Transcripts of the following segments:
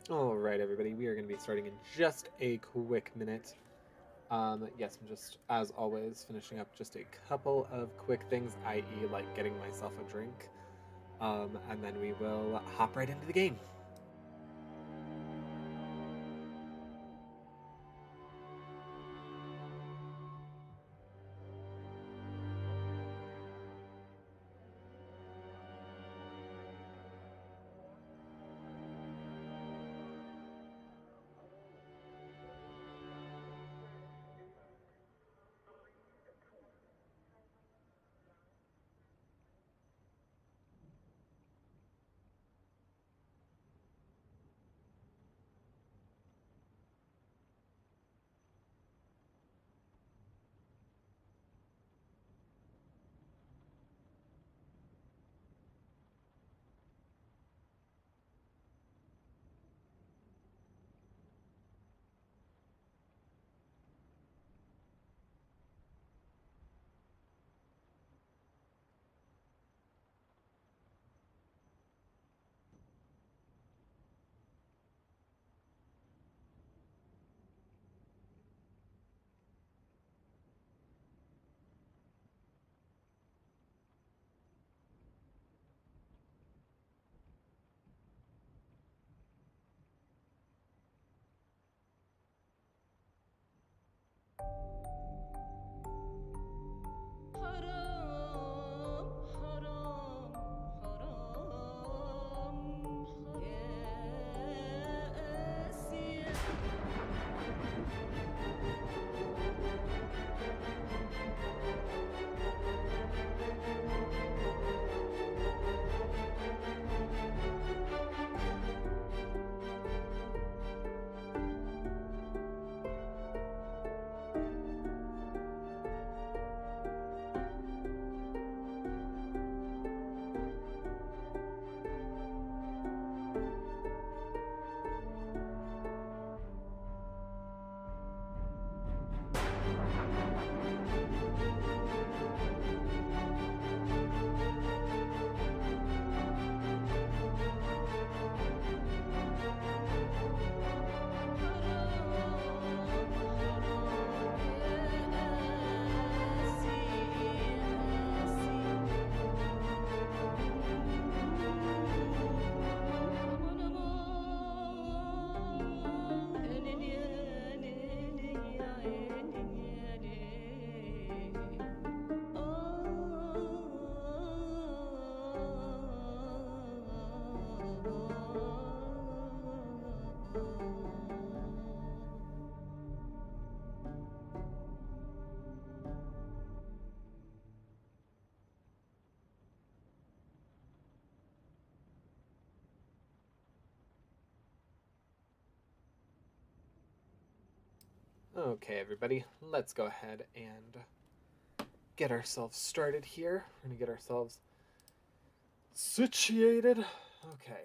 Alright, everybody, we are going to be starting in just a quick minute. Yes, I'm just, as always, finishing up just a couple of quick things, i.e., like getting myself a drink. And then we will hop right into the game. حرام حرام حرام يا آسيا Okay, everybody, let's go ahead and get ourselves started here. We're going to get ourselves situated. Okay.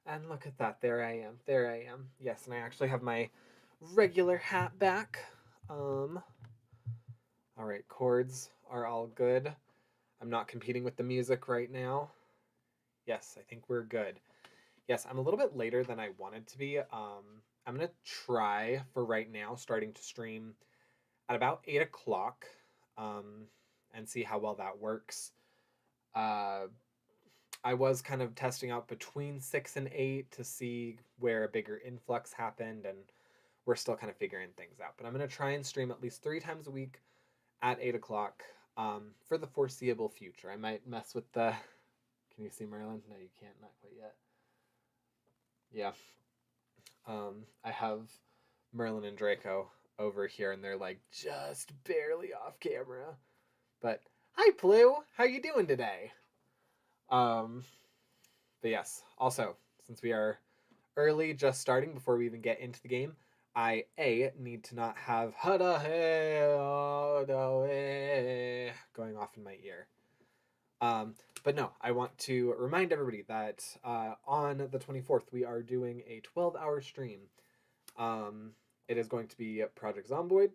And look at that. There I am. There I am. Yes, and I actually have my regular hat back. Um, all right, chords are all good. I'm not competing with the music right now. Yes, I think we're good. Yes, I'm a little bit later than I wanted to be. I'm gonna try for right now, starting to stream at about 8 o'clock, and see how well that works. Uh, I was kind of testing out between 6 and 8 to see where a bigger influx happened, and we're still kind of figuring things out. But I'm gonna try and stream at least 3 times a week at 8 o'clock, for the foreseeable future. I might mess with the. Can you see Merlin? No, you can't. Not quite yet. Yeah. I have Merlin and Draco over here, and they're like just barely off camera. But hi, Plu. How you doing today? Um, but yes. Also, since we are early, just starting before we even get into the game, I need to not have hada going off in my ear. But no, I want to remind everybody that on the 24th we are doing a 12-hour stream. It is going to be Project Zomboid.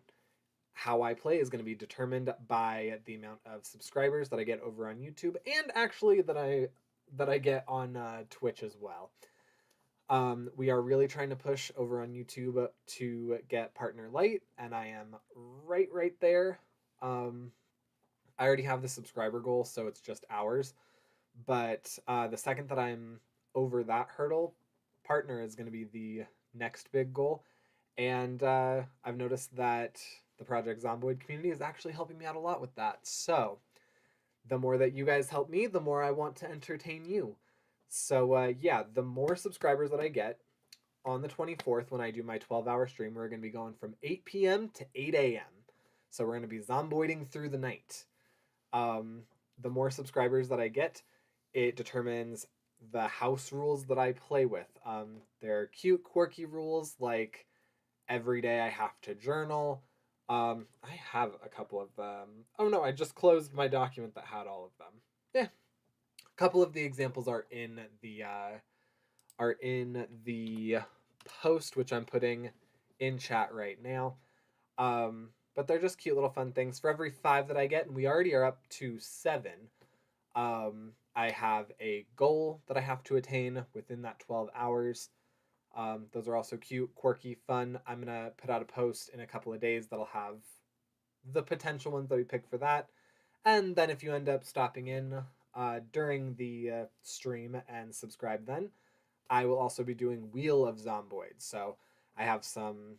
How I play is going to be determined by the amount of subscribers that I get over on YouTube, and actually that I get on Twitch as well. We are really trying to push over on YouTube to get partner light, and I am right there. I already have the subscriber goal, so it's just hours. But the second that I'm over that hurdle, partner is going to be the next big goal. And I've noticed that the Project Zomboid community is actually helping me out a lot with that. So the more that you guys help me, the more I want to entertain you. So yeah, the more subscribers that I get on the 24th when I do my 12-hour stream, we're going to be going from 8 p.m. to 8 a.m. So we're going to be zomboiding through the night. The more subscribers that I get, it determines the house rules that I play with. They're cute, quirky rules like every day I have to journal. I have a couple of them. Oh no, I just closed my document that had all of them. Yeah, a couple of the examples are in the post, which I'm putting in chat right now. But they're just cute little fun things. For every 5 that I get, and we already are up to 7, I have a goal that I have to attain within that 12 hours. Those are also cute, quirky, fun. I'm going to put out a post in a couple of days that'll have the potential ones that we pick for that. And then if you end up stopping in during the stream and subscribe then, I will also be doing Wheel of Zomboid. So I have some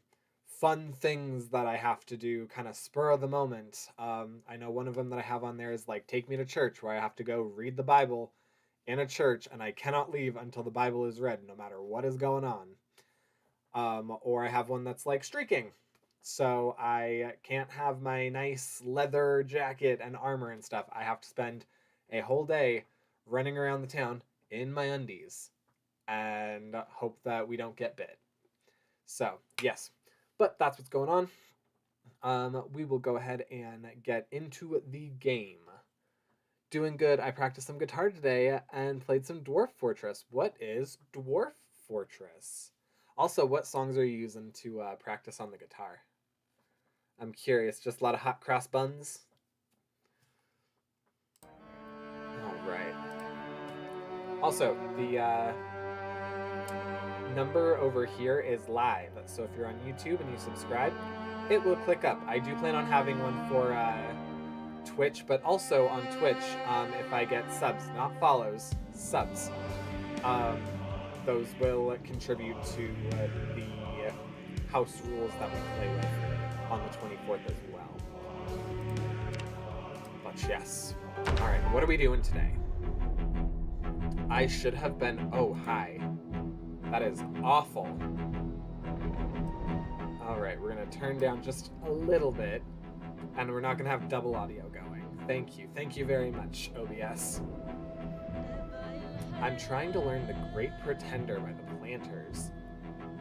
fun things that I have to do kind of spur of the moment. I know one of them that I have on there is like Take Me to Church, where I have to go read the Bible in a church and I cannot leave until the Bible is read, no matter what is going on. Or I have one that's like streaking. So I can't have my nice leather jacket and armor and stuff. I have to spend a whole day running around the town in my undies and hope that we don't get bit. So, yes. But that's what's going on. We will go ahead and get into the game. Doing good. I practiced some guitar today and played some Dwarf Fortress. What is Dwarf Fortress? Also, what songs are you using to practice on the guitar? I'm curious. Just a lot of hot cross buns? Alright. Also, the number over here is live. So if you're on YouTube and you subscribe, it will click up. I do plan on having one for Twitch, but also on Twitch, if I get subs, not follows, subs, those will contribute to the house rules that we play with on the 24th as well. But yes. Alright, what are we doing today? I should have been... Oh, hi. That is awful. Alright, we're going to turn down just a little bit, and we're not going to have double audio going. Thank you. Thank you very much, OBS. I'm trying to learn The Great Pretender by the Planters.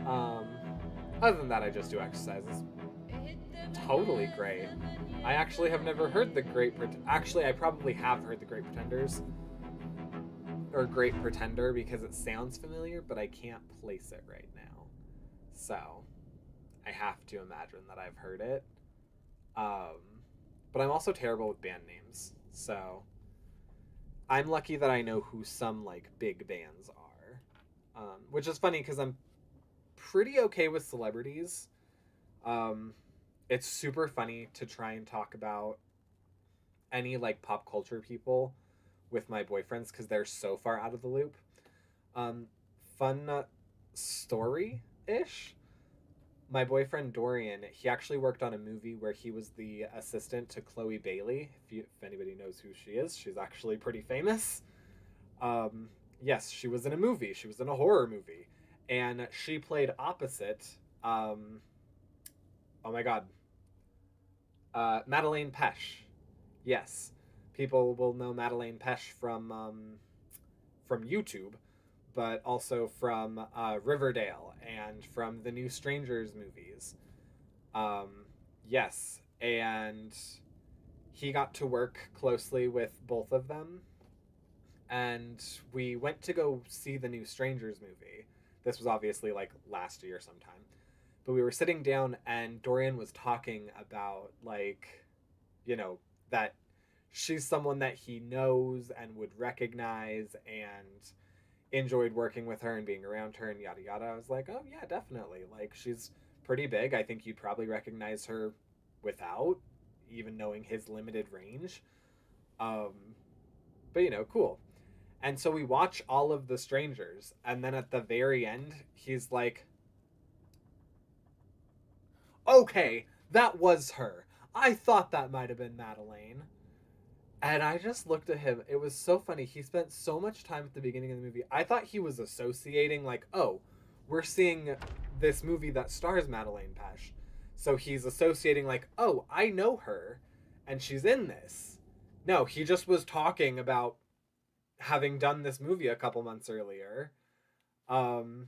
Other than that, I just do exercises. Totally great. I actually have never heard The Great Pretender. Actually, I probably have heard The Great Pretenders. Or Great Pretender, because it sounds familiar, but I can't place it right now. So, I have to imagine that I've heard it. But I'm also terrible with band names, so I'm lucky that I know who some like big bands are, which is funny because I'm pretty okay with celebrities. It's super funny to try and talk about any like pop culture people with my boyfriends because they're so far out of the loop. Fun story-ish. My boyfriend Dorian, he actually worked on a movie where he was the assistant to Chloe Bailey. If anybody knows who she is, she's actually pretty famous. Yes, she was in a movie. She was in a horror movie. And she played opposite, oh my god, Madeleine Pesch. Yes, people will know Madeleine Pesch from YouTube, but also from Riverdale and from the new Strangers movies. Yes, and he got to work closely with both of them, and we went to go see the new Strangers movie. This was obviously like last year sometime. But we were sitting down and Dorian was talking about like, that she's someone that he knows and would recognize, and enjoyed working with her and being around her and yada yada. I was like, oh yeah, definitely. Like, she's pretty big. I think you'd probably recognize her without even knowing his limited range. Um, but cool. And so we watch all of the strangers, and then at the very end, he's like, okay, that was her. I thought that might have been Madeleine. And I just looked at him. It was so funny. He spent so much time at the beginning of the movie. I thought he was associating, like, oh, we're seeing this movie that stars Madeleine Pesh. So he's associating, like, oh, I know her, and she's in this. No, he just was talking about having done this movie a couple months earlier. And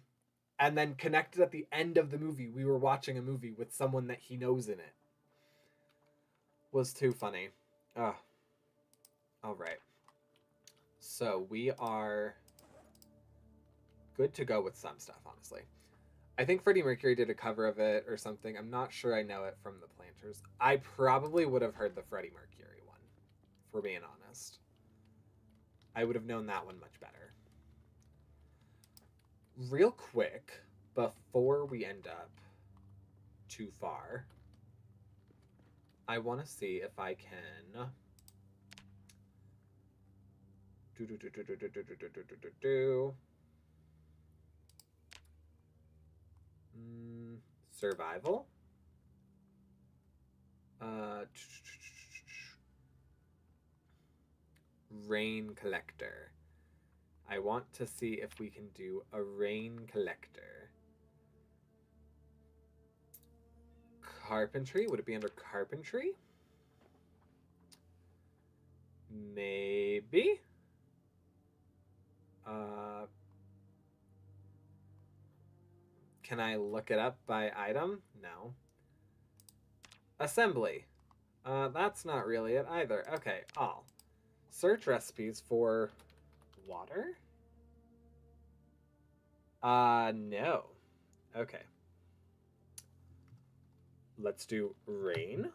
then connected at the end of the movie. We were watching a movie with someone that he knows in it. Was too funny. Ugh. All right. So we are good to go with some stuff, honestly. I think Freddie Mercury did a cover of it or something. I'm not sure I know it from the Planters. I probably would have heard the Freddie Mercury one, for being honest. I would have known that one much better. Real quick, before we end up too far, I want to see if I can survival. Rain collector. I want to see if we can do a rain collector. Carpentry. Would it be under carpentry? Maybe. Can I look it up by item? No. Assembly. That's not really it either. Okay, all. Search recipes for water? No. Okay. Let's do rain.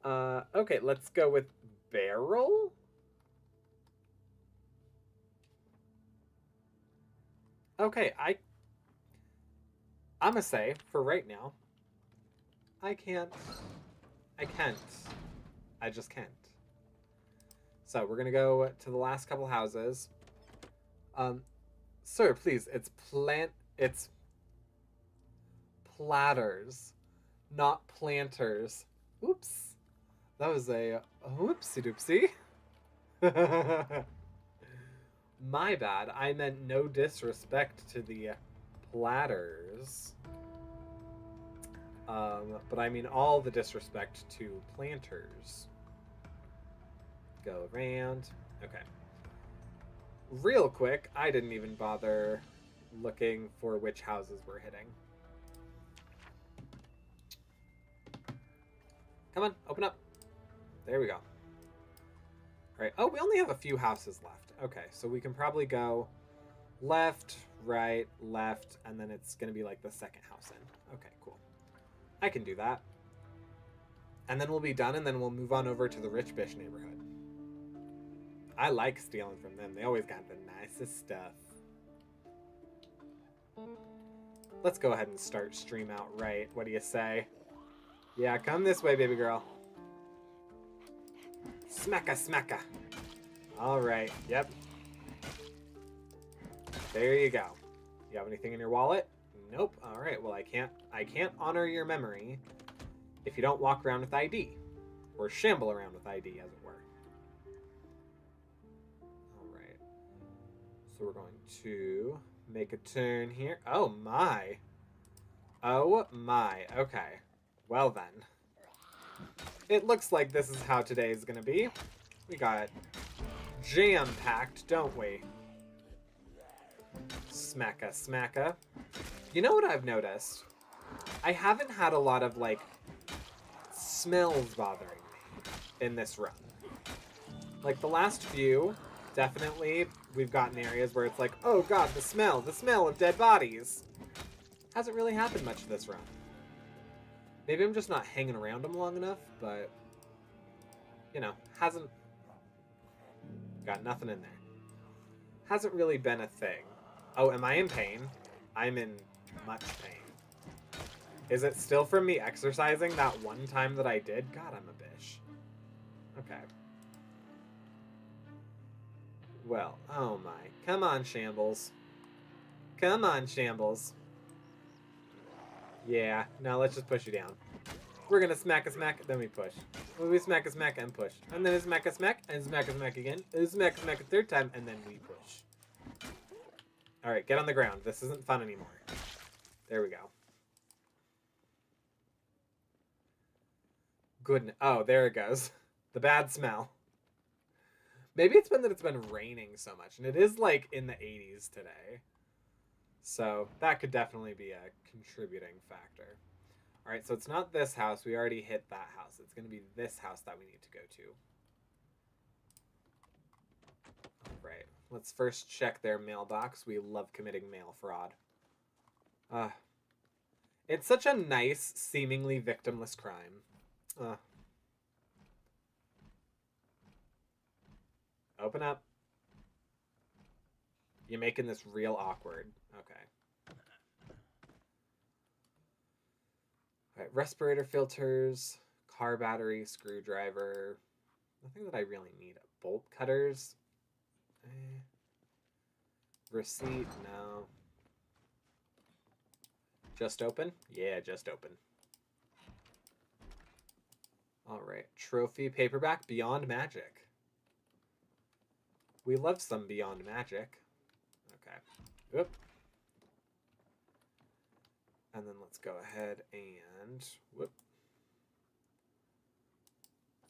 Okay, let's go with barrel. Okay, I'm gonna say, for right now, I can't. I just can't. So we're gonna go to the last couple houses. Sir, please, it's platters, not planters. Oops. That was a whoopsie doopsie. My bad. I meant no disrespect to the platters. But I mean all the disrespect to planters. Go around. Okay. Real quick, I didn't even bother looking for which houses we're hitting. Come on, open up. There we go. All right. Oh, we only have a few houses left. Okay, so we can probably go left, right, left, and then it's going to be like the second house in. Okay, cool. I can do that. And then we'll be done, and then we'll move on over to the Rich Bish neighborhood. I like stealing from them. They always got the nicest stuff. Let's go ahead and start stream out right. What do you say? Yeah, come this way, baby girl. Smacka, smacka. All right. Yep. There you go. You have anything in your wallet? Nope. All right. Well, I can't honor your memory if you don't walk around with ID, or shamble around with ID, as it were. All right. So we're going to make a turn here. Oh my. Oh my. Okay. Well then. It looks like this is how today is going to be. We got jam-packed, don't we? Smacka, smacka. You know what I've noticed? I haven't had a lot of, like, smells bothering me in this run. Like, the last few, definitely, we've gotten areas where it's like, oh god, the smell of dead bodies. Hasn't really happened much this run. Maybe I'm just not hanging around them long enough, but you know, hasn't got nothing in there. Hasn't really been a thing. Oh, am I in pain? I'm in much pain. Is it still from me exercising that one time that I did? God, I'm a bitch. Okay. Well, oh my. Come on, Shambles. Come on, Shambles. Yeah, now let's just push you down. We're gonna smack a smack, then we push. We smack a smack and push. And then smack a smack, and smack a smack again. And smack a smack a third time, and then we push. Alright, get on the ground. This isn't fun anymore. There we go. Goodness. Oh, there it goes. The bad smell. Maybe it's been that it's been raining so much. And it is like in the 80s today. So that could definitely be a contributing factor. Alright, so it's not this house. We already hit that house. It's going to be this house that we need to go to. Alright, let's first check their mailbox. We love committing mail fraud. It's such a nice, seemingly victimless crime. Open up. You're making this real awkward. Okay. Alright, respirator filters, car battery, screwdriver. Nothing that I really need. Bolt cutters. Receipt, no. Just open? Yeah, just open. Alright, trophy paperback, Beyond Magic. We love some Beyond Magic. Okay. Oop. And then let's go ahead and whoop,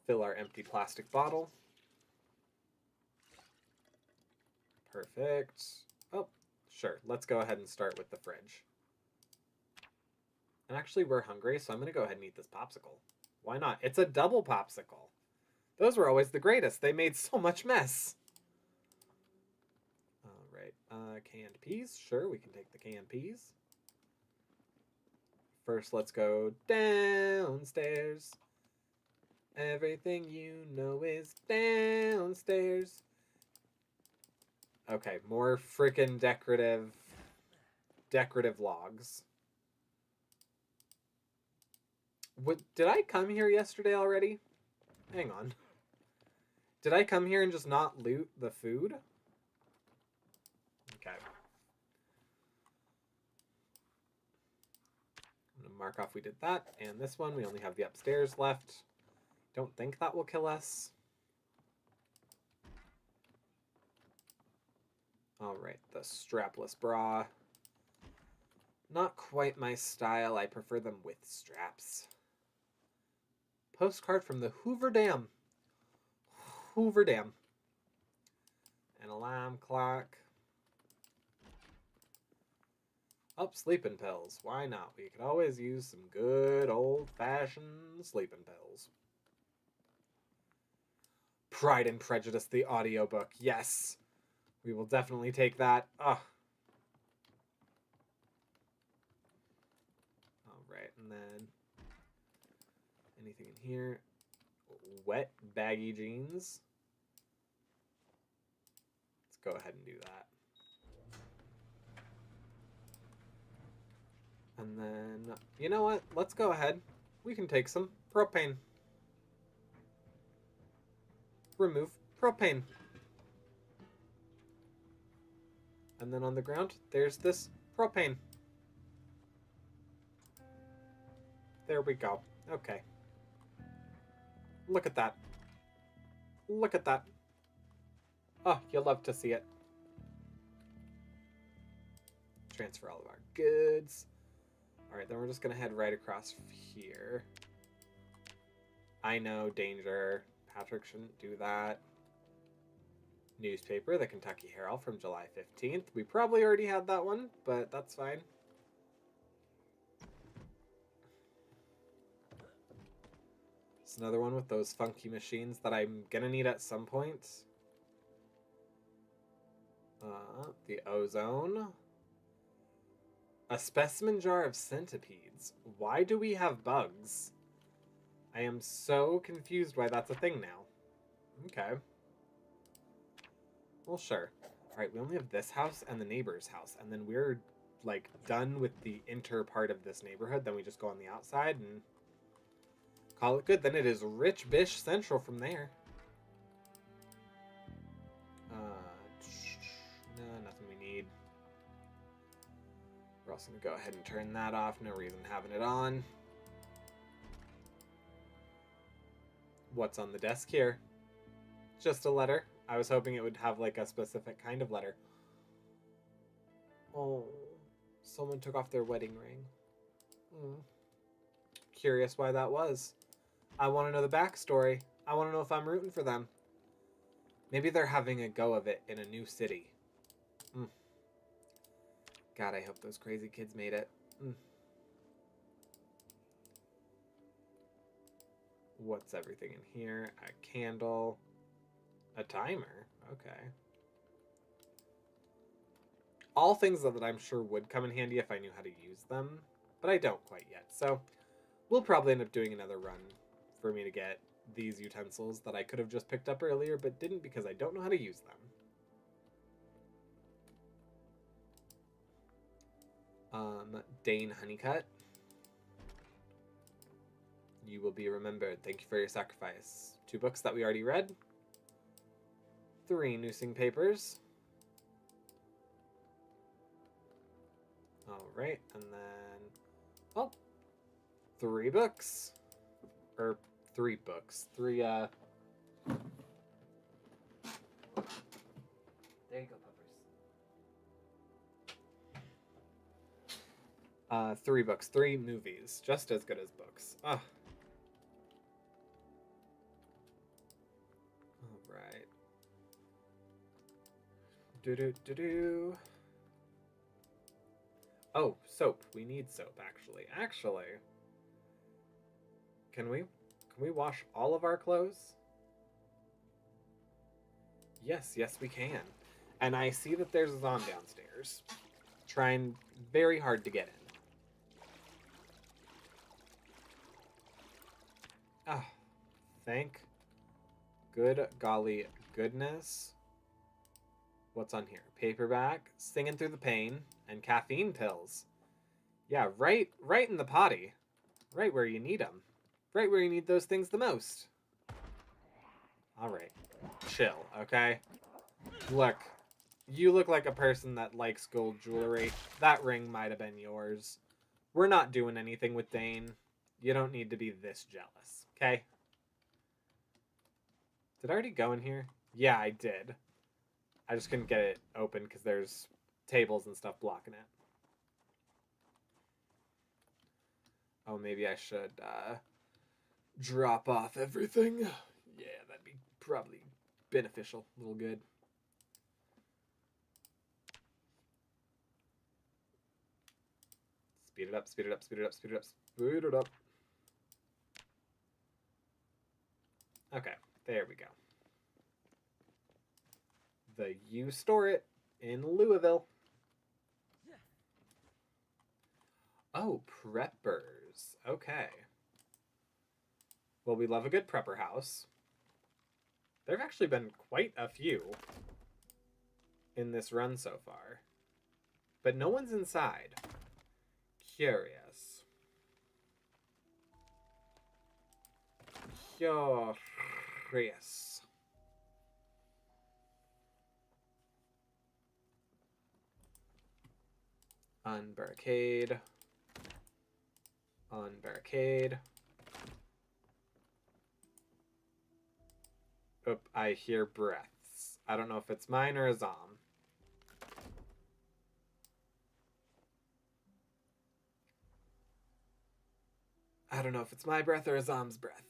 fill our empty plastic bottle. Perfect. Oh, sure. Let's go ahead and start with the fridge. And actually, we're hungry, so I'm going to go ahead and eat this popsicle. Why not? It's a double popsicle. Those were always the greatest. They made so much mess. All right. Canned peas. Sure, we can take the canned peas. First, let's go downstairs. Everything you know is downstairs. Okay, more freaking decorative logs. Did I come here yesterday already? Hang on. Did I come here and just not loot the food? Okay. I'm going to mark off we did that. And this one, we only have the upstairs left. Don't think that will kill us. Alright, the strapless bra. Not quite my style. I prefer them with straps. Postcard from the Hoover Dam. Hoover Dam. An alarm clock. Oh, sleeping pills. Why not? We could always use some good old-fashioned sleeping pills. Pride and Prejudice, the audiobook. Yes. We will definitely take that. Ugh. Alright, and then anything in here? Wet, baggy jeans. Let's go ahead and do that. And then, you know what? Let's go ahead. We can take some propane. Remove propane. And then on the ground, there's this propane. There we go. Okay. Look at that. Look at that. Oh, you'll love to see it. Transfer all of our goods. Alright, then we're just going to head right across here. I know, danger. Patchrick shouldn't do that. Newspaper, the Kentucky Herald from July 15th. We probably already had that one, but that's fine. It's another one with those funky machines that I'm gonna need at some point. The ozone. A specimen jar of centipedes. Why do we have bugs? I am so confused why that's a thing now. Okay. Well, sure. All right, we only have this house and the neighbor's house, and then we're like done with the inner part of this neighborhood. Then we just go on the outside and call it good. Then it is Rich Bish Central from there. No, nothing we need. We're also gonna go ahead and turn that off. No reason having it on. What's on the desk here? Just a letter. I was hoping it would have like a specific kind of letter. Oh, someone took off their wedding ring. Curious why that was. I want to know the backstory. I want to know if I'm rooting for them. Maybe they're having a go of it in a new city. God, I hope those crazy kids made it. What's everything in here? A candle. A timer. Okay. All things that I'm sure would come in handy if I knew how to use them, but I don't quite yet. So we'll probably end up doing another run for me to get these utensils that I could have just picked up earlier, but didn't because I don't know how to use them. Dane Honeycutt. You will be remembered. Thank you for your sacrifice. 2 books that we already read. 3 noosing papers. Alright, and then... Oh! 3 books. Or 3 books. 3, There you go, Puppers. 3 books. 3 movies. Just as good as books. Ugh. Alright. Do-do-do-do. Oh, soap. We need soap, actually. Can we wash all of our clothes? Yes, we can. And I see that there's a Zom downstairs. Trying very hard to get in. Ah, thank good golly goodness. What's on here? Paperback, Singing Through the Pain, and caffeine pills. Yeah, right in the potty. Right where you need them. Right where you need those things the most. Alright. Chill, okay? Look. You look like a person that likes gold jewelry. That ring might have been yours. We're not doing anything with Dane. You don't need to be this jealous, okay? Did I already go in here? Yeah, I did. I just couldn't get it open because there's tables and stuff blocking it. Oh, maybe I should drop off everything. Yeah, that'd be probably beneficial. A little good. Speed it up, speed it up, speed it up, speed it up, speed it up. Okay, there we go. You store it in Louisville. Oh, preppers. Okay. Well, we love a good prepper house. There have actually been quite a few in this run so far. But no one's inside. Curious. Curious. Unbarricade. Unbarricade. Oop, I hear breaths. I don't know if it's mine or a Zom. I don't know if it's my breath or a Zom's breath.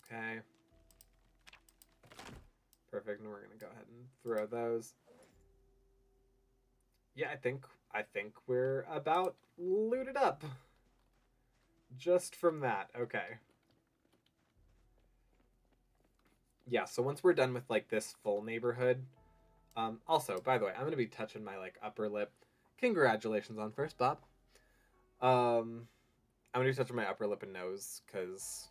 Okay. Perfect, and we're gonna go ahead and throw those. Yeah, I think we're about looted up. Just from that, okay. Yeah, so once we're done with like this full neighborhood, also, by the way, I'm gonna be touching my like upper lip. Congratulations on first, Bob. I'm gonna be touching my upper lip and nose because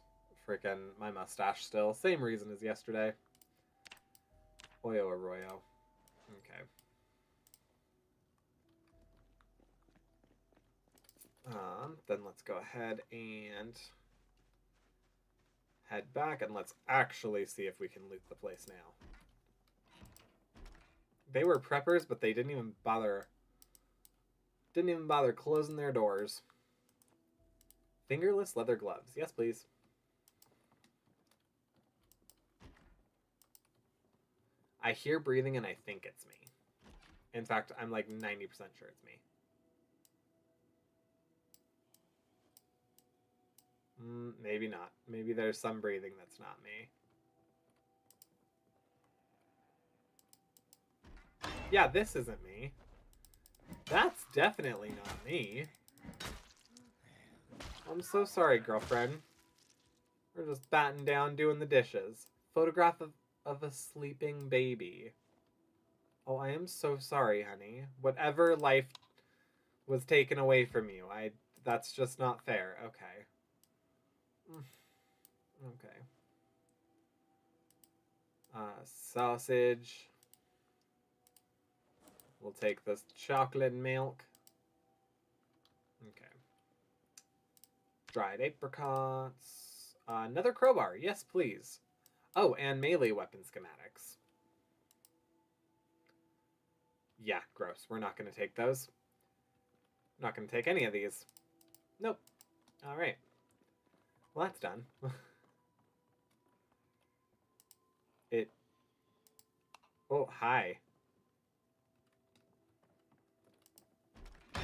freaking my mustache still. Same reason as yesterday. Oyo Arroyo. Okay. Then let's go ahead and head back and let's actually see if we can loot the place now. They were preppers, but they didn't even bother closing their doors. Fingerless leather gloves. Yes, please. I hear breathing and I think it's me. In fact, I'm like 90% sure it's me. Maybe not. Maybe there's some breathing that's not me. Yeah, this isn't me. That's definitely not me. I'm so sorry, girlfriend. We're just batting down doing the dishes. Photograph of a sleeping baby. Oh, I am so sorry, honey. Whatever life was taken away from you, that's just not fair. Okay. Okay. Sausage. We'll take this chocolate milk. Okay. Dried apricots. Another crowbar. Yes, please. Oh, and melee weapon schematics. Yeah, gross. We're not going to take those. Not going to take any of these. Nope. All right. Well, that's done. Oh, hi.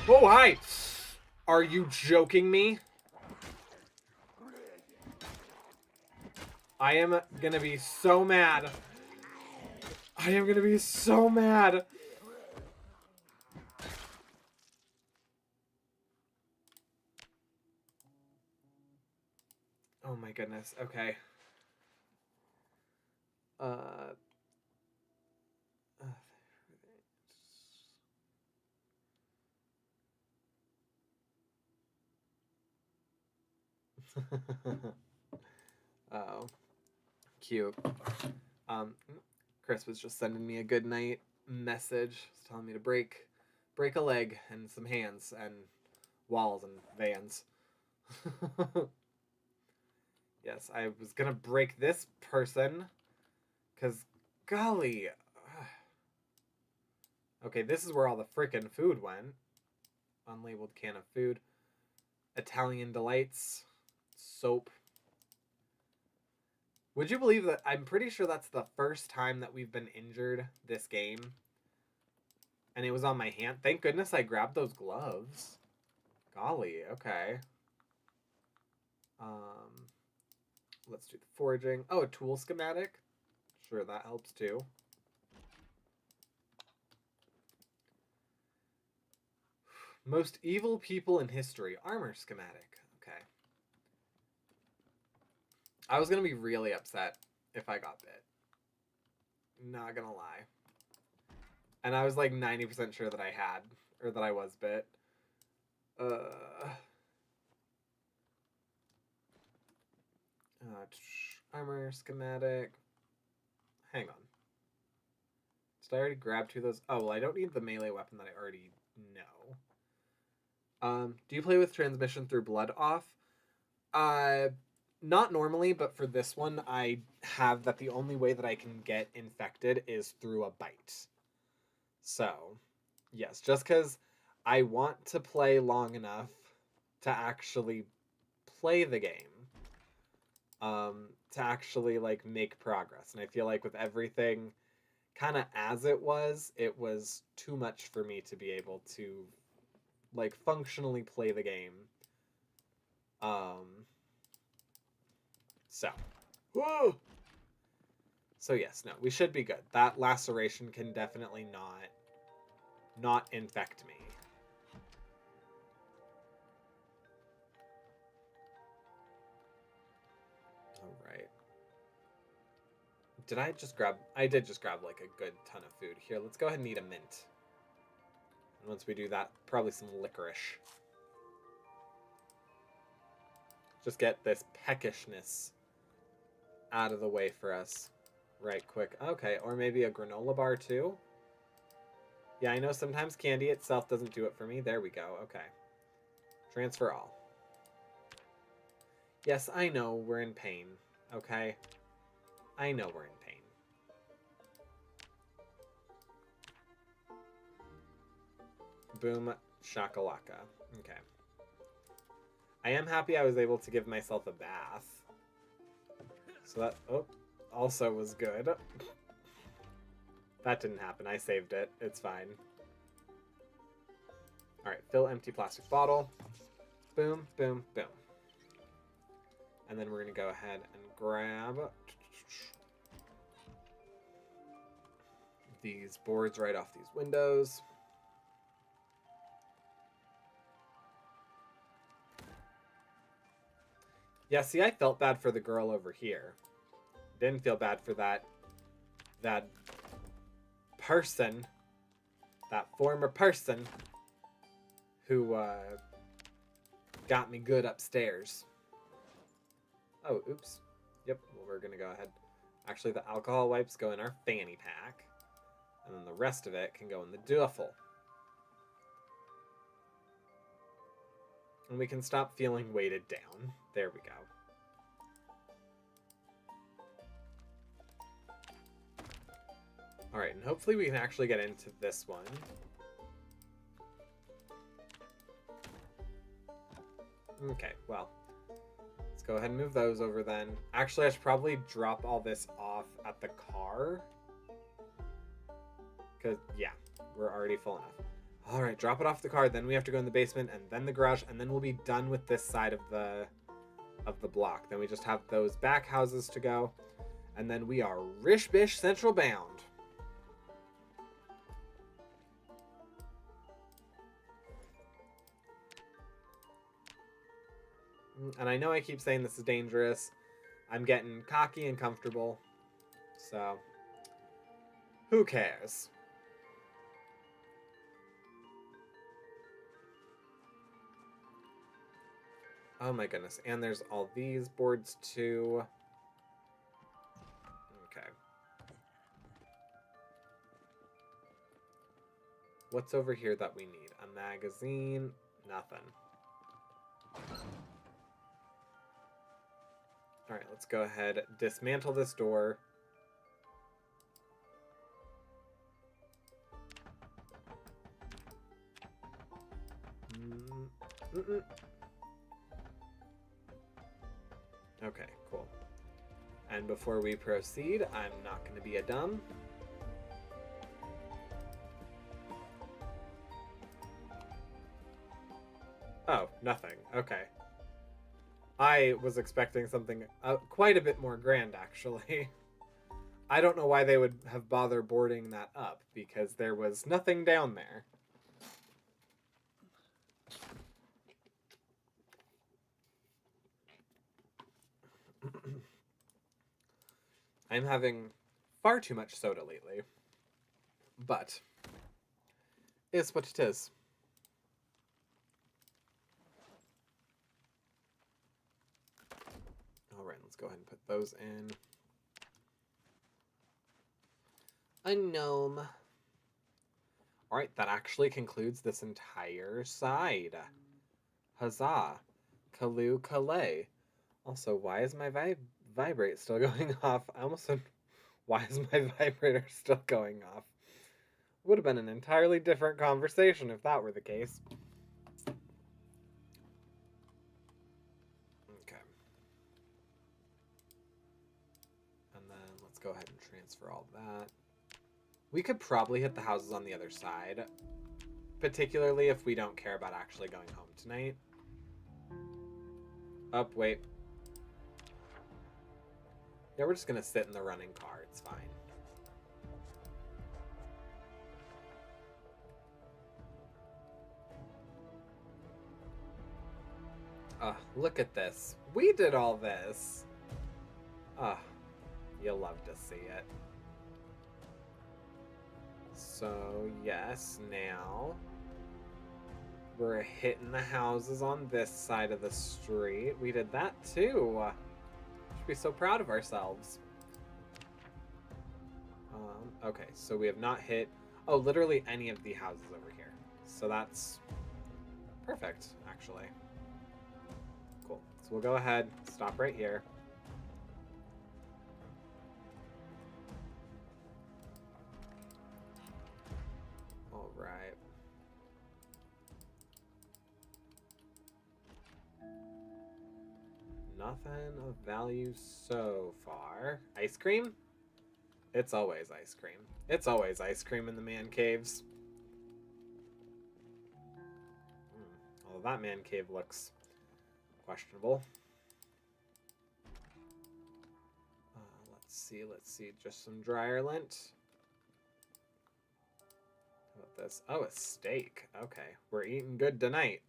Oh, hi! Are you joking me? I am gonna be so mad. I am gonna be so mad. Oh my goodness. Okay. Oh, cute. Chris was just sending me a good night message. He's telling me to break a leg and some hands and walls and vans. Yes, I was gonna break this person because golly. Okay, this is where all the frickin' food went. Unlabeled can of food. Italian delights. Soap. Would you believe that I'm pretty sure that's the first time that we've been injured this game? And it was on my hand. Thank goodness I grabbed those gloves. Golly, okay. Let's do the foraging. Oh, a tool schematic. Sure, that helps too. Most evil people in history. Armor schematic. Okay. I was going to be really upset if I got bit. Not going to lie. And I was like 90% sure that I had, or that I was bit. Armor schematic. Hang on. Did I already grab two of those? Oh, well, I don't need the melee weapon that I already know. Do you play with transmission through blood off? Not normally, but for this one, I have that the only way that I can get infected is through a bite. So, yes, just because I want to play long enough to actually play the game. To actually, like, make progress. And I feel like with everything kind of as it was too much for me to be able to, like, functionally play the game. So. Whoa! So yes, no, we should be good. That laceration can definitely not infect me. All right. Did I just grab... I did just grab, like, a good ton of food. Here, let's go ahead and eat a mint. And once we do that, probably some licorice. just get this peckishness out of the way for us right quick. Okay, or maybe a granola bar too. Yeah, I know sometimes candy itself doesn't do it for me. There we go. Okay. Transfer all. Yes, I know we're in pain. Okay? I know we're in pain. Boom shakalaka. Okay. I am happy I was able to give myself a bath. So that also was good. That didn't happen. I saved it. It's fine. Alright, fill empty plastic bottle. Boom, boom, boom. And then we're going to go ahead and grab these boards right off these windows. Yeah, see, I felt bad for the girl over here. Didn't feel bad for that person, that former person who got me good upstairs. Oh, oops. Yep, well, we're gonna go ahead. Actually, the alcohol wipes go in our fanny pack, and then the rest of it can go in the duffel. And we can stop feeling weighted down. There we go. Alright, and hopefully we can actually get into this one. Okay, well. Let's go ahead and move those over then. Actually, I should probably drop all this off at the car. Because, yeah, we're already full enough. Alright, drop it off the car, then we have to go in the basement, and then the garage, and then we'll be done with this side of the block. Then we just have those back houses to go, and then we are Rish-Bish Central bound. And I know I keep saying this is dangerous. I'm getting cocky and comfortable, so who cares? Oh my goodness. And there's all these boards too. Okay. What's over here that we need? A magazine? Nothing. Alright, let's go ahead. Dismantle this door. Okay, cool. And before we proceed, I'm not going to be a dumb. Oh, nothing. Okay. I was expecting something quite a bit more grand, actually. I don't know why they would have bothered boarding that up, because there was nothing down there. I'm having far too much soda lately. But it's what it is. Alright, let's go ahead and put those in. A gnome. Alright, that actually concludes this entire side. Huzzah. Kalu Kalay. Also, why is my vibrate still going off? I almost said, why is my vibrator still going off? Would have been an entirely different conversation if that were the case. Okay. And then let's go ahead and transfer all that. We could probably hit the houses on the other side, particularly if we don't care about actually going home tonight. Oh, wait. Yeah, we're just gonna sit in the running car. It's fine. Look at this. We did all this. You'll love to see it. So, yes, now We're hitting the houses on this side of the street. We did that too. Should be so proud of ourselves. Okay, so we have not hit, oh, literally any of the houses over here. So that's perfect, actually. Cool. So we'll go ahead, stop right here. All right. Nothing of value so far. Ice cream? It's always ice cream. It's always ice cream in the man caves. Although that man cave looks questionable. Let's see. Just some dryer lint. How about this? Oh, a steak. Okay, we're eating good tonight.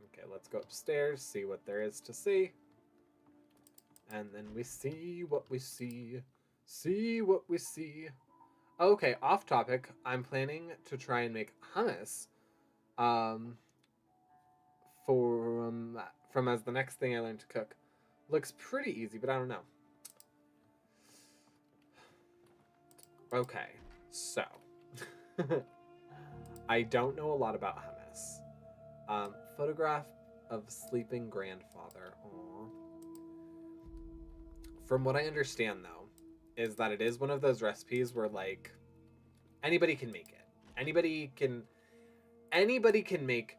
Okay, let's go upstairs, see what there is to see. And then we see what we see. See what we see. Okay, off topic. I'm planning to try and make hummus. From as the next thing I learned to cook. Looks pretty easy, but I don't know. Okay, so I don't know a lot about hummus. Photograph of sleeping grandfather. Aww. From what I understand, though, is that it is one of those recipes where like anybody can make it. Anybody can make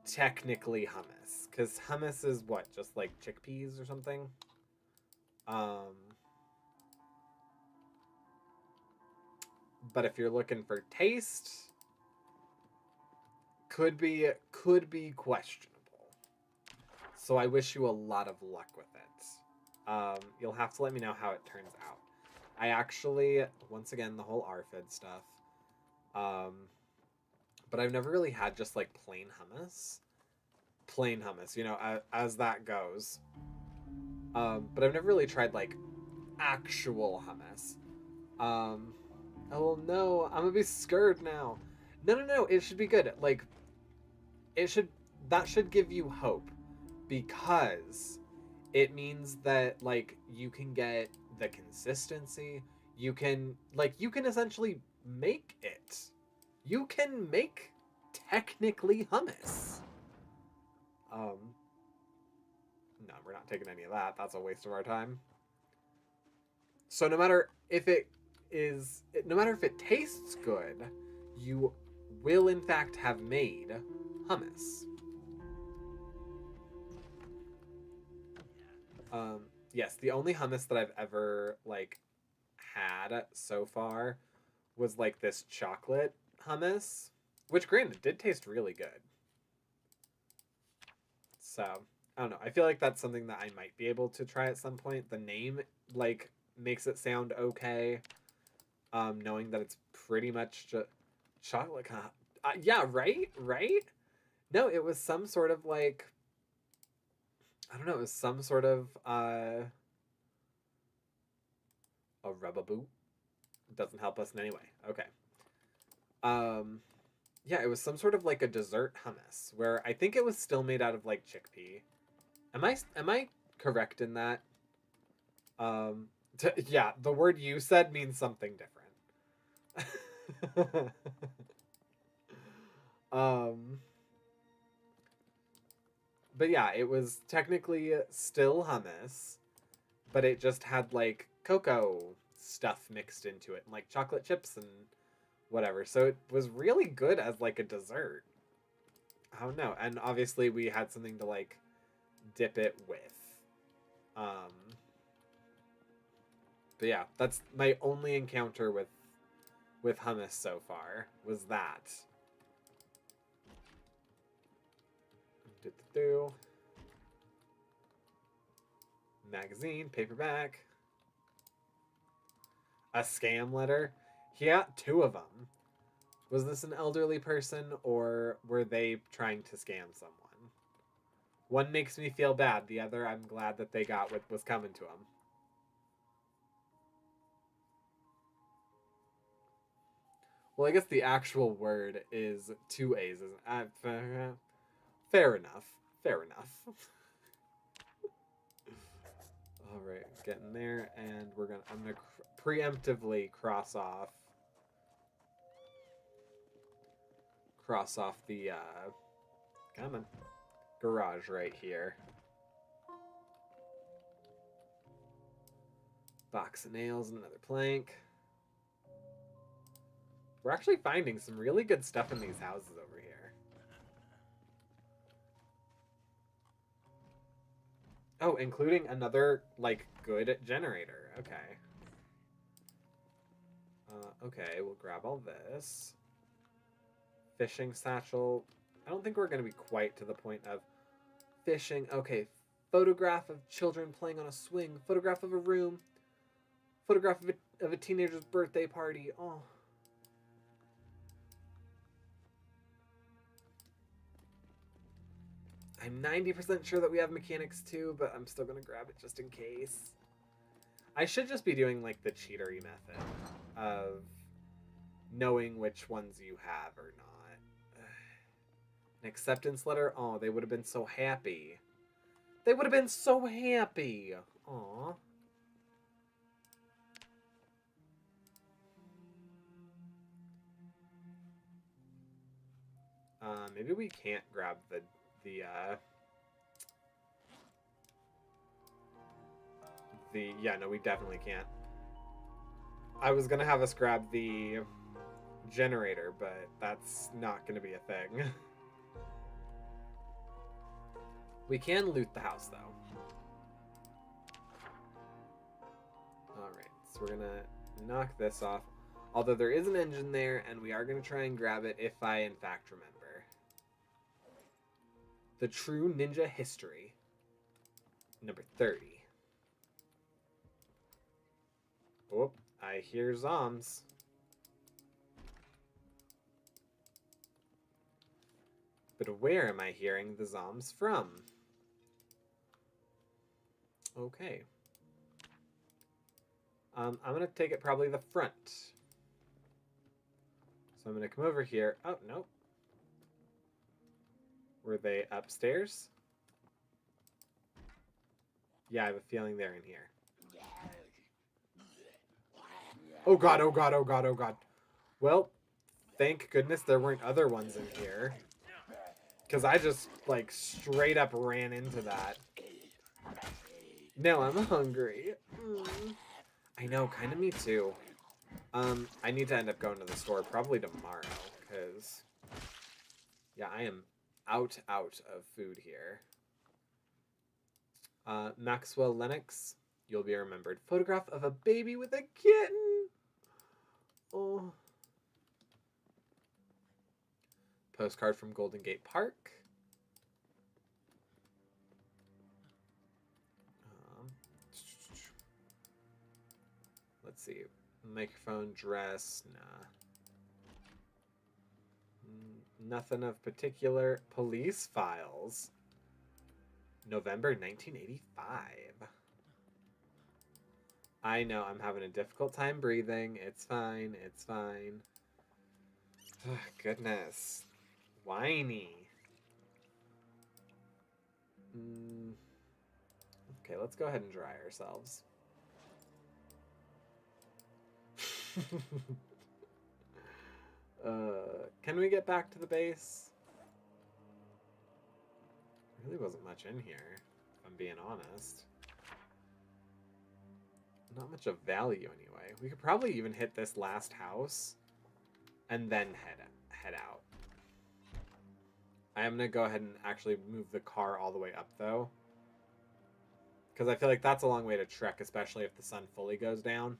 technically hummus, because hummus is what, just like chickpeas or something. But if you're looking for taste, could be questionable. So I wish you a lot of luck with it. You'll have to let me know how it turns out. I actually, once again, the whole ARFID stuff. But I've never really had just like plain hummus. Plain hummus, you know, as that goes. But I've never really tried like actual hummus. Oh no, I'm gonna be scared now. No, it should be good. Like, that should give you hope, because it means that like you can get the consistency. You can essentially make it. You can make technically hummus. No, we're not taking any of that. That's a waste of our time. So no matter if it tastes good, you will in fact have made hummus. Yes, the only hummus that I've ever like had so far was like this chocolate hummus, which granted did taste really good. So, I don't know. I feel like that's something that I might be able to try at some point. The name like makes it sound okay. Knowing that it's pretty much just chocolate. Yeah, right? No, it was some sort of like, I don't know, it was some sort of a rubber boot. Doesn't help us in any way. Okay. Yeah, it was some sort of like a dessert hummus where I think it was still made out of like chickpea. Am I correct in that? Yeah, the word you said means something different. But yeah, it was technically still hummus, but it just had like cocoa stuff mixed into it and like chocolate chips and whatever. So it was really good as like a dessert. I don't know. And obviously we had something to like dip it with. But yeah, that's my only encounter with hummus so far, was that. Magazine, paperback. A scam letter. Yeah, 2 of them. Was this an elderly person, or were they trying to scam someone? One makes me feel bad. The other, I'm glad that they got what was coming to them. Well, I guess the actual word is 2 A's. Fair enough. Fair enough. All right, getting there, and I'm gonna preemptively cross off the come on, garage right here. Box of nails and another plank. We're actually finding some really good stuff in these houses over here. Oh, including another, like, good generator. Okay. Okay, we'll grab all this. Fishing satchel. I don't think we're going to be quite to the point of fishing. Okay, photograph of children playing on a swing. Photograph of a room. Photograph of a teenager's birthday party. Oh. I'm 90% sure that we have mechanics too, but I'm still going to grab it just in case. I should just be doing like the cheatery method of knowing which ones you have or not. An acceptance letter? Oh, they would have been so happy. They would have been so happy. Aw. Maybe we can't grab the yeah, no, we definitely can't. I was gonna have us grab the generator, but that's not gonna be a thing. We can loot the house though. Alright, so we're gonna knock this off. Although there is an engine there, and we are gonna try and grab it if I in fact remember. The True Ninja History. Number 30. Oh, I hear zombs. But where am I hearing the zombs from? Okay. I'm gonna take it probably the front. So I'm gonna come over here. Oh, nope. Were they upstairs? Yeah, I have a feeling they're in here. Oh god, oh god, oh god, oh god. Well, thank goodness there weren't other ones in here. Because I just, like, straight up ran into that. Now I'm hungry. I know, kind of me too. I need to end up going to the store probably tomorrow. Because, yeah, I am out of food here. Maxwell Lennox, you'll be remembered. Photograph of a baby with a kitten. Oh. Postcard from Golden Gate Park. Let's see. Microphone, dress, nah. Nothing of particular. Police files. November 1985. I know, I'm having a difficult time breathing. It's fine, it's fine. Ugh, goodness. Whiny. Okay, let's go ahead and dry ourselves. Can we get back to the base? There really wasn't much in here, if I'm being honest. Not much of value anyway. We could probably even hit this last house and then head out. I am gonna go ahead and actually move the car all the way up though, because I feel like that's a long way to trek, especially if the sun fully goes down.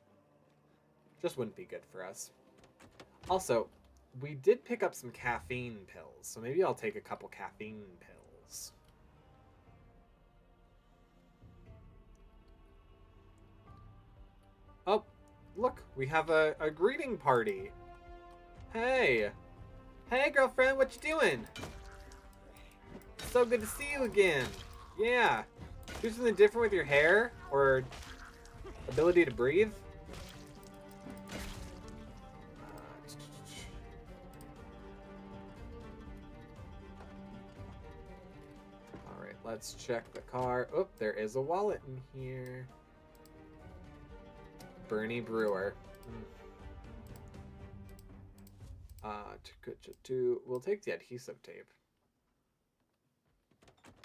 Just wouldn't be good for us. Also, we did pick up some caffeine pills, so maybe I'll take a couple caffeine pills. Oh, look, we have a greeting party. Hey. Hey, girlfriend, what you doing? So good to see you again. Yeah. Do something different with your hair or ability to breathe? Let's check the car. Oh, there is a wallet in here. Bernie Brewer. We'll take the adhesive tape.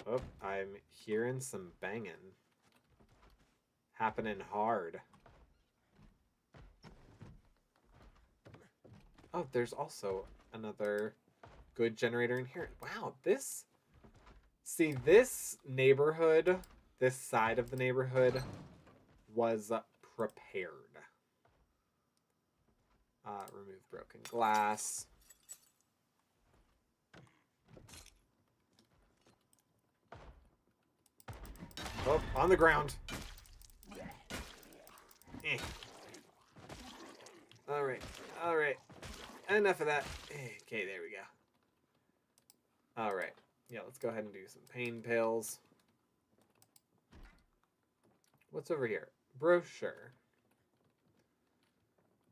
Oh, I'm hearing some banging. Happening hard. Oh, there's also another good generator in here. Wow, this... See, this neighborhood, this side of the neighborhood was prepared. Remove broken glass. Oh, on the ground. Eh. All right. Enough of that. Okay, there we go. All right. Yeah, let's go ahead and do some pain pills. What's over here? Brochure.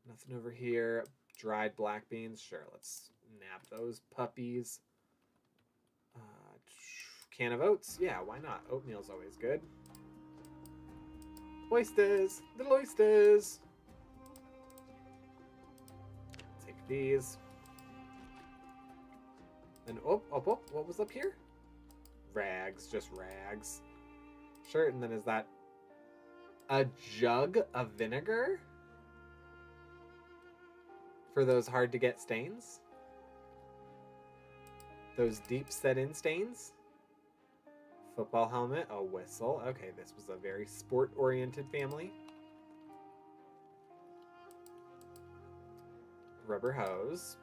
Nothing over here. Dried black beans. Sure, let's nab those puppies. Can of oats. Yeah, why not? Oatmeal's always good. Oysters. Little oysters. Take these. And oh, what was up here? Rags, just rags. Sure, and then is that a jug of vinegar? For those hard to get stains? Those deep set in stains? Football helmet, a whistle. Okay, this was a very sport oriented family. Rubber hose.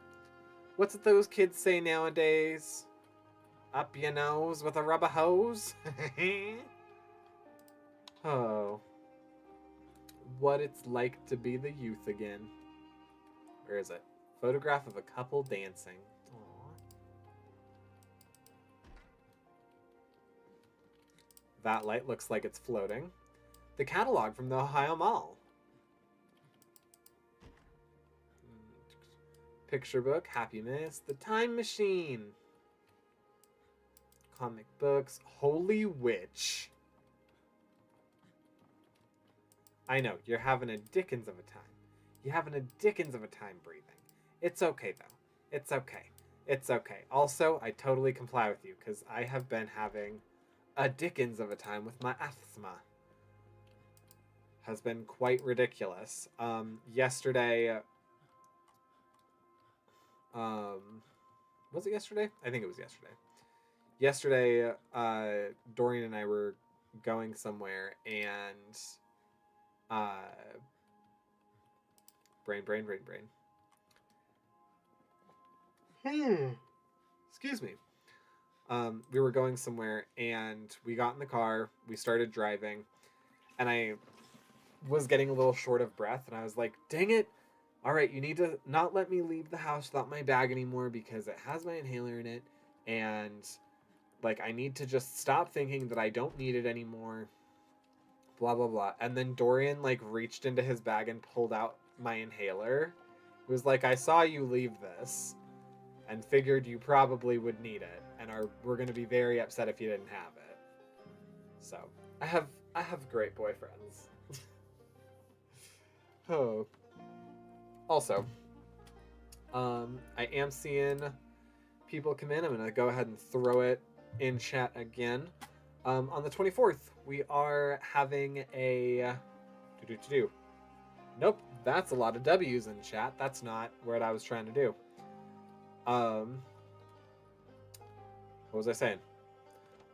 What's it those kids say nowadays? Up your nose with a rubber hose? Oh. What it's like to be the youth again. Where is it? Photograph of a couple dancing. Aww. That light looks like it's floating. The catalog from the Ohio Mall. Picture book, Happy Miss, The Time Machine. Comic books, Holy Witch. I know, you're having a dickens of a time. You're having a dickens of a time breathing. It's okay, though. It's okay. It's okay. Also, I totally comply with you, because I have been having a dickens of a time with my asthma. Has been quite ridiculous. Yesterday... was it yesterday? I think it was yesterday. Yesterday, Dorian and I were going somewhere, and brain. Excuse me. We were going somewhere, and we got in the car, we started driving, and I was getting a little short of breath, and I was like, dang it, all right, you need to not let me leave the house without my bag anymore because it has my inhaler in it, and like I need to just stop thinking that I don't need it anymore, blah blah blah. And then Dorian like reached into his bag and pulled out my inhaler. It was like, I saw you leave this and figured you probably would need it, and we're going to be very upset if you didn't have it. So I have great boyfriends. Oh. Also, I am seeing people come in. I'm going to go ahead and throw it in chat again. On the 24th, we are having a... Nope, that's a lot of W's in chat. That's not what I was trying to do. What was I saying?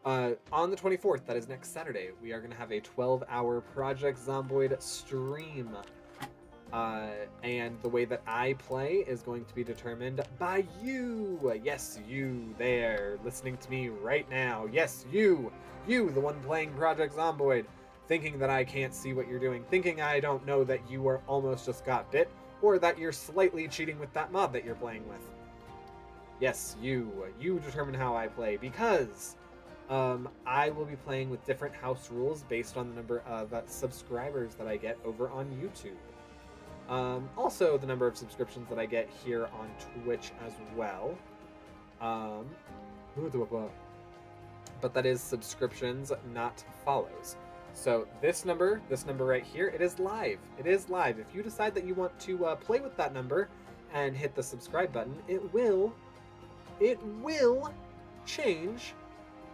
On the 24th, that is next Saturday, we are going to have a 12-hour Project Zomboid stream. And the way that I play is going to be determined by you. Yes, you there, listening to me right now. Yes, you, the one playing Project Zomboid, thinking that I can't see what you're doing, thinking I don't know that you are almost just got bit, or that you're slightly cheating with that mod that you're playing with. Yes, you determine how I play, because I will be playing with different house rules based on the number of subscribers that I get over on YouTube. Also the number of subscriptions that I get here on Twitch as well. but that is subscriptions, not follows. So this number right here, it is live. It is live. If you decide that you want to play with that number and hit the subscribe button, it will change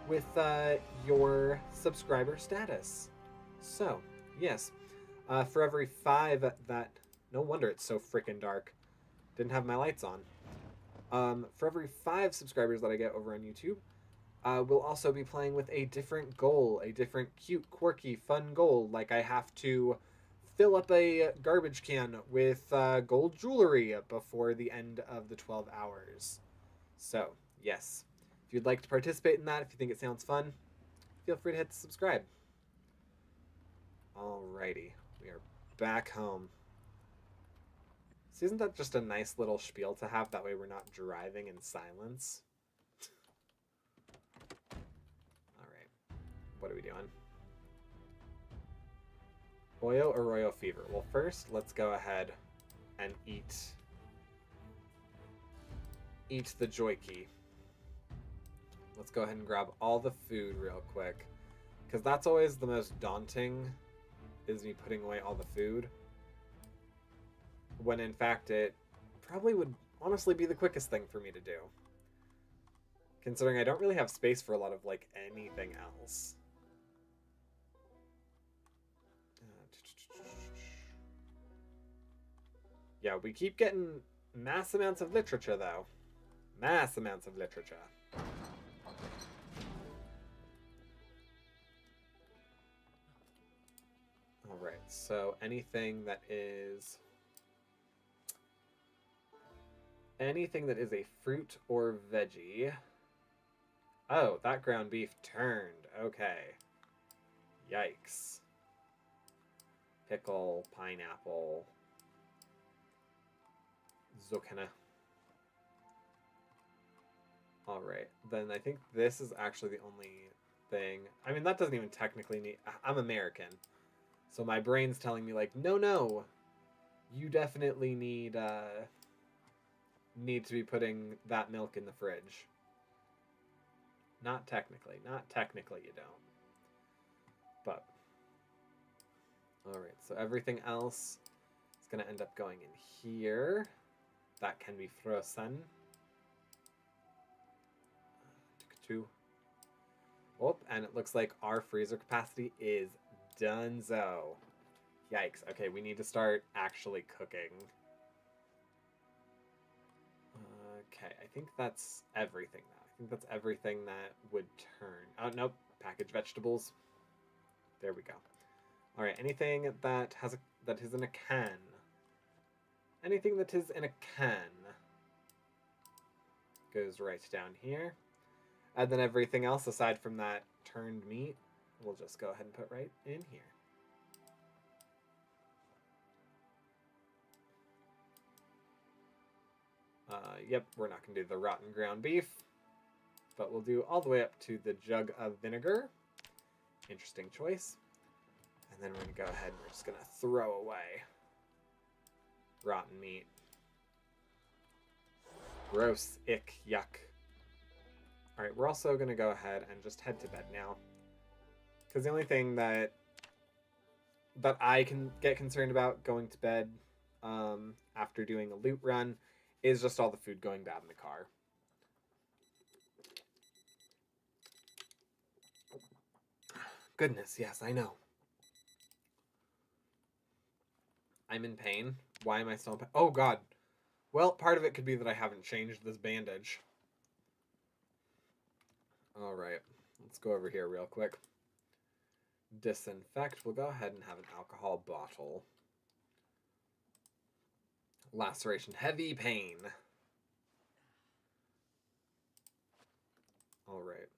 with your subscriber status. So yes, for every 5 that, no wonder it's so freaking dark. Didn't have my lights on. For every 5 subscribers that I get over on YouTube, we'll also be playing with a different goal, a different cute, quirky, fun goal. Like I have to fill up a garbage can with gold jewelry before the end of the 12 hours. So, yes. If you'd like to participate in that, if you think it sounds fun, feel free to hit subscribe. Alrighty, we are back home. So isn't that just a nice little spiel to have? That way we're not driving in silence. Alright, what are we doing? Oyo or Royal Fever? Well, first, let's go ahead and eat the joy key. Let's go ahead and grab all the food real quick, because that's always the most daunting, is me putting away all the food, when in fact it probably would honestly be the quickest thing for me to do, considering I don't really have space for a lot of like anything else. Yeah, we keep getting mass amounts of literature though. Mass amounts of literature. Alright, so anything that is a fruit or veggie. Oh, that ground beef turned. Okay. Yikes. Pickle, pineapple, zucchini. Alright, then I think this is actually the only thing. I mean, that doesn't even technically need... I'm American. So my brain's telling me, like, no. You definitely need to be putting that milk in the fridge. Not technically. Not technically you don't. But. Alright, so everything else is going to end up going in here. That can be frozen. Oh, and it looks like our freezer capacity is donezo. Yikes. Okay, we need to start actually cooking. Okay, I think that's everything now. I think that's everything that would turn. Oh, nope. Packaged vegetables. There we go. Alright, anything that is in a can. Anything that is in a can goes right down here. And then everything else, aside from that turned meat, we'll just go ahead and put right in here. Yep, we're not going to do the rotten ground beef, but we'll do all the way up to the jug of vinegar. Interesting choice. And then we're going to go ahead and we're just going to throw away rotten meat. Gross, ick, yuck. Alright, we're also going to go ahead and just head to bed now. Because the only thing that I can get concerned about going to bed after doing a loot run is just all the food going bad in the car. Goodness, yes, I know. I'm in pain. Why am I still in pain? Oh, God. Well, part of it could be that I haven't changed this bandage. Alright, let's go over here real quick. Disinfect. We'll go ahead and have an alcohol bottle. Laceration. Heavy pain. Alright.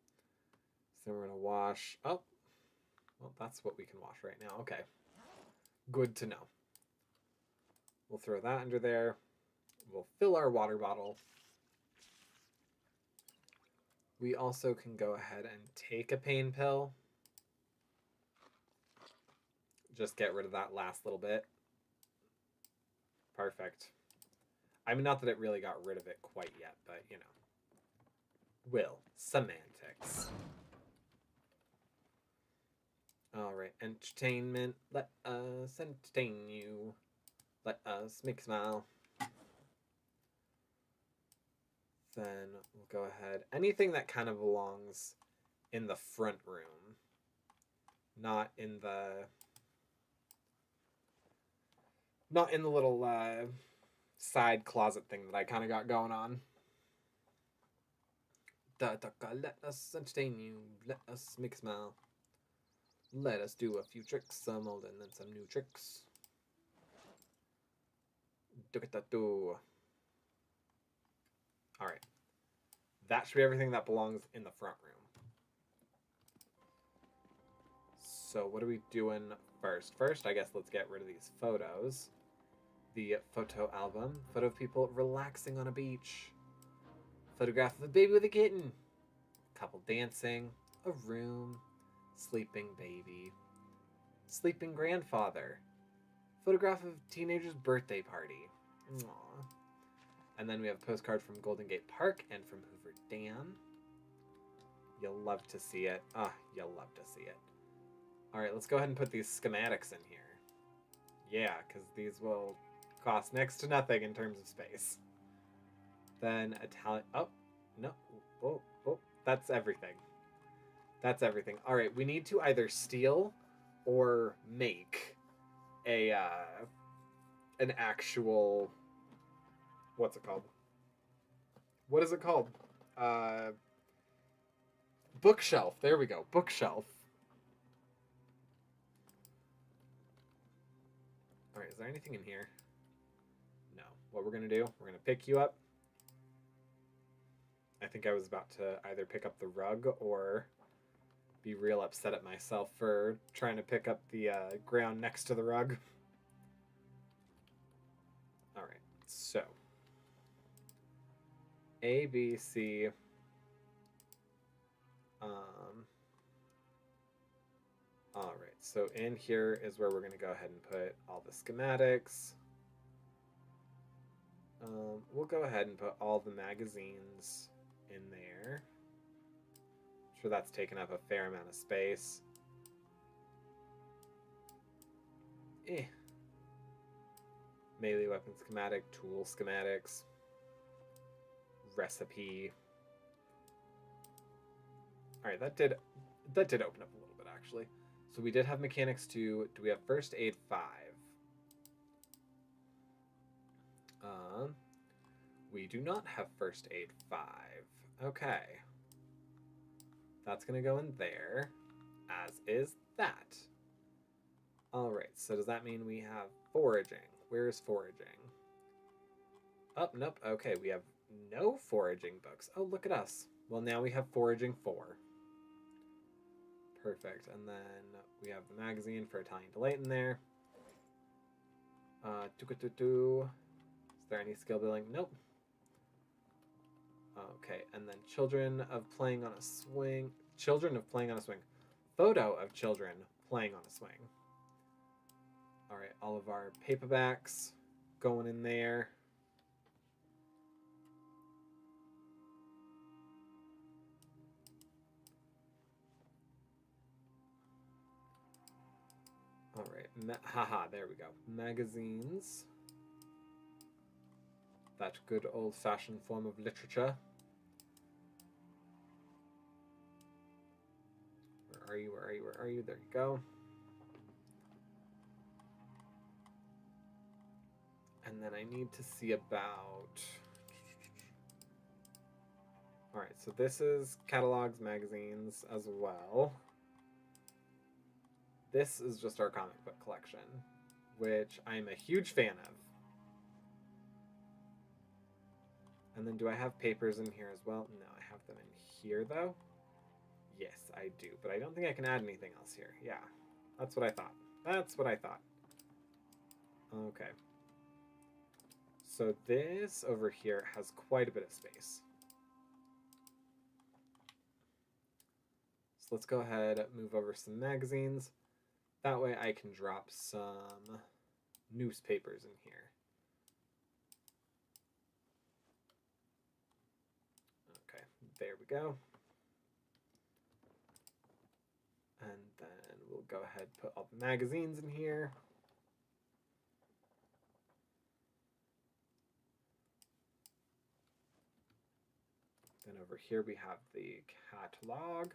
So we're going to wash. Oh. Well, that's what we can wash right now. Okay. Good to know. We'll throw that under there. We'll fill our water bottle. We also can go ahead and take a pain pill. Just get rid of that last little bit. Perfect. I mean, not that it really got rid of it quite yet, but, you know. Will. Semantics. All right, entertainment. Let us entertain you. Let us make you smile. Then we'll go ahead. Anything that kind of belongs in the front room, not in the little side closet thing that I kind of got going on. Let us entertain you. Let us make you smile. Let us do a few tricks, some old and then some new tricks. Alright. That should be everything that belongs in the front room. So what are we doing first? First, I guess let's get rid of these photos. The photo album. Photo of people relaxing on a beach. Photograph of a baby with a kitten. Couple dancing. A room. Sleeping baby. Sleeping grandfather. Photograph of teenager's birthday party. Aww. And then we have a postcard from Golden Gate Park and from Hoover Dam. You'll love to see it. You'll love to see it. Alright, let's go ahead and put these schematics in here. Yeah, because these will cost next to nothing in terms of space. Then Italian... Oh, no. Oh, that's everything. That's everything. Alright, we need to either steal or make a, an actual... What's it called? What is it called? Bookshelf. There we go. Bookshelf. Alright, is there anything in here? No. What we're going to do, we're going to pick you up. I think I was about to either pick up the rug or be real upset at myself for trying to pick up the ground next to the rug. Alright, so... A, B, C... Alright, so in here is where we're going to go ahead and put all the schematics. We'll go ahead and put all the magazines in there. I'm sure that's taken up a fair amount of space. Melee weapon schematic, tool schematics, recipe. Alright, that did open up a little bit, actually. So we did have mechanics 2. Do we have first aid 5? We do not have first aid 5. Okay. That's going to go in there, as is that. Alright, so does that mean we have foraging? Where is foraging? Oh, nope. Okay, we have no foraging books. Oh, look at us. Well, now we have foraging 4. Perfect. And then we have the magazine for Italian Delight in there. Is there any skill building? Nope. Okay, and then children of playing on a swing. Children of playing on a swing. Photo of children playing on a swing. Alright, all of our paperbacks going in there. Alright, haha, there we go. Magazines. That good old-fashioned form of literature. Where are you? Where are you? Where are you? There you go. And then I need to see about... Alright, so this is catalogs, magazines as well. This is just our comic book collection, which I'm a huge fan of. And then do I have papers in here as well? No, I have them in here, though. Yes, I do. But I don't think I can add anything else here. Yeah, that's what I thought. That's what I thought. Okay. So this over here has quite a bit of space. So let's go ahead, move over some magazines. That way I can drop some newspapers in here. There we go. And then we'll we'll go ahead and put all the magazines in here. Then over here we have the catalog.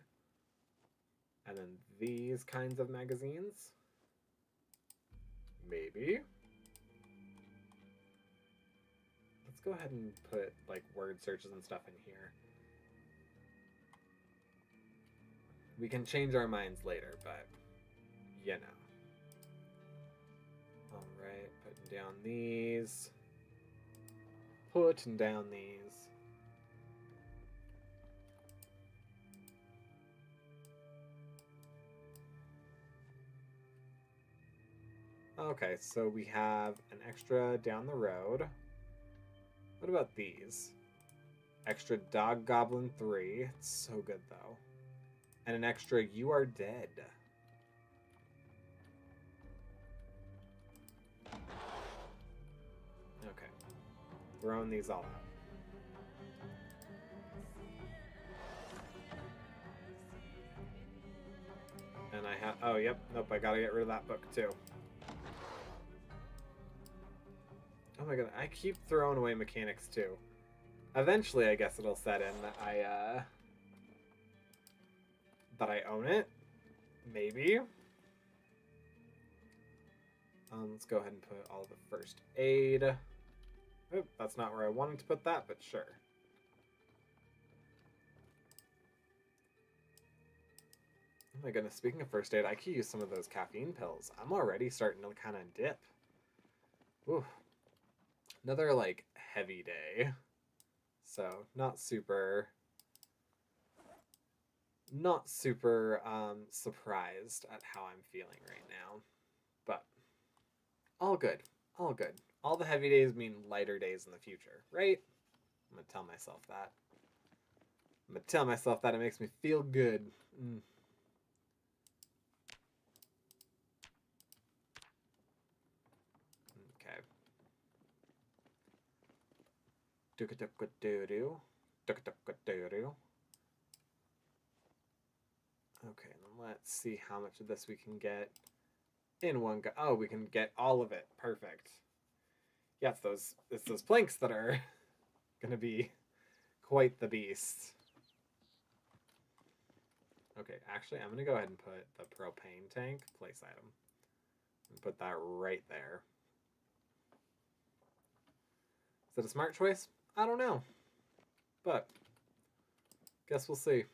And then these kinds of magazines. Maybe. Let's go ahead and put like word searches and stuff in here. We can change our minds later, but you know. Alright, putting down these. Putting down these. Okay, so we have an extra down the road. What about these? Extra Dog Goblin 3. It's so good, though. And an extra You Are Dead. Okay. Throwing these all out. And I have... Oh, yep. Nope, I gotta get rid of that book, too. Oh my god, I keep throwing away mechanics too. Eventually, I guess it'll set in that I own it. Maybe. Let's go ahead and put all the first aid. Oh, that's not where I wanted to put that, but sure. Oh my goodness, speaking of first aid, I could use some of those caffeine pills. I'm already starting to kind of dip. Ooh. Another, like, heavy day. So, not super surprised at how I'm feeling right now. But, all good. All good. All the heavy days mean lighter days in the future, right? I'm gonna tell myself that. I'm gonna tell myself that. It makes me feel good. Okay. Okay, then let's see how much of this we can get in one go. Oh, we can get all of it. Perfect. Yeah, it's those planks that are gonna be quite the beast. Okay, actually, I'm gonna go ahead and put the propane tank place item and put that right there. Is it a smart choice? I don't know, but guess we'll see.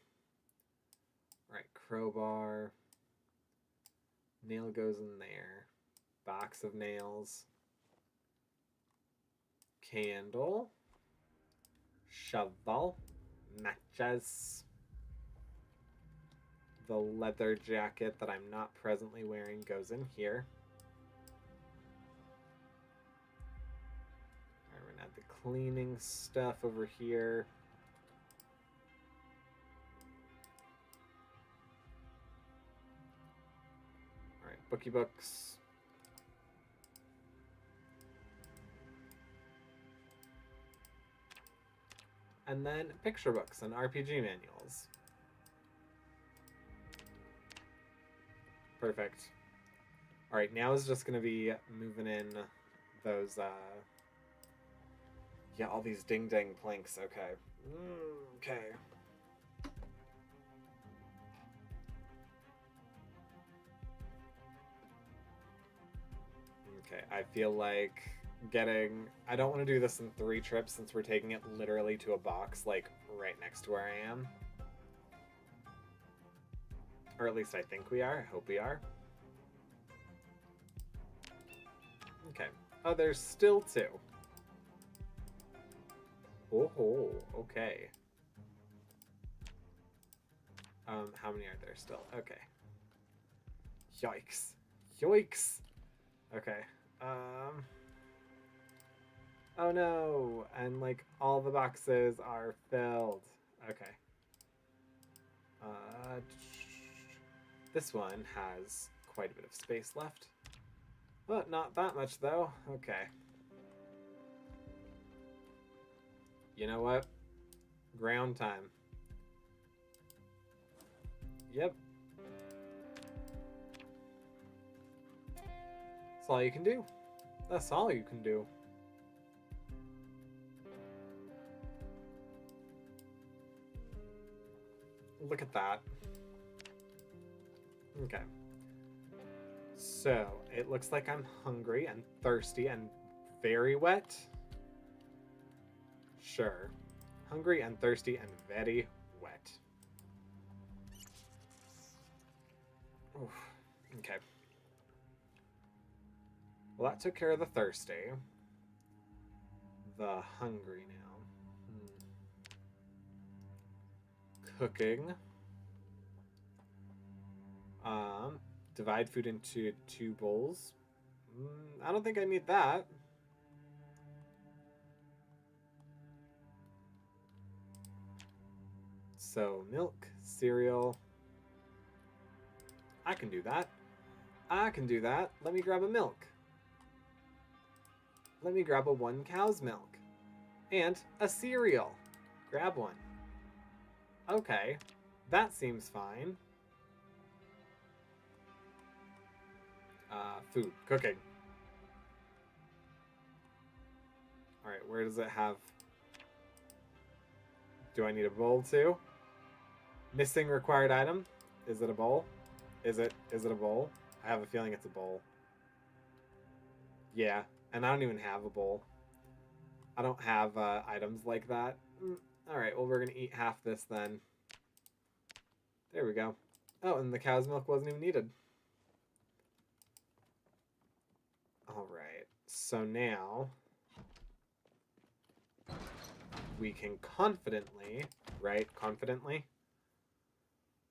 All right, crowbar. Nail goes in there. Box of nails. Candle. Shovel. Matches. The leather jacket that I'm not presently wearing goes in here. Alright, we're gonna add the cleaning stuff over here. Alright, bookie books. And then picture books and RPG manuals. Perfect. Alright, now is just going to be moving in those, yeah, all these ding-dang planks. Okay. Okay. Okay, I feel like I don't want to do this in 3 trips since we're taking it literally to a box, like, right next to where I am. Or at least I think we are. I hope we are. Okay. Oh, there's still 2. Oh, okay. How many are there still? Okay. Yikes. Yoicks! Okay. Oh no! And, like, all the boxes are filled. Okay. This one has quite a bit of space left. But not that much, though. Okay. You know what? Ground time. Yep. That's all you can do. That's all you can do. Look at that. Okay. So, it looks like I'm hungry and thirsty and very wet. Sure. Hungry and thirsty and very wet. Oof. Okay. Well, that took care of the thirsty. The hungry now. Cooking. Divide food into 2 bowls. I don't think I need that. So, milk, cereal. I can do that. I can do that. Let me grab a milk. Let me grab a 1 cow's milk. And a cereal. Grab one. Okay. That seems fine. Food. Cooking. Alright, where does it have... Do I need a bowl too? Missing required item? Is it a bowl? Is it a bowl? I have a feeling it's a bowl. Yeah, and I don't even have a bowl. I don't have items like that. Alright, well, we're gonna eat half this then. There we go. Oh, and the cow's milk wasn't even needed. Alright, so now we can confidently, right? Confidently?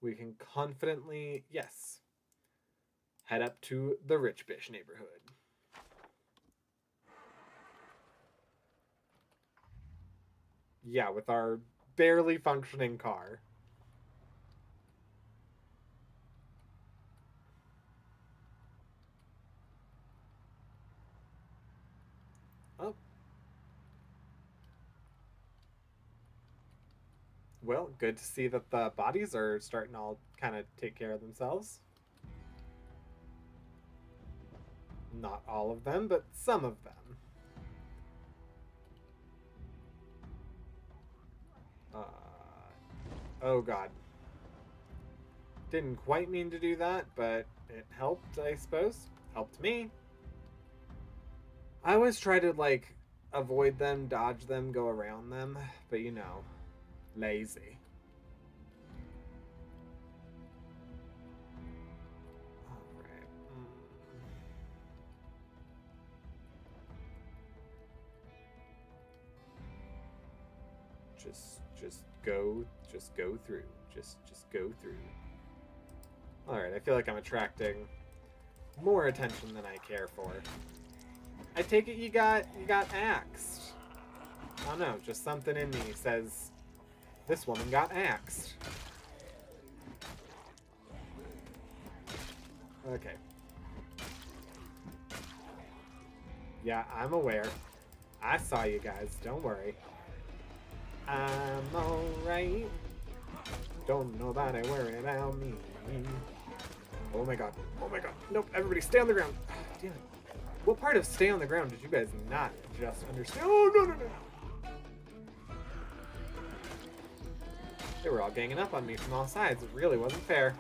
We can confidently, yes, head up to the Rich Bish neighborhood. Yeah, with our barely functioning car. Oh. Well, good to see that the bodies are starting to all kind of take care of themselves. Not all of them, but some of them. Oh god. Didn't quite mean to do that, but it helped, I suppose. Helped me. I always try to, like, avoid them, dodge them, go around them, but you know, lazy. Alright. Just go through. Just go through. Alright, I feel like I'm attracting more attention than I care for. I take it you got axed. I don't know, just something in me says this woman got axed. Okay. Yeah, I'm aware. I saw you guys, don't worry. I'm alright. Don't nobody worry about me. Oh my god. Oh my god. Nope, everybody stay on the ground. Damn it. What part of stay on the ground did you guys not just understand? Oh, no. They were all ganging up on me from all sides. It really wasn't fair.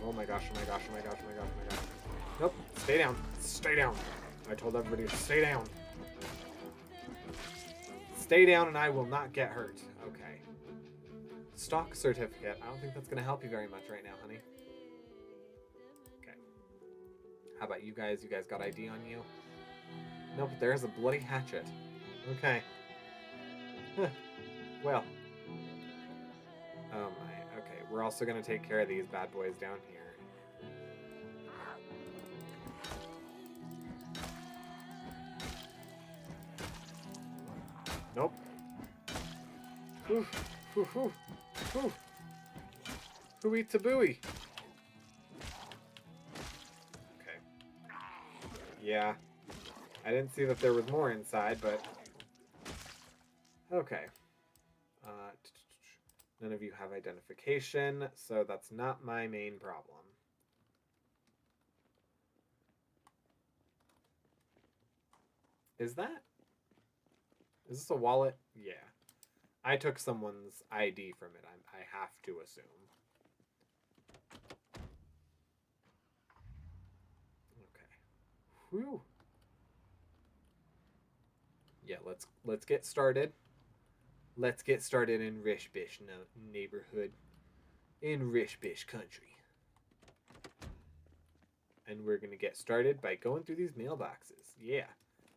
Oh my gosh, oh my gosh, oh my gosh, oh my gosh, oh my gosh. Nope, stay down. Stay down. I told everybody to stay down. Stay down and I will not get hurt. Okay. Stock certificate. I don't think that's going to help you very much right now, honey. Okay. How about you guys? You guys got ID on you? Nope, there's a bloody hatchet. Okay. Well. Oh my. Okay, we're also going to take care of these bad boys down here. Nope. Hooey tabooey. Okay. Yeah. I didn't see that there was more inside, but... Okay. None of you have identification, so that's not my main problem. Is that? Is this a wallet? Yeah. I took someone's ID from it. I have to assume. Okay. Whew. Yeah, let's get started. Let's get started in Rishbish neighborhood. In Rishbish country. And we're going to get started by going through these mailboxes. Yeah.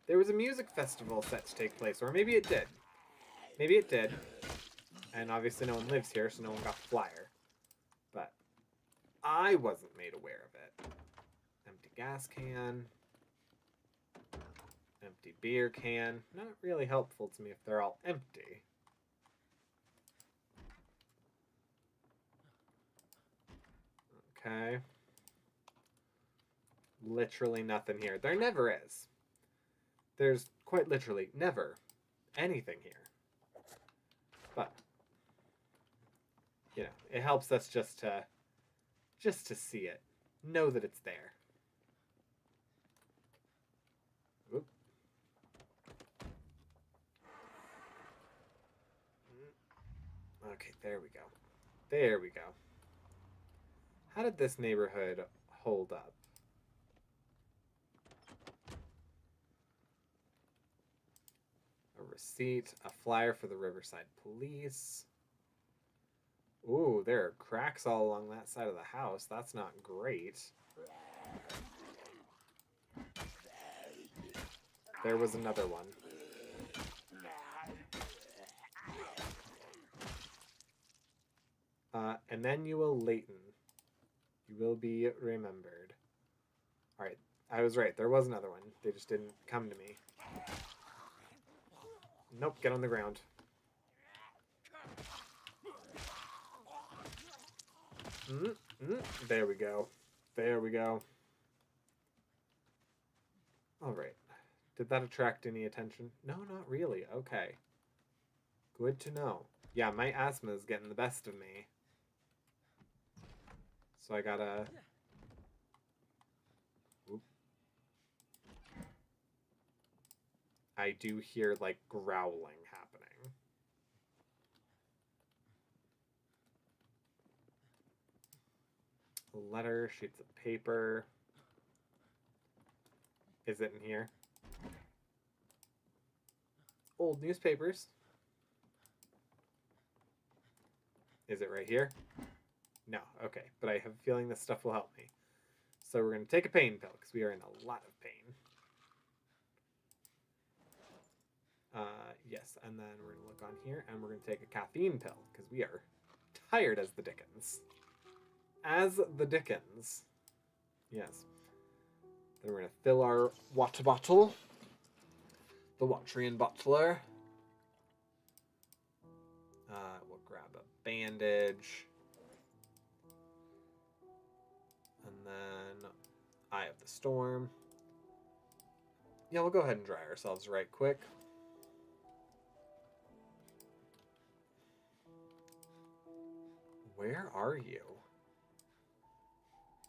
There was a music festival set to take place, or maybe it did. Maybe it did. And obviously no one lives here, so no one got the flyer. But I wasn't made aware of it. Empty gas can. Empty beer can. Not really helpful to me if they're all empty. Okay. Literally nothing here. There never is. There's quite literally never anything here. But, you know, it helps us just to see it. Know that it's there. Oop. Okay, there we go. There we go. How did this neighborhood hold up? A receipt, a flyer for the Riverside Police. Ooh, there are cracks all along that side of the house. That's not great. There was another one. Emmanuel Layton. You will be remembered. Alright, I was right. There was another one. They just didn't come to me. Nope, get on the ground. There we go. There we go. Alright. Did that attract any attention? No, not really. Okay. Good to know. Yeah, my asthma is getting the best of me. So I gotta... Oop. I do hear, like, growling happening. A letter, sheets of paper. Is it in here? Old newspapers. Is it right here? No, okay. But I have a feeling this stuff will help me. So we're going to take a pain pill, because we are in a lot of pain. Yes, and then we're going to look on here, and we're going to take a caffeine pill, because we are tired as the dickens. As the dickens. Yes. Then we're going to fill our water bottle. The Watrian Butler. We'll grab a bandage. And then Eye of the Storm. Yeah, we'll go ahead and dry ourselves right quick. Where are you?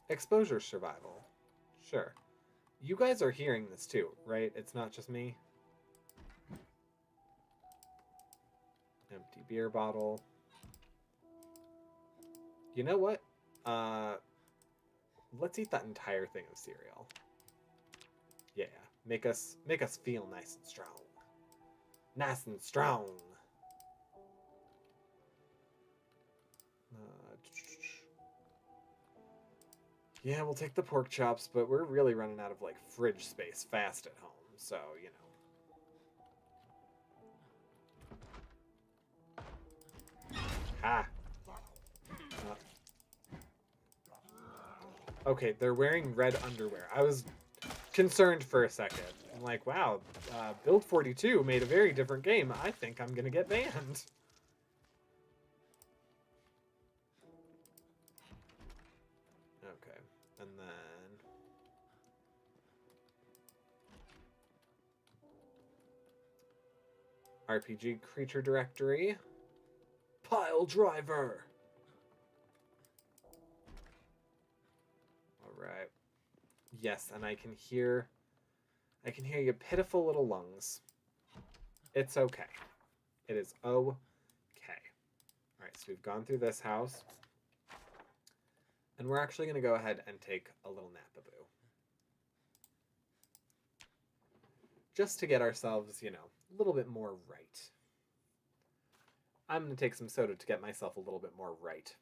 Exposure survival. Sure. You guys are hearing this too, right? It's not just me. Empty beer bottle. You know what? Let's eat that entire thing of cereal. Yeah, make us feel nice and strong. Nice and strong. Yeah, we'll take the pork chops, but we're really running out of, like, fridge space fast at home, so, you know. Ha! Okay, they're wearing red underwear. I was concerned for a second. I'm like, wow, Build 42 made a very different game. I think I'm gonna get banned. Okay, and then... RPG creature directory. Pile driver! Alright. Yes, and I can hear I can hear your pitiful little lungs. It's okay. It is okay. Alright, so we've gone through this house. And we're actually going to go ahead and take a little nap-a-boo. Just to get ourselves, you know, a little bit more right. I'm going to take some soda to get myself a little bit more right.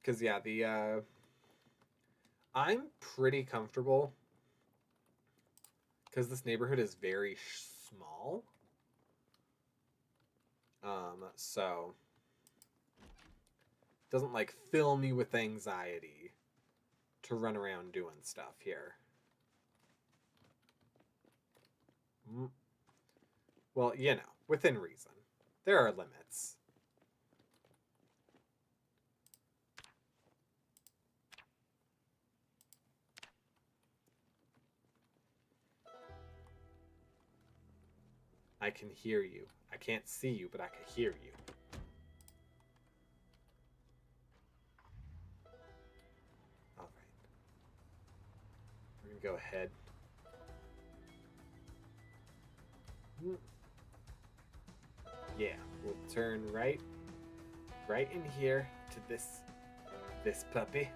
Because, yeah, I'm pretty comfortable. Because this neighborhood is very small. So... doesn't, like, fill me with anxiety to run around doing stuff here. Well, you know, within reason. There are limits. I can hear you. I can't see you, but I can hear you. All right. We're going to go ahead. Yeah, we'll turn right in here to this puppy.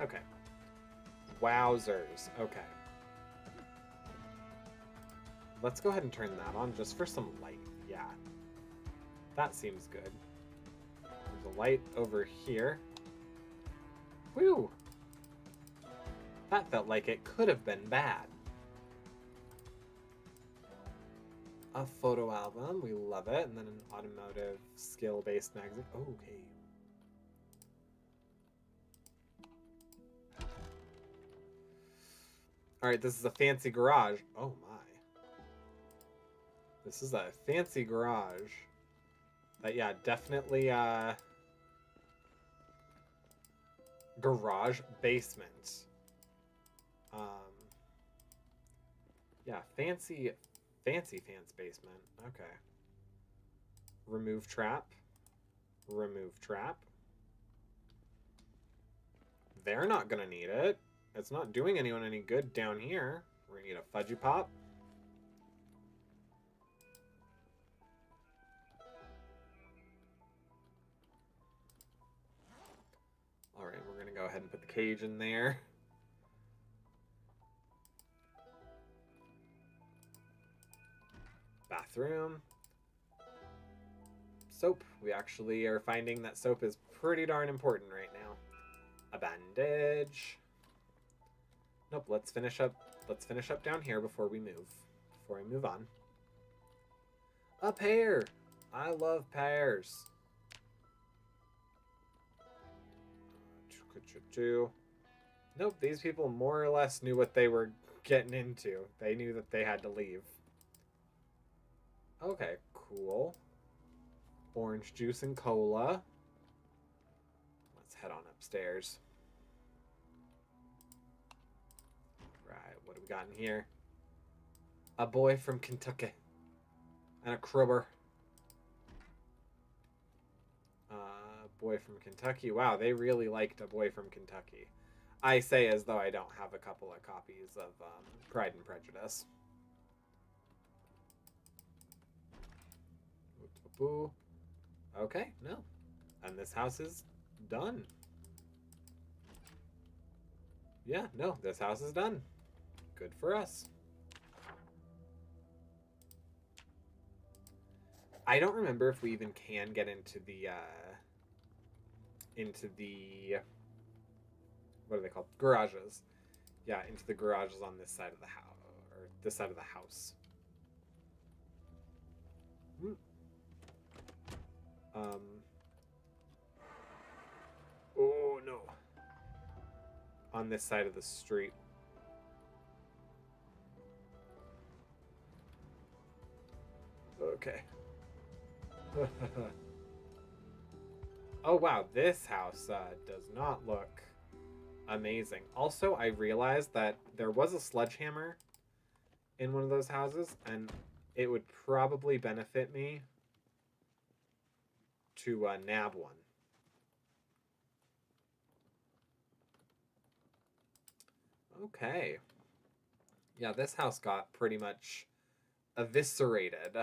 Okay. Wowzers. Okay. Let's go ahead and turn that on just for some light. Yeah. That seems good. There's a light over here. Whew! That felt like it could have been bad. A photo album. We love it. And then an automotive skill-based magazine. Oh, okay. Alright, this is a fancy garage. Oh my. This is a fancy garage. That, yeah, definitely, garage basement. Yeah, fancy basement. Okay. Remove trap. Remove trap. They're not gonna need it. It's not doing anyone any good down here. We're gonna need a fudgy pop. Alright, we're gonna go ahead and put the cage in there. Bathroom. Soap. We actually are finding that soap is pretty darn important right now. A bandage. Nope, let's finish up down here before we move. Before we move on. A pear! I love pears. Nope, these people more or less knew what they were getting into. They knew that they had to leave. Okay, cool. Orange juice and cola. Let's head on upstairs. Right, what do we got in here? A boy from Kentucky. And a crubber. Boy from Kentucky. Wow, they really liked A Boy from Kentucky. I say as though I don't have a couple of copies of Pride and Prejudice. Okay, no. And this house is done. Yeah, no, this house is done. Good for us. I don't remember if we even can get into the what are they called? Garages. Yeah, into the garages on this side of the house, or this side of the house. Oh no. On this side of the street. Okay. Oh wow, this house does not look amazing. Also, I realized that there was a sledgehammer in one of those houses, and it would probably benefit me to nab one. Okay. Yeah, this house got pretty much eviscerated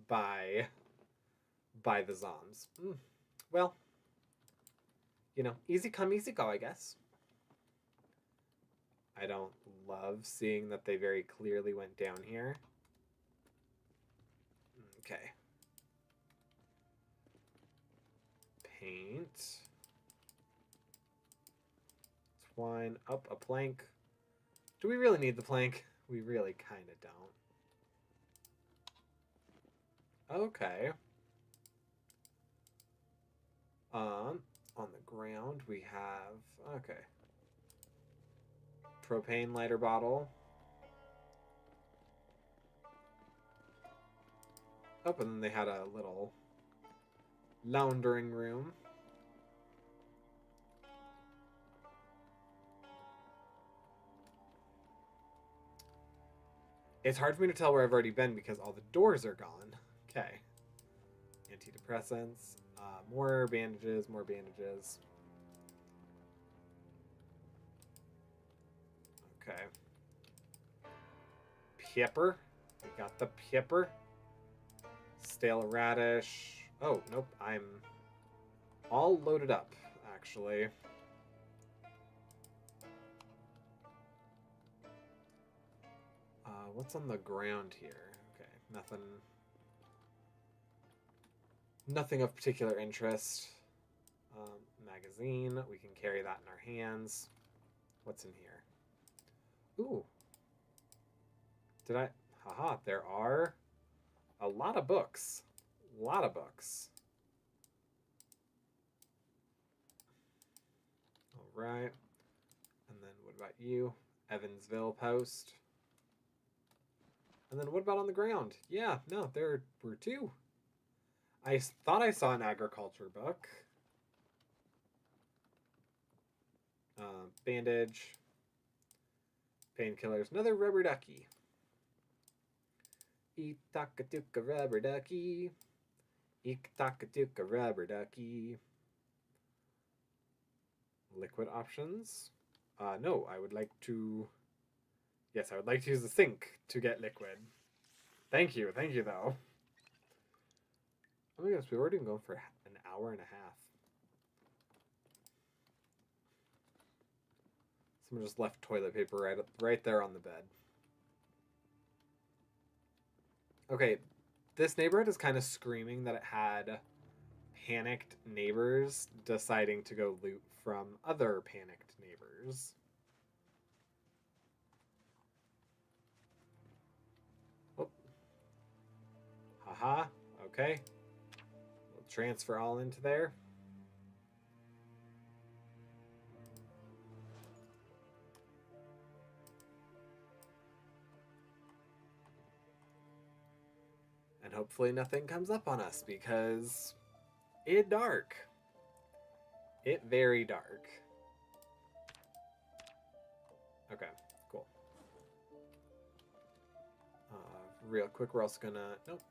by the zombs. Well, easy come, easy go, I guess. I don't love seeing that they very clearly went down here. Okay. Paint. Twine up a plank. Do we really need the plank? We really kind of don't. Okay. On the ground we have, okay. Propane lighter bottle. Oh, and then they had a little laundering room. It's hard for me to tell where I've already been because all the doors are gone. Okay. Antidepressants. More bandages, more bandages. Okay. Pepper. We got the pepper. Stale radish. Oh, nope. I'm all loaded up, actually. What's on the ground here? Okay, nothing. Nothing of particular interest. Magazine. We can carry that in our hands. What's in here? Ooh. Did I? Haha, there are a lot of books. A lot of books. All right. And then what about you? Evansville Post. And then what about on the ground? Yeah, no, there were two. I thought I saw an agriculture book. Bandage. Painkillers. Another rubber ducky. Eek-taka-tuka rubber ducky. Eek-taka-tuka rubber ducky. Liquid options. No, I would like to... Yes, I would like to use the sink to get liquid. Thank you though. Oh my gosh, we've already been going for an hour and a half. Someone just left toilet paper right there on the bed. Okay, this neighborhood is kind of screaming that it had panicked neighbors deciding to go loot from other panicked neighbors. Oh. Haha, okay. We'll transfer all into there. And hopefully nothing comes up on us because it dark. It very dark. Okay, cool. Real quick, we're also gonna... Nope.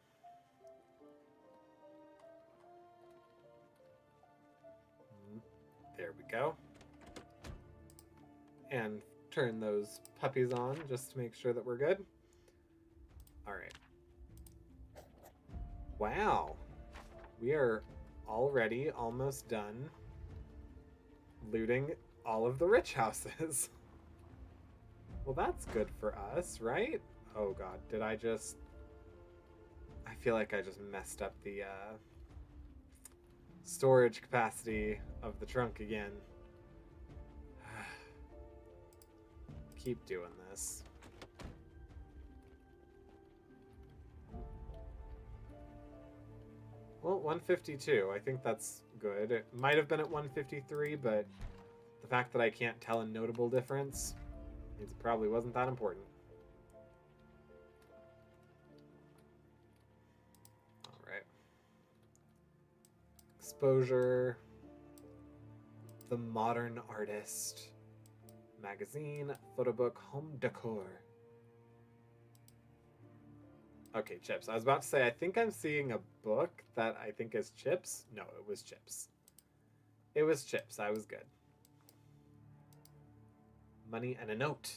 There we go. And turn those puppies on just to make sure that we're good. All right. Wow. We are already almost done looting all of the rich houses. Well, that's good for us, right? Oh god, did I just... I feel like I just messed up the storage capacity of the trunk again. Keep doing this. Well, 152. I think that's good. It might have been at 153, but the fact that I can't tell a notable difference means it probably wasn't that important. Alright. Exposure. The Modern Artist. Magazine. Photo book. Home decor. Okay, chips. I was about to say, I think I'm seeing a book that I think is chips. No, it was chips. It was chips. I was good. Money and a note.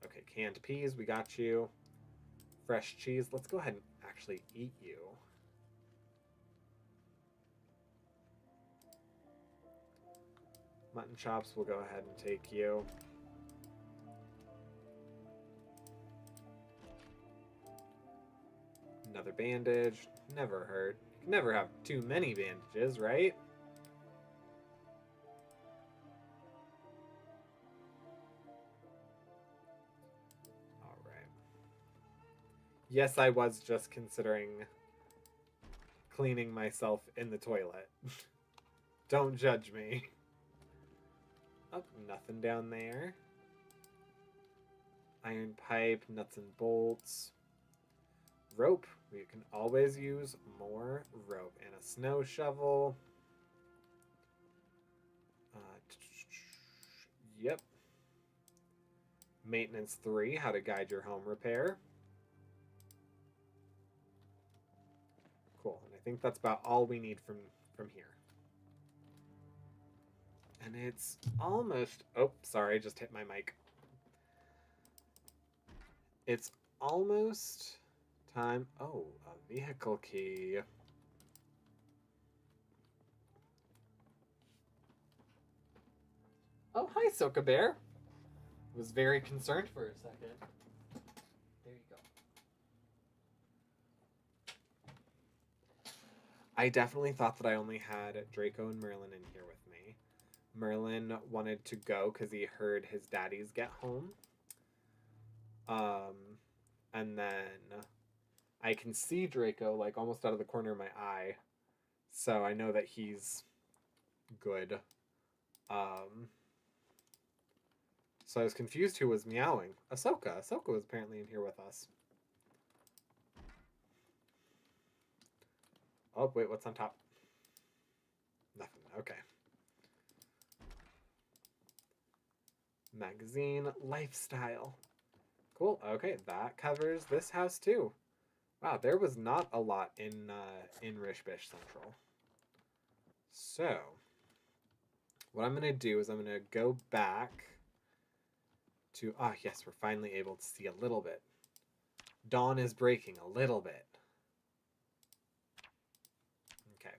Okay, canned peas. We got you. Fresh cheese. Let's go ahead and actually eat you. Mutton chops. We'll go ahead and take you. Another bandage. Never hurt. You can never have too many bandages, right? All right. Yes, I was just considering cleaning myself in the toilet. Don't judge me. Oh, nothing down there. Iron pipe, nuts and bolts. Rope. We can always use more rope. And a snow shovel. Yep. Maintenance 3, how to guide your home repair. Cool. And I think that's about all we need from here. And it's almost... Oh, sorry, I just hit my mic. It's almost time... Oh, a vehicle key. Oh, hi, Soka Bear. Was very concerned for a second. There you go. I definitely thought that I only had Draco and Merlin in here with me. Merlin wanted to go because he heard his daddies get home. And then I can see Draco like almost out of the corner of my eye. So I know that he's good. So I was confused who was meowing. Ahsoka. Ahsoka was apparently in here with us. Oh, wait, what's on top? Nothing. Okay. Magazine lifestyle. Cool. Okay, that covers this house too. Wow, there was not a lot in Rishbish Central. So, what I'm gonna do is I'm gonna go back to yes, we're finally able to see a little bit. Dawn is breaking a little bit. Okay.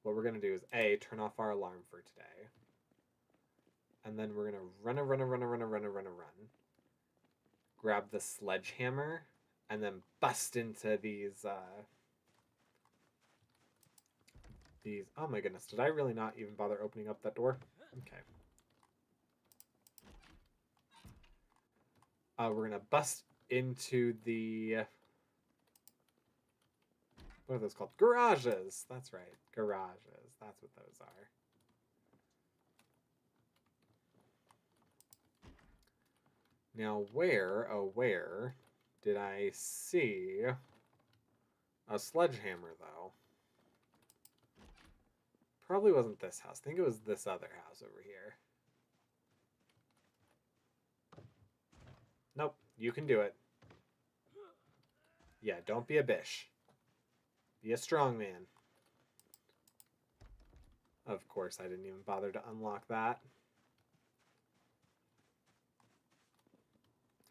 What we're gonna do is turn off our alarm for today. And then we're gonna run. Grab the sledgehammer and then bust into these oh my goodness, did I really not even bother opening up that door? Okay. We're gonna bust into the what are those called? Garages. That's right, garages. That's what those are. Now where did I see a sledgehammer though? Probably wasn't this house. I think it was this other house over here. Nope, you can do it. Yeah, don't be a bish. Be a strong man. Of course, I didn't even bother to unlock that.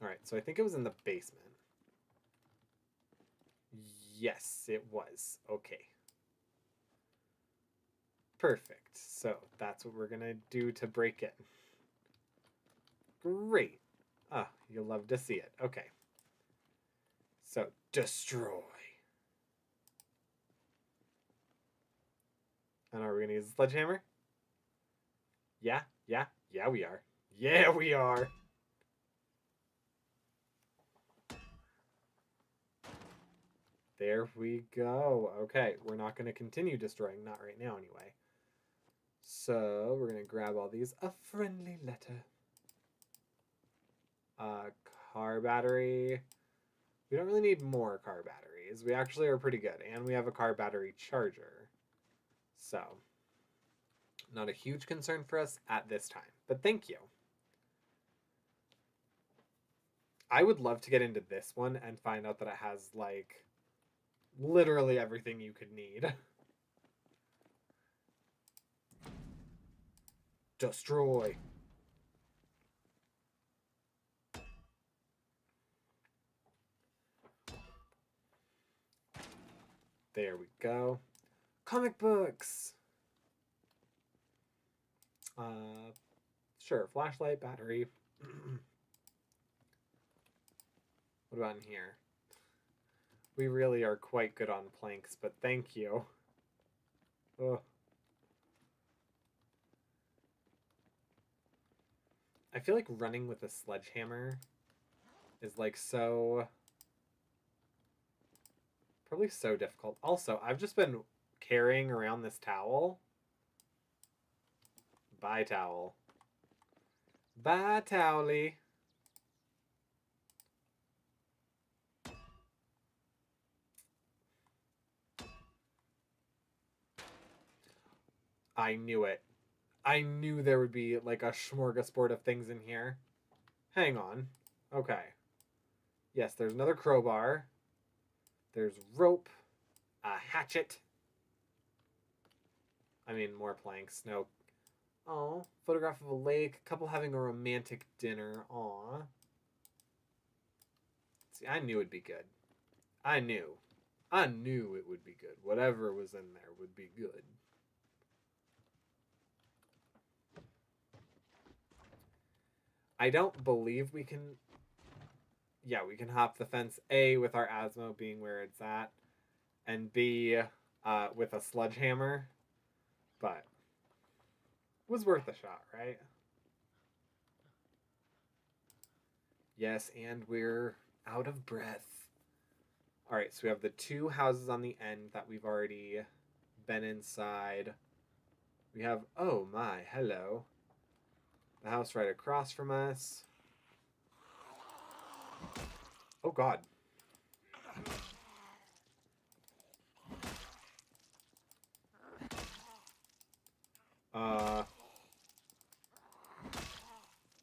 Alright, so I think it was in the basement. Yes, it was. Okay. Perfect. So that's what we're gonna do to break in. Great. You'll love to see it. Okay. So, destroy. And are we gonna use the sledgehammer? Yeah, we are. Yeah, we are. There we go. Okay, we're not going to continue destroying. Not right now, anyway. So, we're going to grab all these. A friendly letter. Car battery. We don't really need more car batteries. We actually are pretty good. And we have a car battery charger. So, not a huge concern for us at this time. But thank you. I would love to get into this one and find out that it has, like, literally everything you could need. Destroy. There we go. Comic books. Sure. Flashlight, battery. What about in here? We really are quite good on planks, but thank you. Ugh. I feel like running with a sledgehammer is like so... probably so difficult. Also, I've just been carrying around this towel. Bye, towel. Bye, towely. I knew it. I knew there would be like a smorgasbord of things in here. Hang on. Okay. Yes, there's another crowbar. There's rope. A hatchet. I mean, more planks. No. Oh, photograph of a lake. Couple having a romantic dinner. Aw. See, I knew it'd be good. I knew. I knew it would be good. Whatever was in there would be good. I don't believe we can... yeah, we can hop the fence, A, with our Asmo being where it's at, and B, with a sledgehammer. But was worth a shot, right? Yes, and we're out of breath. All right, so we have the two houses on the end that we've already been inside. We have, oh my, hello. The house right across from us. Oh God.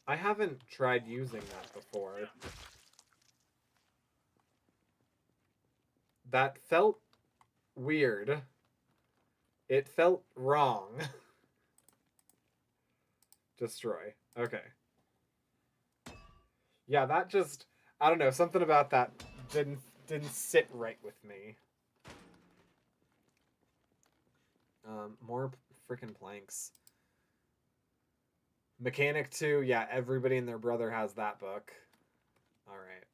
I haven't tried using that before. That felt weird. It felt wrong. Destroy. Okay. Yeah, that just... I don't know, something about that didn't sit right with me. More freaking planks. Mechanic 2, yeah, everybody and their brother has that book. Alright.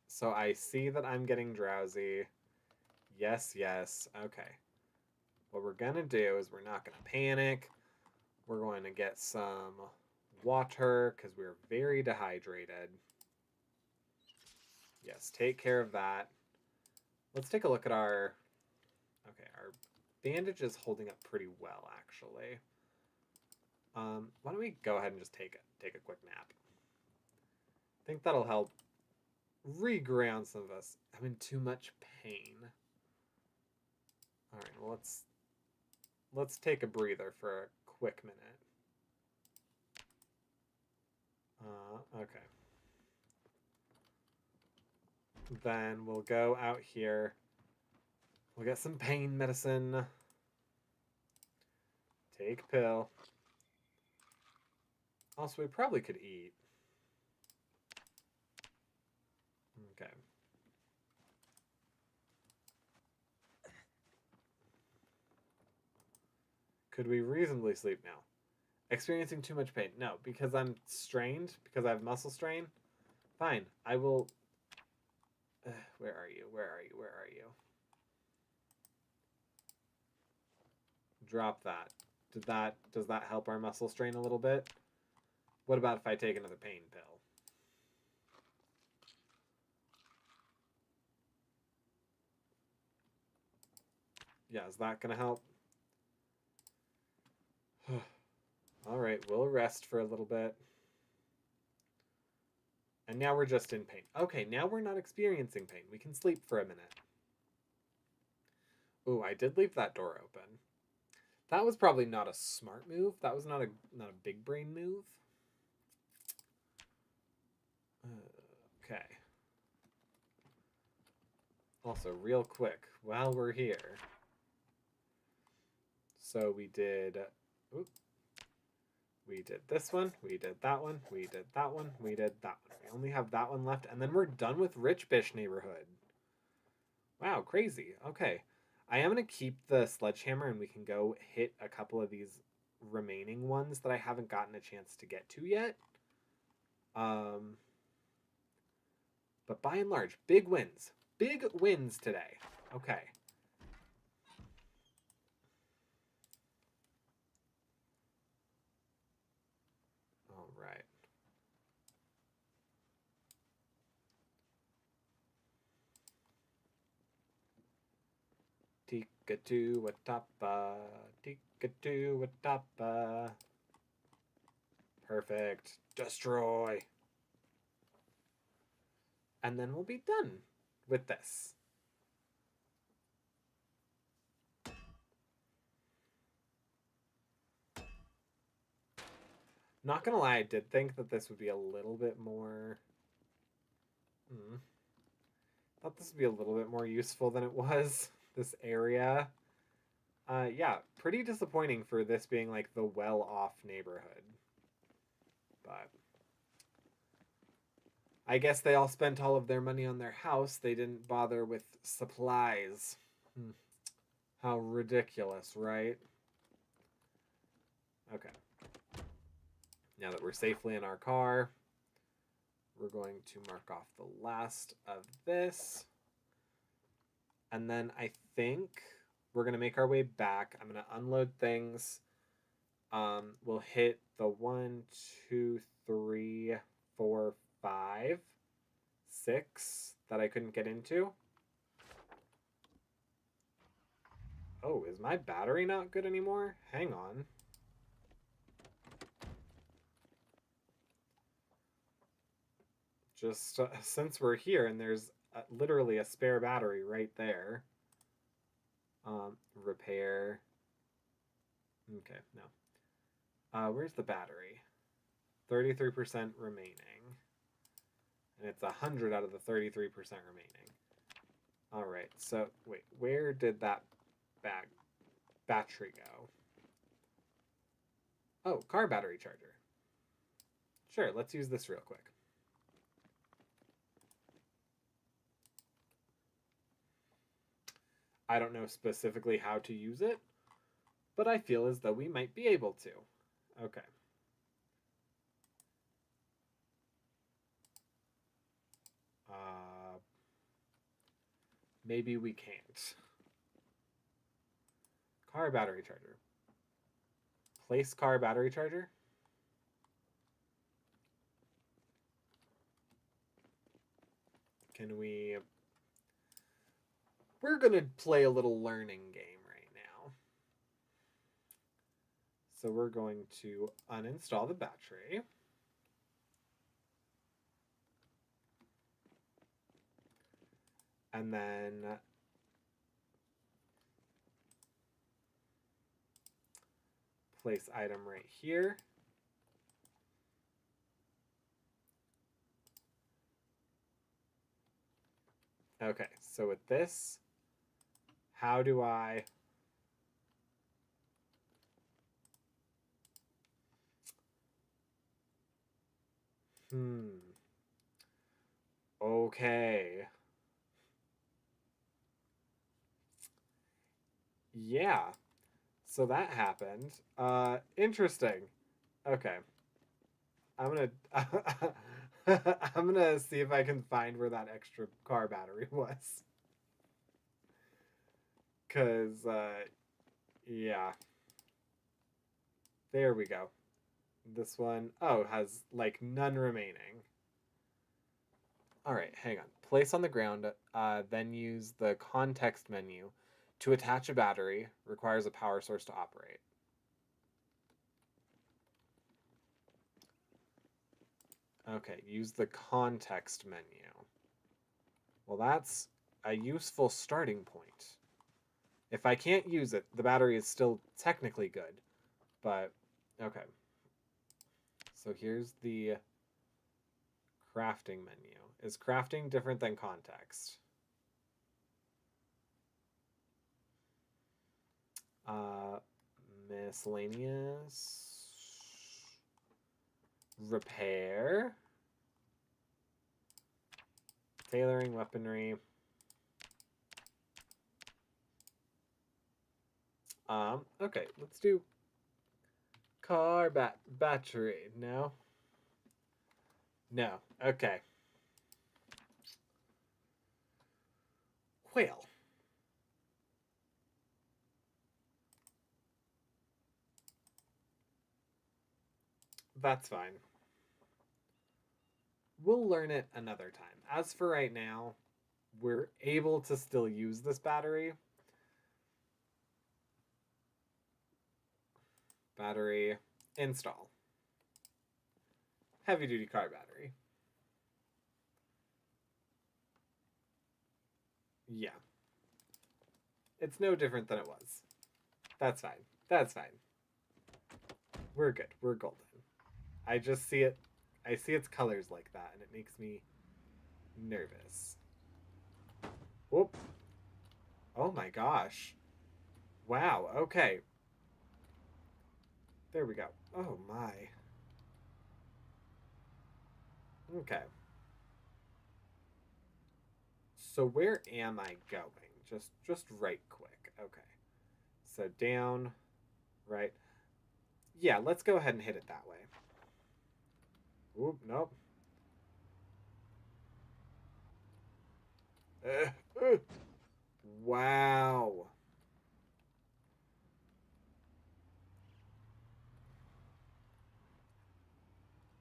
So I see that I'm getting drowsy. Yes, yes. Okay. What we're gonna do is we're not gonna panic. We're going to get some water because we're very dehydrated. Yes, take care of that. Let's take a look at our... okay, our bandage is holding up pretty well, actually. Why don't we go ahead and just take a quick nap? I think that'll help reground some of us. I'm in too much pain. All right, well, let's take a breather for a quick minute. Okay. Then we'll go out here. We'll get some pain medicine. Take pill. Also, we probably could eat. Okay. Could we reasonably sleep now? Experiencing too much pain. No, because I'm strained, because I have muscle strain. Fine, I will... where are you? Where are you? Where are you? Drop that. Does that help our muscle strain a little bit? What about if I take another pain pill? Yeah, is that gonna help? All right, we'll rest for a little bit. And now we're just in pain. Okay, now we're not experiencing pain. We can sleep for a minute. Ooh, I did leave that door open. That was probably not a smart move. That was not a big brain move. Okay. Also, real quick, while we're here. So we did... Oop, we did this one, we did that one, we did that one, we did that one. We only have that one left, and then we're done with Rich Bish neighborhood. Wow, crazy. Okay. I am going to keep the sledgehammer, and we can go hit a couple of these remaining ones that I haven't gotten a chance to get to yet. But by and large, big wins. Big wins today. Okay. All right. Tika-tu-watapa, tika-tu-watapa. Perfect. Destroy. And then we'll be done with this. Not gonna lie, I did think that this would be a little bit more... thought this would be a little bit more useful than it was, this area. Yeah, pretty disappointing for this being like the well-off neighborhood. But I guess they all spent all of their money on their house. They didn't bother with supplies. How ridiculous, right? Okay. Now that we're safely in our car, we're going to mark off the last of this. And then I think we're going to make our way back. I'm going to unload things. We'll hit the 1, 2, 3, 4, 5, 6 that I couldn't get into. Oh, is my battery not good anymore? Hang on. Just since we're here and there's literally a spare battery right there. Repair. Okay, no. Where's the battery? 33% remaining. And it's 100 out of the 33% remaining. All right, so wait, where did that battery go? Oh, car battery charger. Sure, let's use this real quick. I don't know specifically how to use it, but I feel as though we might be able to. Okay. Maybe we can't. Car battery charger. Place car battery charger. Can we... We're going to play a little learning game right now. So we're going to uninstall the battery. And then place item right here. Okay, so with this, how do I... Okay. Yeah. So that happened. Interesting. Okay. I'm gonna I'm gonna see if I can find where that extra car battery was. Cause yeah. There we go. This one, oh, has like none remaining. All right, hang on. Place on the ground, then use the context menu to attach a battery. Requires a power source to operate. Okay, use the context menu. Well, that's a useful starting point. If I can't use it, the battery is still technically good. But, okay. So here's the Crafting menu. Is crafting different than context? Miscellaneous. Repair. Tailoring, weaponry. Okay, let's do car battery. No? No. Okay. Well. That's fine. We'll learn it another time. As for right now, we're able to still use this battery. Battery install. Heavy duty car battery. Yeah. It's no different than it was. That's fine. That's fine. We're good. We're golden. I just see it. I see its colors like that, and it makes me nervous. Whoop. Oh my gosh. Wow. Okay. There we go. Oh my. Okay. So where am I going? Just right quick. Okay. So down, right. Yeah, let's go ahead and hit it that way. Oop, nope. Wow.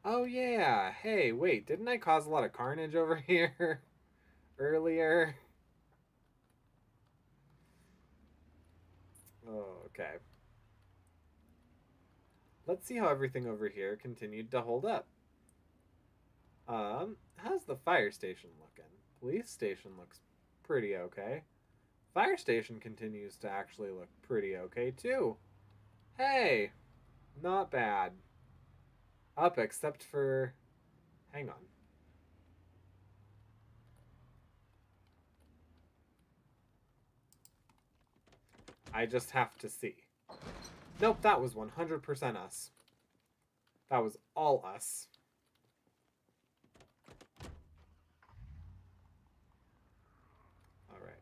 Oh yeah. Hey, wait, didn't I cause a lot of carnage over here earlier? Oh, okay. Let's see how everything over here continued to hold up. How's the fire station looking? Police station looks pretty okay. Fire station continues to actually look pretty okay too. Hey, not bad. Up except for... Hang on. I just have to see. Nope, that was 100% us. That was all us. Alright.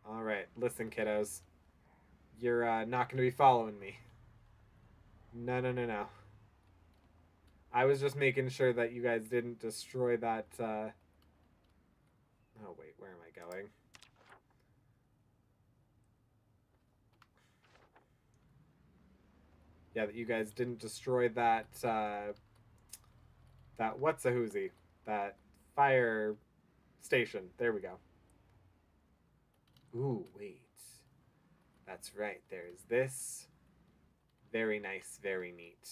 Alright, listen, kiddos. You're not going to be following me. No, no, no, no. I was just making sure that you guys didn't destroy that... Oh, wait, where am I going? Yeah, that you guys didn't destroy that... that what's-a-hoozy? That fire station. There we go. Ooh, wait. That's right. There's this. Very nice, very neat.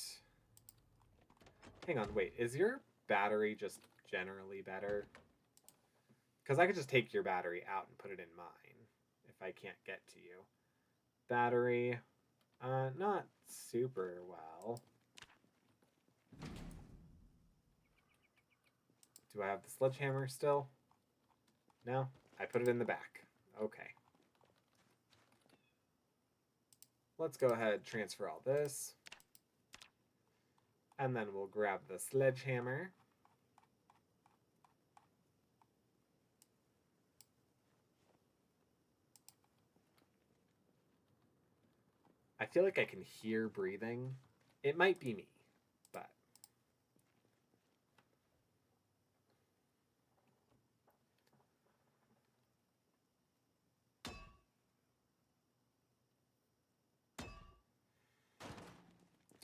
Hang on, wait. Is your battery just generally better? Because I could just take your battery out and put it in mine if I can't get to you. Battery, not super well. Do I have the sledgehammer still? No? I put it in the back. Okay. Let's go ahead and transfer all this. And then we'll grab the sledgehammer. I feel like I can hear breathing. It might be me, but...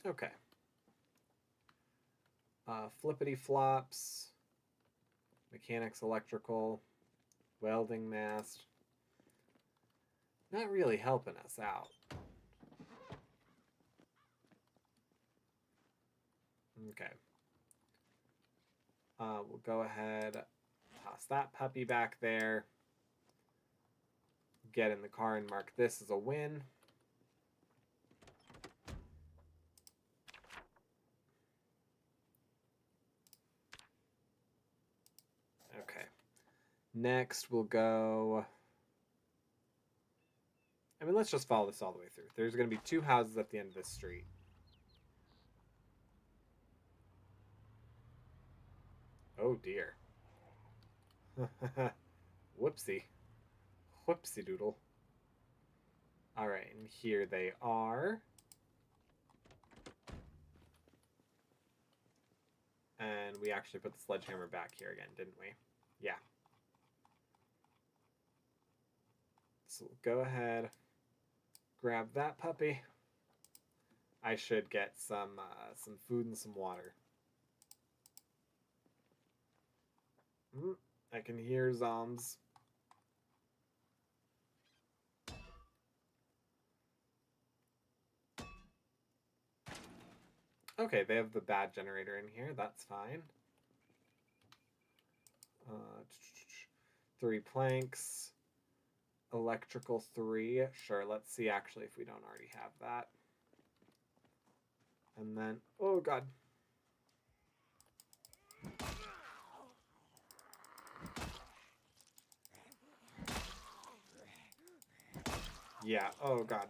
Okay. Flippity flops. Mechanics electrical. Welding mast. Not really helping us out. Okay. We'll go ahead, toss that puppy back there. Get in the car and mark this as a win. Next, we'll go... I mean, let's just follow this all the way through. There's going to be 2 houses at the end of this street. Oh, dear. Whoopsie. Whoopsie doodle. Alright, and here they are. And we actually put the sledgehammer back here again, didn't we? Yeah. So we'll go ahead, grab that puppy. I should get some food and some water. I can hear zombs. Okay, they have the bad generator in here. That's fine. 3 planks. Electrical 3. Sure, let's see actually if we don't already have that. And then, oh god. Yeah, oh god.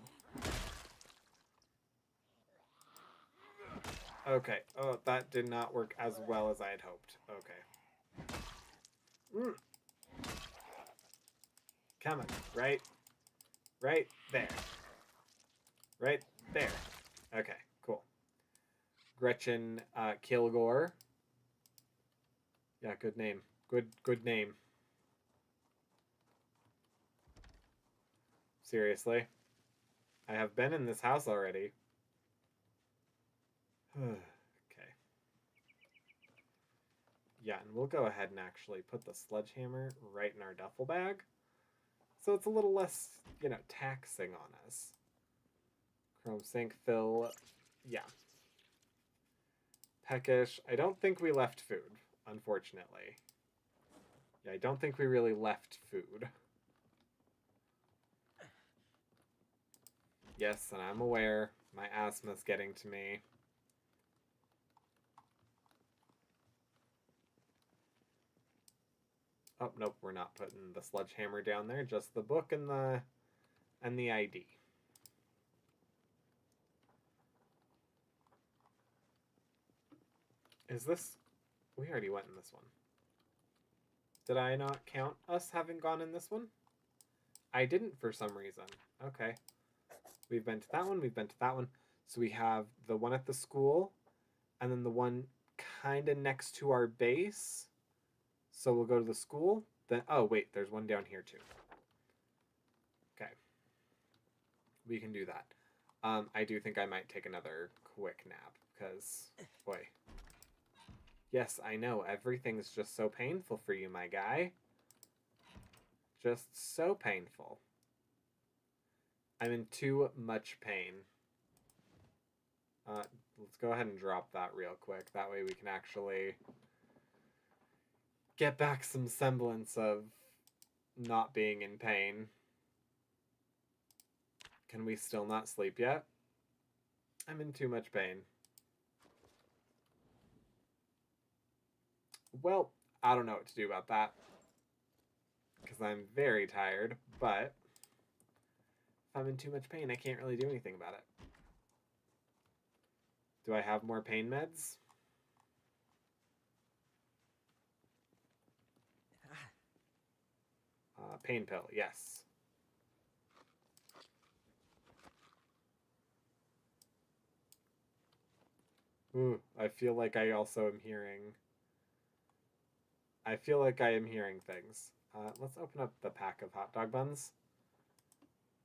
Okay, oh, that did not work as well as I had hoped. Okay. Come on, right there. Right there. Okay, cool. Gretchen Kilgore. Yeah, good name. Good name. Seriously. I have been in this house already. Okay. Yeah, and we'll go ahead and actually put the sledgehammer right in our duffel bag. So it's a little less, you know, taxing on us. Chrome sink fill. Yeah. Peckish. I don't think we left food, unfortunately. Yeah, I don't think we really left food. Yes, and I'm aware my asthma's getting to me. Oh, nope, we're not putting the sledgehammer down there, just the book and the ID. Is this... We already went in this one. Did I not count us having gone in this one? I didn't for some reason. Okay. We've been to that one, we've been to that one. So we have the one at the school, and then the one kind of next to our base. So we'll go to the school. Then, oh, wait, there's one down here too. Okay. We can do that. I do think I might take another quick nap, because, boy. Yes, I know, everything's just so painful for you, my guy. Just so painful. I'm in too much pain. Let's go ahead and drop that real quick. That way we can actually get back some semblance of not being in pain. Can we still not sleep yet? I'm in too much pain. Well, I don't know what to do about that, because I'm very tired, but if I'm in too much pain, I can't really do anything about it. Do I have more pain meds? Pain pill, yes. Ooh, I feel like I also am hearing... I feel like I am hearing things. Let's open up the pack of hot dog buns.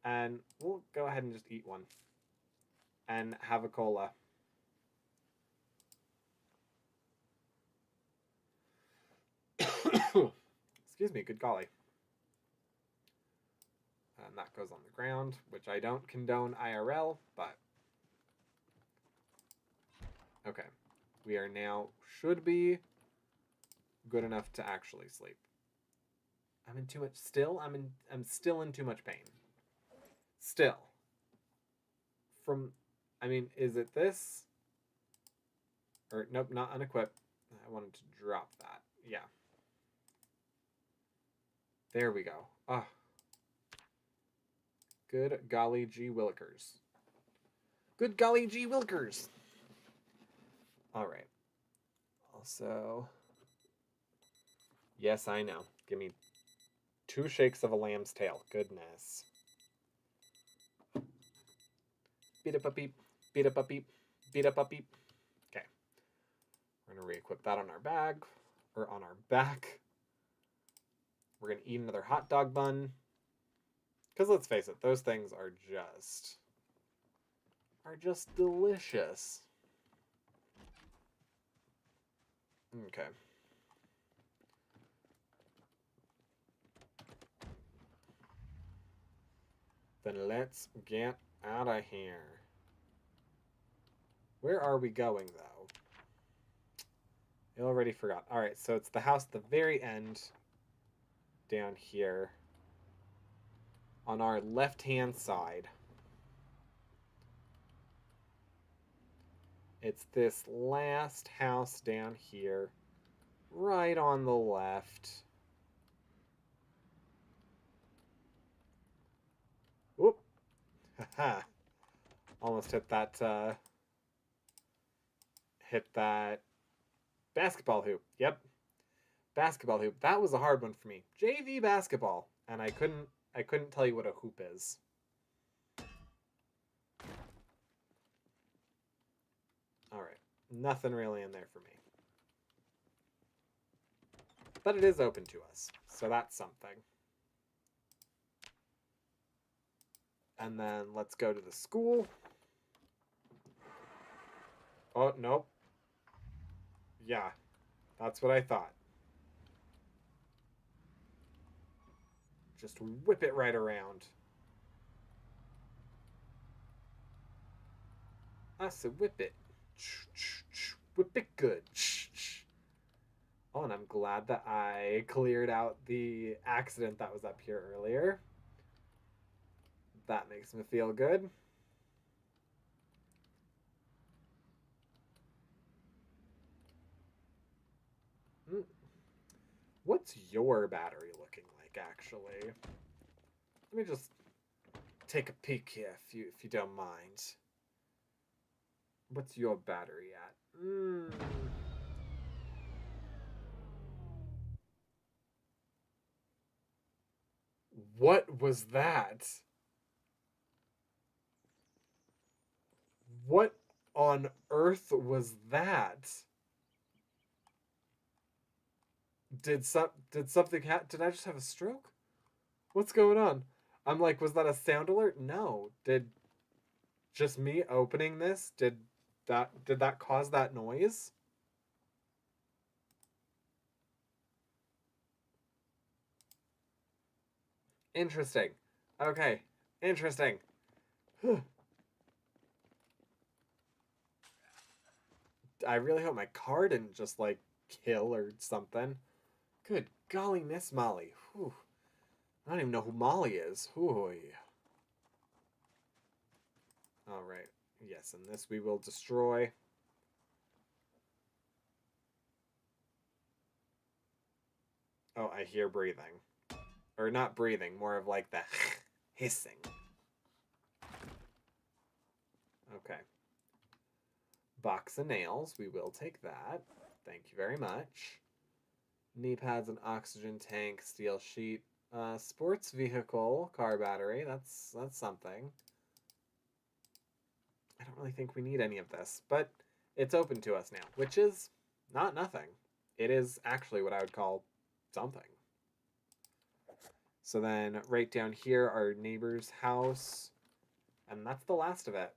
And we'll go ahead and just eat one. And have a cola. Excuse me, good golly. And that goes on the ground, which I don't condone IRL, but... Okay. We are now, should be good enough to actually sleep. I'm in too much, still? I'm still in too much pain. Still. From, I mean, is it this? Or, nope, not unequip. I wanted to drop that. Yeah. There we go. Ah. Good golly gee willikers. Good golly gee willikers. All right. Also, yes, I know. Give me 2 shakes of a lamb's tail. Goodness. Beat up a beep. Beat up a beep. Beat up a beep. Okay. We're going to re-equip that on our bag. Or on our back. We're going to eat another hot dog bun. Because let's face it, those things are just delicious. Okay. Then let's get out of here. Where are we going, though? I already forgot. All right, so it's the house at the very end down here on our left-hand side. It's this last house down here, right on the left. Whoop. Haha. Almost hit that basketball hoop. Yep. Basketball hoop. That was a hard one for me. JV basketball. And I couldn't tell you what a hoop is. Alright. Nothing really in there for me. But it is open to us. So that's something. And then let's go to the school. Oh, nope. Yeah. That's what I thought. Just whip it right around. I said whip it. Whip it good. Oh, and I'm glad that I cleared out the accident that was up here earlier. That makes me feel good. What's your battery looking like, actually? Let me just take a peek here, if you don't mind. What's your battery at? What was that? What on earth was that? Did something happen? Did I just have a stroke? What's going on? I'm like, was that a sound alert? No. Did just me opening this, did that cause that noise? Interesting. Okay. Interesting. I really hope my car didn't just like kill or something. Good golly, Miss Molly. Whew. I don't even know who Molly is. Alright. Yes, and this we will destroy. Oh, I hear breathing. Or not breathing, more of like the hissing. Okay. Box of nails. We will take that. Thank you very much. Knee pads, and oxygen tank, steel sheet, sports vehicle, car battery. That's something. I don't really think we need any of this, but it's open to us now, which is not nothing. It is actually what I would call something. So then right down here, our neighbor's house, and that's the last of it.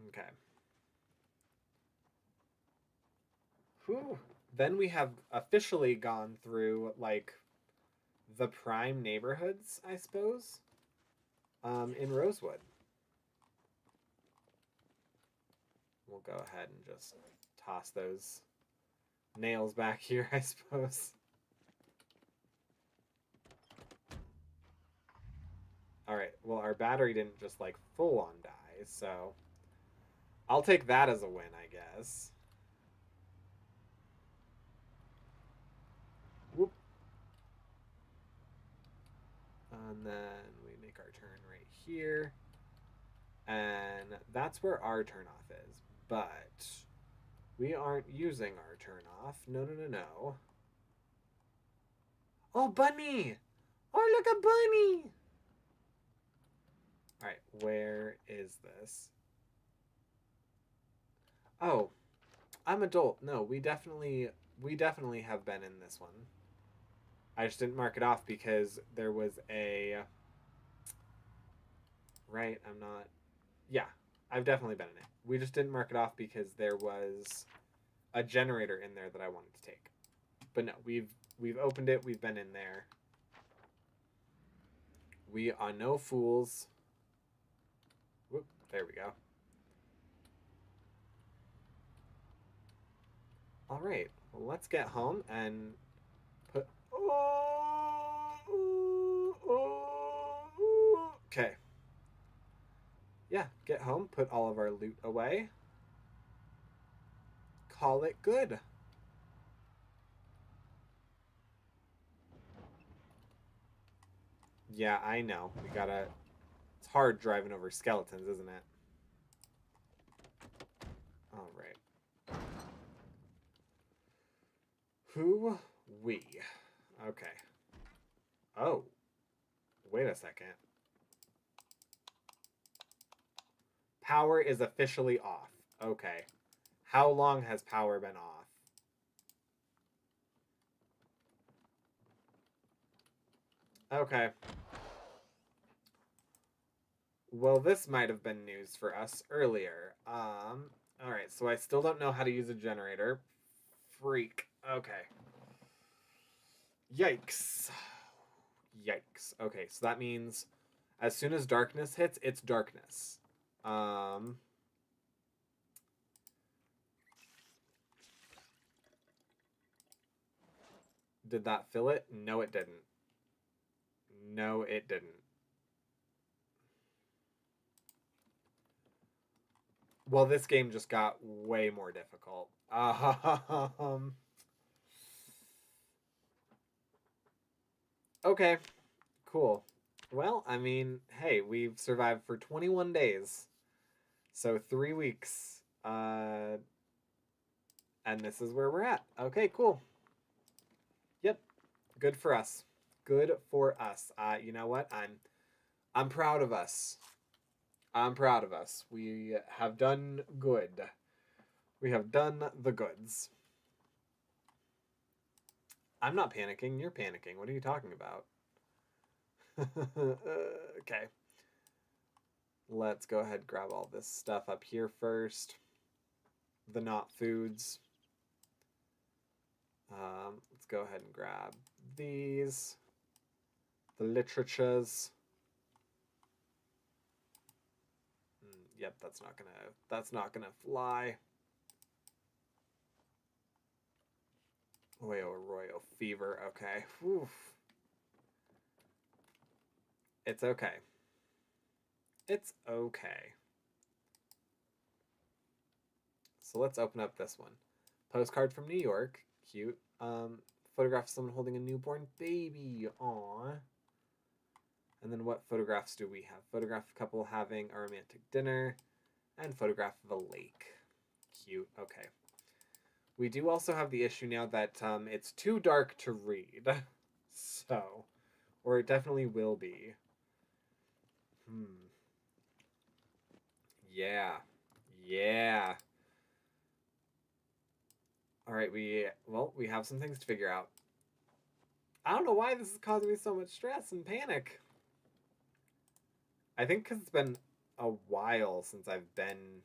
Okay. Whew. Then we have officially gone through, like, the prime neighborhoods, I suppose, in Rosewood. We'll go ahead and just toss those nails back here, I suppose. Alright, well, our battery didn't just, like, full-on die, so I'll take that as a win, I guess. And then we make our turn right here. And that's where our turn off is. But we aren't using our turn off. No, no, no, no. Oh, bunny! Oh, look, a bunny! Alright, where is this? Oh, I'm adult. No, we definitely have been in this one. I just didn't mark it off because there was a... Right, I'm not... Yeah, I've definitely been in it. We just didn't mark it off because there was a generator in there that I wanted to take. But no, we've opened it. We've been in there. We are no fools. Whoop, there we go. All right, well, let's get home and put... Okay. Yeah, get home, put all of our loot away. Call it good. Yeah, I know. We gotta... It's hard driving over skeletons, isn't it? All right. Who? We. Okay. Oh. Wait a second. Power is officially off. Okay. How long has power been off? Okay. Well, this might have been news for us earlier. Alright, so I still don't know how to use a generator. Freak. Okay. Yikes. Yikes. Okay, so that means as soon as darkness hits, it's darkness. Did that fill it? No, it didn't. No, it didn't. Well, this game just got way more difficult. Okay, cool. Well, I mean, hey, we've survived for 21 days. So 3 weeks. And this is where we're at. Okay, cool. Yep. Good for us. Good for us. You know what? I'm proud of us. I'm proud of us. We have done good. We have done the goods. I'm not panicking. You're panicking. What are you talking about? Okay. Let's go ahead and grab all this stuff up here first. The not foods. Let's go ahead and grab these. The literatures. Yep, that's not gonna fly. Royal fever. Okay. Whew. It's okay. It's okay. So let's open up this one. Postcard from New York. Cute. Photograph of someone holding a newborn baby. Aww. And then what photographs do we have? Photograph of a couple having a romantic dinner. And photograph of a lake. Cute. Okay. We do also have the issue now that it's too dark to read. So, or it definitely will be. Yeah. Yeah. All right, we have some things to figure out. I don't know why this is causing me so much stress and panic. I think because it's been a while since I've been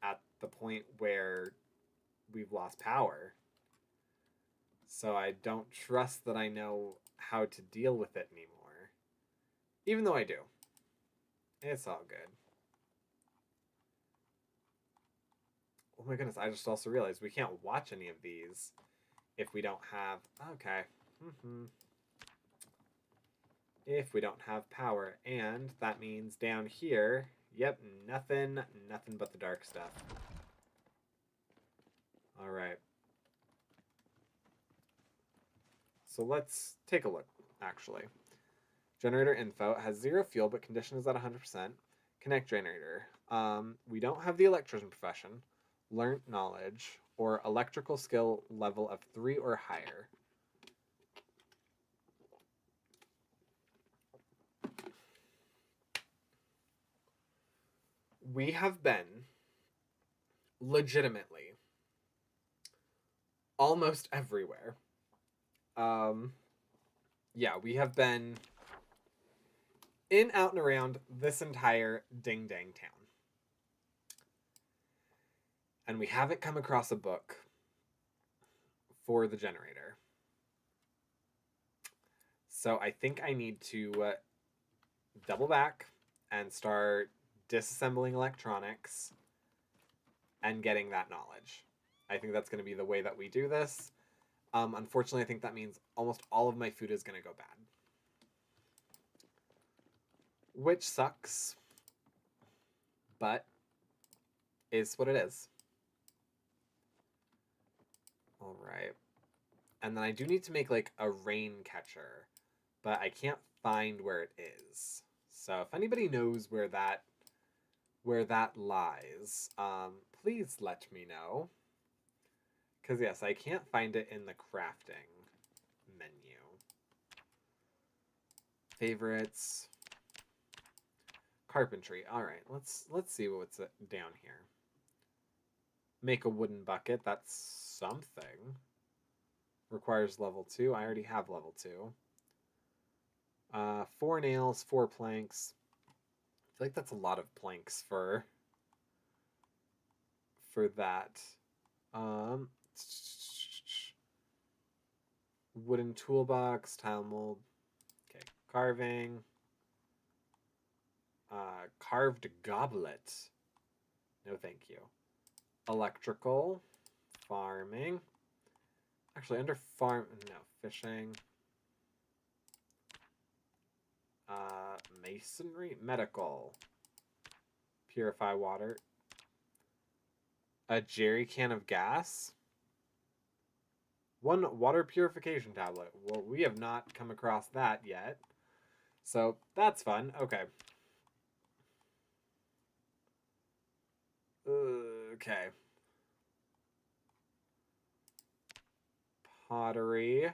at the point where we've lost power. So I don't trust that I know how to deal with it anymore. Even though I do. It's all good. Oh my goodness, I just also realized we can't watch any of these if we don't have... Okay. If we don't have power. And that means down here, yep, nothing but the dark stuff. Alright. So let's take a look, actually. Generator info has 0 fuel, but condition is at 100%. Connect generator. We don't have the electrician profession, learned knowledge, or electrical skill level of 3 or higher. We have been legitimately almost everywhere. Yeah, we have been in, out, and around this entire ding-dang town. And we haven't come across a book for the generator. So I think I need to double back and start disassembling electronics and getting that knowledge. I think that's going to be the way that we do this. Unfortunately, I think that means almost all of my food is going to go bad. Which sucks, but is what it is. All right. And then I do need to make like a rain catcher, but I can't find where it is. So if anybody knows where that lies, please let me know. Because yes, I can't find it in the crafting menu. Favorites. Carpentry. All right, let's see what's down here. Make a wooden bucket. That's something. Requires level 2. I already have level 2. 4 nails, 4 planks. I feel like that's a lot of planks for that. Wooden toolbox, tile mold. Okay, carving. Carved goblet. No, thank you. Electrical. Farming. Actually, under farm... No, fishing. Masonry. Medical. Purify water. A jerry can of gas. 1 water purification tablet. Well, we have not come across that yet. So, that's fun. Okay. Okay. Pottery.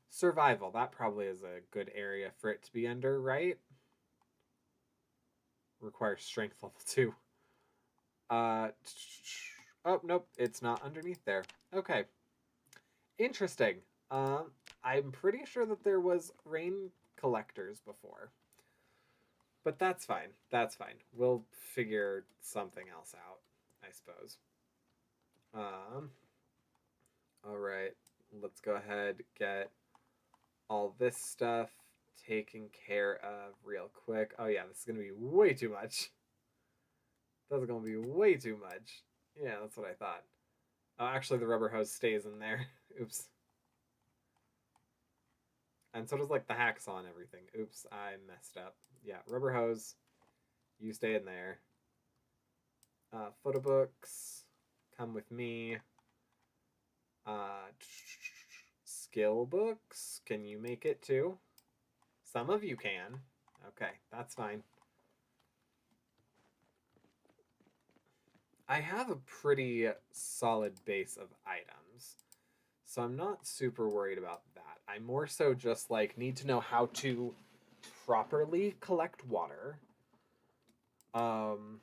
Survival. That probably is a good area for it to be under, right? Requires strength level 2. Oh, nope. It's not underneath there. Okay. Interesting. I'm pretty sure that there was rain collectors before. But that's fine. That's fine. We'll figure something else out, I suppose. All right. Let's go ahead, get all this stuff taken care of real quick. Oh yeah, this is going to be way too much. That's going to be way too much. Yeah, that's what I thought. Oh, actually, the rubber hose stays in there. Oops. And so does, like, the hacksaw and everything. Oops, I messed up. Yeah, rubber hose. You stay in there. Photo books. Come with me. Skill books. Can you make it too? Some of you can. Okay, that's fine. I have a pretty solid base of items, so I'm not super worried about that. I more so just like need to know how to properly collect water, and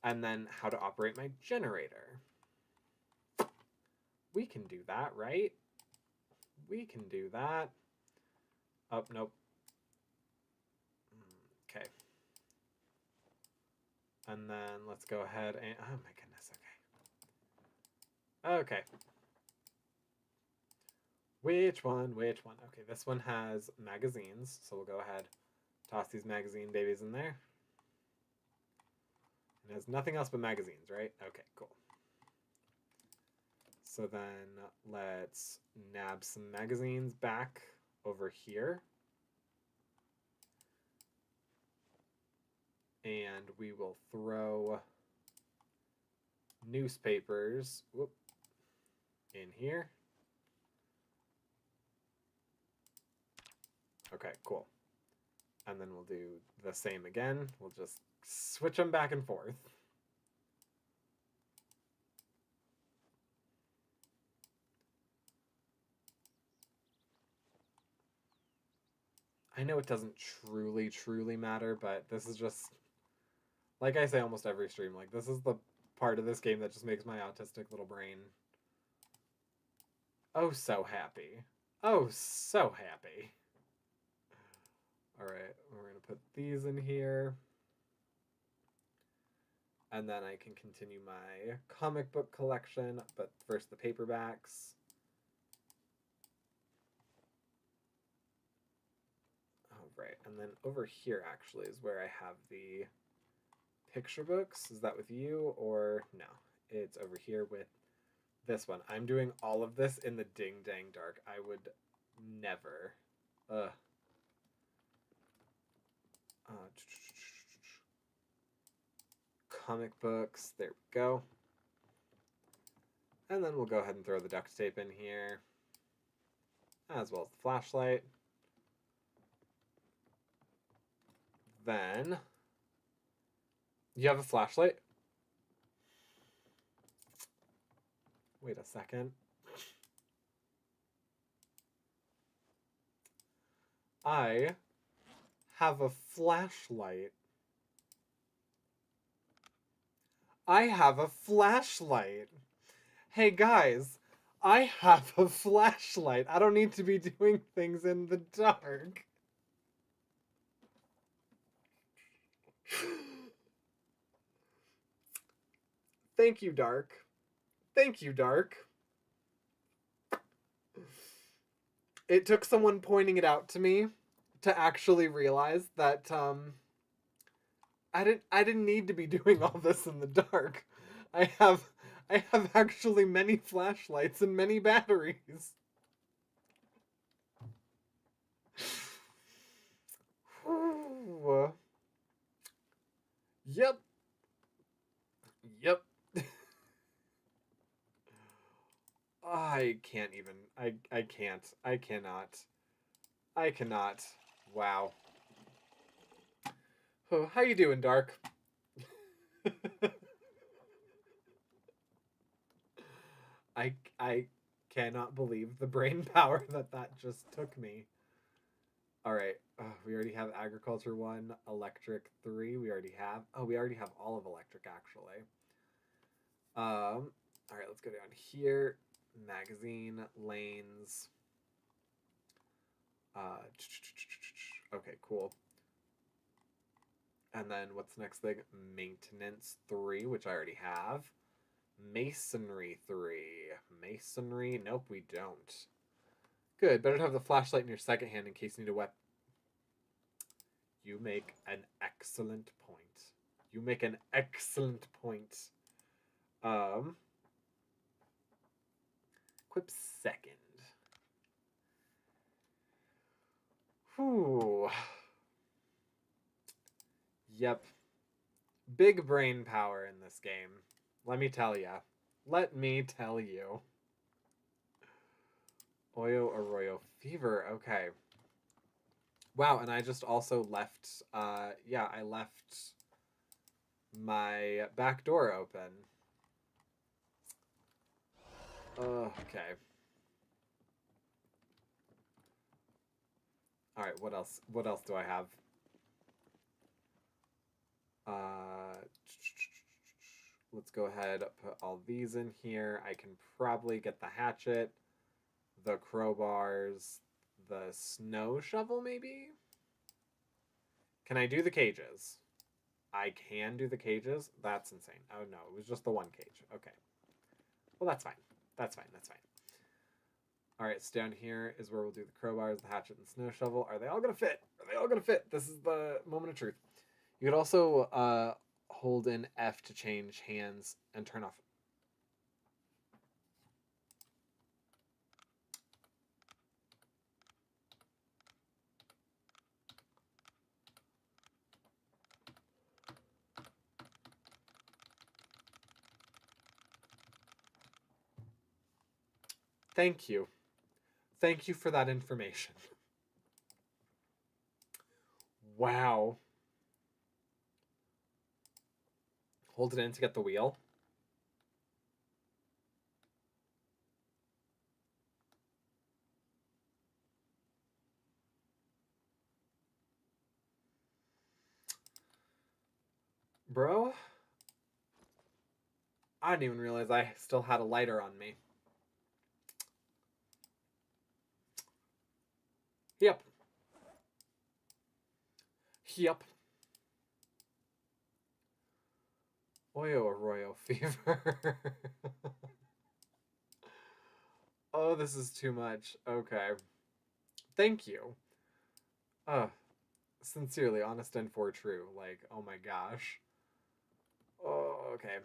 then how to operate my generator. We can do that, right? We can do that. Oh, nope. Okay. And then let's go ahead and... Oh my goodness, okay. Okay. Which one? Which one? Okay, this one has magazines, so we'll go ahead, toss these magazine babies in there. It has nothing else but magazines, right? Okay, cool. So then let's nab some magazines back over here. And we will throw newspapers in here. Okay, cool. And then we'll do the same again. We'll just switch them back and forth. I know it doesn't truly matter, but this is just, like I say almost every stream, like this is the part of this game that just makes my autistic little brain oh so happy. Oh, so happy. All right, we're going to put these in here. And then I can continue my comic book collection, but first the paperbacks. Oh, right. And then over here actually is where I have the picture books. Is that with you or no? It's over here with this one. I'm doing all of this in the ding dang dark. I would never. Comic books. There we go. And then we'll go ahead and throw the duct tape in here, as well as the flashlight. Then, you have a flashlight? Wait a second. I have a flashlight. I have a flashlight. Hey guys, I have a flashlight. I don't need to be doing things in the dark. Thank you, Dark. Thank you, Dark. It took someone pointing it out to me to actually realize that I didn't need to be doing all this in the dark. I have actually many flashlights and many batteries. Ooh. Yep. Yep. I can't even. I can't. I cannot. I cannot. Wow. Oh, how you doing, Dark? I cannot believe the brain power that just took me. All right. We already have agriculture 1, electric 3. We already have. Oh, we already have all of electric actually. All right, let's go down here. Magazine, lanes. Okay, cool. And then what's the next thing? Maintenance 3, which I already have. Masonry 3. Masonry? Nope, we don't. Good. Better to have the flashlight in your second hand in case you need a weapon. You make an excellent point. You make an excellent point. Equip second. Whew. Yep. Big brain power in this game. Let me tell ya. Let me tell you. Oyo Arroyo Fever. Okay. Wow, and I just also left, yeah, I left my back door open. Okay. All right, what else? What else do I have? Let's go ahead, put all these in here. I can probably get the hatchet, the crowbars, the snow shovel, maybe? Can I do the cages? I can do the cages? That's insane. Oh no, it was just the one cage. Okay. Well, that's fine. That's fine. That's fine. All right, so down here is where we'll do the crowbars, the hatchet, and the snow shovel. Are they all going to fit? Are they all going to fit? This is the moment of truth. You could also hold in F to change hands and turn off. Thank you. Thank you for that information. Wow. Hold it in to get the wheel. Bro, I didn't even realize I still had a lighter on me. Yep. Yep. Oyo Arroyo fever. Oh, this is too much. Okay. Thank you. Sincerely, honest and for true. Like, oh my gosh. Oh, okay.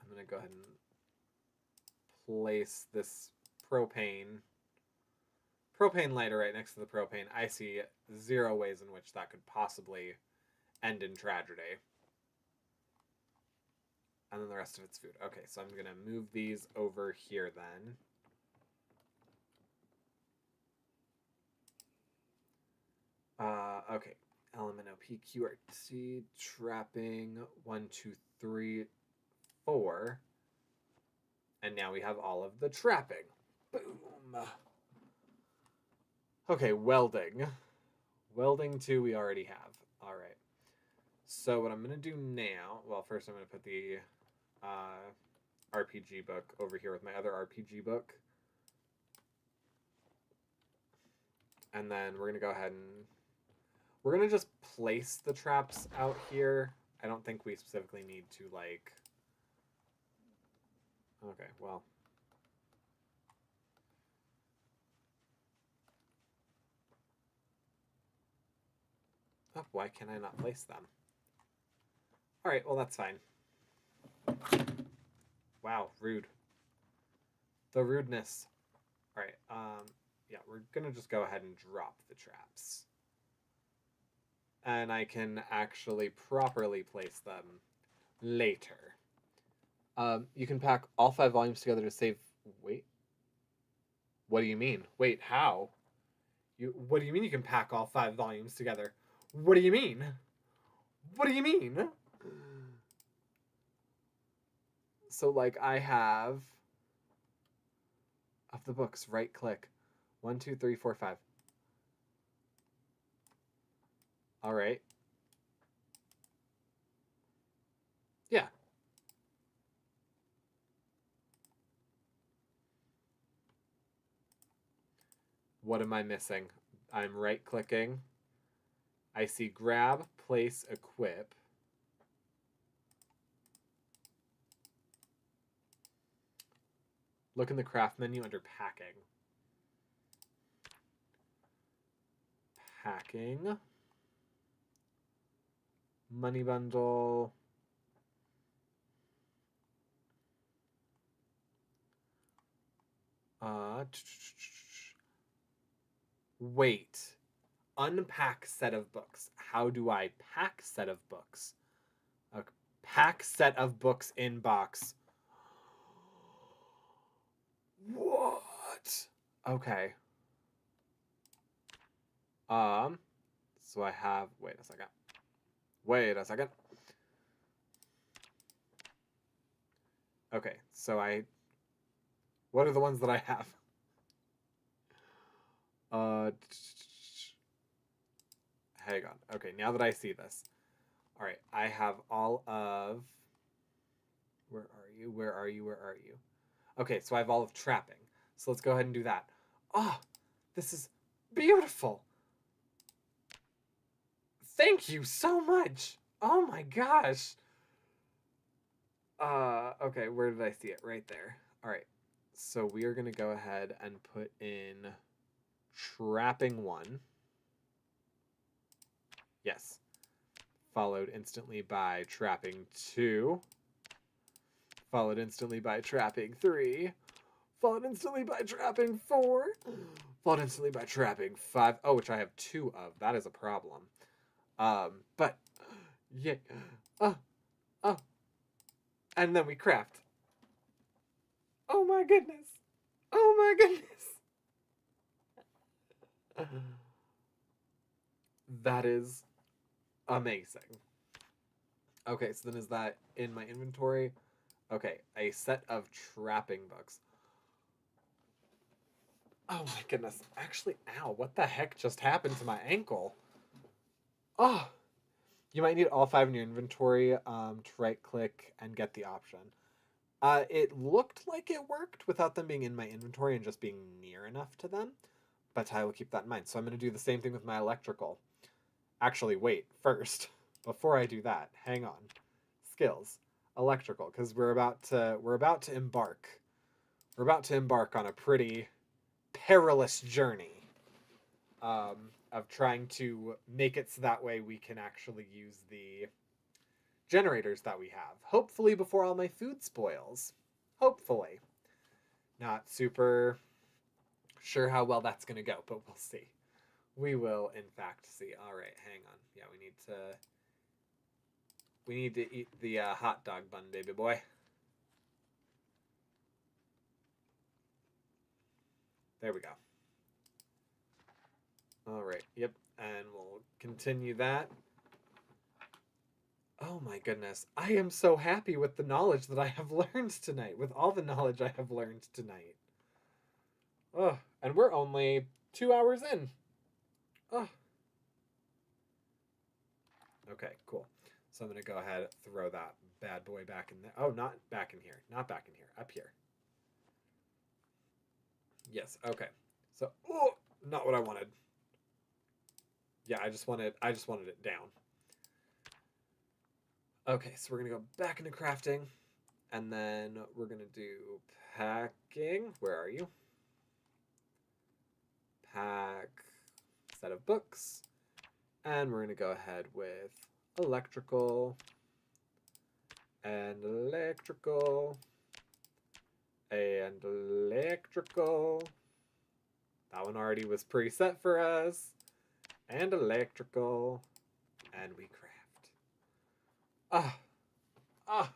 I'm gonna go ahead and place this propane lighter right next to the propane. I see 0 ways in which that could possibly end in tragedy. And then the rest of it's food. Okay, so I'm gonna move these over here then. Okay. Element OPQRT trapping 1, 2, 3, 4. And now we have all of the trapping. Boom. Okay, welding. Welding 2 we already have. Alright. So what I'm going to do now... Well, first I'm going to put the RPG book over here with my other RPG book. And then we're going to go ahead and... We're going to just place the traps out here. I don't think we specifically need to, like... Okay, well... Oh, why can I not place them? Alright, well that's fine. Wow, rude. The rudeness. Alright, yeah, we're gonna just go ahead and drop the traps. And I can actually properly place them later. You can pack all 5 volumes together to save... Wait. What do you mean? Wait, how? What do you mean you can pack all 5 volumes together? What do you mean? What do you mean? So, like, I have... Of the books, right click. 1, 2, 3, 4, 5. Alright. Yeah. What am I missing? I'm right clicking. I see grab, place, equip. Look in the craft menu under packing. Packing. Money bundle. Wait. Unpack set of books. How do I pack set of books? A pack set of books in box. What? Okay. So I have... Wait a second. Wait a second. Okay, so I... What are the ones that I have? Hang on. Okay, now that I see this. Alright, I have all of... Where are you? Where are you? Where are you? Okay, so I have all of trapping. So let's go ahead and do that. Oh, this is beautiful. Thank you so much. Oh my gosh. Okay, where did I see it? Right there. Alright, so we are going to go ahead and put in trapping 1. Yes. Followed instantly by trapping 2. Followed instantly by trapping 3. Followed instantly by trapping 4. Followed instantly by trapping 5. Oh, which I have 2 of. That is a problem. But, yeah. And then we craft. Oh my goodness. Oh my goodness. That is amazing. Okay, so then is that in my inventory? Okay, a set of trapping books. Oh my goodness. Actually, ow, what the heck just happened to my ankle? Oh, you might need all 5 in your inventory to right click and get the option. It looked like it worked without them being in my inventory and just being near enough to them, but I will keep that in mind. So I'm going to do the same thing with my electrical. Actually, wait, first, before I do that, hang on. Skills, electrical, because we're about to embark. We're about to embark on a pretty perilous journey of trying to make it so that way we can actually use the generators that we have. Hopefully before all my food spoils. Hopefully. Not super sure how well that's going to go, but we'll see. We will, in fact, see. All right, hang on. Yeah, we need to eat the hot dog bun, baby boy. There we go. All right. Yep. And we'll continue that. Oh my goodness. I am so happy with the knowledge that I have learned tonight, with all the knowledge I have learned tonight. Oh, and we're only 2 hours in. Oh. Okay, cool. So I'm going to go ahead and throw that bad boy back in there. Oh, not back in here. Not back in here. Up here. Yes, okay. So, oh, not what I wanted. Yeah, I just wanted it down. Okay, so we're going to go back into crafting. And then we're going to do packing. Where are you? Pack set of books. And we're going to go ahead with electrical and electrical and electrical. That one already was preset for us. And electrical. And we craft. Ah. Ah.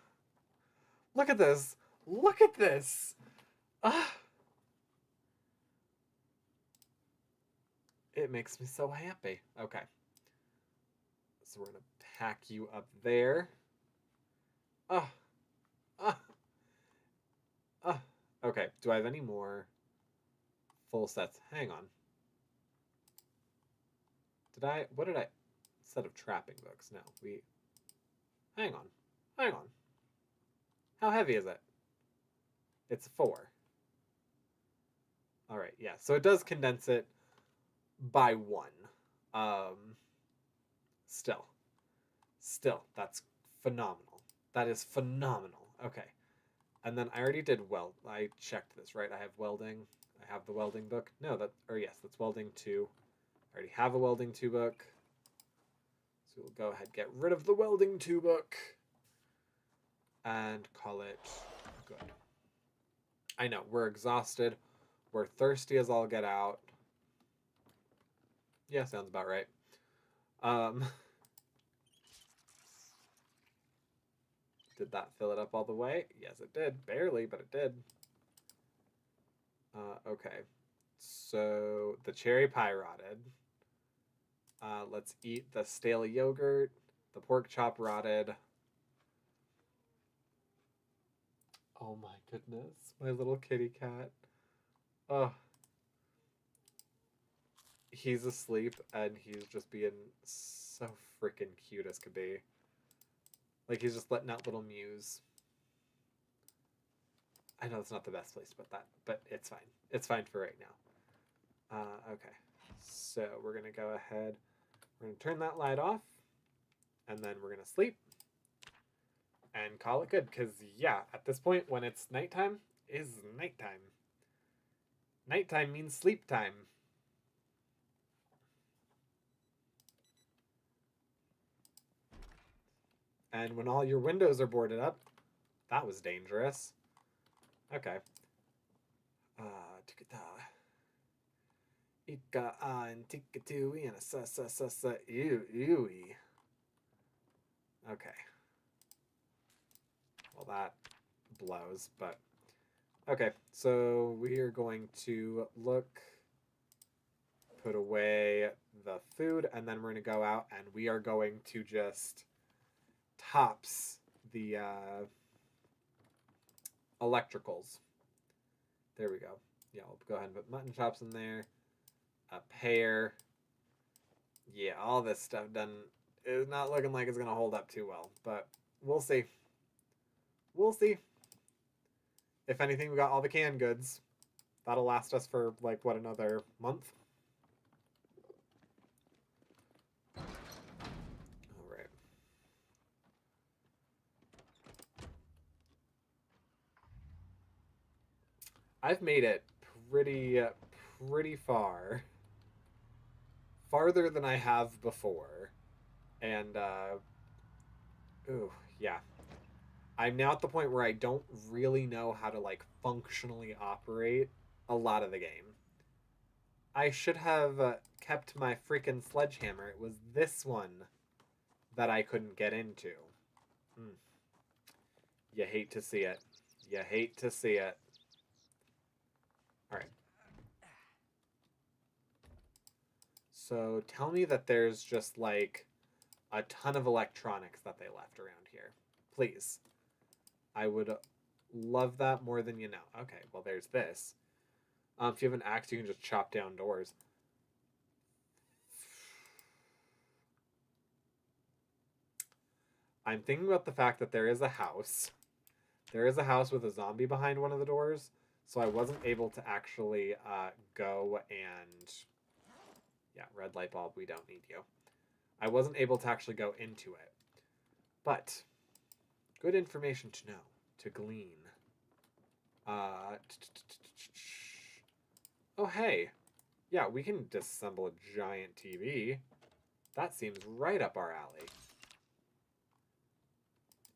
Look at this. Look at this. Ah. It makes me so happy. Okay. So we're going to pack you up there. Ah. Ah. Ah. Okay. Do I have any more full sets? Hang on. What did I, set of trapping books? No, hang on. Hang on. How heavy is it? It's 4. All right, yeah. So it does condense it by 1. Um, still, that's phenomenal. That is phenomenal. Okay. And then I already did I checked this, right? I have welding. I have the welding book. No, yes, that's welding 2. I already have a welding 2 book. So we'll go ahead and get rid of the welding 2 book and call it good. I know, we're exhausted. We're thirsty as all get out. Yeah, sounds about right. Did that fill it up all the way? Yes, it did. Barely, but it did. Okay. So the cherry pie rotted. Let's eat the stale yogurt. The pork chop rotted. Oh my goodness. My little kitty cat. Oh. He's asleep and he's just being so freaking cute as could be. Like he's just letting out little mews. I know it's not the best place to put that, but it's fine. It's fine for right now. Okay. So we're going to go ahead. We're going to turn that light off. And then we're going to sleep. And call it good. Because, yeah, at this point, when it's nighttime, is nighttime. Nighttime means sleep time. And when all your windows are boarded up, that was dangerous. Okay. Ika and tikatui and a sa ewy. Okay. Well, that blows, but okay. So we are going to look put away the food, and then we're going to go out and we are going to just tops the electricals. There we go. Yeah, I'll go ahead and put mutton chops in there. A pear. Yeah, all this stuff is not looking like it's going to hold up too well, but we'll see. We'll see. If anything, we got all the canned goods. That'll last us for, like, what, another month? All right. I've made it pretty far. Farther than I have before. And, ooh, yeah. I'm now at the point where I don't really know how to, like, functionally operate a lot of the game. I should have kept my freaking sledgehammer. It was this one that I couldn't get into. You hate to see it. You hate to see it. Alright. So tell me that there's just, like, a ton of electronics that they left around here. Please. I would love that more than you know. Okay, well, there's this. If you have an axe, you can just chop down doors. I'm thinking about the fact that there is a house. There is a house with a zombie behind one of the doors, so I wasn't able to actually go and... Yeah, red light bulb, we don't need you. I wasn't able to actually go into it. But, good information to know, to glean. Oh, hey. Yeah, we can disassemble a giant TV. That seems right up our alley.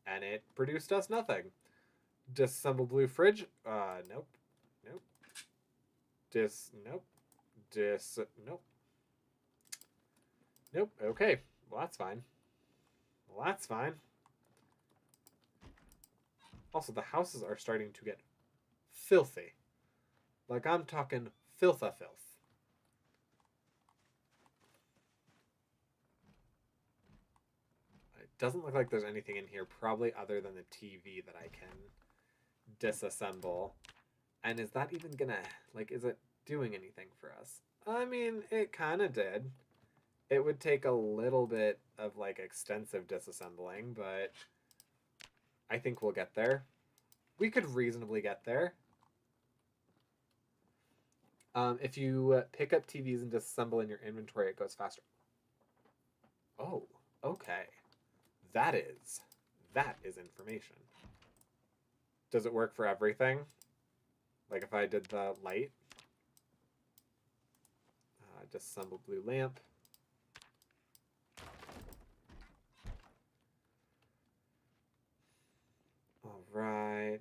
And it produced us nothing. Disassemble blue fridge. Nope. Nope. Nope. Nope. Nope. Okay. Well, that's fine. Well, that's fine. Also, the houses are starting to get filthy. Like, I'm talking filth-a filth. It doesn't look like there's anything in here, probably other than the TV that I can disassemble. And is that even gonna, like, is it doing anything for us? I mean, it kind of did. It would take a little bit of, like, extensive disassembling, but I think we'll get there. We could reasonably get there. If you pick up TVs and disassemble in your inventory, it goes faster. Oh, okay. That is information. Does it work for everything? Like if I did the light? Disassemble blue lamp. All right.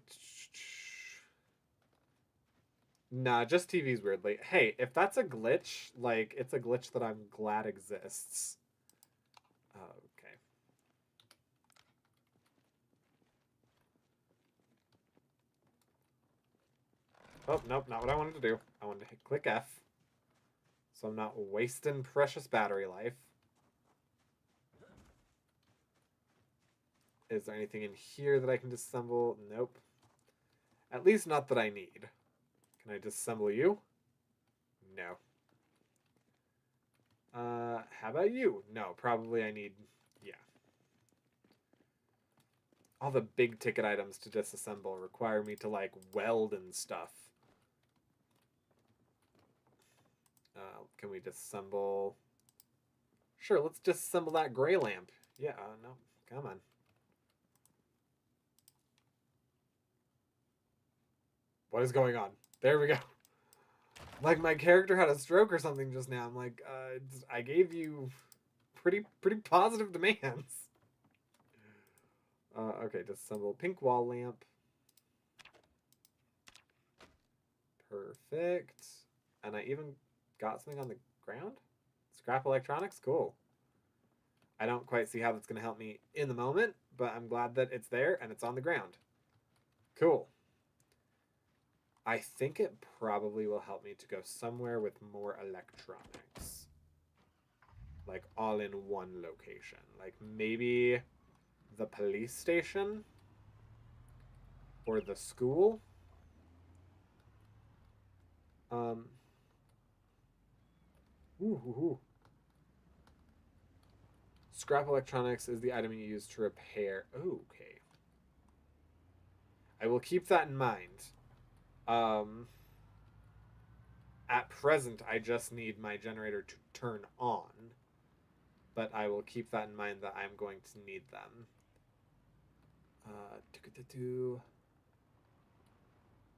Nah, just TV's weirdly. Hey, if that's a glitch, like, it's a glitch that I'm glad exists. Okay. Oh, nope, not what I wanted to do. I wanted to click F. So I'm not wasting precious battery life. Is there anything in here that I can disassemble? Nope. At least not that I need. Can I disassemble you? No. How about you? No, probably I need... Yeah. All the big ticket items to disassemble require me to, like, weld and stuff. Can we disassemble... Sure, let's disassemble that gray lamp. Yeah, no, come on. What is going on? There we go. Like my character had a stroke or something just now. I'm like, I gave you pretty positive demands. Okay, disassemble pink wall lamp. Perfect. And I even got something on the ground? Scrap electronics? Cool. I don't quite see how that's going to help me in the moment, but I'm glad that it's there and it's on the ground. Cool. I think it probably will help me to go somewhere with more electronics. Like, all in one location. Like, maybe the police station? Or the school? Um... Ooh. Scrap electronics is the item you use to repair. Okay. I will keep that in mind. At present, I just need my generator to turn on. But I will keep that in mind that I'm going to need them.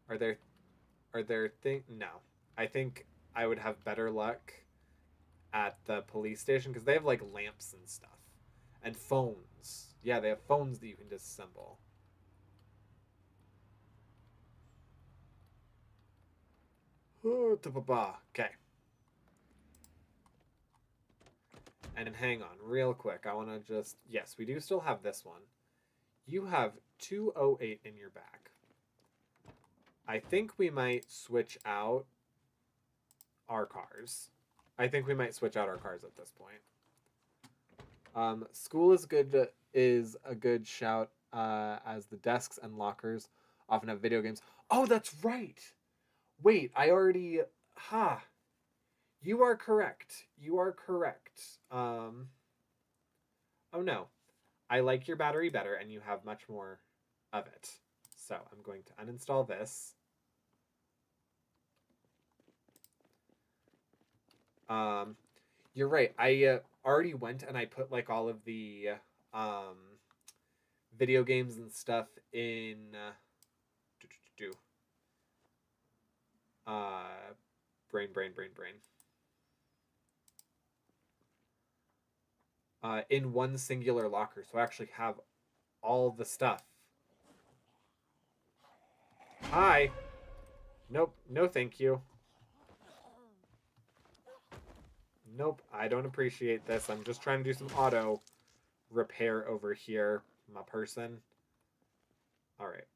Are there things? No. I think I would have better luck at the police station because they have like lamps and stuff. And phones. Yeah, they have phones that you can disassemble. Okay. And hang on, real quick. I want to just... Yes, we do still have this one. You have 208 in your back. I think we might switch out our cars. I think we might switch out our cars at this point. School is a good shout, as the desks and lockers often have video games. Oh, that's right. Wait, I already... Ha. You are correct. You are correct. Oh no. I like your battery better, and you have much more of it. So I'm going to uninstall this. You're right. I already went and I put like all of the video games and stuff in brain. In one singular locker, so I actually have all the stuff. Hi. Nope. No, thank you. Nope, I don't appreciate this. I'm just trying to do some auto repair over here, my person. All right.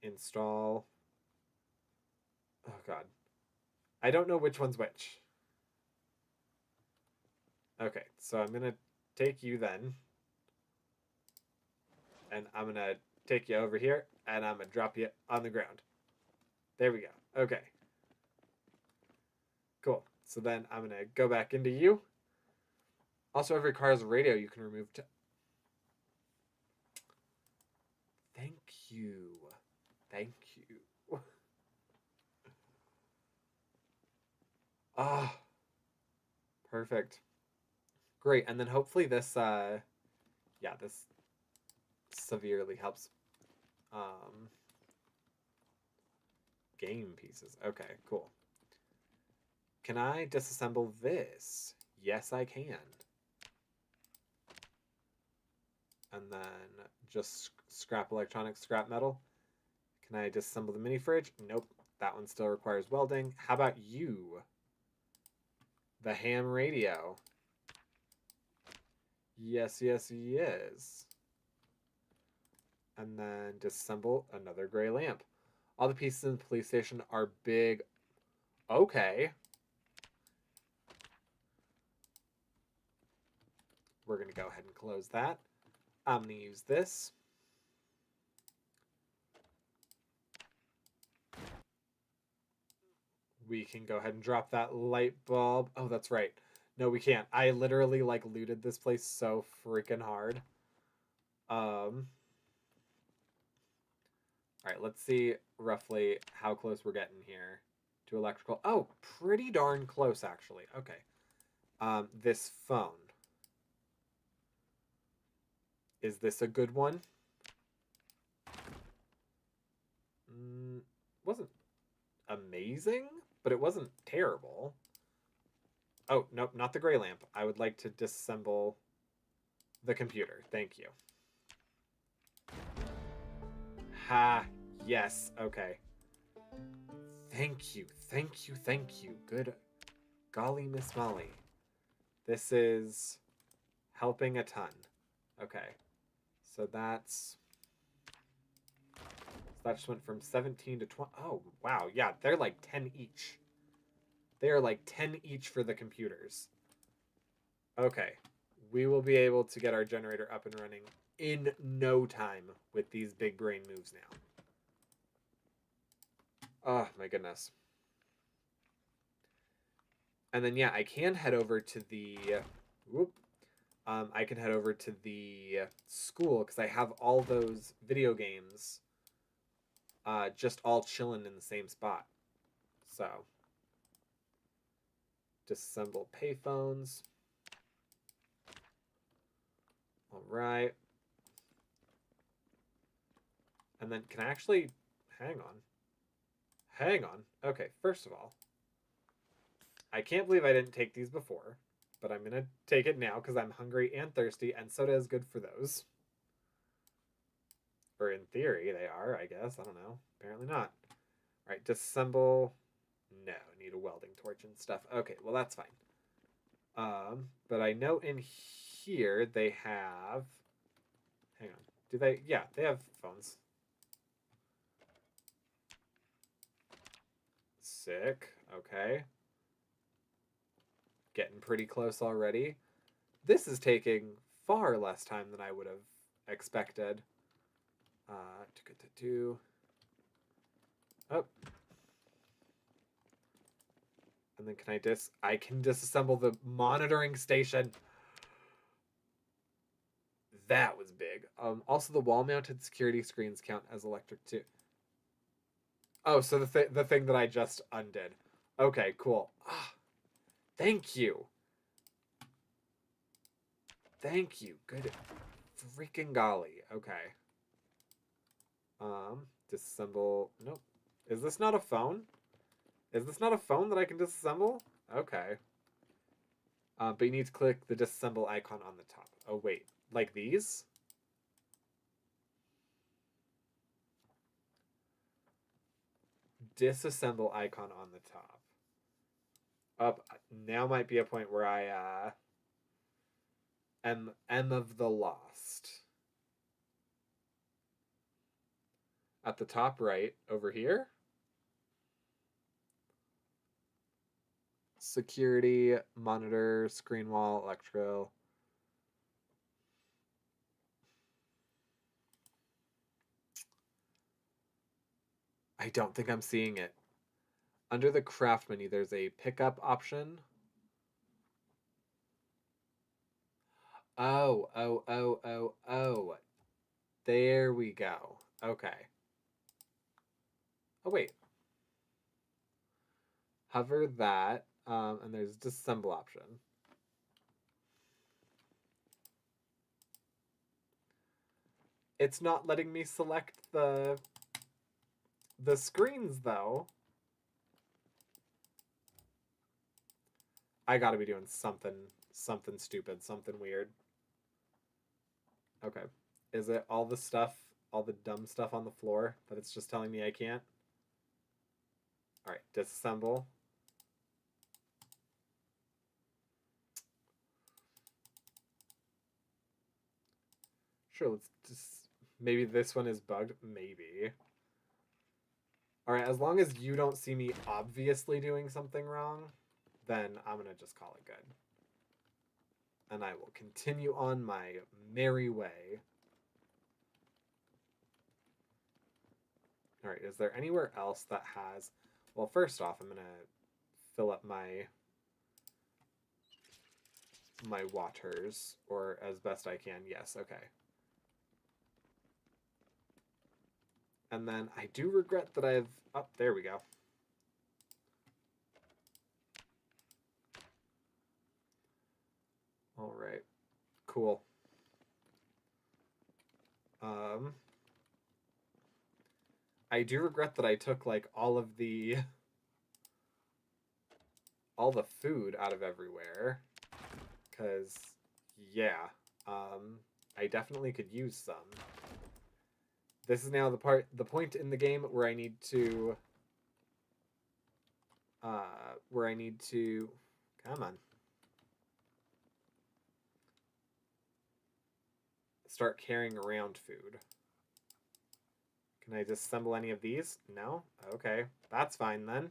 Install. Oh, God. I don't know which one's which. Okay, so I'm going to take you then. And I'm going to take you over here, and I'm going to drop you on the ground. There we go. Okay. Cool. So then I'm going to go back into you. Also, every car has a radio you can remove. Thank you. Thank you. Ah. Perfect. Great. And then hopefully this, yeah, this severely helps game pieces. Okay, cool. Can I disassemble this? Yes, I can. And then just scrap electronics, scrap metal. Can I disassemble the mini fridge? Nope. That one still requires welding. How about you? The ham radio. Yes. And then disassemble another gray lamp. All the pieces in the police station are big. Okay. We're going to go ahead and close that. I'm going to use this. We can go ahead and drop that light bulb. Oh, that's right. No, we can't. I literally, like, looted this place so freaking hard. All right, let's see roughly how close we're getting here to electrical. Oh, pretty darn close, actually. Okay. This phone. Is this a good one? Wasn't amazing, but it wasn't terrible. Oh, nope, not the gray lamp. I would like to disassemble the computer. Thank you. Ha, yes, okay. Thank you. Good golly, Miss Molly. This is helping a ton. Okay, so that's So that just went from 17 to 20. Oh, wow. Yeah, they're like 10 each. They are like 10 each for the computers. Okay. We will be able to get our generator up and running in no time with these big brain moves now. Oh, my goodness. And then, yeah, I can head over to the... I can head over to the school because I have all those video games just all chilling in the same spot. So, disassemble payphones. All right. And then can I actually... Hang on. Hang on. Okay, first of all, I can't believe I didn't take these before, but I'm going to take it now because I'm hungry and thirsty, and soda is good for those. Or in theory, they are, I guess. I don't know. Apparently not. All right, disassemble. No, need a welding torch and stuff. Okay, well, that's fine. But I know in here they have... Hang on. Do they? Yeah, they have phones. Sick. Okay. Getting pretty close already. This is taking far less time than I would have expected. Oh. And then can I can disassemble the monitoring station. That was big. Also the wall-mounted security screens count as electric too. Oh, so the thing that I just undid. Okay, cool. Ah, thank you. Thank you. Good freaking golly. Okay. Disassemble. Nope. Is this not a phone? Is this not a phone that I can disassemble? Okay. But you need to click the disassemble icon on the top. Oh, wait. Like these? Disassemble icon on the top. Up. Now might be a point where I, am of the lost. At the top right, over here. Security, monitor, screen wall, electrical. I don't think I'm seeing it. Under the craft menu, there's a pickup option. Oh. There we go. Okay. Oh, wait. Hover that, and there's disassemble option. It's not letting me select the screens, though. I gotta be doing something stupid, something weird. Okay. Is it all the stuff, all the dumb stuff on the floor that it's just telling me I can't? All right, disassemble. Sure, let's just... Maybe this one is bugged. Maybe. All right, as long as you don't see me obviously doing something wrong, then I'm going to just call it good. And I will continue on my merry way. All right, is there anywhere else that has... Well, first off, I'm going to fill up my waters, or as best I can. Yes, okay. And then I do regret that I've... Oh, there we go. All right. Cool. I do regret that I took, like, all the food out of everywhere. Because, yeah. I definitely could use some. This is now the point in the game where I need to... Come on. Start carrying around food. Can I disassemble any of these? No? Okay. That's fine then.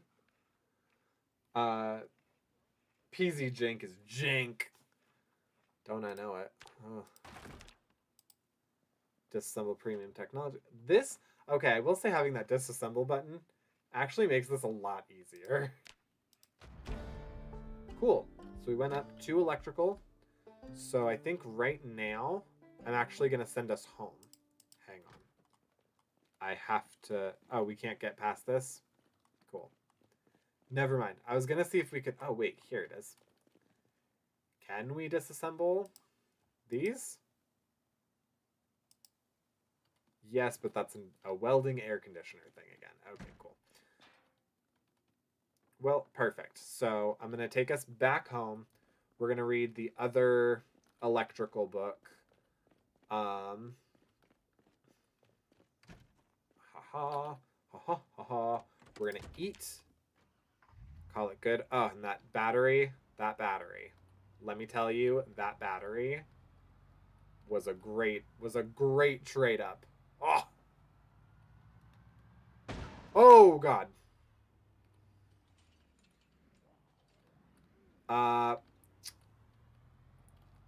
PZ Jink is Jink. Don't I know it? Oh. Disassemble premium technology. This, okay, I will say having that disassemble button actually makes this a lot easier. Cool. So we went up 2 electrical. So I think right now I'm actually going to send us home. Hang on. I have to... Oh, we can't get past this? Cool. Never mind. I was going to see if we could... Oh, wait. Here it is. Can we disassemble these? Yes, but that's a welding air conditioner thing again. Okay, cool. Well, perfect. So I'm going to take us back home. We're going to read the other electrical book. Ha ha ha ha. We're going to eat. Call it good. Oh, and that battery. Let me tell you, that battery was a great trade up. Oh. Oh God.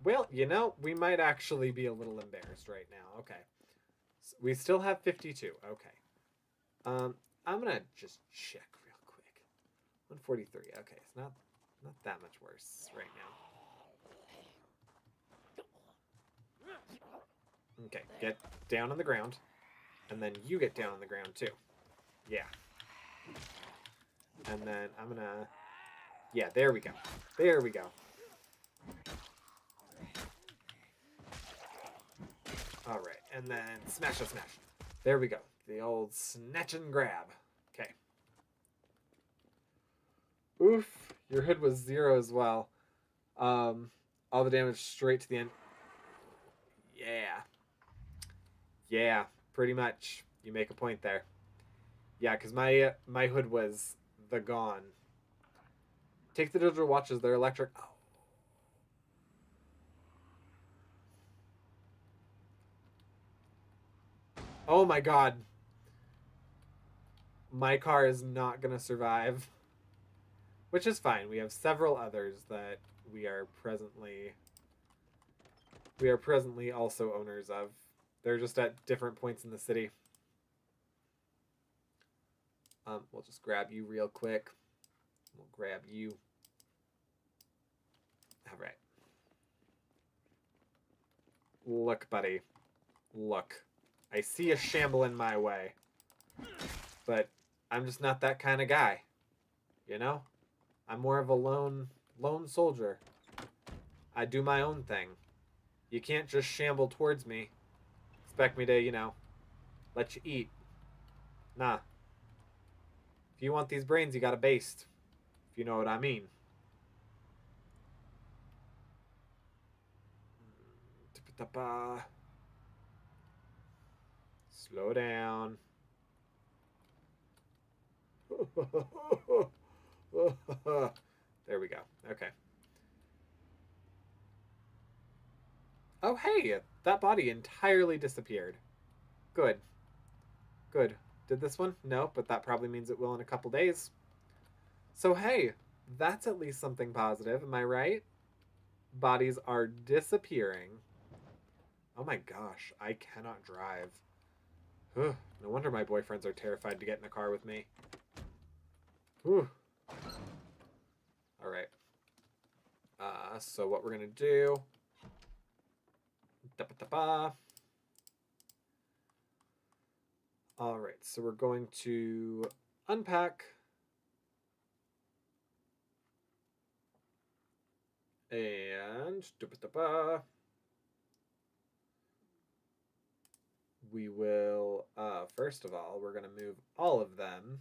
Well, you know, we might actually be a little embarrassed right now. Okay. So we still have 52. Okay. I'm gonna just check real quick. 143. Okay, it's not that much worse right now. Okay, get down on the ground. And then you get down on the ground too. Yeah. And then I'm gonna... Yeah, there we go. There we go. Alright, and then smash. There we go. The old snatch and grab. Okay. Oof, your hood was 0 as well. All the damage straight to the end. Yeah. Yeah, pretty much. You make a point there. Yeah, because my hood was the gone. Take the digital watches. They're electric. Oh. Oh my God. My car is not going to survive. Which is fine. We have several others that we are presently also owners of. They're just at different points in the city. We'll just grab you real quick. We'll grab you. All right. Look, buddy. Look. I see a shamble in my way. But I'm just not that kind of guy. You know? I'm more of a lone soldier. I do my own thing. You can't just shamble towards me. Expect me to, you know, let you eat. Nah. If you want these brains, you gotta baste. If you know what I mean. Slow down. There we go. Okay. Oh, hey! That body entirely disappeared. Good. Good. Did this one? No, but that probably means it will in a couple days. So, hey, that's at least something positive. Am I right? Bodies are disappearing. Oh my gosh, I cannot drive. Ugh, no wonder my boyfriends are terrified to get in the car with me. Whew. Alright. So what we're going to do... Alright, so we're going to unpack. And... we will, first of all, we're going to move all of them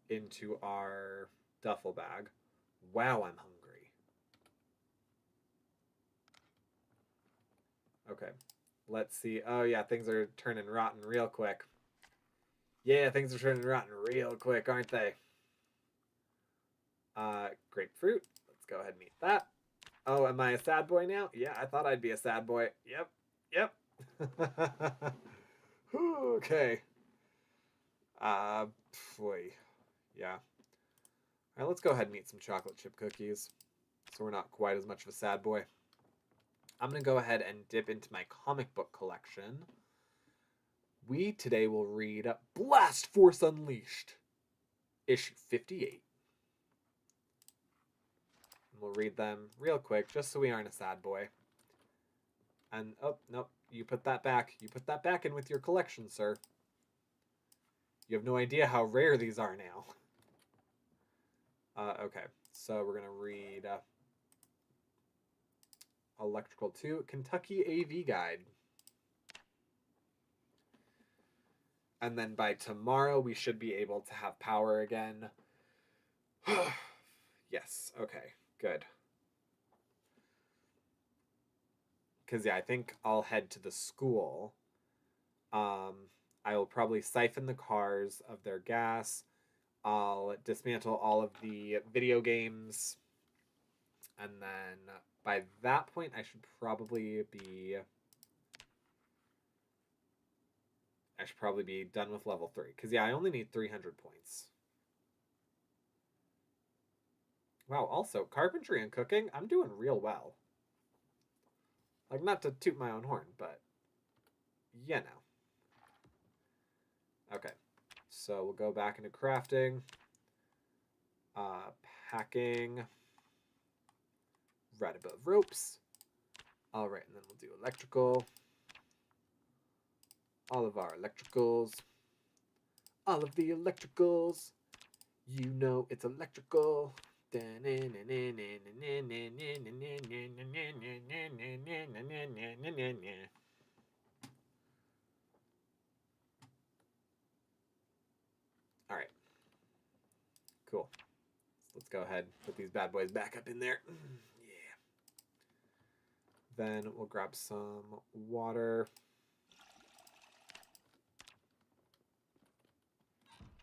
into our duffel bag. Wow, I'm hungry. Okay, let's see. Oh, yeah, things are turning rotten real quick. Yeah, things are turning rotten real quick, aren't they? Grapefruit. Let's go ahead and eat that. Oh, am I a sad boy now? Yeah, I thought I'd be a sad boy. Yep. Okay. Boy. Yeah. Alright, let's go ahead and eat some chocolate chip cookies. So we're not quite as much of a sad boy. I'm going to go ahead and dip into my comic book collection. We today will read Blast Force Unleashed, issue 58. And we'll read them real quick, just so we aren't a sad boy. And, oh, nope, you put that back. You put that back in with your collection, sir. You have no idea how rare these are now. Okay, so we're going to read Electrical 2, Kentucky AV Guide. And then by tomorrow, we should be able to have power again. Yes, okay, good. Because, yeah, I think I'll head to the school. I will probably siphon the cars of their gas. I'll dismantle all of the video games. And then by that point, I should probably be done with level 3. Because, yeah, I only need 300 points. Wow, also, carpentry and cooking, I'm doing real well. Like, not to toot my own horn, but, you know. Okay, so we'll go back into crafting. Packing. Right above ropes. Alright, and then we'll do electrical. All of our electricals. All of the electricals. You know it's electrical. Alright. Cool. Let's go ahead and put these bad boys back up in there. Yeah. Then we'll grab some water.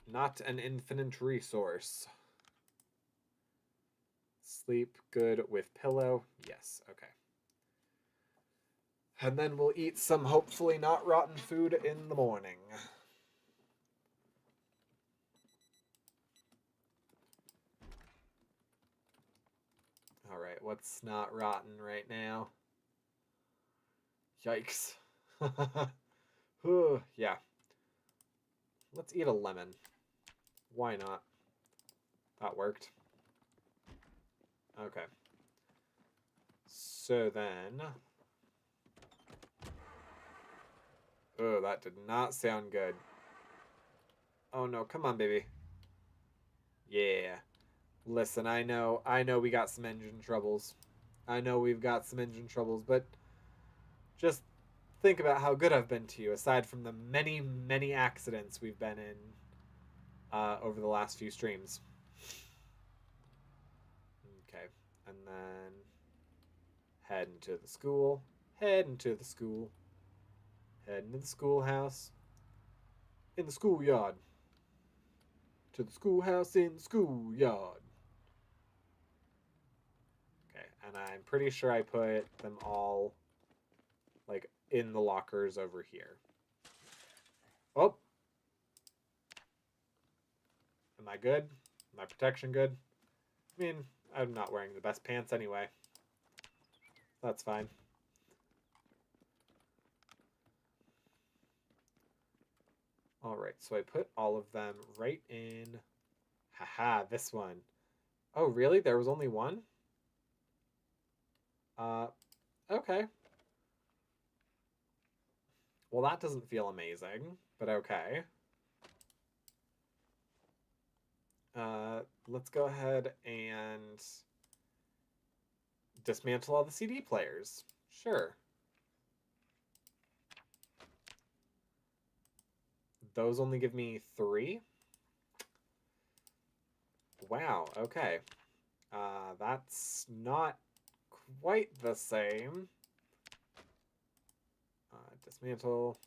Not an infinite resource. Sleep good with pillow. Yes, okay. And then we'll eat some hopefully not rotten food in the morning. Alright, what's not rotten right now? Yikes. Yeah. Let's eat a lemon. Why not? That worked. Okay. So then... Oh, that did not sound good. Oh no, come on, baby. Yeah. Listen, I know we got some engine troubles. I know we've got some engine troubles, but just think about how good I've been to you, aside from the many, many accidents we've been in over the last few streams. Okay, and then head into the school. Head into the school. Head into the schoolhouse. In the schoolyard. To the schoolhouse in the schoolyard. Okay, and I'm pretty sure I put them all, like, in the lockers over here. Oh! Am I good? My protection good? I mean, I'm not wearing the best pants anyway. That's fine. Alright, so I put all of them right in... Haha, this one. Oh, really? There was only one? Okay. Well, that doesn't feel amazing, but okay. Let's go ahead and dismantle all the CD players. Sure. Those only give me 3? Wow, okay. That's not quite the same. Dismantle.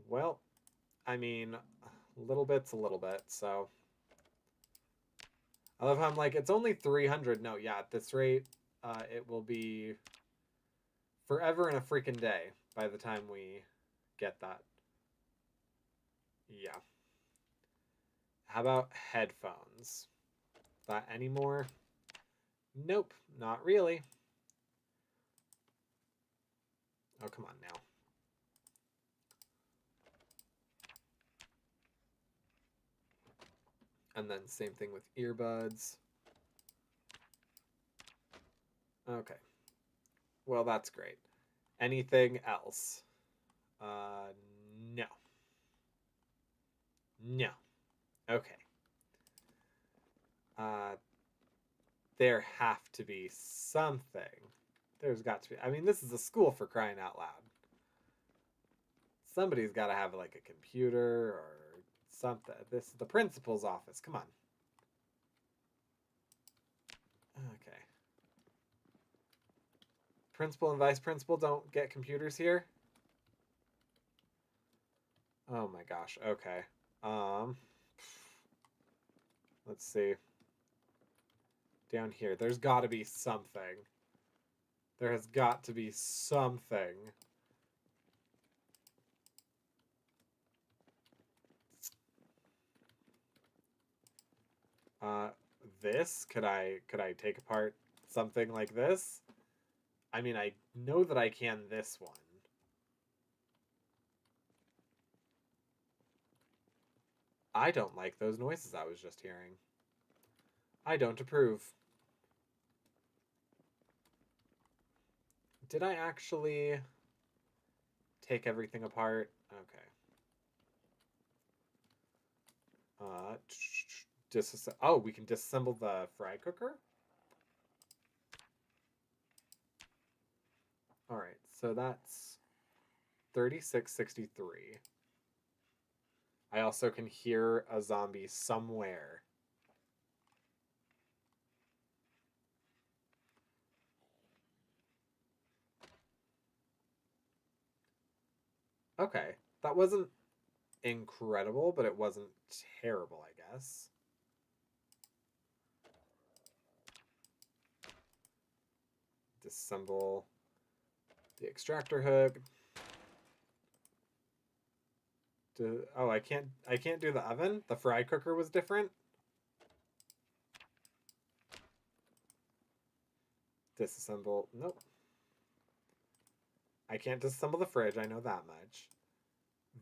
Well, I mean, a little bit's a little bit, so... I love how I'm like, it's only 300. No, yeah, at this rate, it will be forever and a freaking day by the time we get that. Yeah. How about headphones? That anymore? Nope, not really. Oh, come on now. And then same thing with earbuds. Okay. Well, that's great. Anything else? No. No. Okay. There have to be something. There's got to be. I mean, this is a school, for crying out loud. Somebody's got to have like a computer or something. This is the principal's office. Come on. Okay. Principal and vice principal don't get computers here? Oh my gosh. Okay. Let's see. Down here. There's got to be something. There has got to be something. This? Could I take apart something like this? I mean, I know that I can this one. I don't like those noises I was just hearing. I don't approve. Did I actually take everything apart? Okay. Oh, we can disassemble the fry cooker? Alright, so that's 3663. I also can hear a zombie somewhere. Okay, that wasn't incredible, but it wasn't terrible, I guess. Disassemble the extractor hook. Oh, I can't do the oven? The fry cooker was different? Disassemble. Nope. I can't disassemble the fridge, I know that much.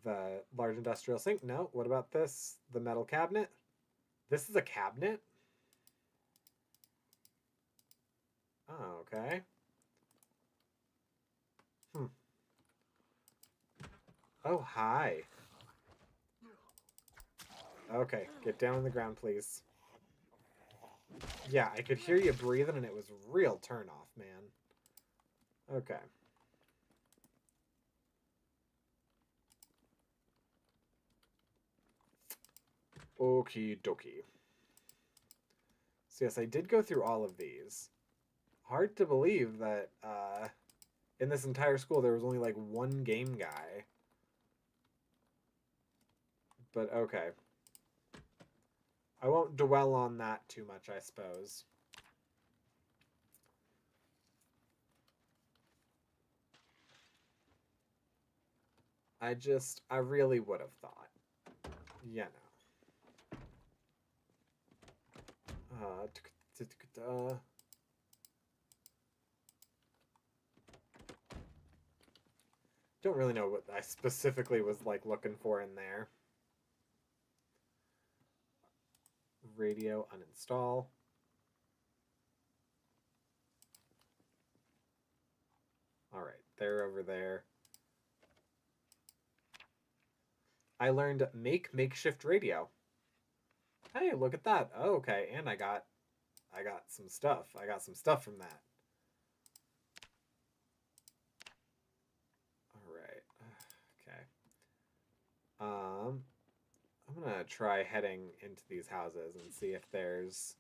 The large industrial sink? No. What about this? The metal cabinet? This is a cabinet? Oh, okay. Oh, hi. Okay, get down on the ground, please. Yeah, I could hear you breathing, and it was real turn off, man. Okay. Okie dokie. So yes, I did go through all of these. Hard to believe that in this entire school there was only like one game guy. But okay. I won't dwell on that too much, I suppose. I really would have thought. Yeah, no. Don't really know what I specifically was like looking for in there. Radio uninstall. Alright, they're over there. I learned make makeshift radio. Hey, look at that. Oh, okay, and I got some stuff. I got some stuff from that. Alright. Okay. I'm gonna try heading into these houses and see if there's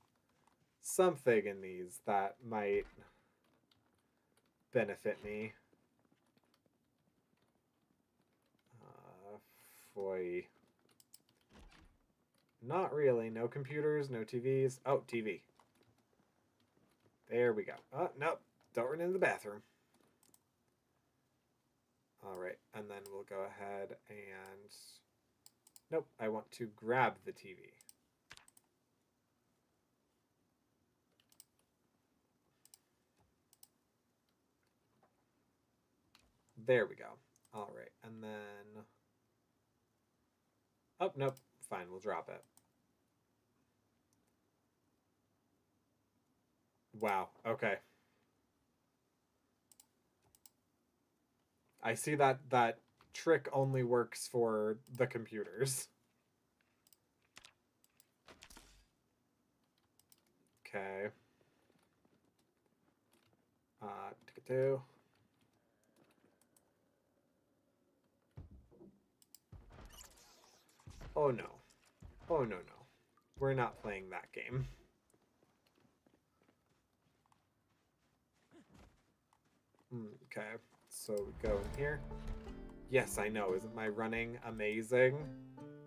something in these that might benefit me. Foy. Not really. No computers, no TVs. Oh, TV. There we go. Oh, nope. Don't run into the bathroom. All right, and then we'll go ahead and... Nope, I want to grab the TV. There we go. All right, and then... Oh, nope. Fine, we'll drop it. Wow, okay. I see that trick only works for the computers. Okay. Tick it two. Oh no. Oh no. We're not playing that game. Okay, so we go in here. Yes, I know. Isn't my running amazing?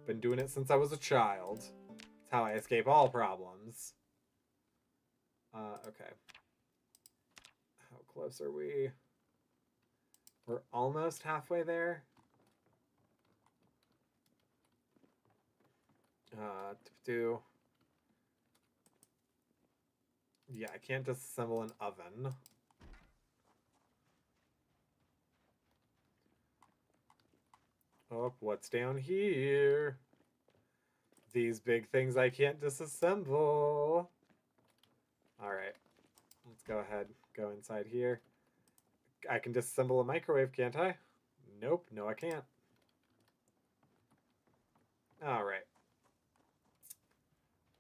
Been doing it since I was a child. It's how I escape all problems. Okay. How close are we? We're almost halfway there. Yeah, I can't disassemble an oven. Oh, what's down here? These big things I can't disassemble. Alright. Let's go ahead. Go inside here. I can disassemble a microwave, can't I? Nope. No, I can't. Alright.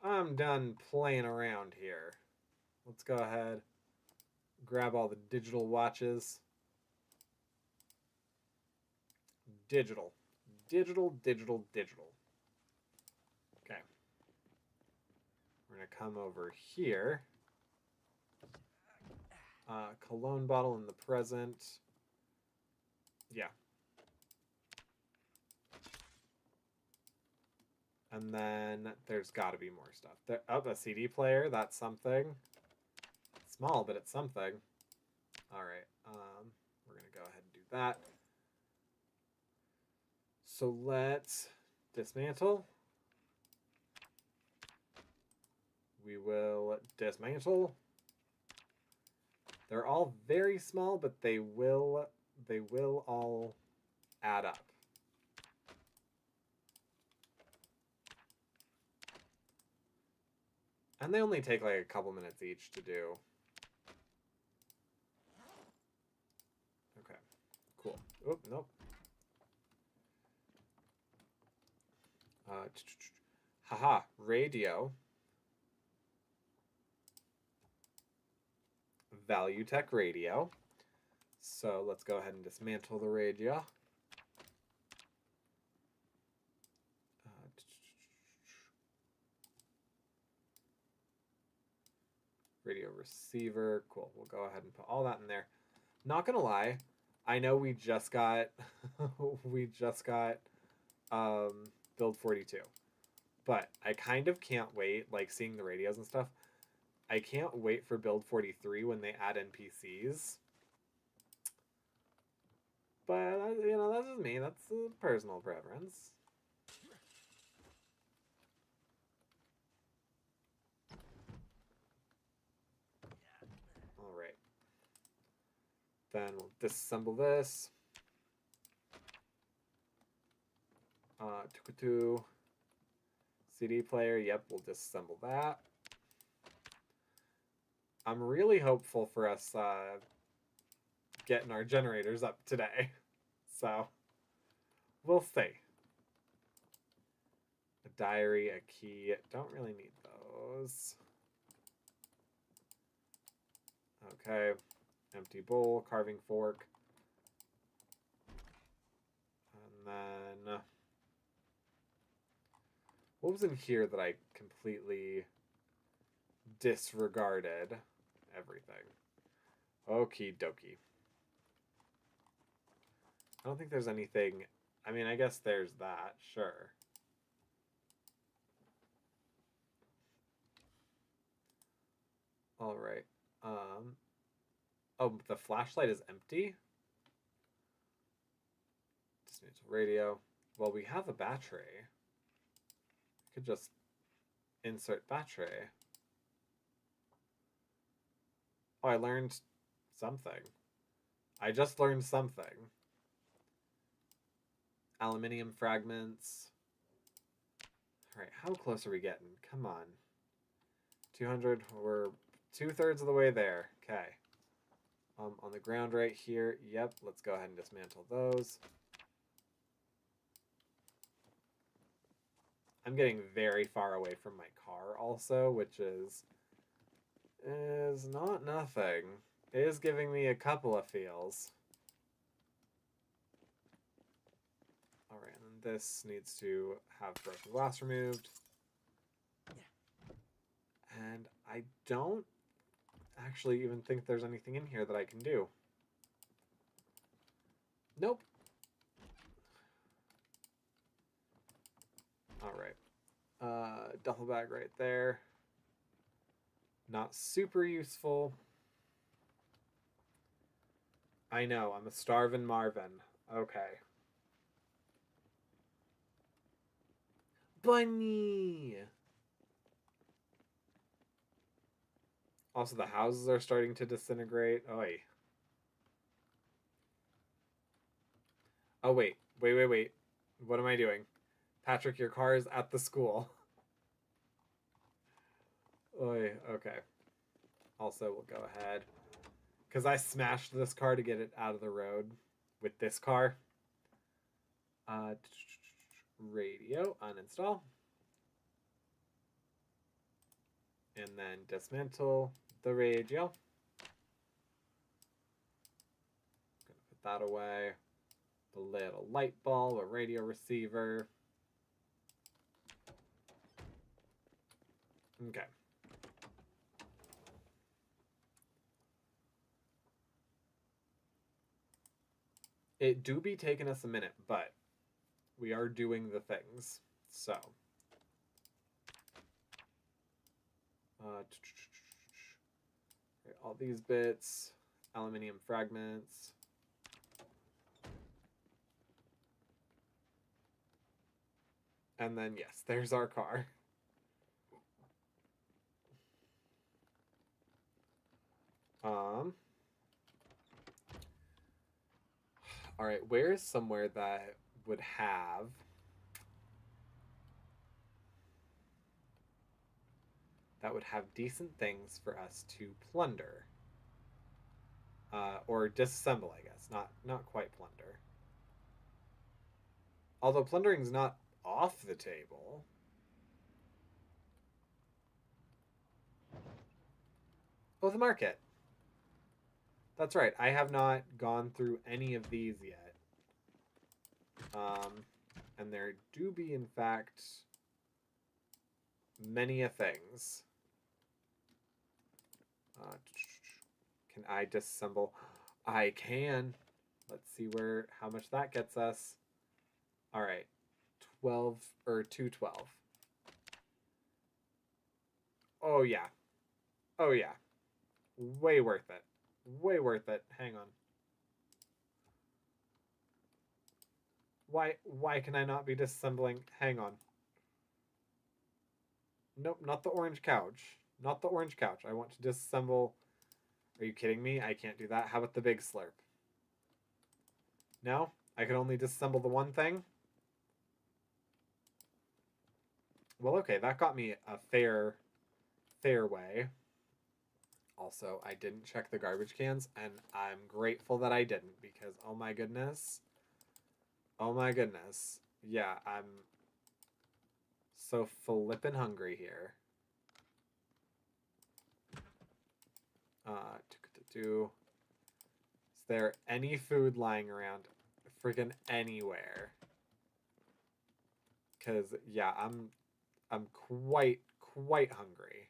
I'm done playing around here. Let's go ahead. Grab all the digital watches. Digital. Digital. Okay. We're going to come over here. Cologne bottle in the present. Yeah. And then there's got to be more stuff. There, oh, a CD player. That's something. Small, but it's something. All right. We're going to go ahead and do that. So let's dismantle. We will dismantle. They're all very small, but they will all add up. And they only take like a couple minutes each to do. Okay, cool. Oh, nope. Haha, radio. Value Tech radio. So let's go ahead and dismantle the radio. Radio receiver. Cool. We'll go ahead and put all that in there. Not gonna lie, I know we just got build 42. But I kind of can't wait, like seeing the radios and stuff. I can't wait for build 43 when they add NPCs. But, you know, that's just me. That's a personal preference. Alright. Then we'll disassemble this. Tukutu. CD player, yep, we'll disassemble that. I'm really hopeful for us getting our generators up today. So, we'll see. A diary, a key. Don't really need those. Okay. Empty bowl, carving fork. And then... what was in here that I completely disregarded? Everything. Okie dokie. I don't think there's anything... I mean, I guess there's that, sure. Alright. Oh, the flashlight is empty? Dismantle radio. Well, we have a battery. We could just insert battery. Oh, I learned something. I just learned something. Aluminium fragments. Alright, how close are we getting? Come on. 200, we're 2/3 of the way there. Okay. On the ground right here. Yep, let's go ahead and dismantle those. I'm getting very far away from my car also, which is not nothing. It is giving me a couple of feels. Alright, and then this needs to have broken glass removed. And I don't actually even think there's anything in here that I can do. Nope. Alright. Duffel bag right there. Not super useful. I know, I'm a starvin' Marvin. Okay. Bunny! Also, the houses are starting to disintegrate. Oi. Oh, wait. Wait. What am I doing? Patchrick, your car is at the school. Oi, okay. Also, we'll go ahead. Because I smashed this car to get it out of the road with this car. Radio, uninstall. And then dismantle the radio. Gonna put that away. The little light bulb, a radio receiver. Okay. It do be taking us a minute, but we are doing the things. So. All these bits. Aluminium fragments. And then, yes, there's our car. All right, where is somewhere that would have decent things for us to plunder, or disassemble? I guess not quite plunder. Although plundering's not off the table. Oh, the market. That's right. I have not gone through any of these yet. And there do be, in fact, many a things. Can I disassemble? I can. Let's see how much that gets us. All right. 12 or 212. Oh yeah. Oh yeah. Way worth it. Way worth it. Hang on. Why can I not be disassembling? Hang on. Nope, not the orange couch. Not the orange couch. I want to disassemble. Are you kidding me? I can't do that. How about the big slurp? No? I can only disassemble the one thing? Well, okay, that got me a fair way. Also, I didn't check the garbage cans, and I'm grateful that I didn't, because oh my goodness. Oh my goodness. Yeah, I'm so flippin' hungry here. Is there any food lying around freaking anywhere? Because, yeah, I'm quite hungry.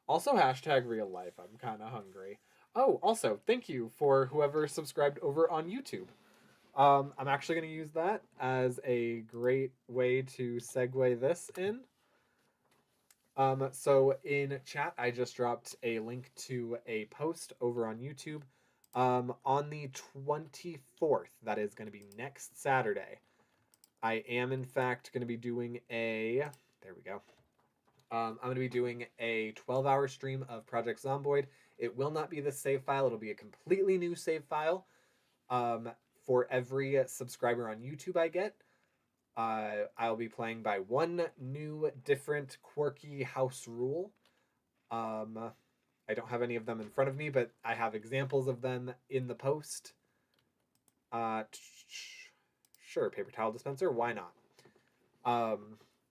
Also, hashtag real life. I'm kind of hungry. Oh, also, thank you for whoever subscribed over on YouTube. I'm actually going to use that as a great way to segue this in. So in chat, I just dropped a link to a post over on YouTube. On the 24th, that is going to be next Saturday, I am in fact going to be doing a. There we go. I'm going to be doing a 12-hour stream of Project Zomboid. It will not be this save file. It'll be a completely new save file. For every subscriber on YouTube I get, I'll be playing by one new, different, quirky house rule. I don't have any of them in front of me, but I have examples of them in the post. Sure, paper towel dispenser. Why not?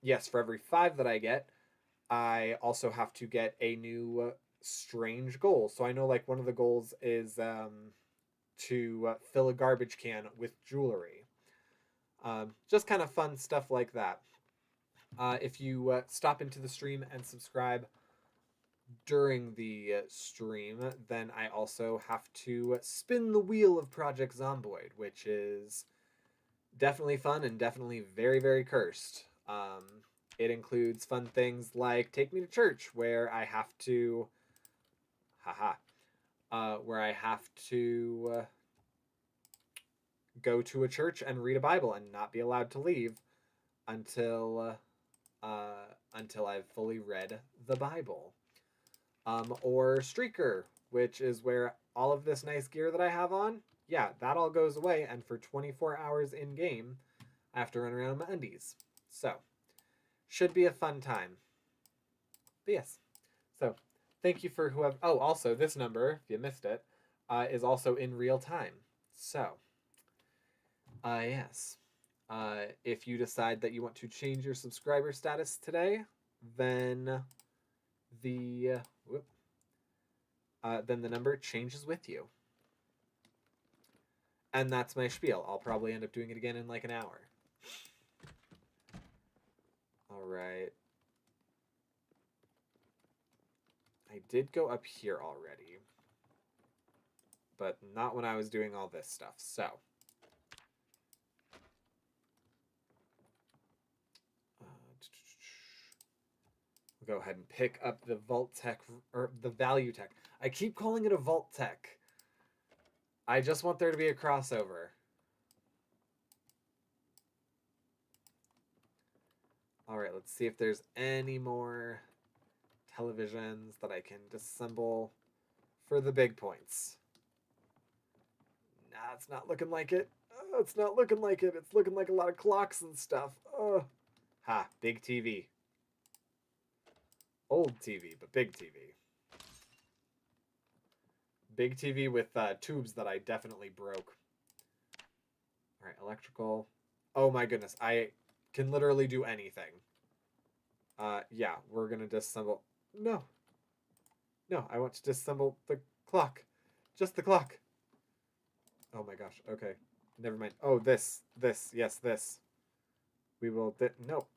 Yes, for every 5 that I get, I also have to get a new strange goal. So I know like one of the goals is to fill a garbage can with jewelry. Just kind of fun stuff like that. If you stop into the stream and subscribe during the stream, then I also have to spin the wheel of Project Zomboid, which is definitely fun and definitely very, very cursed. It includes fun things like Take Me to Church, where I have to, where I have to go to a church and read a Bible and not be allowed to leave until I've fully read the Bible. Or Streaker, which is where all of this nice gear that I have on, yeah, that all goes away, and for 24 hours in game, I have to run around in my undies. So, should be a fun time. But yes, so thank you for whoever. Oh, also this number, if you missed it, is also in real time. So, yes. If you decide that you want to change your subscriber status today, then the number changes with you. And that's my spiel. I'll probably end up doing it again in like an hour. All right. I did go up here already, but not when I was doing all this stuff. So, we'll go ahead and pick up the Vault Tech, or the Value Tech. I keep calling it a Vault Tech. I just want there to be a crossover. All right, let's see if there's any more televisions that I can disassemble for the big points. Nah, it's not looking like it. Oh, it's not looking like it. It's looking like a lot of clocks and stuff. Oh. Ha, big TV. Old TV, but big TV. Big TV with tubes that I definitely broke. All right, electrical. Oh my goodness, I can literally do anything. Yeah, we're gonna disassemble. No. No, I want to disassemble the clock. Just the clock. Oh my gosh, okay. Never mind. Oh, this. Yes, this. We will... no,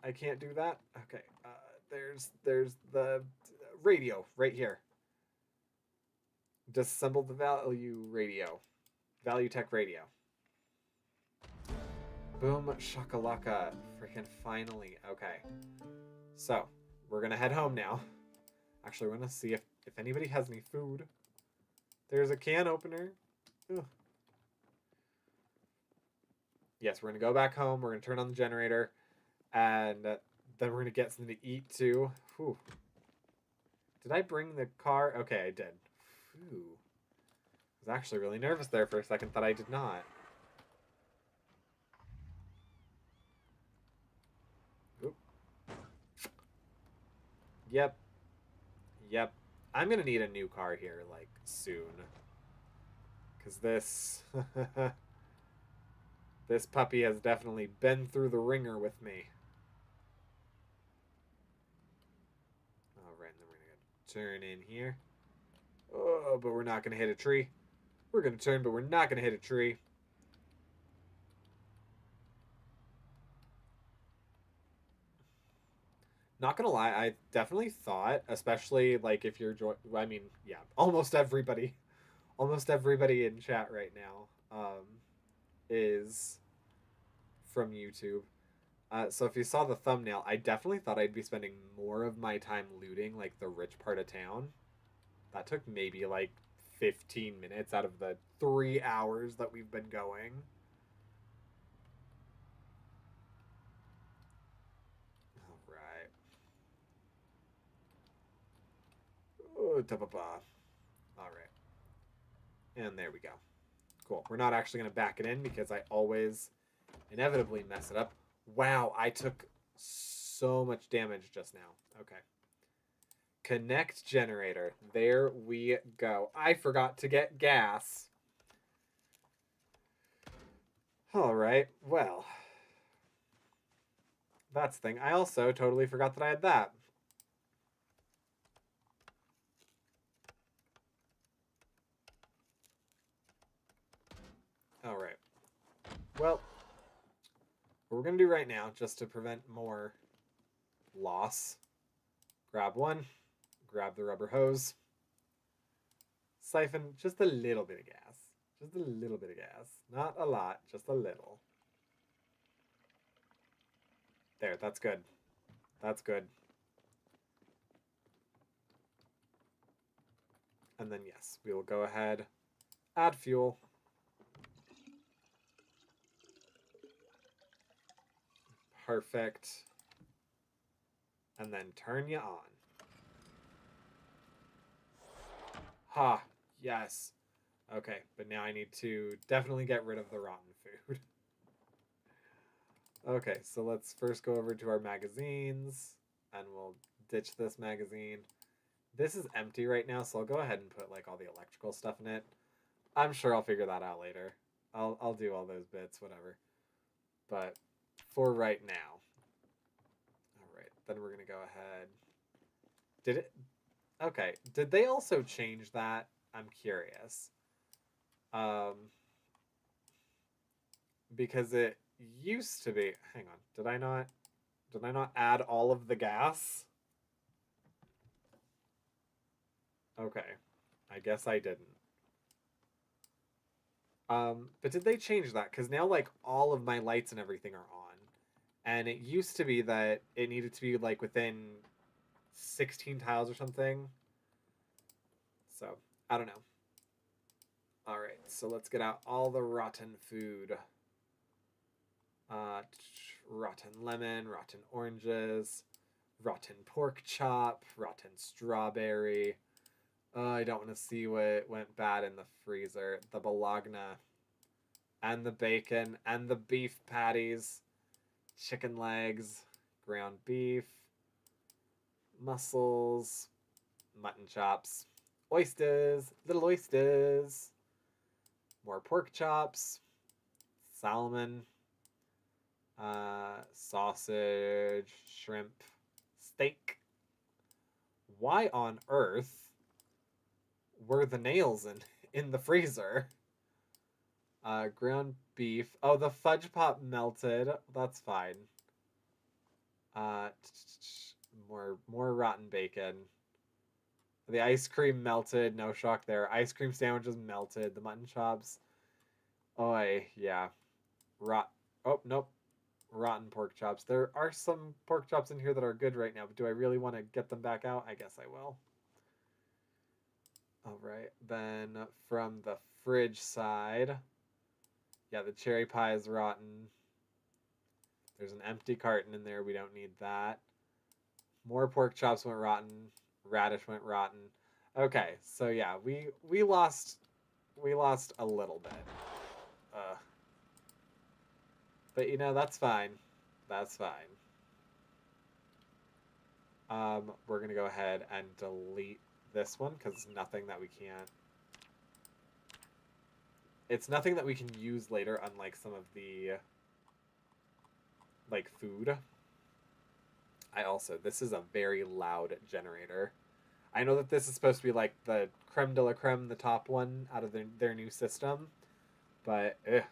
I can't do that. Okay, there's the radio right here. Disassemble the value radio. Value Tech radio. Boom shakalaka. Freaking finally. Okay. So, we're gonna head home now. Actually, we're gonna see if anybody has any food. There's a can opener. Ugh. Yes, we're gonna go back home. We're gonna turn on the generator. And then we're gonna get something to eat too. Whew. Did I bring the car? Okay, I did. Whew. I was actually really nervous there for a second that I did not. Oop. Yep. Yep. I'm gonna need a new car here, like, soon. Because this... this puppy has definitely been through the ringer with me. Alright, then we're gonna turn in here. Oh, but we're not gonna hit a tree. We're gonna turn, but we're not gonna hit a tree. Not gonna lie, I definitely thought, especially like if you're I mean, yeah, almost everybody in chat right now is from YouTube. So if you saw the thumbnail, I definitely thought I'd be spending more of my time looting, like, the rich part of town. That took maybe, like, 15 minutes out of the 3 hours that we've been going. All right. Oh, da-ba-ba. All right. And there we go. Cool. We're not actually going to back it in because I always inevitably mess it up. Wow, I took so much damage just now. Okay. Connect generator. There we go. I forgot to get gas. All right. Well, that's the thing. I also totally forgot that I had that. All right. Well, what we're going to do right now, just to prevent more loss, grab one, grab the rubber hose, siphon just a little bit of gas. Just a little bit of gas. Not a lot, just a little. There, that's good. That's good. And then, yes, we will go ahead, add fuel. Perfect. And then turn you on. Ha, yes. Okay, but now I need to definitely get rid of the rotten food. Okay, so let's first go over to our magazines, and we'll ditch this magazine. This is empty right now, so I'll go ahead and put like all the electrical stuff in it. I'm sure I'll figure that out later. I'll do all those bits, whatever. But for right now. Alright, then we're gonna go ahead. Did it okay. Did they also change that? I'm curious. Because it used to be, hang on, did I not add all of the gas? Okay. I guess I didn't. But did they change that? Because now, like, all of my lights and everything are on. And it used to be that it needed to be, like, within 16 tiles or something. So, I don't know. Alright, so let's get out all the rotten food. Rotten lemon, rotten oranges, rotten pork chop, rotten strawberry. I don't want to see what went bad in the freezer. The bologna, and the bacon, and the beef patties, chicken legs, ground beef, mussels, mutton chops, oysters, little oysters, more pork chops, salmon, sausage, shrimp, steak. Why on earth were the nails in the freezer? Ground beef. Oh, the fudge pop melted. That's fine. More rotten bacon. The ice cream melted. No shock there. Ice cream sandwiches melted. The mutton chops. Oi, yeah. Oh, nope. Rotten pork chops. There are some pork chops in here that are good right now, but do I really want to get them back out? I guess I will. All right. Then from the fridge side, yeah, the cherry pie is rotten. There's an empty carton in there. We don't need that. More pork chops went rotten. Radish went rotten. Okay, so yeah, we lost a little bit. But you know, that's fine. That's fine. We're gonna go ahead and delete this one because it's nothing that we can't. It's nothing that we can use later, unlike some of the like food. This is a very loud generator. I know that this is supposed to be like the creme de la creme, the top one out of their new system, but okay.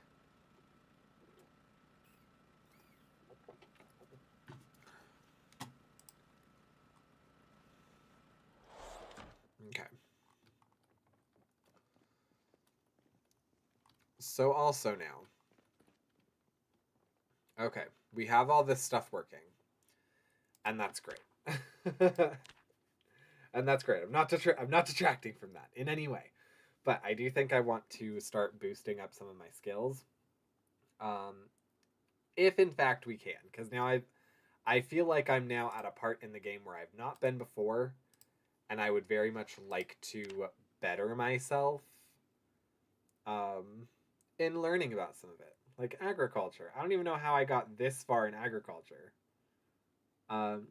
So also now, Okay, we have all this stuff working, and that's great. And that's great. I'm not detracting from that in any way, but I do think I want to start boosting up some of my skills, um, if in fact we can, because now I feel like I'm now at a part in the game where I've not been before, and I would very much like to better myself, um, in learning about some of it, like agriculture. I don't even know how I got this far in agriculture.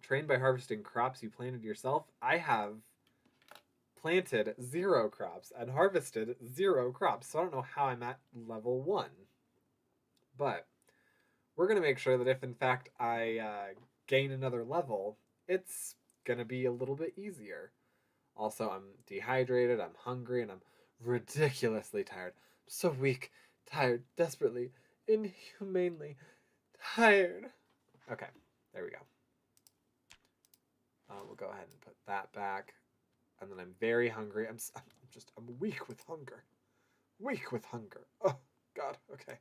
Trained by harvesting crops you planted yourself. I have planted 0 crops and harvested 0 crops, so I don't know how I'm at level 1. But we're going to make sure that if in fact I gain another level, it's going to be a little bit easier. Also, I'm dehydrated, I'm hungry, and I'm ridiculously tired. I'm so weak, tired, desperately, inhumanely tired. Okay, there we go. We'll go ahead and put that back. And then I'm very hungry. I'm weak with hunger. Weak with hunger. Oh, God. Okay.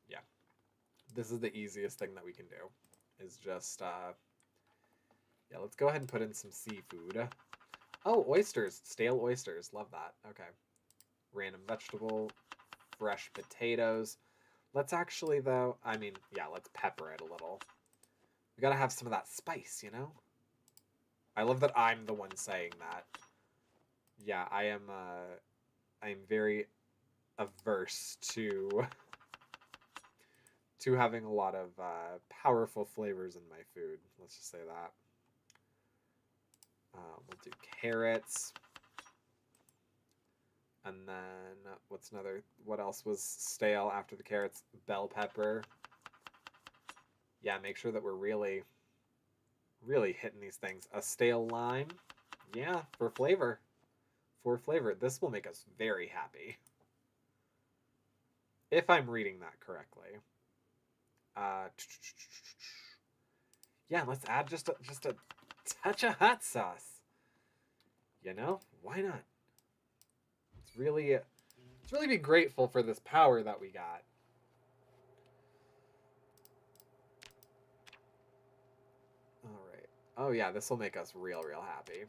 Yeah. This is the easiest thing that we can do. Is just, yeah, let's go ahead and put in some seafood. Oh, oysters. Stale oysters. Love that. Okay. Random vegetable. Fresh potatoes. Let's actually, though, I mean, yeah, let's pepper it a little. We gotta have some of that spice, you know? I love that I'm the one saying that. Yeah, I'm very averse to having a lot of powerful flavors in my food. Let's just say that. We'll do carrots. And then what else was stale after the carrots? Bell pepper. Yeah, make sure that we're really, really hitting these things. A stale lime. Yeah, for flavor. For flavor. This will make us very happy. If I'm reading that correctly. Yeah, let's add just a touch of hot sauce. You know, why not? Let's really be grateful for this power that we got. All right. Oh yeah, this will make us real happy.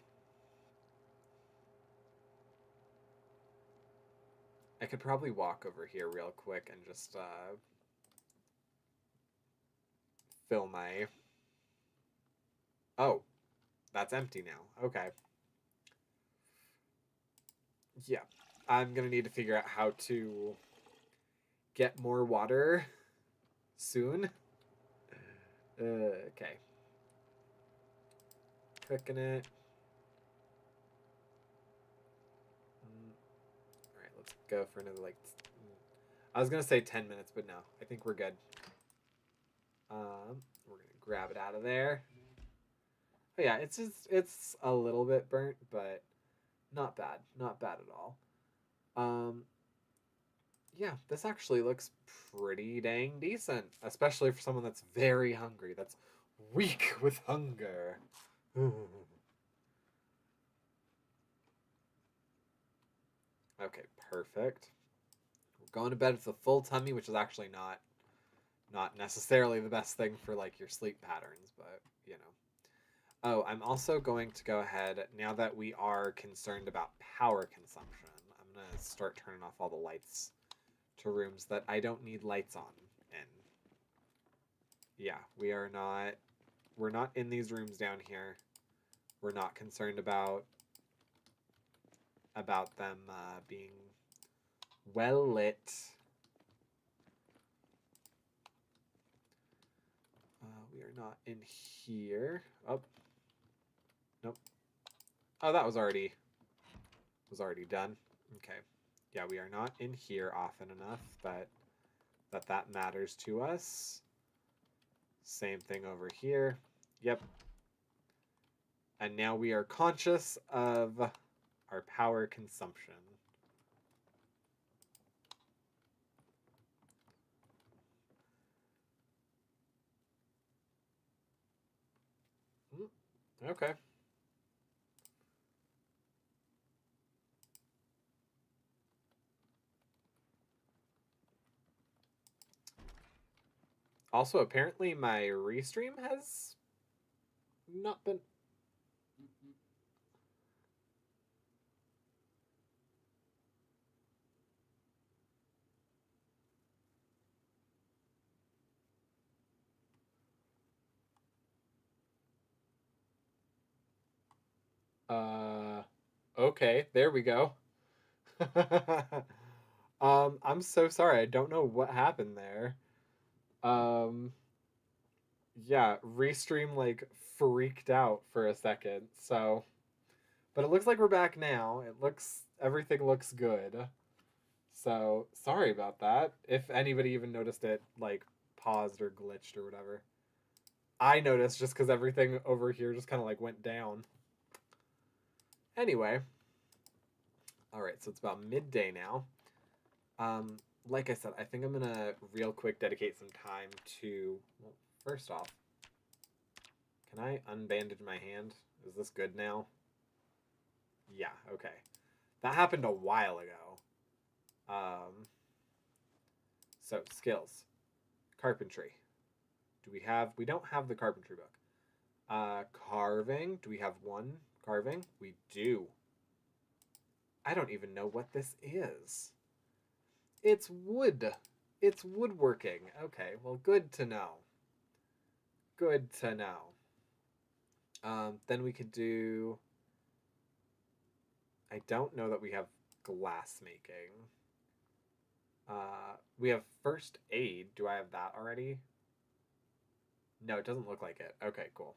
I could probably walk over here real quick and just fill my. Oh, that's empty now. Okay. Yeah, I'm gonna need to figure out how to get more water soon. Okay. Cooking it. All right, let's go for another like. I was gonna say 10 minutes, but no, I think we're good. We're gonna grab it out of there. Oh yeah, it's a little bit burnt, but not bad, not bad at all. Yeah, this actually looks pretty dang decent, especially for someone that's very hungry, that's weak with hunger. Okay, perfect. We're going to bed with a full tummy, which is actually not necessarily the best thing for like your sleep patterns, but you know. Oh, I'm also going to go ahead, now that we are concerned about power consumption, I'm going to start turning off all the lights to rooms that I don't need lights on in. Yeah, we're not in these rooms down here. We're not concerned about them being well lit. We are not in here. Oh, nope. Oh, that was already done. Okay. Yeah, we are not in here often enough that matters to us. Same thing over here. Yep. And now we are conscious of our power consumption. Okay. Also, apparently my restream has not been... Okay, there we go. I'm so sorry. I don't know what happened there. Um, yeah, Restream like freaked out for a second. So, but it looks like we're back now. Everything looks good. So, sorry about that. If anybody even noticed it like paused or glitched or whatever. I noticed just cuz everything over here just kind of like went down. Anyway, all right, so it's about midday now. Like I said, I think I'm gonna real quick dedicate some time to. Well, first off, can I unbandage my hand? Is this good now? Yeah, okay. That happened a while ago. So skills, carpentry. We don't have the carpentry book. Carving. Do we have one carving? We do. I don't even know what this is. It's wood. It's woodworking. Okay, well, good to know. Good to know. Then we could do. I don't know that we have glass making. We have first aid. Do I have that already? No, it doesn't look like it. Okay, cool.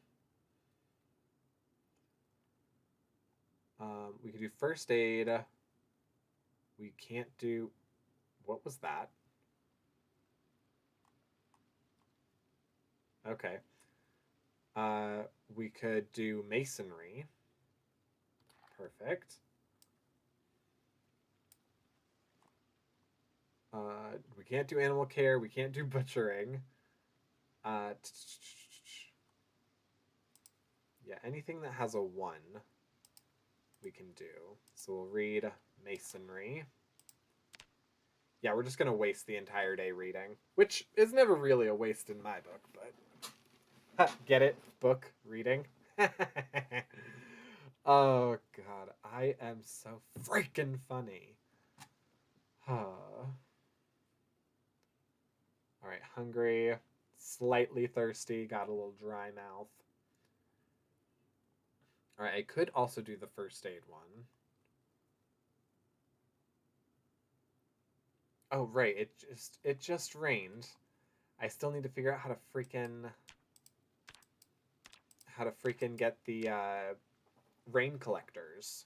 We could do first aid. We can't do. What was that? Okay. We could do masonry. Perfect. We can't do animal care. We can't do butchering. Yeah, anything that has a 1, we can do. So we'll read masonry. Yeah, we're just going to waste the entire day reading, which is never really a waste in my book, but get it? Book reading. Oh, God. I am so freaking funny. All right, hungry, slightly thirsty, got a little dry mouth. All right, I could also do the first aid one. Oh, right, it just rained. I still need to figure out how to freaking get the rain collectors.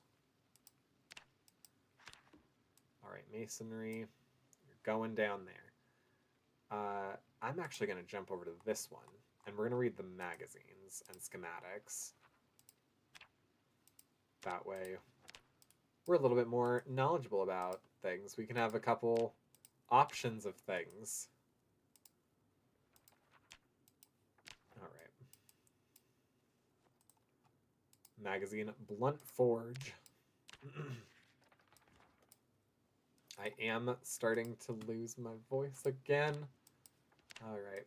All right, masonry. You're going down there. I'm actually going to jump over to this one, and we're going to read the magazines and schematics. That way, we're a little bit more knowledgeable about things. We can have a couple options of things. All right. Magazine Blunt Forge. I am starting to lose my voice again. All right.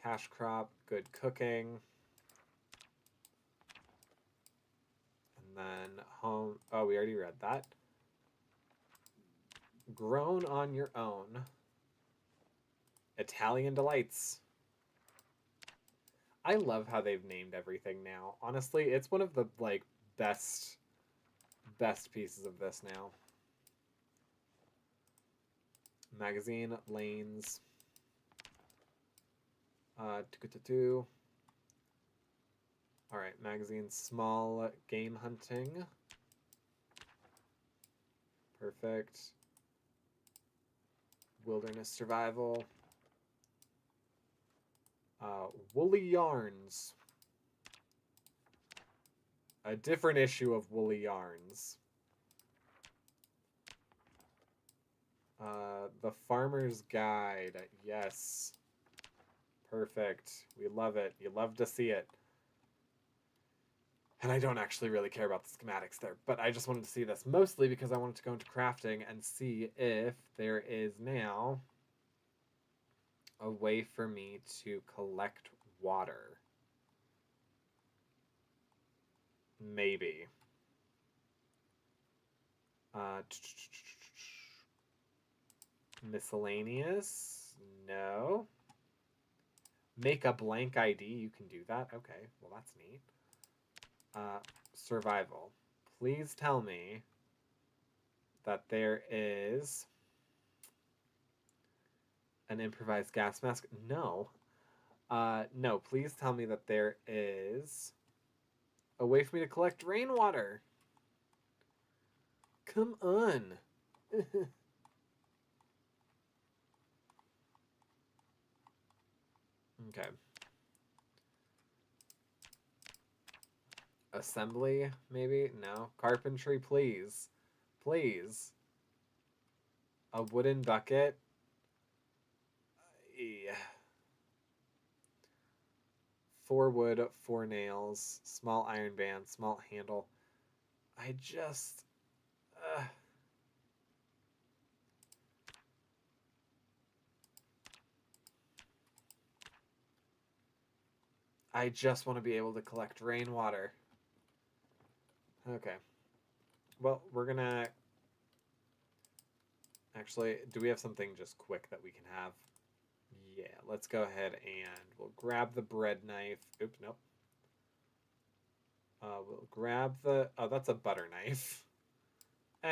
Cash crop, good cooking. And then home. Oh, we already read that. Grown on your own. Italian delights. I love how they've named everything now. Honestly, it's one of the like best pieces of this now. Magazine lanes. All right, magazine small game hunting. Perfect. Wilderness survival. Woolly yarns. A different issue of Woolly Yarns. The Farmer's Guide. Yes. Perfect. We love it. You love to see it. And I don't actually really care about the schematics there, but I just wanted to see this mostly because I wanted to go into crafting and see if there is now a way for me to collect water. Maybe. Miscellaneous? No. Make a blank ID. You can do that? Okay, well that's neat. Survival. Please tell me that there is an improvised gas mask. No. No, please tell me that there is a way for me to collect rainwater. Come on. Okay. Assembly, maybe? No. Carpentry, please. Please. A wooden bucket? Yeah. 4 wood, 4 nails, small iron band, small handle. I just... I just want to be able to collect rainwater. Okay. Well, we're gonna... Actually, do we have something just quick that we can have? Yeah, let's go ahead and we'll grab the bread knife. Oops, nope. We'll grab the... Oh, that's a butter knife.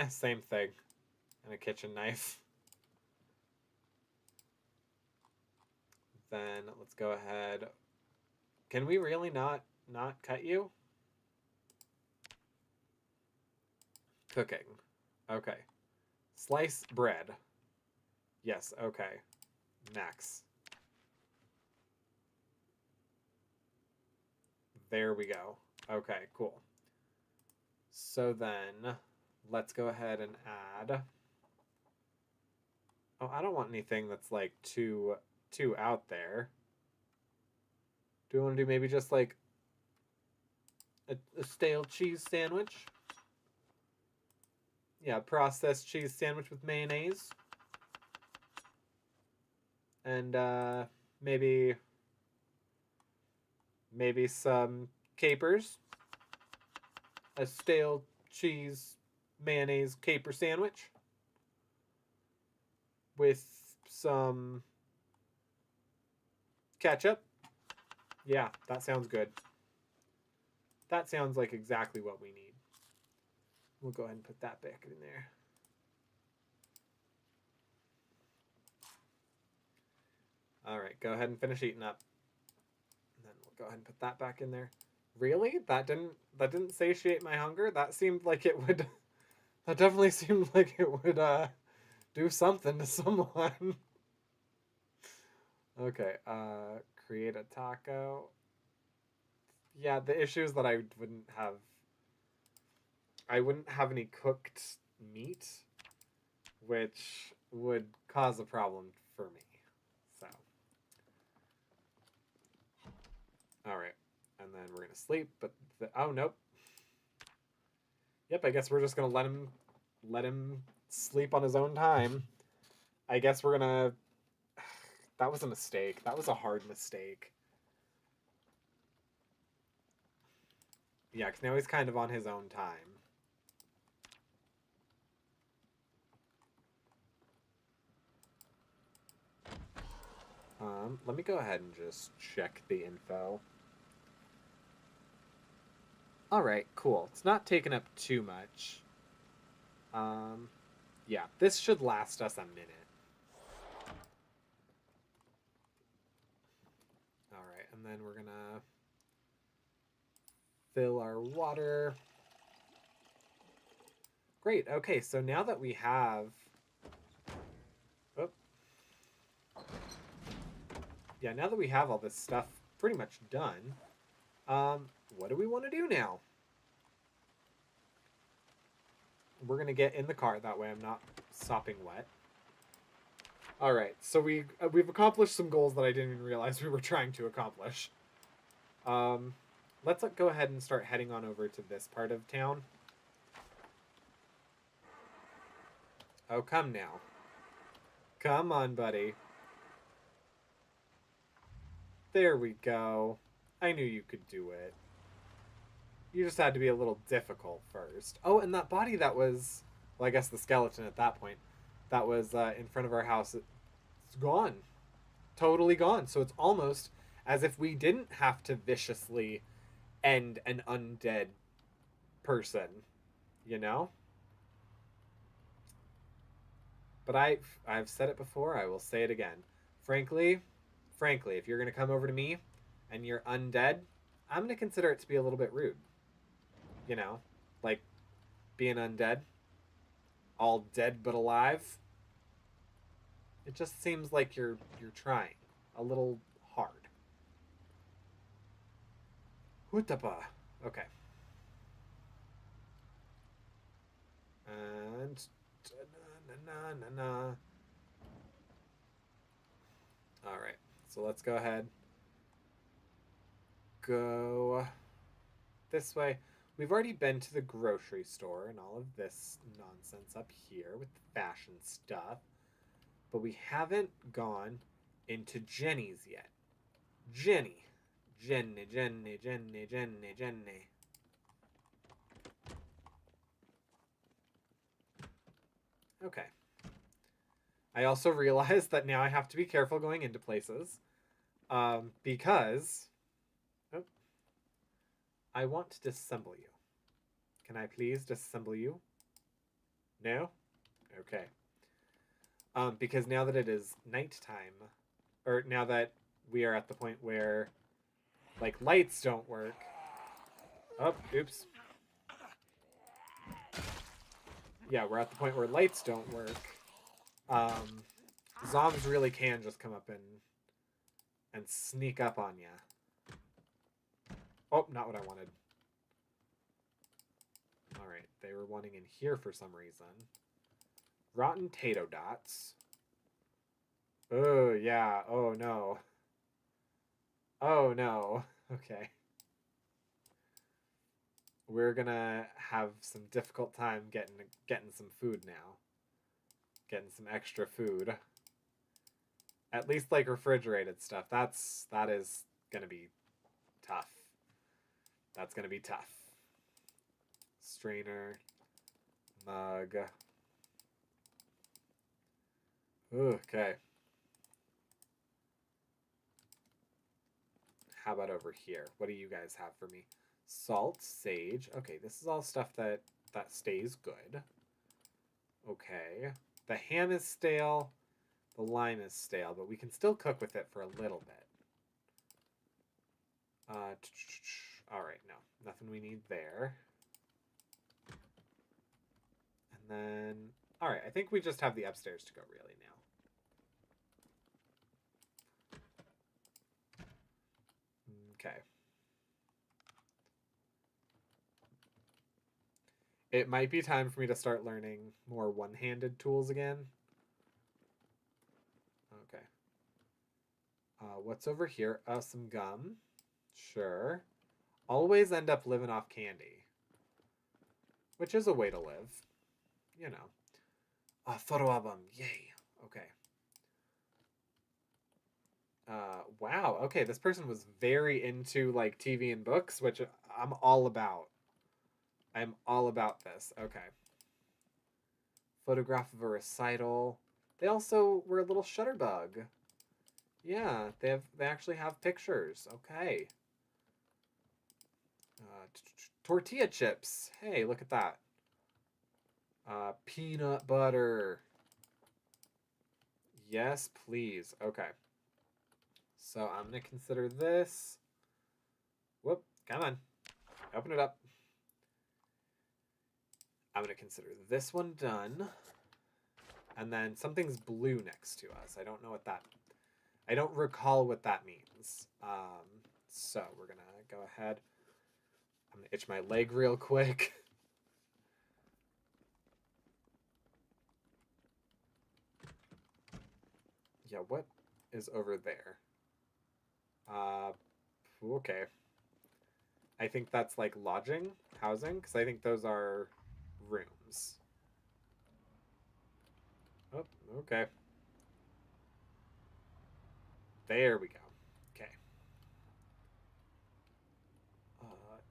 Same thing. And a kitchen knife. Then let's go ahead. Can we really not cut you? Cooking. Okay. Slice bread. Yes, okay. Max. There we go. Okay, cool. So then, let's go ahead and add... Oh, I don't want anything that's like too out there. Do we want to do maybe just like a stale cheese sandwich? Yeah, processed cheese sandwich with mayonnaise. And maybe some capers. A stale cheese mayonnaise caper sandwich with some ketchup. Yeah, that sounds good. That sounds like exactly what we need. We'll go ahead and put that back in there. All right, go ahead and finish eating up. And then we'll go ahead and put that back in there. Really? That didn't satiate my hunger? That seemed like it would... That definitely seemed like it would do something to someone. Okay, create a taco. Yeah, the issue is that I wouldn't have any cooked meat, which would cause a problem for me. So, all right, and then we're gonna sleep. But oh nope. Yep, I guess we're just gonna let him sleep on his own time. I guess we're gonna. That was a mistake. That was a hard mistake. Yeah, because now he's kind of on his own time. Let me go ahead and just check the info. Alright, cool. It's not taking up too much. Yeah, this should last us a minute. Alright, and then we're gonna fill our water. Great, okay, so now that we have... Oh. Yeah, now that we have all this stuff pretty much done, what do we want to do now? We're gonna get in the car, that way I'm not sopping wet. Alright, so we've accomplished some goals that I didn't even realize we were trying to accomplish. Let's go ahead and start heading on over to this part of town. Oh, come now. Come on, buddy. There we go. I knew you could do it. You just had to be a little difficult first. Oh, and that body that was... Well, I guess the skeleton at that point. That was in front of our house. It's gone. Totally gone. So it's almost as if we didn't have to viciously end an undead person. You know? But I've said it before. I will say it again. Frankly, if you're going to come over to me and you're undead, I'm going to consider it to be a little bit rude. You know, like being undead, all dead but alive. It just seems like you're trying a little hard. Hutapa. Okay. And all right. So let's go ahead. Go this way. We've already been to the grocery store and all of this nonsense up here with the fashion stuff. But we haven't gone into Jenny's yet. Jenny. Okay. I also realized that now I have to be careful going into places. Because... Oh, I want to disassemble you. Can I please disassemble you? No? Okay. Because now that it is nighttime, or now that we are at the point where, like, lights don't work. Oh, oops. Yeah, we're at the point where lights don't work. Zombs really can just come up and sneak up on you. Oh, not what I wanted. Alright, they were wanting in here for some reason. Rotten tato dots. Oh, yeah. Oh, no. Oh, no. Okay. We're gonna have some difficult time getting some food now. Getting some extra food. At least, like, refrigerated stuff. That is gonna be tough. That's gonna be tough. Strainer. Mug. Okay. How about over here? What do you guys have for me? Salt, sage. Okay, this is all stuff that stays good. Okay. The ham is stale. The lime is stale, but we can still cook with it for a little bit. Alright, no. Nothing we need there. And then... Alright, I think we just have the upstairs to go really now. Okay. It might be time for me to start learning more one-handed tools again. Okay. What's over here? Some gum. Sure. Always end up living off candy. Which is a way to live. You know. Photo album. Yay. Okay. Wow. Okay, this person was very into, like, TV and books, which I'm all about. I'm all about this. Okay. Photograph of a recital. They also were a little shutterbug. Yeah, they actually have pictures. Okay. Tortilla chips. Hey, look at that. Peanut butter. Yes, please. Okay. So I'm going to consider this. Whoop. Come on. Open it up. I'm going to consider this one done. And then something's blue next to us. I don't know what that... I don't recall what that means. So we're going to go ahead. I'm going to itch my leg real quick. Yeah, what is over there? Okay. I think that's like lodging, housing, because I think those are rooms. Oh, okay. There we go. Okay.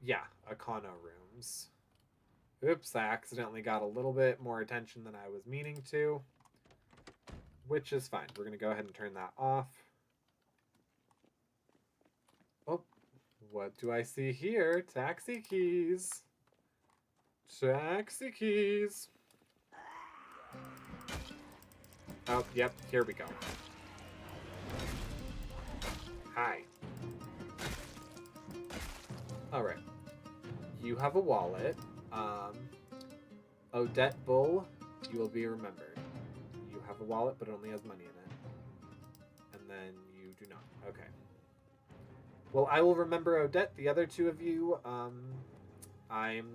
Yeah, Econo rooms. Oops, I accidentally got a little bit more attention than I was meaning to. Which is fine. We're going to go ahead and turn that off. Oh, what do I see here? Taxi keys. Taxi keys. Oh, yep, here we go. Hi. Alright. You have a wallet. Odette Bull, you will be remembered. You have a wallet, but it only has money in it. And then you do not. Okay. Well, I will remember Odette. The other two of you, I'm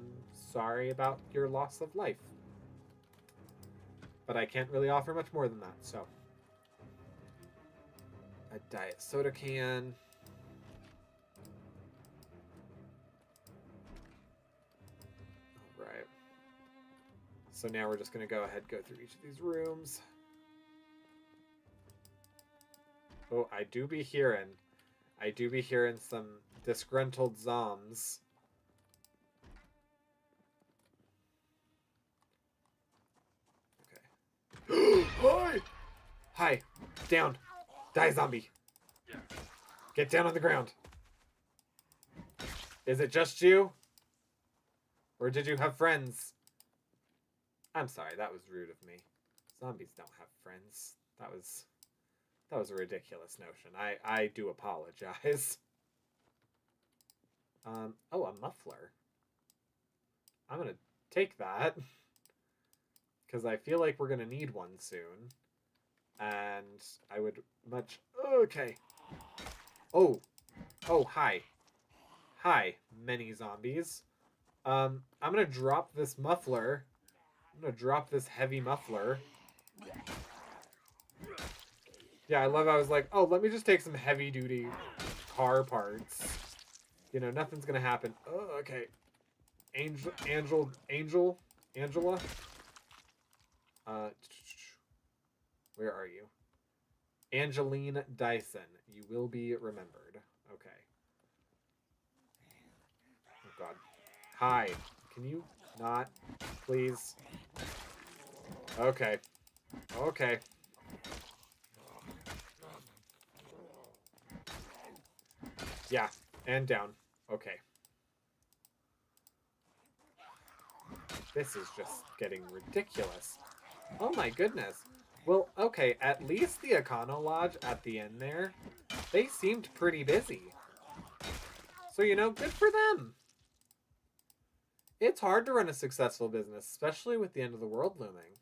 sorry about your loss of life. But I can't really offer much more than that, so. A diet soda can. Alright. So now we're just going to go ahead and go through each of these rooms. Oh, I do be hearing some disgruntled zombs. Okay. Hi! Hi. Down. Die, zombie. Get down on the ground. Is it just you? Or did you have friends? I'm sorry, that was rude of me. Zombies don't have friends. That was a ridiculous notion. I do apologize. Oh, a muffler. I'm gonna take that. Because I feel like we're gonna need one soon. And I would much... Okay. Oh. Oh, hi. Hi, many zombies. I'm gonna drop this muffler. I'm gonna drop this heavy muffler. Yeah, I love how I was like, oh, let me just take some heavy-duty car parts. You know, nothing's gonna happen. Oh, okay. Angela? Where are you? Angeline Dyson. You will be remembered. Okay. Oh, God. Hi. Can you not, please? Okay. Okay. Yeah, and down. Okay. This is just getting ridiculous. Oh my goodness. Well, okay, at least the Econo Lodge at the end there, they seemed pretty busy. So, you know, good for them. It's hard to run a successful business, especially with the end of the world looming.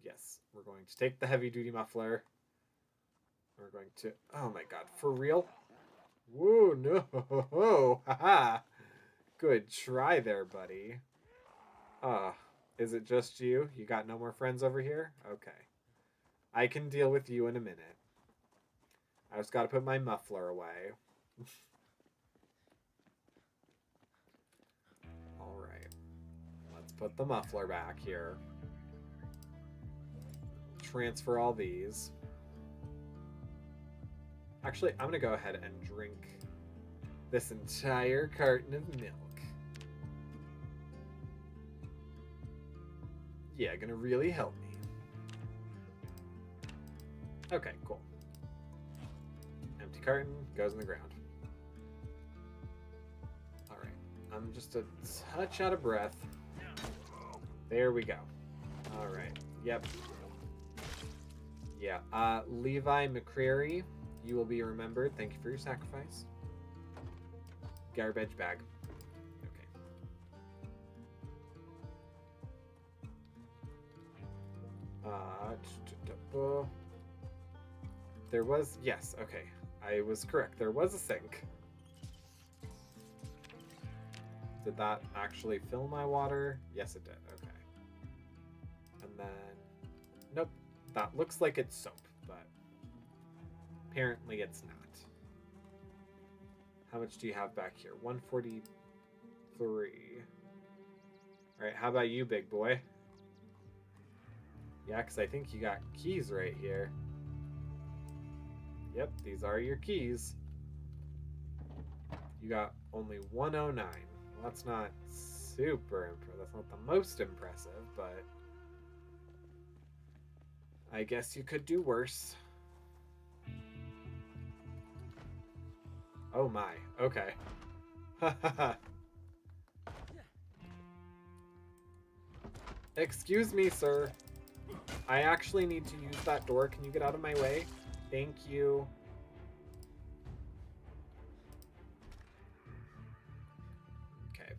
Yes, we're going to take the heavy-duty muffler. We're going to... Oh my god, for real? Woo, no! Haha! Good try there, buddy. Is it just you? You got no more friends over here? Okay. I can deal with you in a minute. I just gotta put my muffler away. Alright. Let's put the muffler back here. Transfer all these. Actually, I'm gonna go ahead and drink this entire carton of milk. Yeah, gonna really help me. Okay, cool. Empty carton goes in the ground. Alright, I'm just a touch out of breath. There we go. Alright, yep. Yeah, Levi McCreary, you will be remembered. Thank you for your sacrifice. Garbage bag. There was, yes, okay. I was correct. There was a sink. Did that actually fill my water? Yes, it did. Okay. And then, nope. That looks like it's soap, but apparently it's not. How much do you have back here? 143. All right, how about you, big boy? Yeah, because I think you got keys right here. Yep, these are your keys. You got only 109. Well, that's not super impressive. That's not the most impressive, but I guess you could do worse. Oh my. Okay. Excuse me, sir. I actually need to use that door. Can you get out of my way? Thank you. Okay.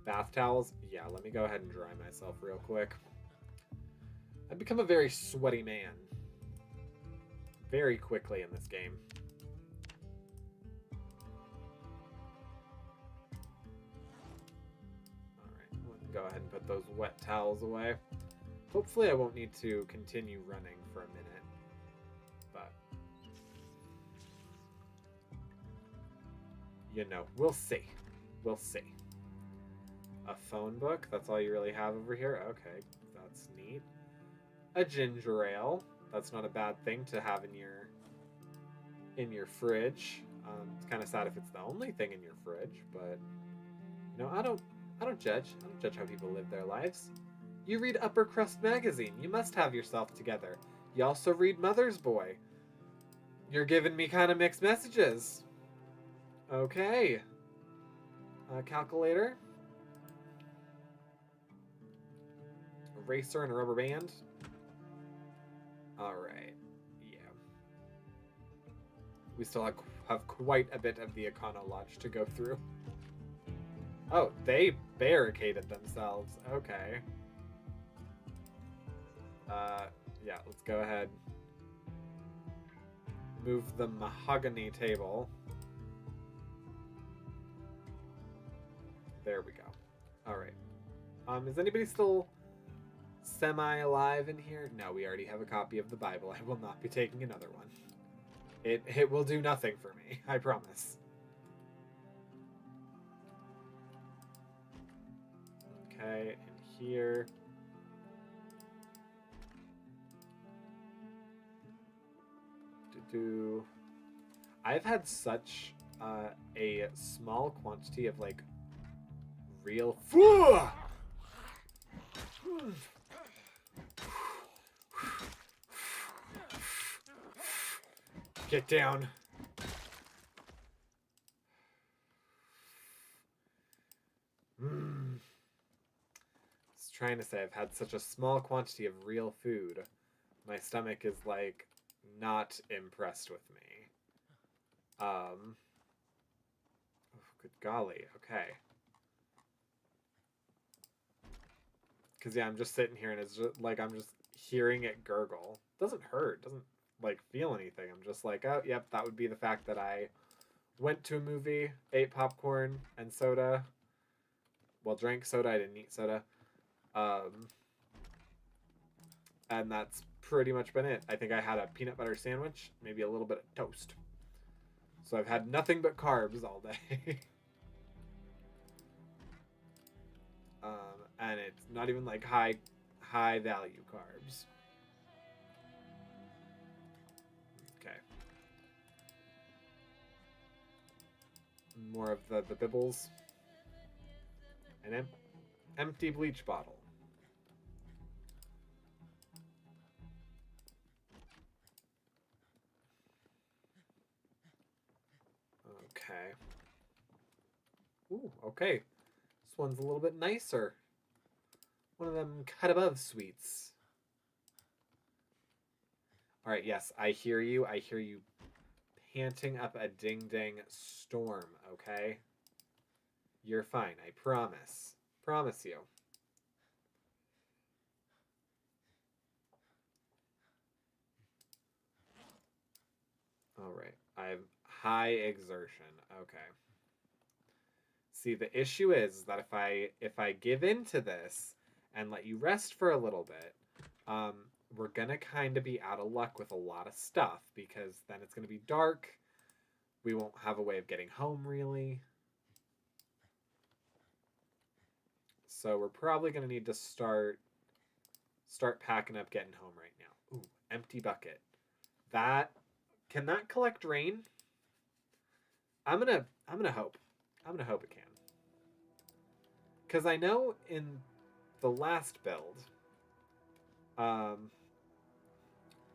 Bath towels? Yeah, let me go ahead and dry myself real quick. I've become a very sweaty man. Very quickly in this game. Alright, let's go ahead and put those wet towels away. Hopefully I won't need to continue running for a minute. But you know, we'll see. We'll see. A phone book? That's all you really have over here? Okay, that's neat. A ginger ale. That's not a bad thing to have in your fridge. It's kind of sad if it's the only thing in your fridge, but you know, I don't judge. I don't judge how people live their lives. You read Upper Crust magazine. You must have yourself together. You also read Mother's Boy. You're giving me kind of mixed messages. Okay. Calculator. Eraser and a rubber band. Alright. Yeah. We still have quite a bit of the Econo Lodge to go through. Oh, they barricaded themselves. Okay. Yeah, let's go ahead. Move the mahogany table. There we go. Alright. Is anybody still semi-alive in here? No, we already have a copy of the Bible. I will not be taking another one. It will do nothing for me, I promise. Okay, and here. I've had such a small quantity of like real Get down. I was trying to say I've had such a small quantity of real food. My stomach is like not impressed with me. Oh, good golly. Okay. Because yeah, I'm just sitting here and it's just like I'm just hearing it gurgle. Doesn't hurt. Doesn't like feel anything. I'm just like, oh, yep, that would be the fact that I went to a movie, ate popcorn and soda. Well, drank soda. I didn't eat soda. And that's pretty much been it. I think I had a peanut butter sandwich, maybe a little bit of toast. So I've had nothing but carbs all day. And it's not even like high value carbs. Okay. More of the bibbles. An empty bleach bottle. Okay. Ooh, okay. This one's a little bit nicer. One of them cut above sweets. Alright, yes, I hear you. I hear you panting up a ding-dang storm, okay? You're fine, I promise. Promise you. Alright, I have high exertion. Okay. See, the issue is that if I give in to this and let you rest for a little bit, we're gonna kind of be out of luck with a lot of stuff because then it's gonna be dark. We won't have a way of getting home really. So we're probably gonna need to start packing up, getting home right now. Ooh, empty bucket. Can that collect rain? I'm gonna hope. I'm gonna hope it can. Because I know in the last build,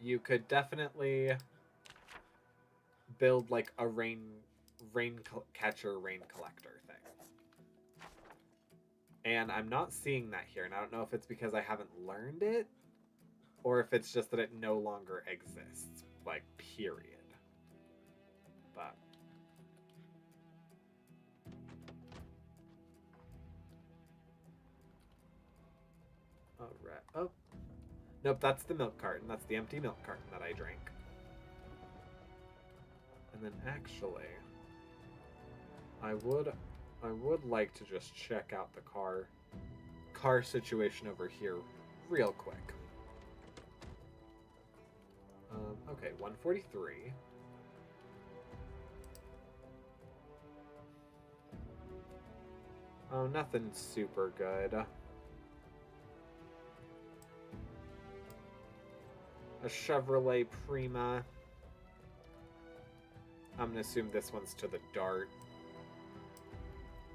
you could definitely build like a rain catcher, rain collector thing. And I'm not seeing that here, and I don't know if it's because I haven't learned it, or if it's just that it no longer exists, like, period. But alright. Oh. Nope, that's the milk carton. That's the empty milk carton that I drank. And then actually, I would like to just check out the car situation over here real quick. Okay, 143. Oh, nothing super good. A Chevrolet Prima. I'm gonna assume this one's to the Dart.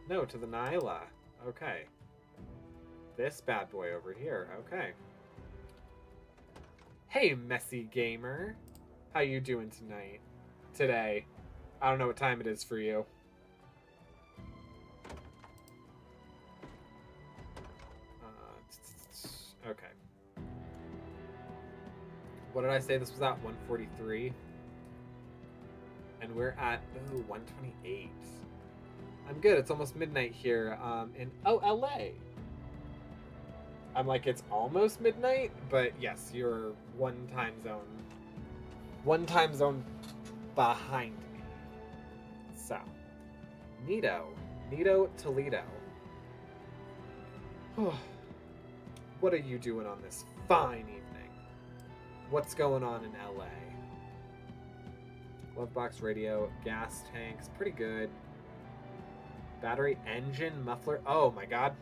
No, to the Nyla. Okay. This bad boy over here. Okay. Hey, messy gamer. How you doing tonight? Today. I don't know what time it is for you. Okay. What did I say? This was at 143. And we're at 128. I'm good. It's almost midnight here in LA. I'm like, it's almost midnight, but yes, you're one time zone behind me. So, Nito Toledo. What are you doing on this fine evening? What's going on in LA? Glove box radio, gas tanks, pretty good. Battery, engine, muffler. Oh my god.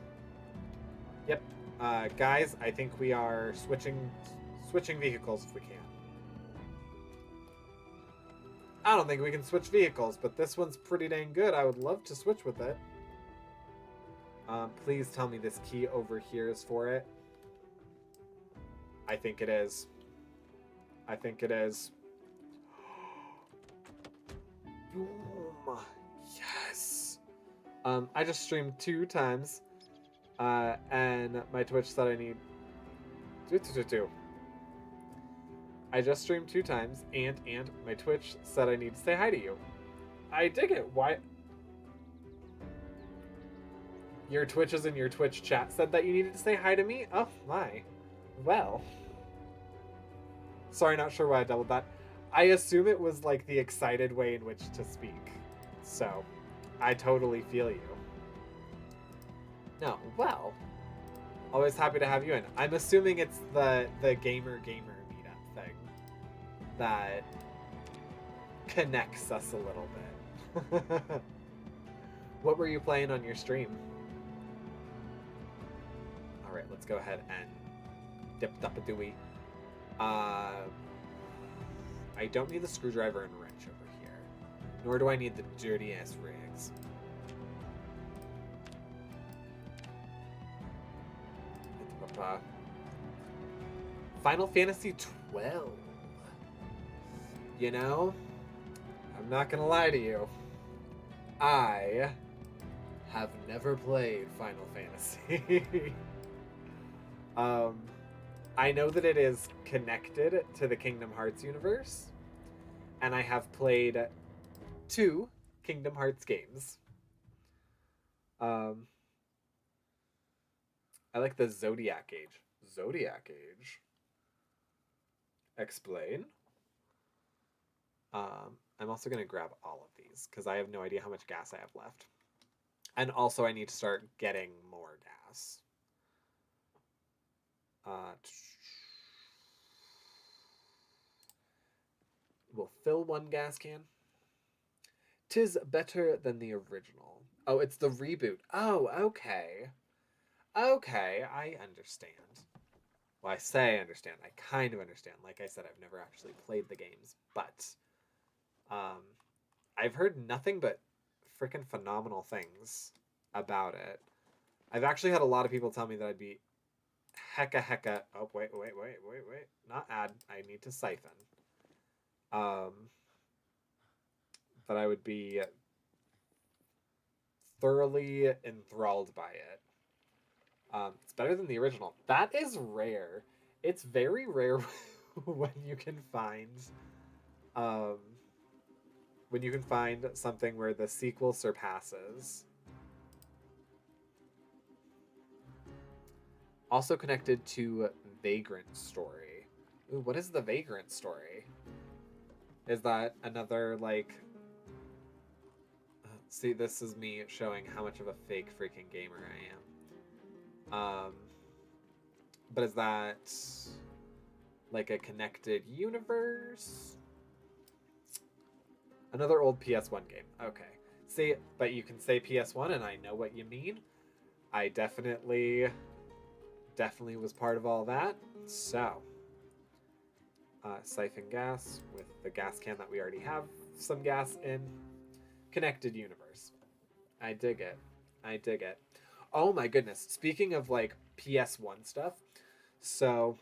Yep. Guys, I think we are switching vehicles if we can. I don't think we can switch vehicles, but this one's pretty dang good. I would love to switch with it. Please tell me this key over here is for it. I think it is. I think it is. Boom. Yes. I just streamed 2 times. And my Twitch said I need... I just streamed 2 times, and my Twitch said I need to say hi to you. I dig it. Why? Your Twitches in your Twitch chat said that you needed to say hi to me? Oh, my. Well. Sorry, not sure why I doubled that. I assume it was like the excited way in which to speak. So, I totally feel you. No, well. Always happy to have you in. I'm assuming it's the gamer meetup thing that connects us a little bit. What were you playing on your stream? Alright, let's go ahead and dip-dup-a-dooey. I don't need the screwdriver and wrench over here. Nor do I need the dirty-ass rigs. Final Fantasy 12. You know, I'm not gonna lie to you. I have never played Final Fantasy. I know that it is connected to the Kingdom Hearts universe, and I have played 2 Kingdom Hearts games. I like the Zodiac Age. Zodiac Age. Explain. I'm also going to grab all of these, because I have no idea how much gas I have left. And also I need to start getting more gas. We'll fill 1 gas can. 'Tis better than the original. Oh, it's the reboot. Oh, okay. Okay, I understand. Well, I say I understand. I kind of understand. Like I said, I've never actually played the games, but I've heard nothing but freaking phenomenal things about it. I've actually had a lot of people tell me that I'd be hecka. Oh, wait. Not add. I need to siphon. That I would be thoroughly enthralled by it. It's better than the original. That is rare. It's very rare when you can find um, something where the sequel surpasses. Also connected to Vagrant Story. Ooh, what is the Vagrant Story? Is that another, like... See, this is me showing how much of a fake freaking gamer I am. But is that like a connected universe? Another old PS1 game. Okay. See, but you can say PS1 and I know what you mean. I definitely was part of all that. So, siphon gas with the gas can that we already have some gas in. Connected universe. I dig it. Oh my goodness. Speaking of like PS1 stuff, so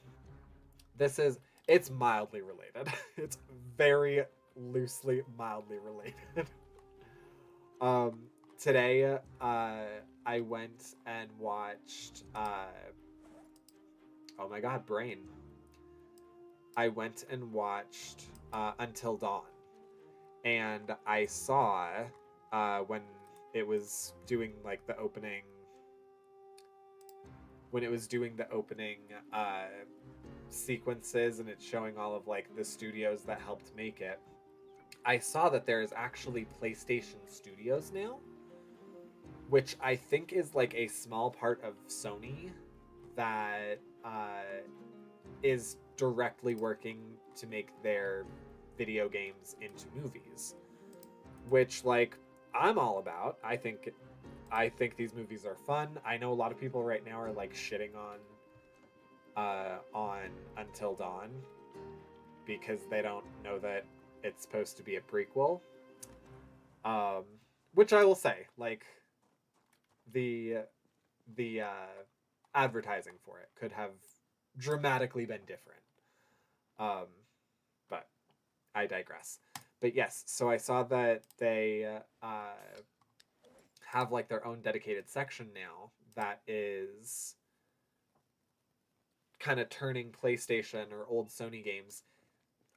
it's mildly related. It's very loosely mildly related. Today I went and watched oh my god, brain. I went and watched Until Dawn. And I saw when it was doing like the opening sequences and it's showing all of like the studios that helped make it, I saw that there is actually PlayStation Studios now, which I think is like a small part of Sony that is directly working to make their video games into movies, which like I'm all about. I think these movies are fun. I know a lot of people right now are like shitting on Until Dawn because they don't know that it's supposed to be a prequel. Which I will say, like the advertising for it could have dramatically been different. But I digress. But yes, so I saw that they have like their own dedicated section now that is kind of turning PlayStation or old Sony games.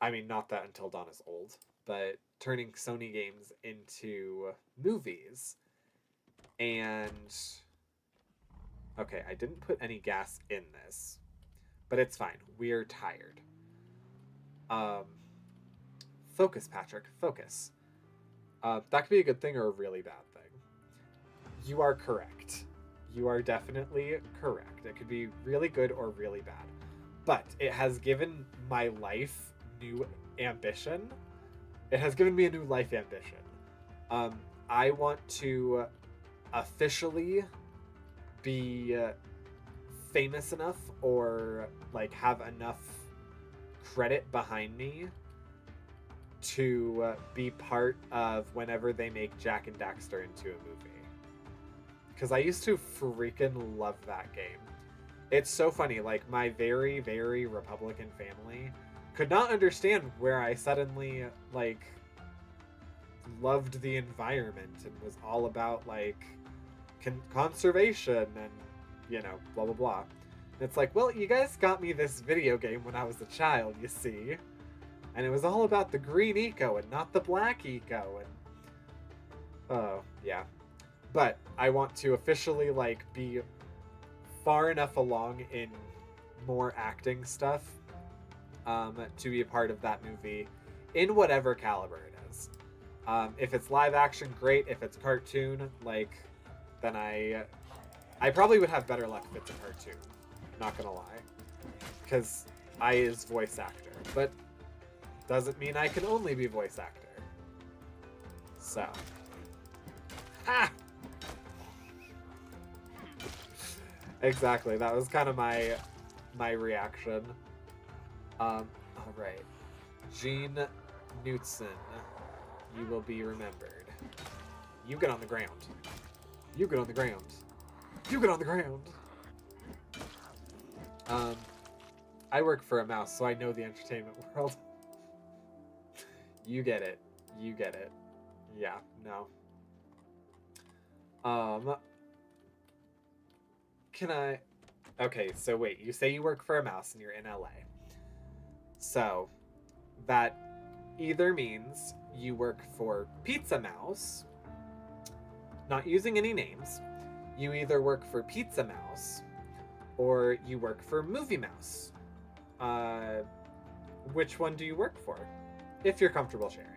I mean, not that Until Dawn is old, but turning Sony games into movies. And okay, I didn't put any gas in this, but it's fine. We're tired. Focus, Patrick. Focus. That could be a good thing or a really bad thing. You are correct. You are definitely correct. It could be really good or really bad. But it has given my life new ambition. It has given me a new life ambition. I want to officially be famous enough or like have enough credit behind me to be part of whenever they make Jak and Daxter into a movie. Because I used to freaking love that game. It's so funny, like my very, very Republican family could not understand where I suddenly like loved the environment and was all about like conservation and, you know, blah blah blah. And it's like, well, you guys got me this video game when I was a child, you see, and it was all about the green eco and not the black eco. And oh yeah, but I want to officially like be far enough along in more acting stuff to be a part of that movie in whatever caliber it is. If it's live action, great. If it's cartoon, like, then I probably would have better luck if it's a cartoon. Not gonna lie, because I is voice actor, but doesn't mean I can only be voice actor. So, ha! Exactly. That was kind of my reaction. All right, Gene Knutson, you will be remembered. You get on the ground. You get on the ground. You get on the ground. I work for a mouse, so I know the entertainment world. You get it. You get it. Yeah, no. Can I... Okay, so wait, you say you work for a mouse and you're in LA. So, that either means you work for Pizza Mouse, not using any names. You either work for Pizza Mouse, or you work for Movie Mouse. Which one do you work for? If you're comfortable sharing.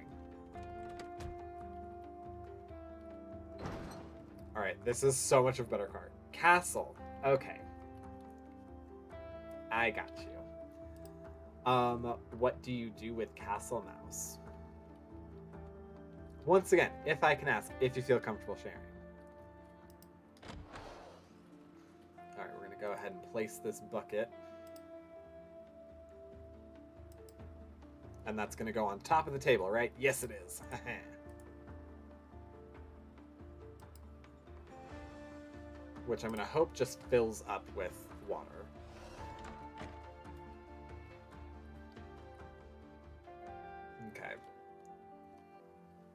Alright, this is so much of a better card. Castle. Okay. I got you. What do you do with Castle Mouse? Once again, if I can ask, if you feel comfortable sharing. Alright, we're gonna go ahead and place this bucket. And that's gonna go on top of the table, right? Yes, it is. Which I'm gonna hope just fills up with water. Okay.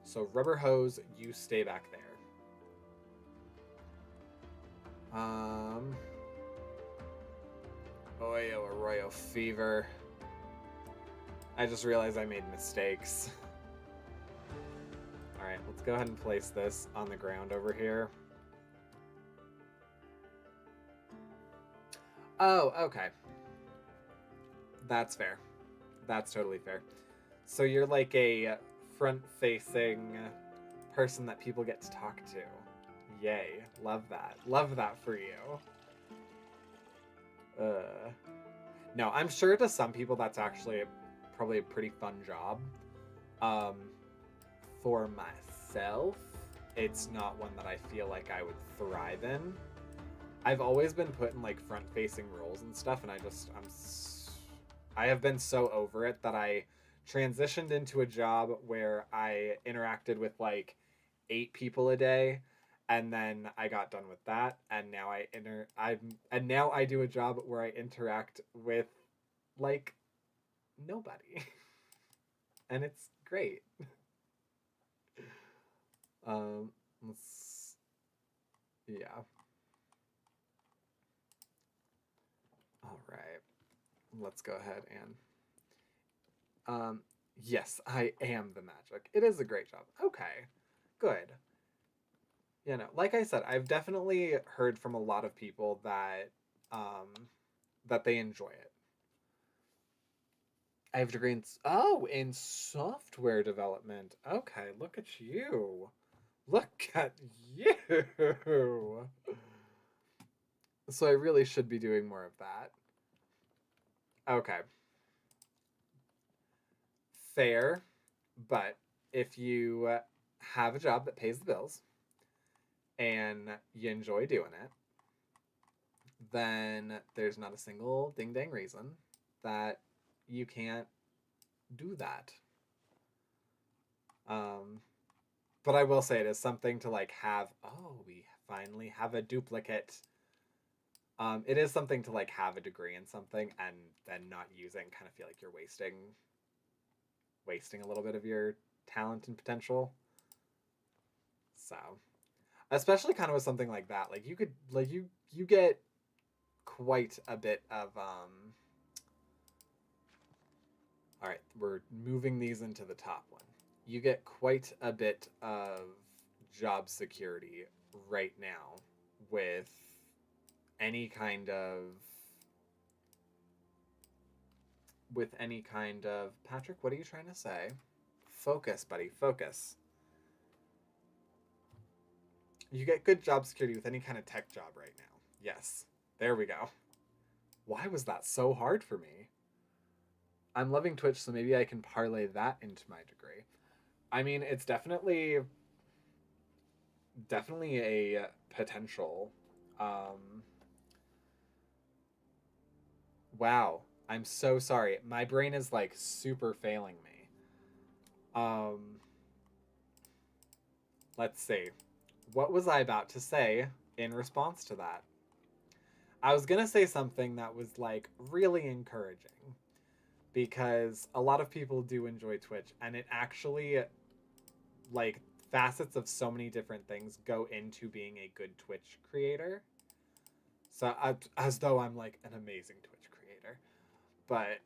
So rubber hose, you stay back there. Oyo Arroyo Fever. I just realized I made mistakes. Alright, let's go ahead and place this on the ground over here. Oh, okay. That's fair. That's totally fair. So you're like a front-facing person that people get to talk to. Yay. Love that. Love that for you. No, I'm sure to some people that's actually probably a pretty fun job. For myself, it's not one that I feel like I would thrive in. I've always been put in like front-facing roles and stuff, and I have been so over it that I transitioned into a job where I interacted with like 8 people a day, and then I got done with that, and now now I do a job where I interact with like nobody. And it's great. Yeah. All right. Let's go ahead and yes, I am the magic. It is a great job. Okay. Good. You know, like I said, I've definitely heard from a lot of people that that they enjoy it. I have a degree in software development. Okay, look at you. Look at you. So I really should be doing more of that. Okay. Fair, but if you have a job that pays the bills and you enjoy doing it, then there's not a single ding-dang reason that you can't do that. But I will say it is something to like have, oh, we finally have a duplicate. It is something to like have a degree in something and then not using, kind of feel like you're wasting a little bit of your talent and potential. So, especially kind of with something like that, like you could, like you get quite a bit of, all right, we're moving these into the top one. You get quite a bit of job security right now with any kind of Patrick, what are you trying to say? Focus, buddy, focus. You get good job security with any kind of tech job right now. Yes. There we go. Why was that so hard for me? I'm loving Twitch, so maybe I can parlay that into my degree. I mean, it's definitely a potential. Wow. I'm so sorry. My brain is like super failing me. Let's see. what was I about to say in response to that? I was gonna say something that was like really encouraging because a lot of people do enjoy Twitch, and it actually, like, facets of so many different things go into being a good Twitch creator. So as though I'm like an amazing Twitch creator, but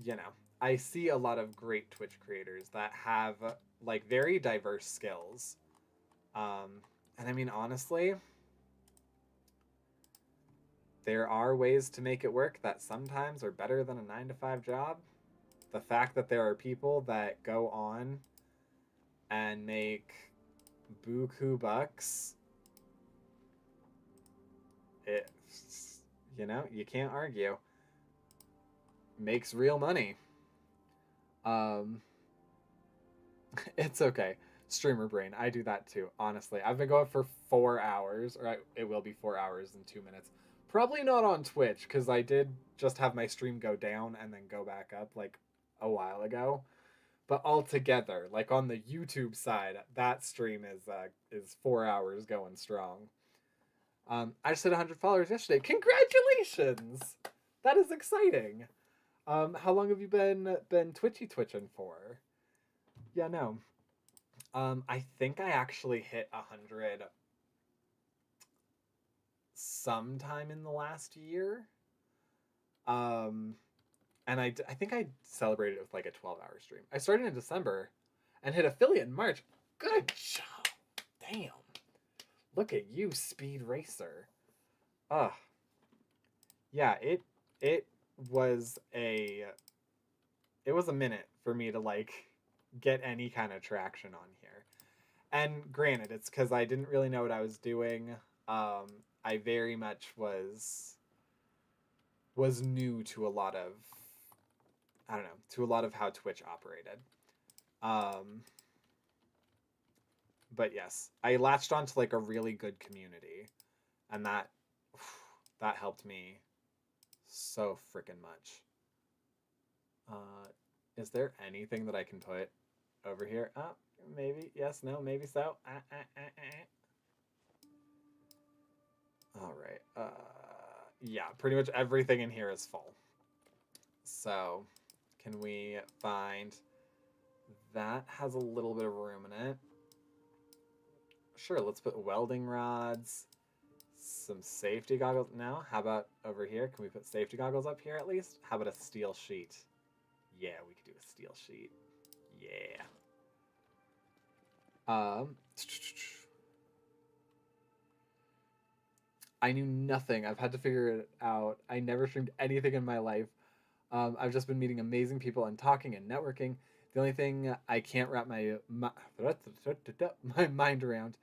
you know, I see a lot of great Twitch creators that have like very diverse skills. And I mean, honestly, there are ways to make it work that sometimes are better than a 9 to 5 job. The fact that there are people that go on and make buku bucks, it, you know, you can't argue. Makes real money. Um, it's okay. Streamer brain. I do that too, honestly. I've been going for 4 hours, or it will be 4 hours and 2 minutes. Probably not on Twitch, because I did just have my stream go down and then go back up like a while ago. But altogether, like on the YouTube side, that stream is 4 hours going strong. I just hit 100 followers yesterday. Congratulations! That is exciting. How long have you been twitching for? Yeah, no. I think I actually hit 100 sometime in the last year. Um, and I think I celebrated it with like a 12-hour stream. I started in December and hit affiliate in March. Good job. Damn. Look at you, speed racer. Ugh. Yeah, it was a it was a minute for me to like get any kind of traction on here. And granted, it's because I didn't really know what I was doing. I very much was new to a lot of, I don't know, to a lot of how Twitch operated. Um, but yes, I latched onto like a really good community, and that helped me so freaking much. Is there anything that I can put over here? Maybe yes, no, maybe so. All right. Yeah, pretty much everything in here is full. So, can we find that has a little bit of room in it? Sure, let's put welding rods, some safety goggles. No, how about over here? Can we put safety goggles up here at least? How about a steel sheet? Yeah, we could do a steel sheet. Yeah. I knew nothing. I've had to figure it out. I never streamed anything in my life. I've just been meeting amazing people and talking and networking. The only thing I can't wrap my mind around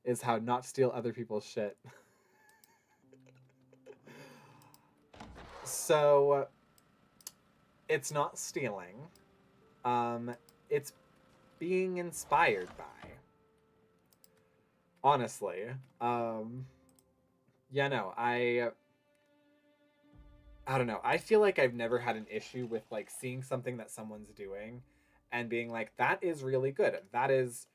is how not steal other people's shit. So it's not stealing. It's being inspired by. Honestly, yeah, no, I don't know. I feel like I've never had an issue with like seeing something that someone's doing and being like, that is really good. That is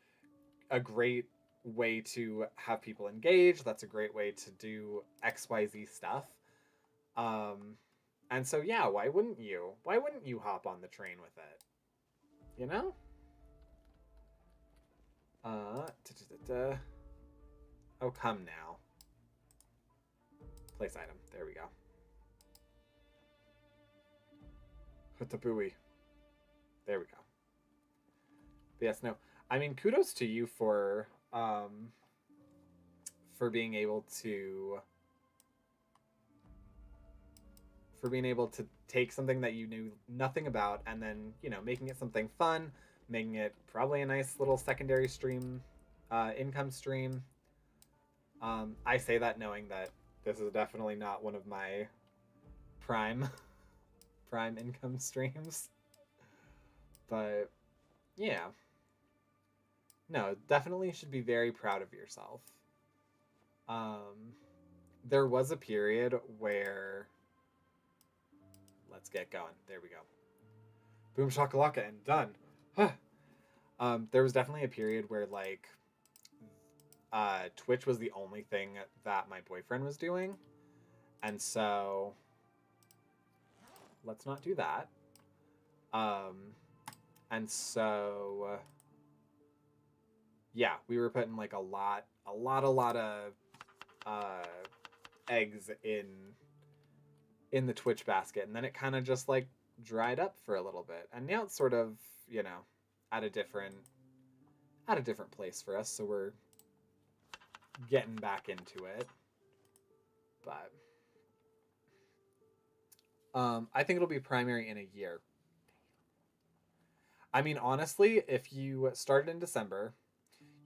a great way to have people engage. That's a great way to do XYZ stuff. Um, and so yeah, why wouldn't you? Why wouldn't you hop on the train with it? You know? Oh, come now. Place item. There we go. Hutabui. There we go. But yes, no. I mean, kudos to you for being able to take something that you knew nothing about and then, you know, making it something fun, making it probably a nice little secondary stream, income stream. I say that knowing that this is definitely not one of my prime income streams. But yeah. No, definitely should be very proud of yourself. There was a period where let's get going. There we go. Boom shakalaka and done. There was definitely a period where like Twitch was the only thing that my boyfriend was doing. And so let's not do that. And so yeah, we were putting like a lot of eggs in the Twitch basket, and then it kind of just like dried up for a little bit, and now it's sort of, you know, at a different place for us, so we're getting back into it. But I think it'll be primary in a year. I mean, honestly, if you started in December,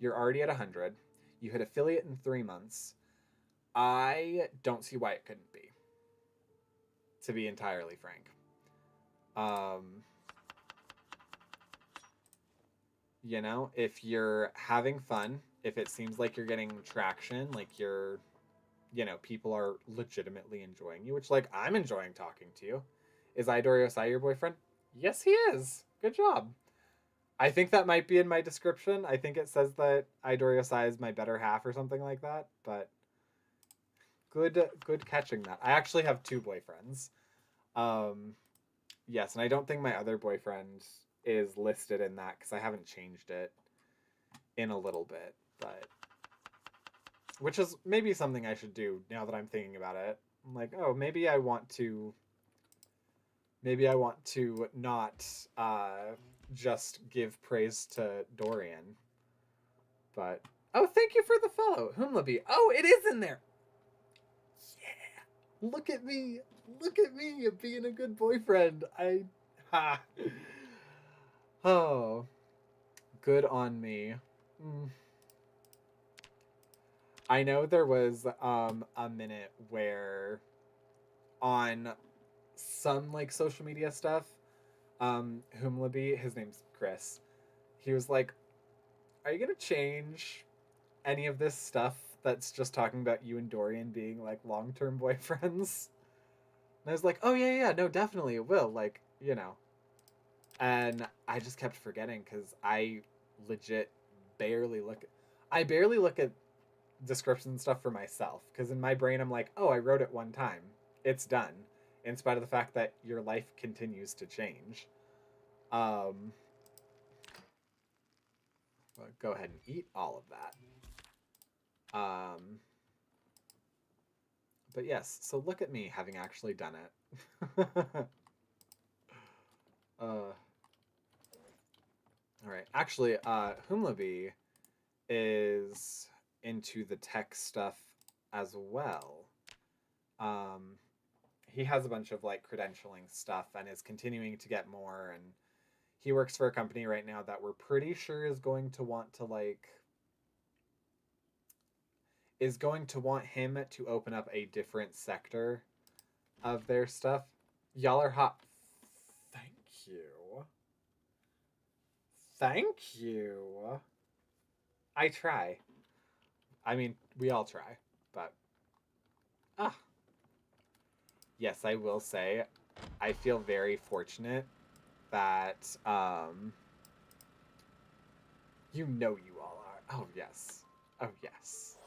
you're already at 100. You hit affiliate in 3 months. I don't see why it couldn't be, to be entirely frank. You know, if you're having fun, if it seems like you're getting traction, like you're, you know, people are legitimately enjoying you, which, like, I'm enjoying talking to you. Is Idorio Sai your boyfriend? Yes, he is. Good job. I think that might be in my description. I think it says that Idorio Sai is my better half or something like that, but good catching that. I actually have 2 boyfriends. Yes, and I don't think my other boyfriend is listed in that because I haven't changed it in a little bit, but which is maybe something I should do now that I'm thinking about it. I'm like, oh, maybe I want to not just give praise to Dorian. But oh, thank you for the follow, Humlaby. Oh, it is in there. Yeah, look at me being a good boyfriend. Oh, good on me. I know there was a minute where on some like social media stuff, Humlaby, his name's Chris, he was like, are you gonna change any of this stuff that's just talking about you and Dorian being like long-term boyfriends? And I was like, oh yeah, no, definitely it will, like, you know. And I just kept forgetting because I legit barely look at descriptions and stuff for myself, because in my brain I'm like, oh, I wrote it one time, it's done, in spite of the fact that your life continues to change. Well, go ahead and eat all of that. But yes, so look at me having actually done it. All right, actually, Humlaby is into the tech stuff as well. He has a bunch of like credentialing stuff and is continuing to get more, and he works for a company right now that we're pretty sure is going to want him to open up a different sector of their stuff. Y'all are hot. Thank you. Thank you. I try. I mean, we all try, but yes, I will say I feel very fortunate that you know you all are. Oh yes. Oh yes.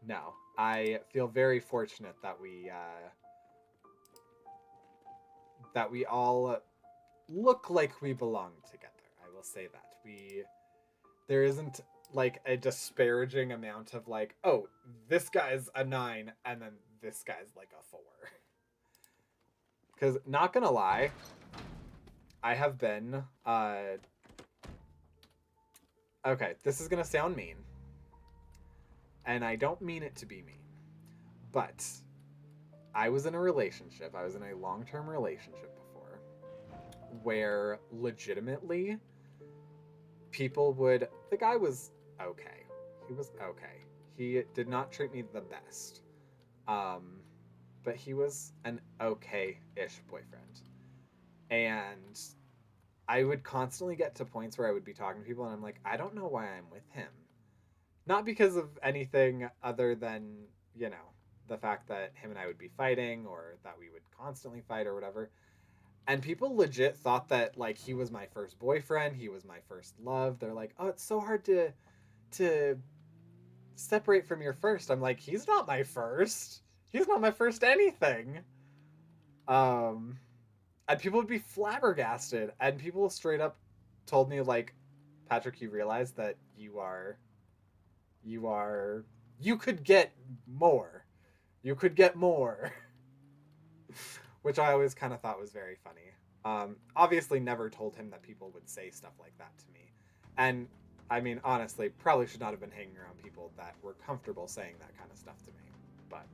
No, I feel very fortunate that we all look like we belong together. I will say that. There isn't like a disparaging amount of like, oh, this guy's a 9 and then this guy's like a 4. Because not gonna lie, I have been okay, this is gonna sound mean, and I don't mean it to be mean, but I was in a long-term relationship before where legitimately the guy was okay. He was okay. He did not treat me the best. But he was an okay-ish boyfriend. And I would constantly get to points where I would be talking to people and I'm like, I don't know why I'm with him. Not because of anything other than, you know, the fact that him and I would be fighting or that we would constantly fight or whatever. And people legit thought that like he was my first boyfriend, he was my first love. They're like, oh, it's so hard to separate from your first. I'm like, he's not my first. He's not my first anything. Um, and people would be flabbergasted, and people straight up told me like, Patrick, you realize that you could get more. You could get more. Which I always kind of thought was very funny. Obviously never told him that people would say stuff like that to me. And I mean, honestly, probably should not have been hanging around people that were comfortable saying that kind of stuff to me. But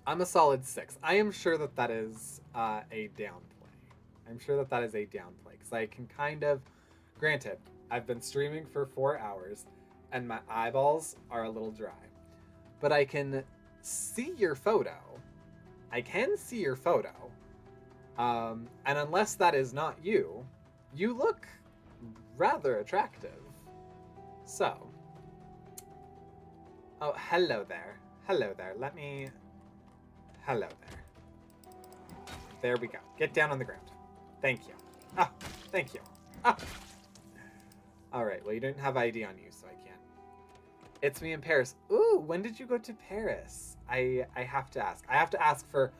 I'm a solid 6. I am sure that that is a downplay. I'm sure that that is a downplay because I can kind of, granted, I've been streaming for 4 hours and my eyeballs are a little dry, but I can see your photo. I can see your photo. And unless that is not you, you look rather attractive. So, oh, hello there. Hello there. Hello there. There we go. Get down on the ground. Thank you. Ah, thank you. Ah. All right. Well, you didn't have ID on you, so I can't. It's me in Paris. Ooh, when did you go to Paris? I have to ask. I have to ask for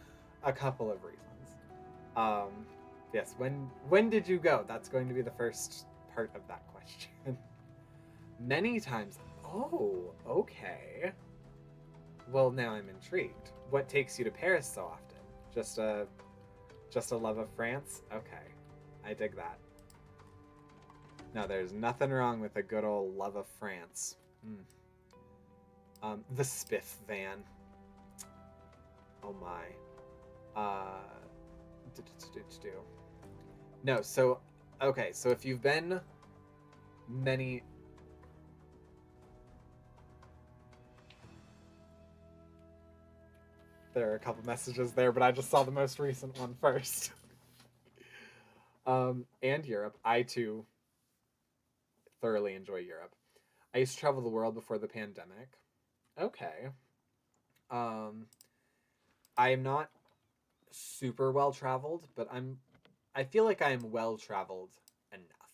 a couple of reasons. Yes. When did you go? That's going to be the first part of that question. Many times. Oh, okay. Well, now I'm intrigued. What takes you to Paris so often? Just a love of France? Okay. I dig that. No, there's nothing wrong with a good old love of France. The Spiff van. Oh my. No, so, okay, so if you've been many... There are a couple messages there, but I just saw the most recent one first. And Europe. I, too, thoroughly enjoy Europe. I used to travel the world before the pandemic. Okay. I am not super well traveled, but I feel like I am well traveled enough.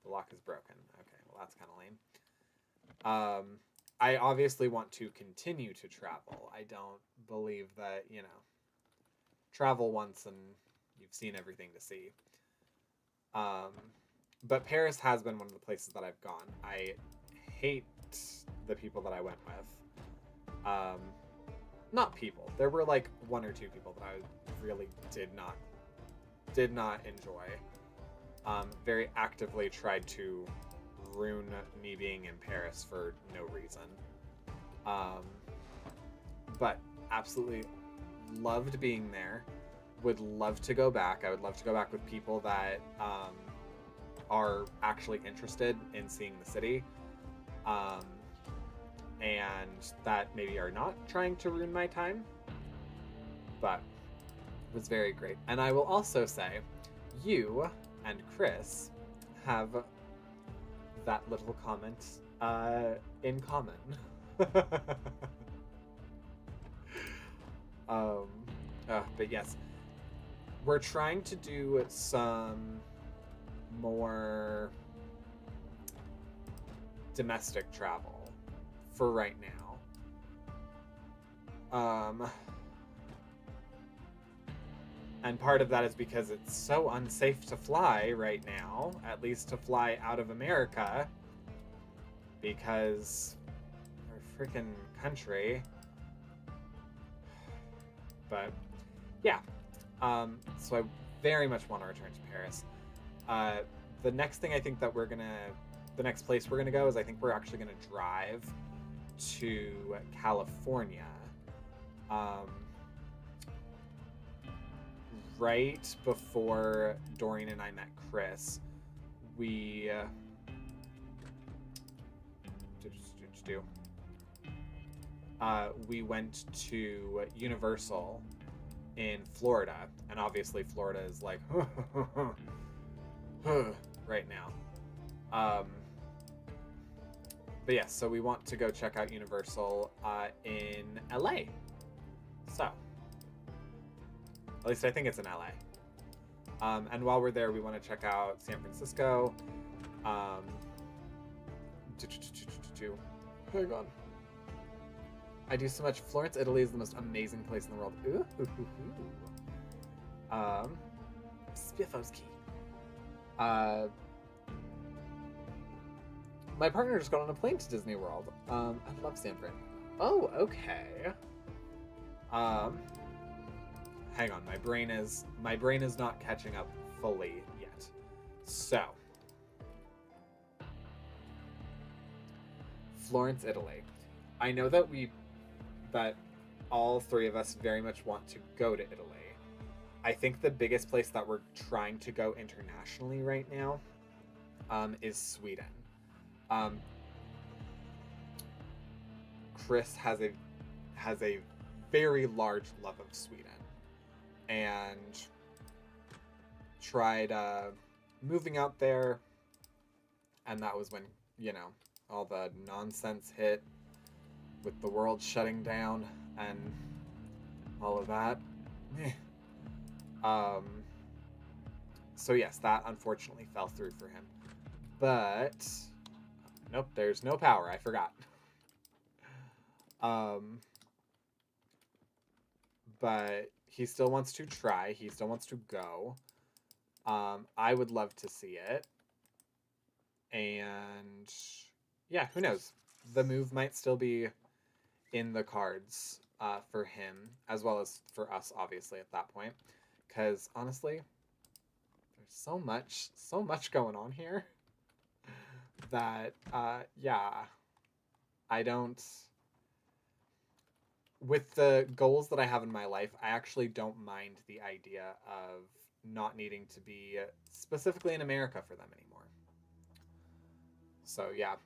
The lock is broken. Okay, well that's kind of lame. I obviously want to continue to travel. I don't believe that, travel once and you've seen everything to see. But Paris has been one of the places that I've gone. I hate the people that I went with. Not people. There were like 1 or 2 people that I really did not enjoy. Very actively tried to ruin me being in Paris for no reason. But absolutely loved being there. Would love to go back. I would love to go back with people that are actually interested in seeing the city. And that maybe are not trying to ruin my time. But it was very great. And I will also say, you and Chris have that little comment in common. But yes, we're trying to do some more domestic travel for right now. And part of that is because it's so unsafe to fly right now, at least to fly out of America, because our freaking country. But yeah, so I very much want to return to Paris. The next thing I think that the next place we're gonna go is I think we're actually gonna drive to California. Right before Doreen and I met Chris, we went to Universal in Florida, and obviously Florida is like right now. But yeah, so we want to go check out Universal in LA. So, at least I think it's in LA. And while we're there, we want to check out San Francisco, Hang on. I do so much. Florence, Italy is the most amazing place in the world. Ooh. Spiffowski. My partner just got on a plane to Disney World. I love San Fran. Oh, okay. Hang on. My brain is not catching up fully yet. So, Florence, Italy. I know that all three of us very much want to go to Italy. I think the biggest place that we're trying to go internationally right now is Sweden. Chris has a very large love of Sweden and tried moving out there, and that was when, you know, all the nonsense hit with the world shutting down and all of that. So yes, that unfortunately fell through for him. But nope, there's no power. I forgot. But he still wants to try. He still wants to go. I would love to see it. And yeah, who knows? The move might still be in the cards for him, as well as for us, obviously, at that point. Because honestly, there's so much going on here that, yeah, I don't. With the goals that I have in my life, I actually don't mind the idea of not needing to be specifically in America for them anymore. So yeah.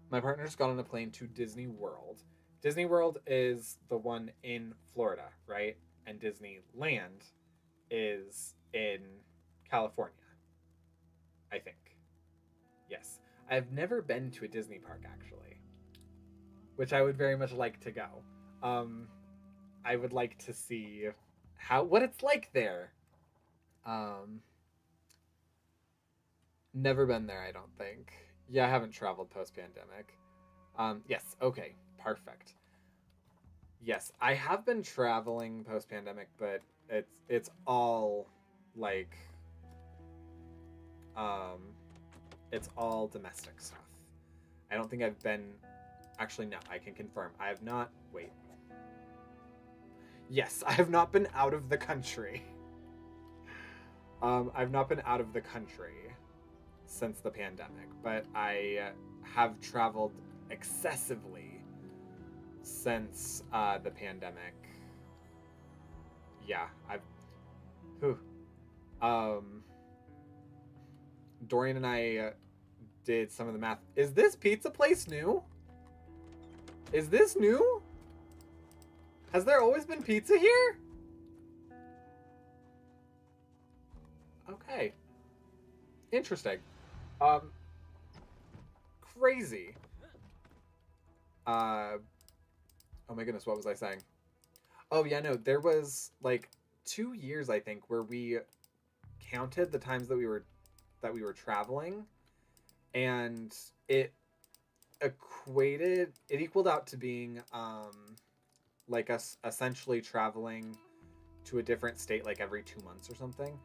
My partner's got on a plane to Disney World. Disney World is the one in Florida, right? And Disneyland is in California, I think. Yes. I've never been to a Disney park, actually, which I would very much like to go. I would like to see what it's like there. Never been there, I don't think. Yeah, I haven't traveled post-pandemic. Yes, okay, perfect. Yes, I have been traveling post-pandemic, but it's all like it's all domestic stuff. I don't think I've been. Actually, no, I can confirm. I have not. Wait. Yes, I have not been out of the country. I've not been out of the country since the pandemic, but I have traveled excessively since the pandemic. Yeah, Whew. Dorian and I did some of the math. Is this pizza place new? Is this new? Has there always been pizza here? Okay. Interesting. Crazy. Oh my goodness, what was I saying? Oh yeah, no, there was like 2 years, I think, where we counted the times that we were traveling, and it equaled out to being like us essentially traveling to a different state like every 2 months or something.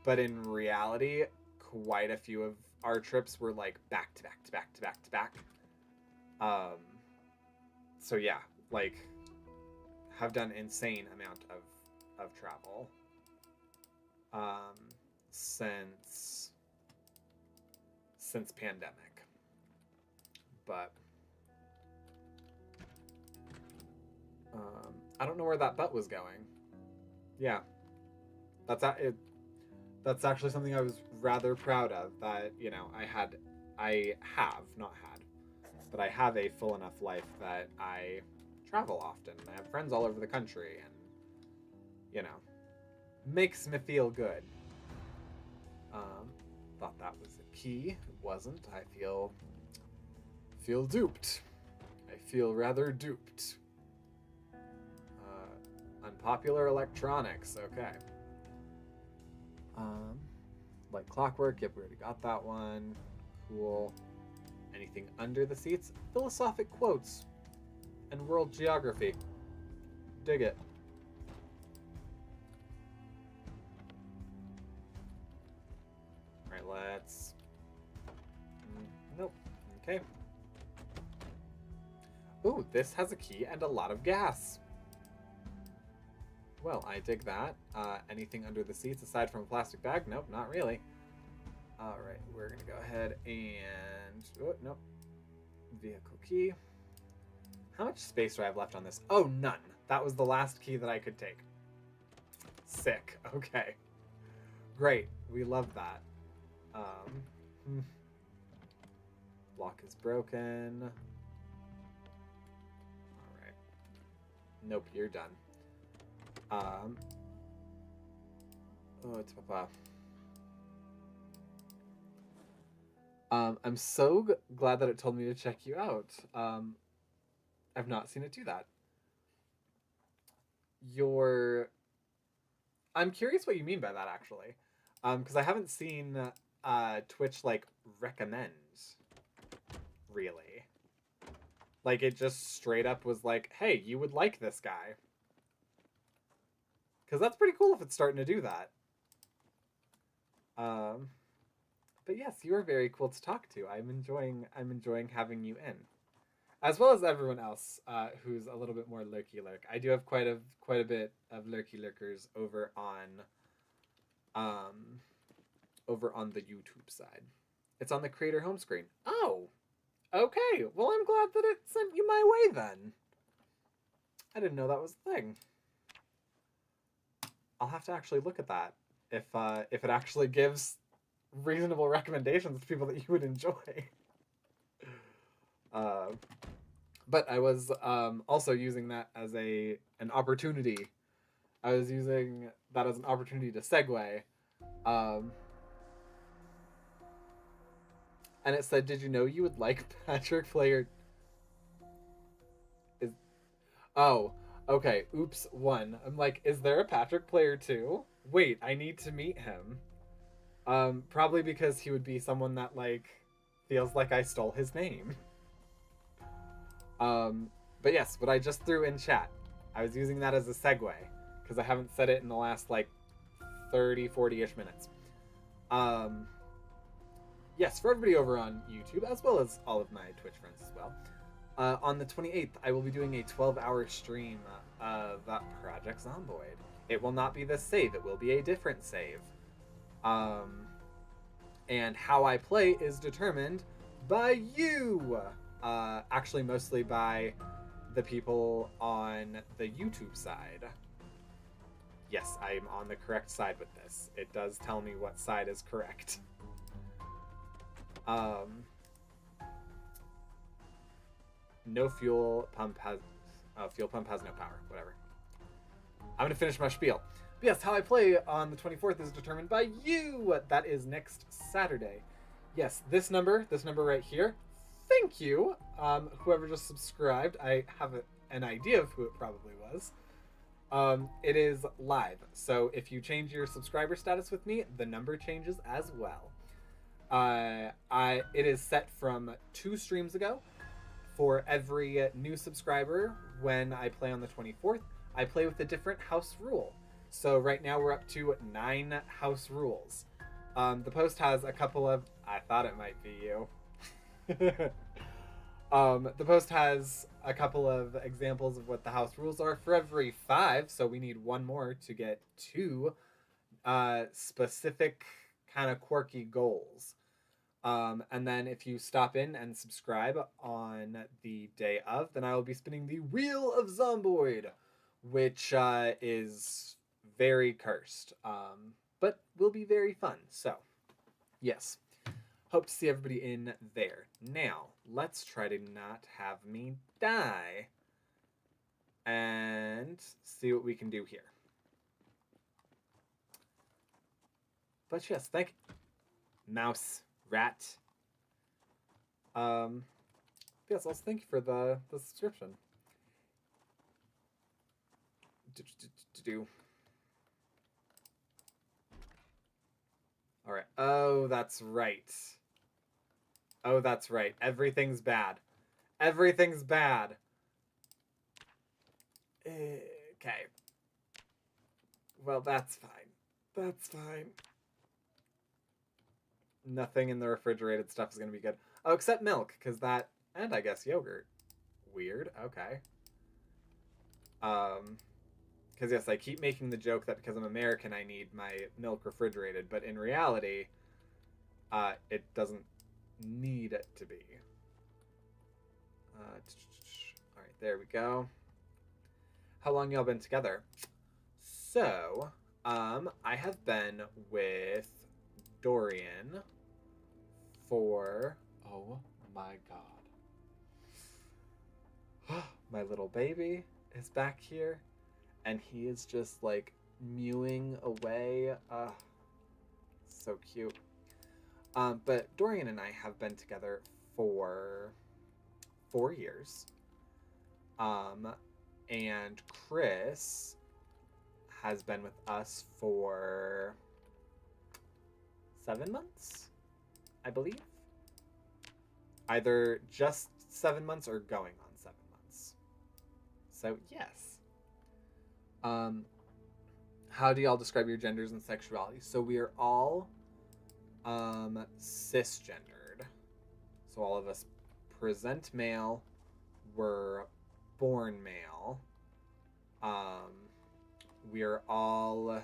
But in reality, quite a few of our trips were like back to back to back to back to back. So yeah, like have done insane amount of travel since pandemic. But I don't know where that butt was going. Yeah, that's actually something I was rather proud of. That, you know, I have a full enough life that I travel often. I have friends all over the country, and you know, makes me feel good. Thought that was a key. It wasn't. I feel duped. I feel rather duped. Unpopular electronics. Okay. Like clockwork. Yep, we already got that one. Cool. Anything under the seats? Philosophic quotes and world geography. Dig it. Alright, let's... Nope. Okay. Ooh, this has a key and a lot of gas. Well, I dig that. Anything under the seats aside from a plastic bag? Nope, not really. Alright, we're gonna go ahead and... Oh, nope. Vehicle key. How much space do I have left on this? Oh, none. That was the last key that I could take. Sick. Okay. Great. We love that. Lock is broken. Alright. Nope, you're done. Oh, it's Papa. I'm so glad that it told me to check you out. I've not seen it do that. I'm curious what you mean by that, actually. Because I haven't seen Twitch, like, recommend, really. Like, it just straight up was like, hey, you would like this guy. Because that's pretty cool if it's starting to do that. But yes, you are very cool to talk to. I'm enjoying having you in, as well as everyone else who's a little bit more lurky lurk. I do have quite a bit of lurky lurkers over on the YouTube side. It's on the creator home screen. Oh, okay. Well, I'm glad that it sent you my way then. I didn't know that was a thing. I'll have to actually look at that if it actually gives reasonable recommendations to people that you would enjoy. But I was also using that as an opportunity. I was using that as an opportunity to segue. And it said, "Did you know you would like Patchrick player?" Oh, okay. Oops, 1. I'm like, is there a Patchrick player 2? Wait, I need to meet him. Probably because he would be someone that, like, feels like I stole his name. But yes, what I just threw in chat, I was using that as a segue, because I haven't said it in the last, like, 30, 40-ish minutes. Yes, for everybody over on YouTube, as well as all of my Twitch friends as well, on the 28th, I will be doing a 12-hour stream of Project Zomboid. It will not be this save, it will be a different save. And how I play is determined by you! Actually, mostly by the people on the YouTube side. Yes, I am on the correct side with this. It does tell me what side is correct. No fuel pump has... fuel pump has no power. Whatever. I'm gonna finish my spiel. But yes, how I play on the 24th is determined by you! That is next Saturday. Yes, this number right here. Thank you! Whoever just subscribed. I have an idea of who it probably was. It is live. So if you change your subscriber status with me, the number changes as well. It is set from 2 streams ago. For every new subscriber, when I play on the 24th, I play with a different house rule. So right now we're up to 9 house rules. The post has a couple of... I thought it might be you. The post has a couple of examples of what the house rules are for every 5, so we need 1 more to get 2 specific kind of quirky goals. And then if you stop in and subscribe on the day of, then I will be spinning the Wheel of Zomboid, which is very cursed, but will be very fun. So, yes. Hope to see everybody in there. Now, let's try to not have me die and see what we can do here. But yes, thank you. Mouse. Rat. Yes, also thank you for the subscription. Alright, Oh, that's right. Oh, that's right. Everything's bad. Everything's bad. Okay. Well, that's fine. That's fine. Nothing in the refrigerated stuff is going to be good. Oh, except milk, because that... And I guess yogurt. Weird. Okay. Because yes, I keep making the joke that because I'm American, I need my milk refrigerated, but in reality, it doesn't need it to be. All right, there we go. How long y'all been together? So, I have been with Dorian for... Oh my god. My little baby is back here, and he is just, like, mewing away. So cute. But Dorian and I have been together for 4 years. And Chris has been with us for 7 months, I believe. Either just 7 months or going on 7 months. So, yes. How do y'all describe your genders and sexuality? So we are all cisgendered. So all of us present male, we're born male. We are all...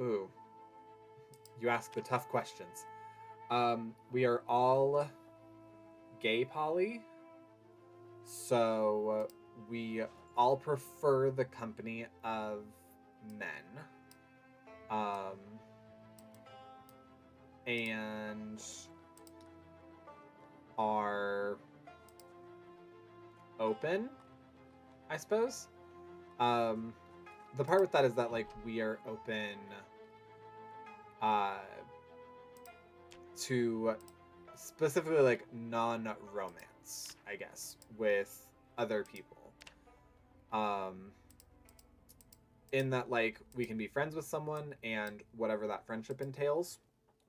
Ooh. You ask the tough questions. We are all gay poly. So we all prefer the company of men. And are open, I suppose. The part with that is that, like, we are open to specifically, like, non-romance, I guess, with other people. In that, like, we can be friends with someone, and whatever that friendship entails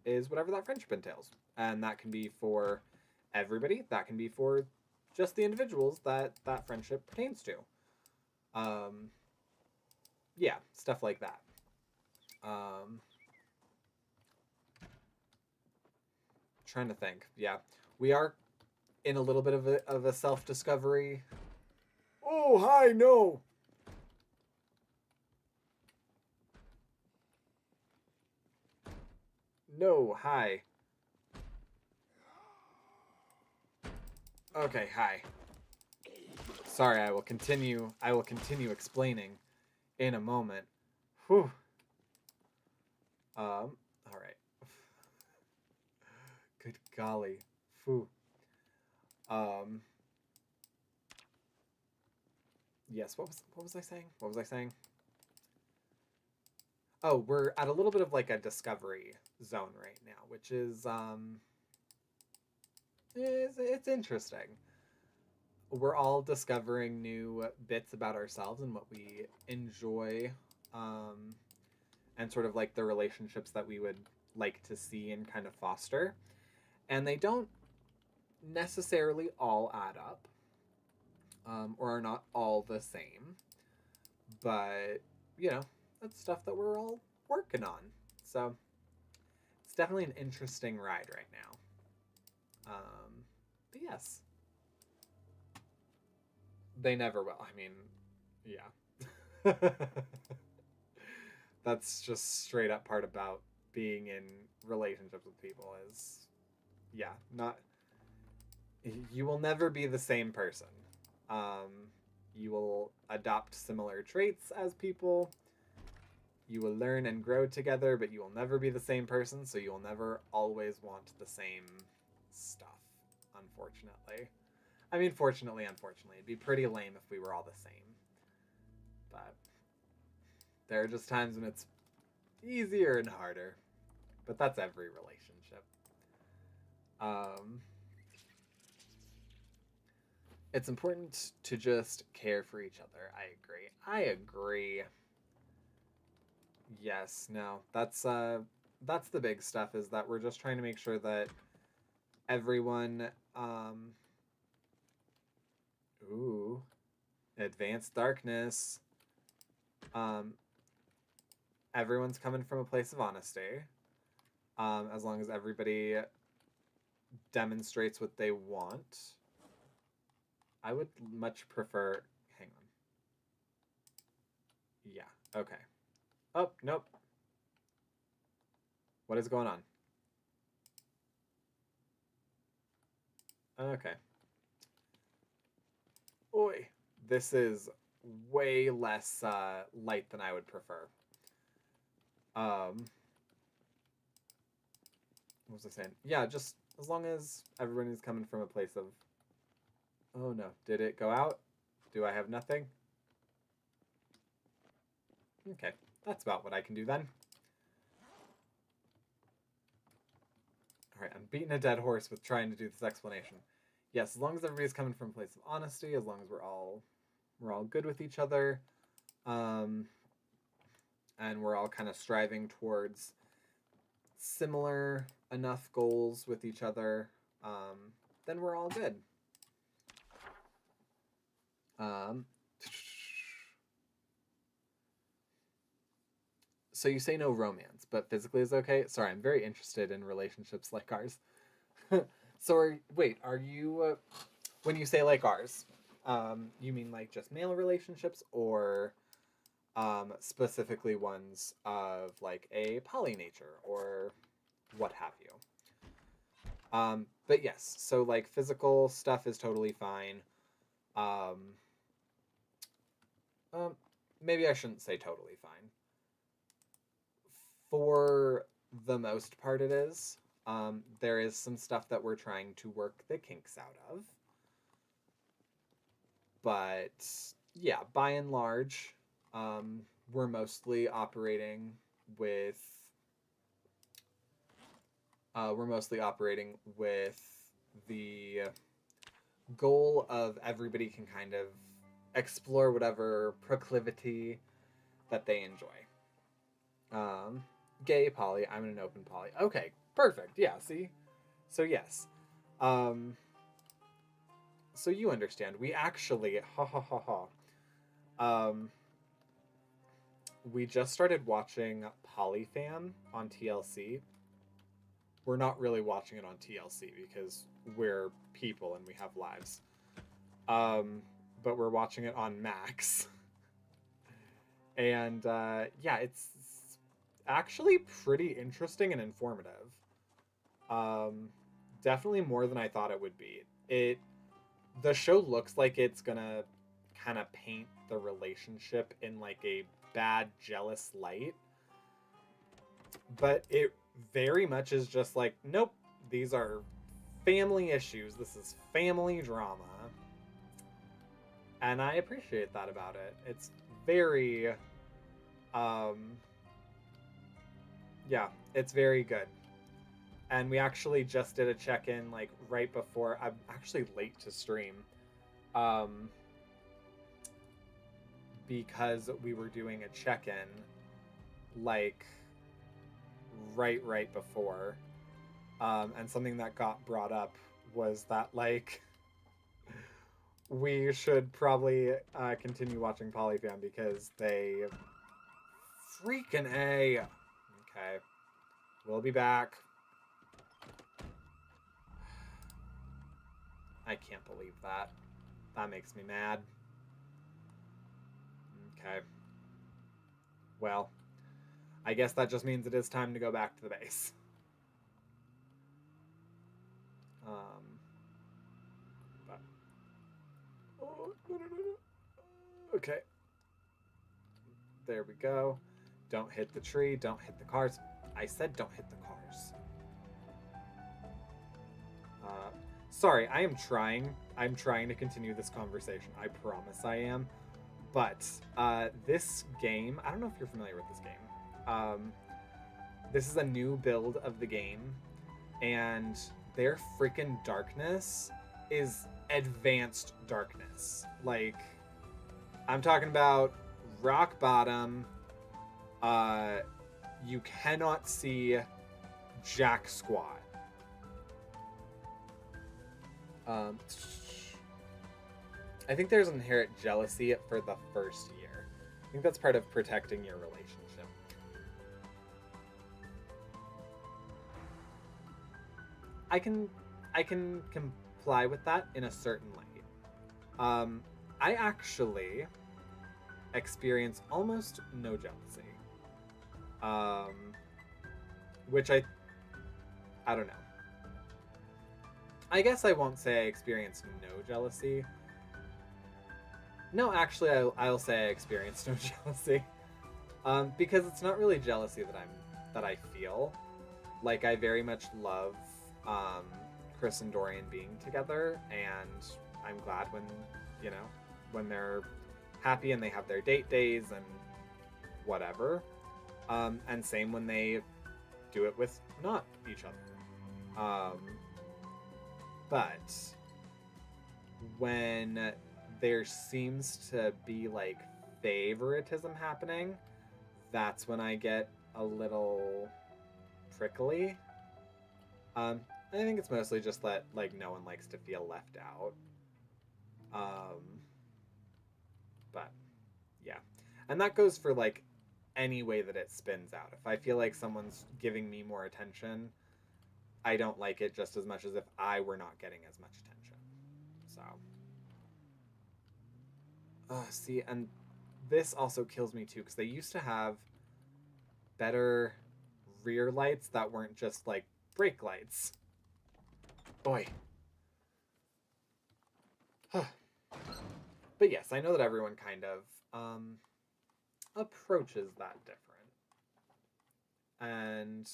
is whatever that friendship entails. And that can be for everybody. That can be for just the individuals that that friendship pertains to. Yeah, stuff like that. Trying to think. Yeah, we are in a little bit of a self-discovery. Oh, hi, no! No, hi. Okay, hi. Sorry, I will continue explaining in a moment. Whew. All right. Good golly. Phew. Yes, what was I saying? What was I saying? Oh, we're at a little bit of like a discovery zone right now, which is it's interesting. We're all discovering new bits about ourselves and what we enjoy, and sort of like the relationships that we would like to see and kind of foster. And they don't necessarily all add up, or are not all the same. But, you know, that's stuff that we're all working on. So it's definitely an interesting ride right now. But yes. They never will. I mean, yeah. That's just straight up part about being in relationships with people is, yeah, not... You will never be the same person. You will adopt similar traits as people. You will learn and grow together, but you will never be the same person, so you will never always want the same stuff, unfortunately. I mean, fortunately, unfortunately. It'd be pretty lame if we were all the same. But there are just times when it's easier and harder. But that's every relationship. It's important to just care for each other. I agree. Yes, no. That's the big stuff, is that we're just trying to make sure that everyone ooh, advanced darkness. Um everyone's coming from a place of honesty. As long as everybody demonstrates what they want. I would much prefer. Hang on. Yeah, okay. Oh, nope. What is going on? Okay. Oi. This is way less light than I would prefer. What was I saying? Yeah, just as long as everyone is coming from a place of. Oh no, did it go out? Do I have nothing? Okay, that's about what I can do then. Alright, I'm beating a dead horse with trying to do this explanation. Yes, as long as everybody's coming from a place of honesty, as long as we're all good with each other, and we're all kind of striving towards similar enough goals with each other, then we're all good. So you say no romance, but physically is okay? Sorry, I'm very interested in relationships like ours. So are you, when you say like ours, you mean like just male relationships, or specifically ones of like a poly nature or what have you? But yes, so like physical stuff is totally fine. Um, Maybe I shouldn't say totally fine. For the most part, it is. There is some stuff that we're trying to work the kinks out of. But yeah, by and large, we're mostly operating with the goal of everybody can kind of explore whatever proclivity that they enjoy. Gay poly. I'm in an open poly. Okay, perfect. Yeah. See, so yes. So you understand. We actually, ha ha ha ha. We just started watching Polyfam on TLC. We're not really watching it on TLC because we're people and we have lives. But we're watching it on Max. And yeah, it's actually pretty interesting and informative. Definitely more than I thought it would be. The show looks like it's gonna kind of paint the relationship in like a bad, jealous light, but it very much is just like, nope, these are family issues. This is family drama, and I appreciate that about it. It's very, yeah, it's very good. And we actually just did a check-in like right before. I'm actually late to stream, because we were doing a check-in like right before, and something that got brought up was that like we should probably continue watching Polyfam because they freaking A. Okay, we'll be back. I can't believe that. That makes me mad. Okay. Well, I guess that just means it is time to go back to the base. But... Oh, no. Okay. There we go. Don't hit the tree. Don't hit the cars. I said don't hit the cars. Sorry, I am trying. I'm trying to continue this conversation. I promise I am. But this game, I don't know if you're familiar with this game. This is a new build of the game, and their freaking darkness is advanced darkness. Like, I'm talking about rock bottom, uh, you cannot see jack squat. I think there's inherent jealousy for the first year. I think that's part of protecting your relationship. I can comply with that in a certain light. I actually experience almost no jealousy. Which I don't know. I guess I won't say I experience no jealousy. No, actually, I'll say I experience no jealousy. Because it's not really jealousy that I feel. Like, I very much love Chris and Dorian being together, and I'm glad when they're happy and they have their date days and whatever. And same when they do it with not each other. But when there seems to be like favoritism happening, that's when I get a little prickly. I think it's mostly just that like no one likes to feel left out. But yeah, and that goes for like any way that it spins out. If I feel like someone's giving me more attention, I don't like it just as much as if I were not getting as much attention. So, see, and this also kills me too because they used to have better rear lights that weren't just like brake lights. Boy. But yes, I know that everyone kind of approaches that different. And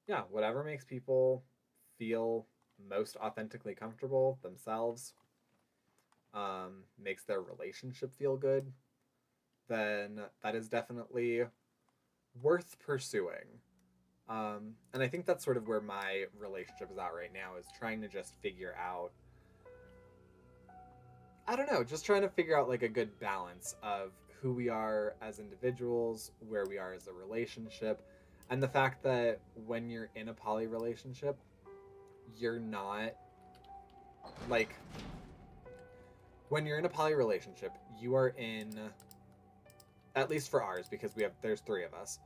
yeah, whatever makes people feel most authentically comfortable themselves, makes their relationship feel good, then that is definitely worth pursuing. And I think that's sort of where my relationship is at right now, is trying to just figure out, I don't know, just trying to figure out like a good balance of who we are as individuals, where we are as a relationship, and the fact that when you're in a poly relationship, you're not like, when you're in a poly relationship, you are in, at least for ours, because there's three of us.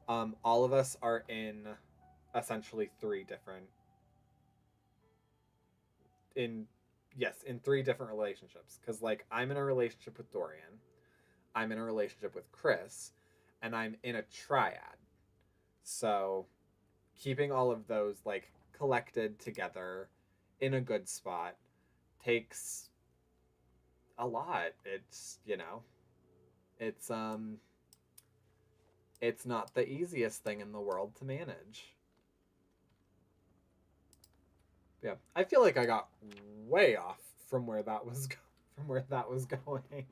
All of us are in essentially in three different relationships. Because like I'm in a relationship with Dorian, I'm in a relationship with Chris, and I'm in a triad. So keeping all of those like collected together in a good spot takes a lot. It's it's not the easiest thing in the world to manage. Yeah, I feel like I got way off from where that was from where that was going.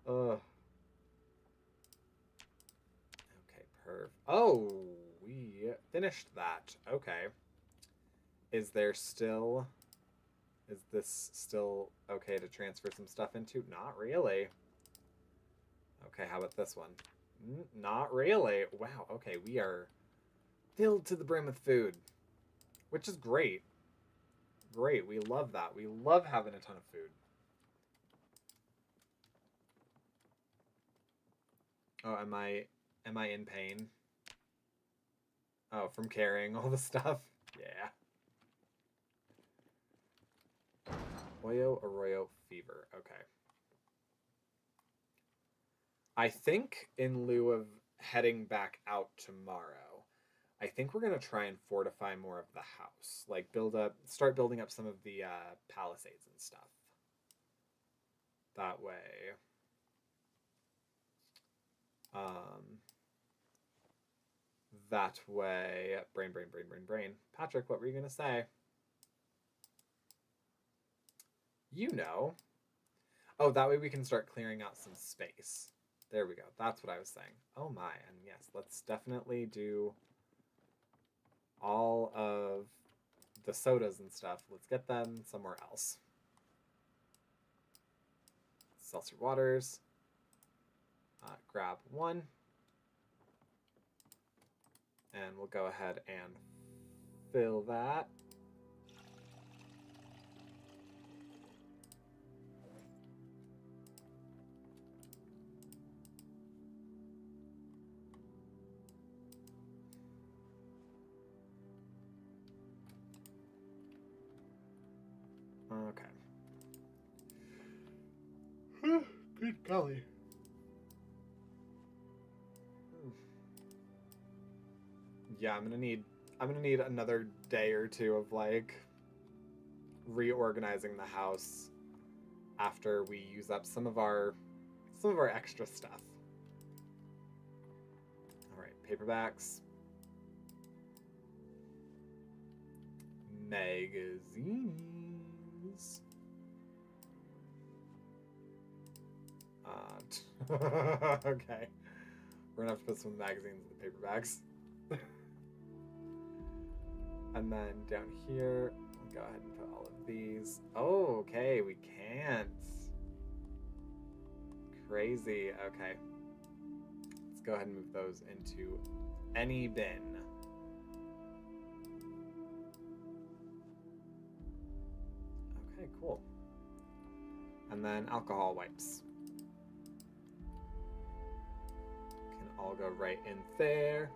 Ugh. Okay, perv. Oh, we finished that. Okay. Is there still... Is this still okay to transfer some stuff into? Not really. Okay, how about this one? Not really. Wow, okay, we are filled to the brim with food, which is great. Great, we love that. We love having a ton of food. Oh, am I in pain? Oh, from carrying all the stuff? Yeah. Oyo Arroyo Fever. Okay. I think in lieu of heading back out tomorrow, I think we're gonna try and fortify more of the house. Like start building up some of the palisades and stuff. That way. That way. Brain. Patchrick, what were you gonna say? You know. Oh, that way we can start clearing out some space. There we go. That's what I was saying. Oh my, and yes, let's definitely do all of the sodas and stuff. Let's get them somewhere else. Seltzer waters. grab one. And we'll go ahead and fill that. Okay. Good golly. Yeah, I'm gonna need another day or two of like reorganizing the house after we use up some of our extra stuff. All right, paperbacks, magazines. Okay, we're gonna have to put some of the magazines in the paperbacks. And then down here, we'll go ahead and put all of these. Oh, okay, we can't. Crazy. Okay. Let's go ahead and move those into any bin. Okay, cool. And then alcohol wipes. Can all go right in there.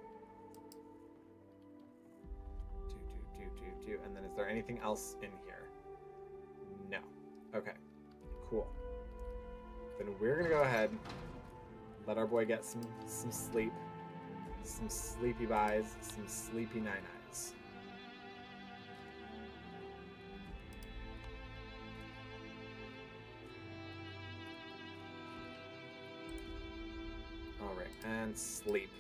And then is there anything else in here? No. Okay. Cool. Then we're gonna go ahead, let our boy get some sleep, some sleepy buys, some sleepy night-nights. All right, and sleep.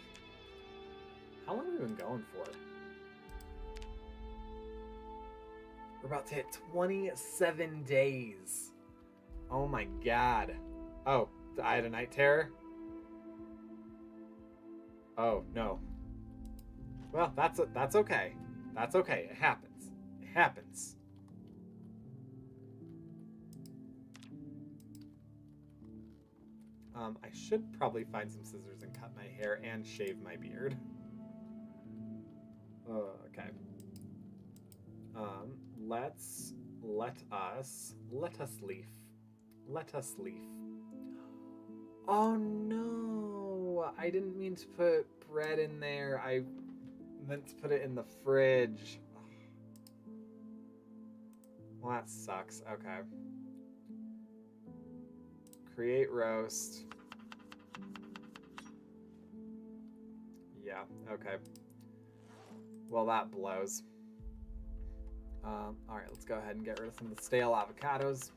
How long have we been going for? We're about to hit 27 days. Oh my god. Oh, I had a night terror? Oh, no. Well, that's okay. That's okay. It happens. It happens. I should probably find some scissors and cut my hair and shave my beard. Okay. Let us leaf. Oh no! I didn't mean to put bread in there. I meant to put it in the fridge. Well, that sucks. Okay. Create roast. Yeah, okay. Well, that blows. Alright, let's go ahead and get rid of some of the stale avocados.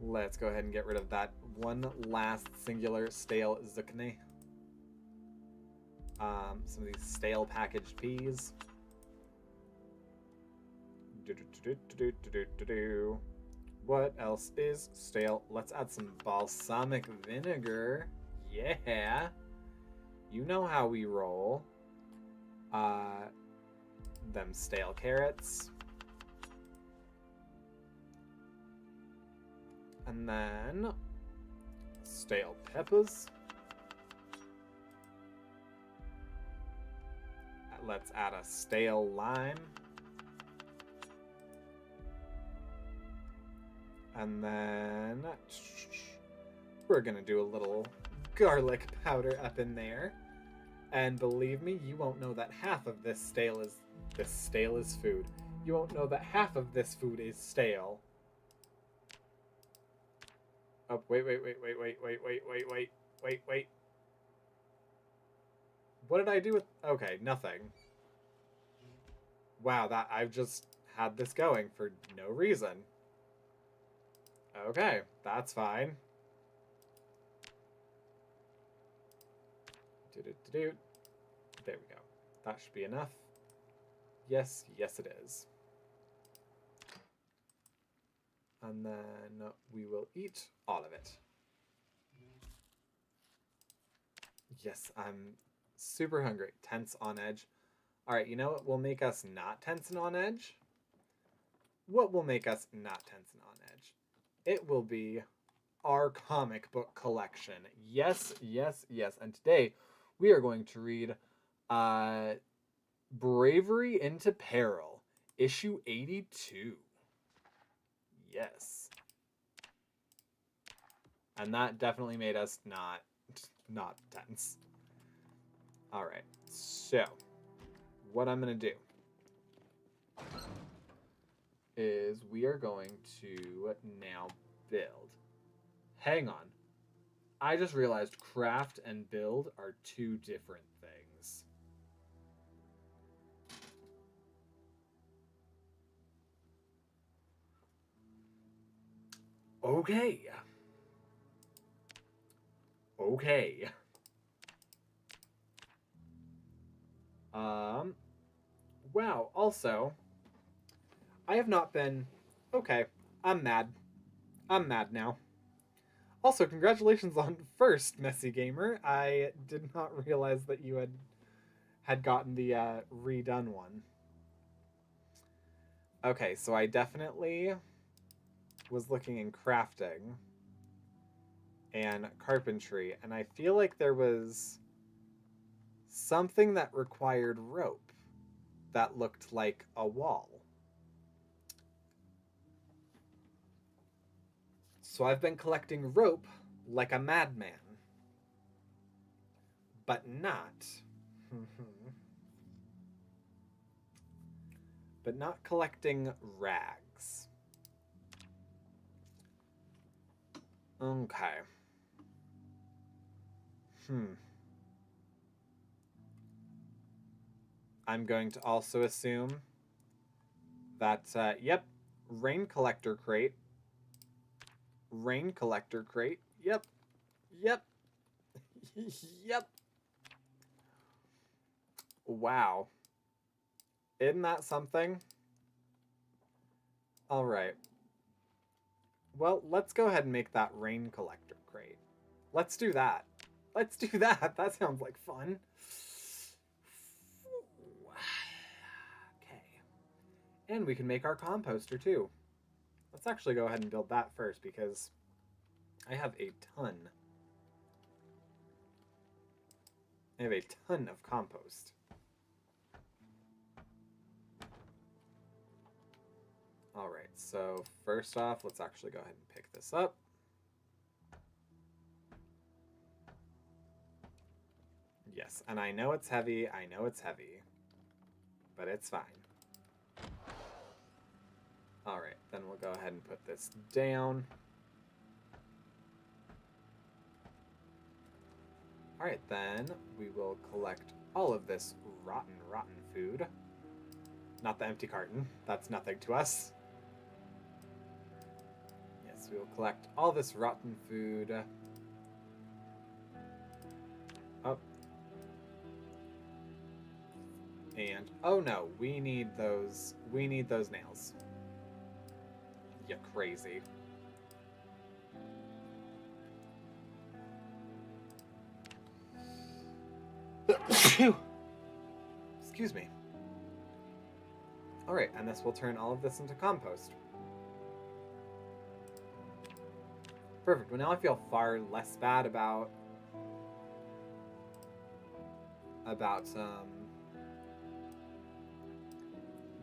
Let's go ahead and get rid of that one last singular stale zucchini. Some of these stale packaged peas. What else is stale? Let's add some balsamic vinegar. Yeah. You know how we roll. Them stale carrots. And then stale peppers. Let's add a stale lime. And then we're gonna do a little garlic powder up in there. And believe me, you won't know that half of this stale is food. You won't know that half of this food is stale. Oh, wait. What did I do with... Okay, nothing. Wow, I've just had this going for no reason. Okay, that's fine. There we go. That should be enough. Yes, it is. And then we will eat all of it. Yes, I'm super hungry. Tense on edge. All right, you know what will make us not tense and on edge? What will make us not tense and on edge? It will be our comic book collection. Yes, yes, yes. And today we are going to read Bravery into Peril, issue 82. Yes. And that definitely made us not tense. All right. So, what I'm going to do is we are going to now build. Hang on. I just realized craft and build are two different things. Okay. Okay. Wow, also, I have not been... Okay, I'm mad. I'm mad now. Also, congratulations on first, Messy Gamer. I did not realize that you had gotten the redone one. Okay, so I definitely was looking in crafting and carpentry, and I feel like there was something that required rope that looked like a wall. So I've been collecting rope like a madman. But not. But not collecting rags. Okay. I'm going to also assume that, yep, rain collector crate. Rain collector crate. Yep. Yep. Yep. Wow. Isn't that something? All right. Well, let's go ahead and make that rain collector crate. Let's do that. Let's do that. That sounds like fun. Okay. And we can make our composter too. Let's actually go ahead and build that first because I have a ton. I have a ton of compost. All right, so first off, let's actually go ahead and pick this up. Yes, and I know it's heavy, but it's fine. All right, then we'll go ahead and put this down. All right, then we will collect all of this rotten food. Not the empty carton, that's nothing to us. Yes, we will collect all this rotten food. Oh. And, oh no, we need those nails. You crazy. Excuse me. Alright, and this will turn all of this into compost. Perfect. Well, now I feel far less bad about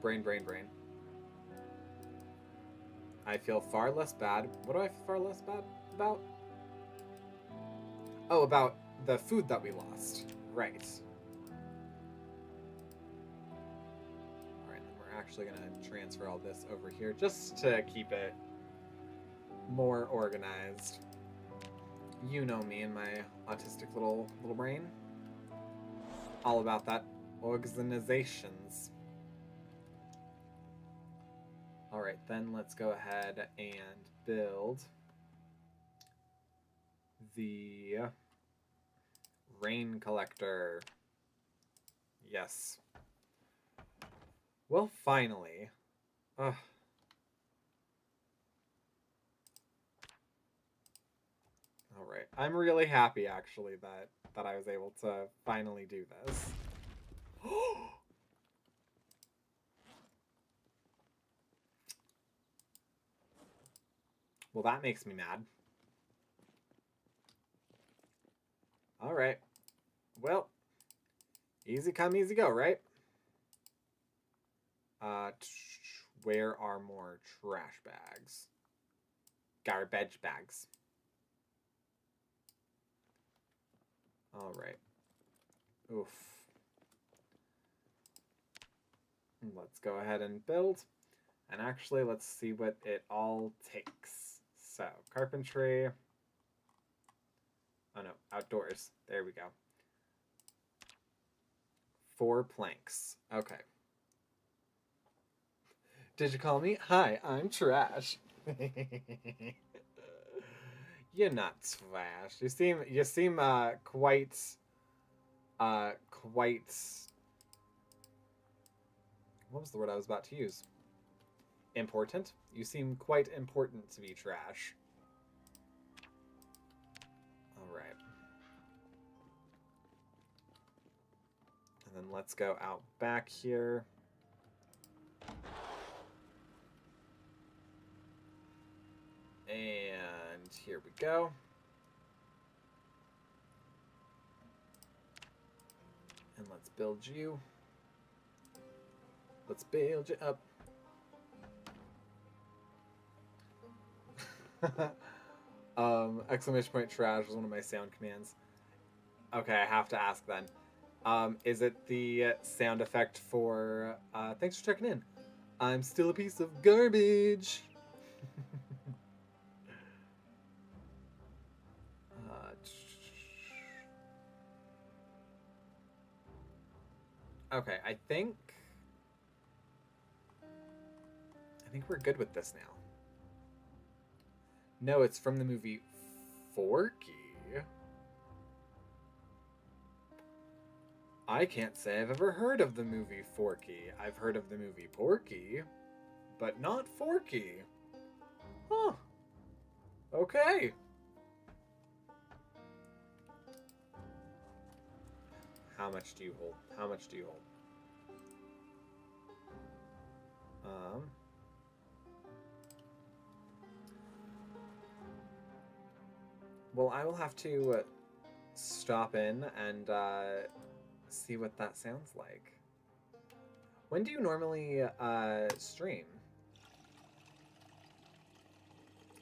brain. I feel far less bad. What do I feel far less bad about? Oh, about the food that we lost. Right. Alright, then we're actually going to transfer all this over here just to keep it more organized. You know me and my autistic little brain. All about that organizations. Alright, then let's go ahead and build the rain collector. Yes. Well, finally. Ugh. Alright, I'm really happy actually that I was able to finally do this. Well, that makes me mad. right. Well, easy come, easy go, right? Where are more trash bags? Garbage bags. All right. Oof. Let's go ahead and build. And actually, let's see what it all takes. So, carpentry. Oh no, outdoors. There we go. 4 planks. Okay. Did you call me? Hi, I'm Trash. You're not trash. You seem quite what was the word I was about to use? Important? You seem quite important to be trash. Alright. And then let's go out back here. And here we go. And let's build you. Let's build you up. Exclamation point trash was one of my sound commands. Okay, I have to ask then. Is it the sound effect for thanks for checking in. I'm still a piece of garbage. Okay, I think we're good with this now. No, it's from the movie Forky. I can't say I've ever heard of the movie Forky. I've heard of the movie Porky, but not Forky. Huh. Okay. How much do you hold? How much do you hold? Well, I will have to stop in and see what that sounds like. When do you normally stream?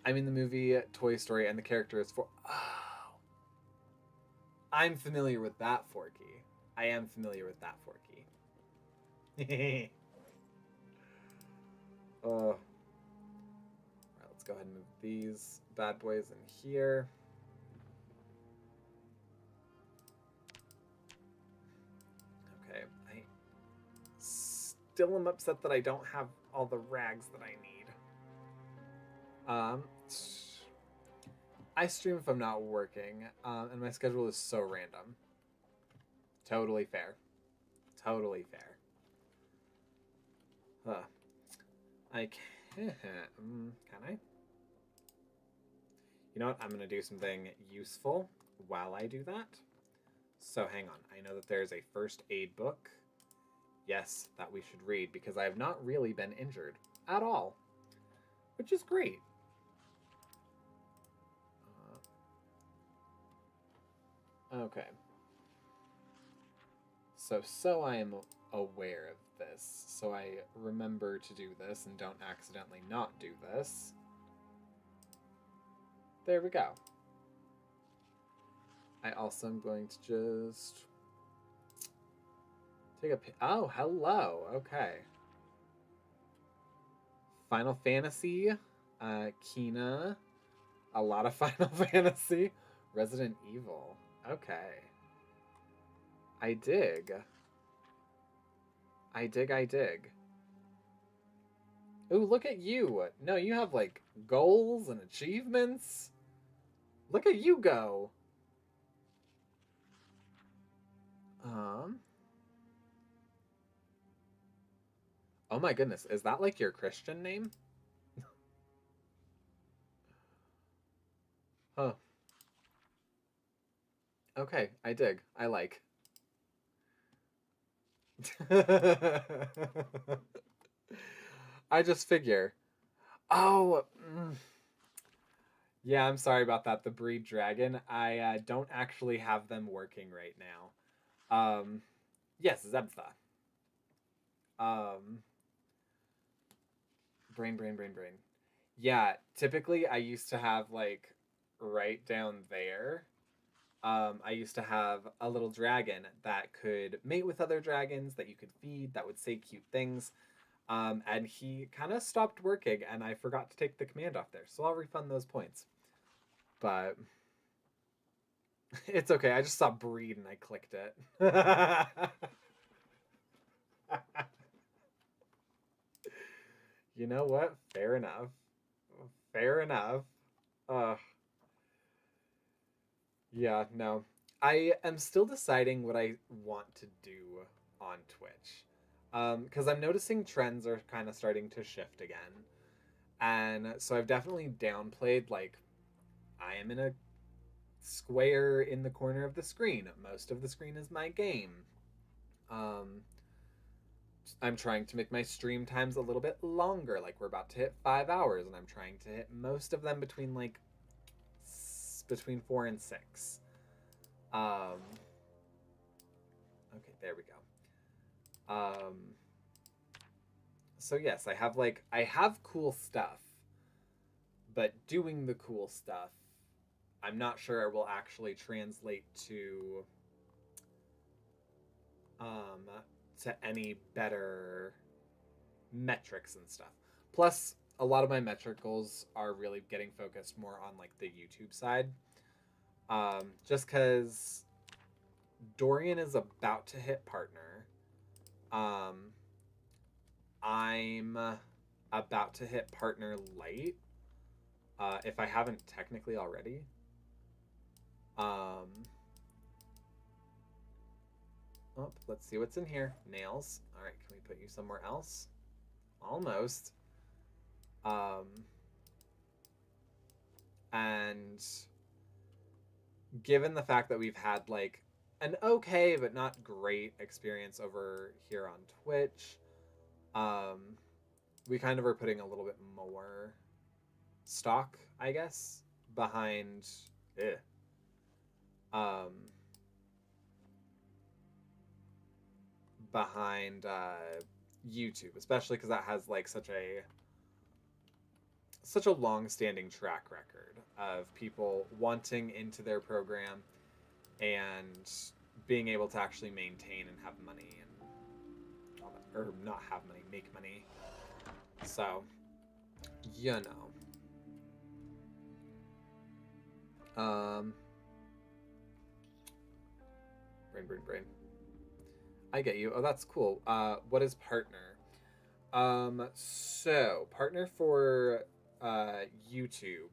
I mean, the movie Toy Story and the character is for. Oh, I'm familiar with that Forky. I am familiar with that Forky. Oh. Alright, let's go ahead and move these bad boys in here. Okay, I still am upset that I don't have all the rags that I need. I stream if I'm not working, and my schedule is so random. Totally fair. Totally fair. I can't. Can I? You know what? I'm going to do something useful while I do that. So hang on. I know that there's a first aid book. Yes, that we should read because I have not really been injured at all, which is great. Okay. So I am aware of this. So I remember to do this and don't accidentally not do this. There we go. I also am going to just take a... Oh, hello. Okay. Final Fantasy. Kina. A lot of Final Fantasy. Resident Evil. Okay. I dig. I dig. Ooh, look at you. No, you have, like, goals and achievements. Look at you go. Oh my goodness. Is that, like, your Christian name? Huh. Okay, I dig. I like. I just figure. Oh, Yeah, I'm sorry about that. The breed dragon. I don't actually have them working right now. Yes, Zebtha. Um, brain. Yeah, typically I used to have like right down there. I used to have a little dragon that could mate with other dragons that you could feed that would say cute things. And he kind of stopped working, and I forgot to take the command off there, so I'll refund those points. But it's okay. I just saw breed and I clicked it. You know what? Fair enough. Fair enough. Uh, yeah, no. I am still deciding what I want to do on Twitch. Because I'm noticing trends are kind of starting to shift again. And so I've definitely downplayed, like, I am in a square in the corner of the screen. Most of the screen is my game. Um, I'm trying to make my stream times a little bit longer. Like, we're about to hit 5 hours, and I'm trying to hit most of them between, like, between 4 and 6. Um, okay, there we go. So yes, I have cool stuff, but doing the cool stuff, I'm not sure it will actually translate um to any better metrics and stuff. Plus, a lot of my metric goals are really getting focused more on like the YouTube side. Just because Dorian is about to hit partner. Um, I'm about to hit partner light. If I haven't technically already. Um, oh, let's see what's in here. Nails. All right, can we put you somewhere else? Almost. Um, and given the fact that we've had like an okay but not great experience over here on Twitch, um, we kind of are putting a little bit more stock, I guess, behind um behind YouTube, especially because that has like such a long-standing track record of people wanting into their program and being able to actually maintain and have money and or not have money, make money. So, you know. Brain. I get you. Oh, that's cool. What is partner? So partner for YouTube,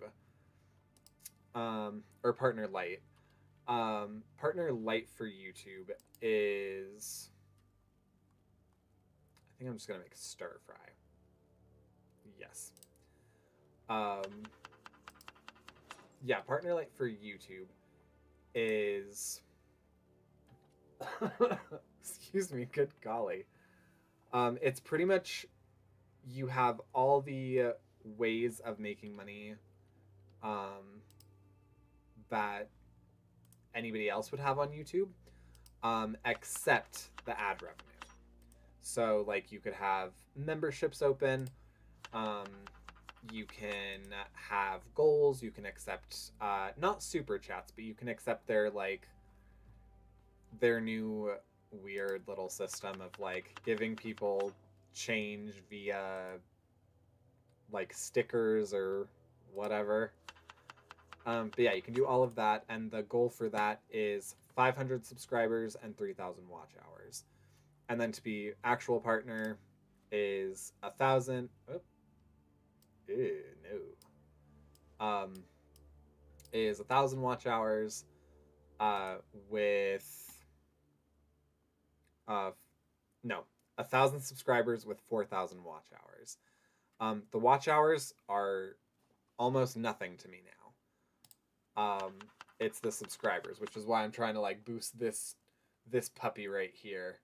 or partner light. Partner light for YouTube is. I think I'm just gonna make stir fry. Yes. Um, yeah, partner light for YouTube is. Excuse me. Good golly. It's pretty much you have all the ways of making money um, that anybody else would have on YouTube, except the ad revenue. So, like, you could have memberships open. Um, you can have goals. You can accept not super chats, but you can accept their new weird little system of like giving people change via like stickers or whatever. But yeah, you can do all of that, and the goal for that is 500 subscribers and 3,000 watch hours. And then to be actual partner is 1,000. Oh, no. Is 1,000 watch hours, with uh, no, 1,000 subscribers with 4,000 watch hours. The watch hours are almost nothing to me now. It's the subscribers, which is why I'm trying to like boost this puppy right here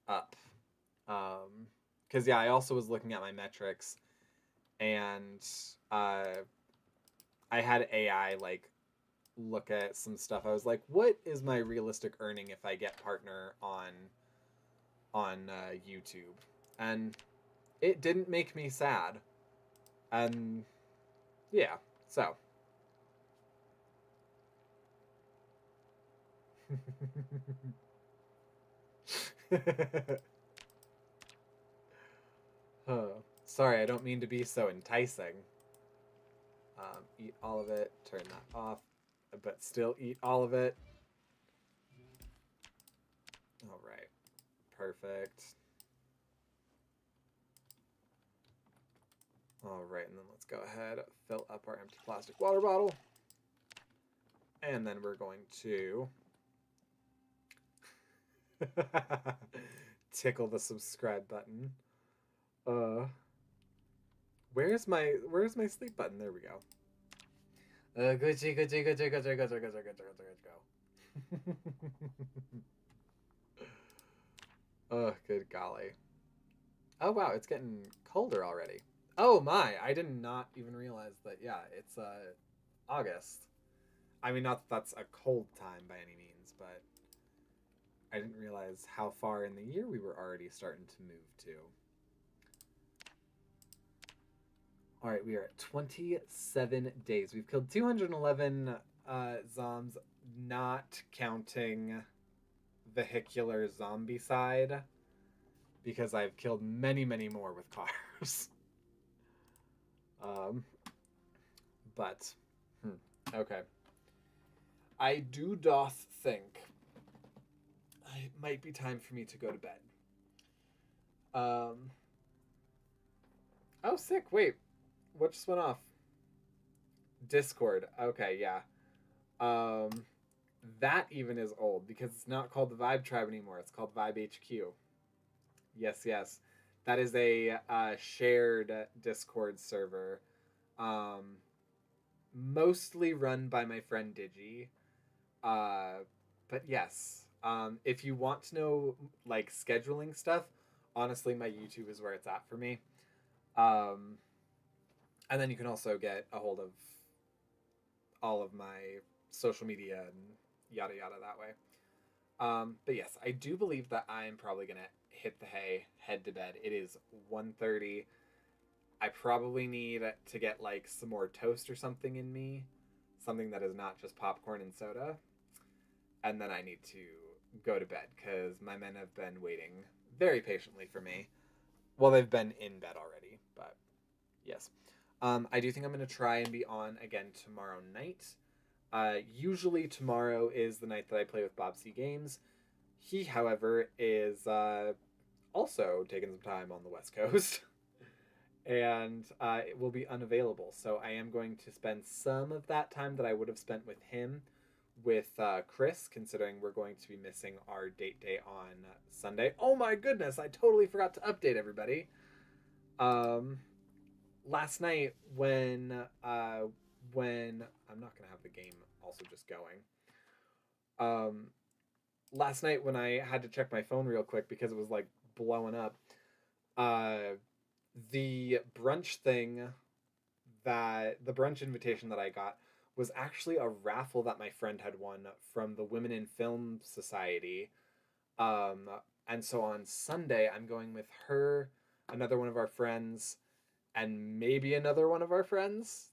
up. Because yeah, I also was looking at my metrics, and I had AI like look at some stuff. I was like, what is my realistic earning if I get partner on YouTube? And it didn't make me sad. And yeah, so. Oh, sorry, I don't mean to be so enticing. Eat all of it, turn that off, but still eat all of it. All right, perfect. All right, and then let's go ahead, fill up our empty plastic water bottle. And then we're going to tickle the subscribe button. Where's my sleep button? There we go. Gucci, Gucci, Gucci, Gucci, Gucci, Gucci, Gucci, Gucci, go. Oh, good golly. Oh wow, it's getting colder already. Oh my, I did not even realize that. Yeah, it's August. I mean, not that that's a cold time by any means, but I didn't realize how far in the year we were already starting to move to. All right, we are at 27 days. We've killed 211 zombs, not counting vehicular zombie side, because I've killed many, many more with cars. But, okay. I do doth think it might be time for me to go to bed. Oh, sick. Wait, what just went off? Discord. Okay, yeah. That even is old because it's not called the Vibe Tribe anymore. It's called Vibe HQ. Yes, yes. That is a shared Discord server. Mostly run by my friend Digi. But yes, if you want to know like scheduling stuff, honestly, my YouTube is where it's at for me. And then you can also get a hold of all of my social media and yada yada that way. But yes, I do believe that I'm probably gonna hit the hay, head to bed. It is 1:30. I probably need to get like some more toast or something in me, something that is not just popcorn and soda. And then I need to go to bed because my men have been waiting very patiently for me. Well, they've been in bed already, but yes. I do think I'm going to try and be on again tomorrow night. Usually tomorrow is the night that I play with Bob C Games. He, however, is also taking some time on the West Coast. And it will be unavailable. So I am going to spend some of that time that I would have spent with him with Chris, considering we're going to be missing our date day on Sunday. Oh my goodness, I totally forgot to update everybody. Last night when I'm not gonna have the game also just going. Last night when I had to check my phone real quick because it was like blowing up, the brunch thing the brunch invitation that I got was actually a raffle that my friend had won from the Women in Film Society. And so on Sunday, I'm going with her, another one of our friends, and maybe another one of our friends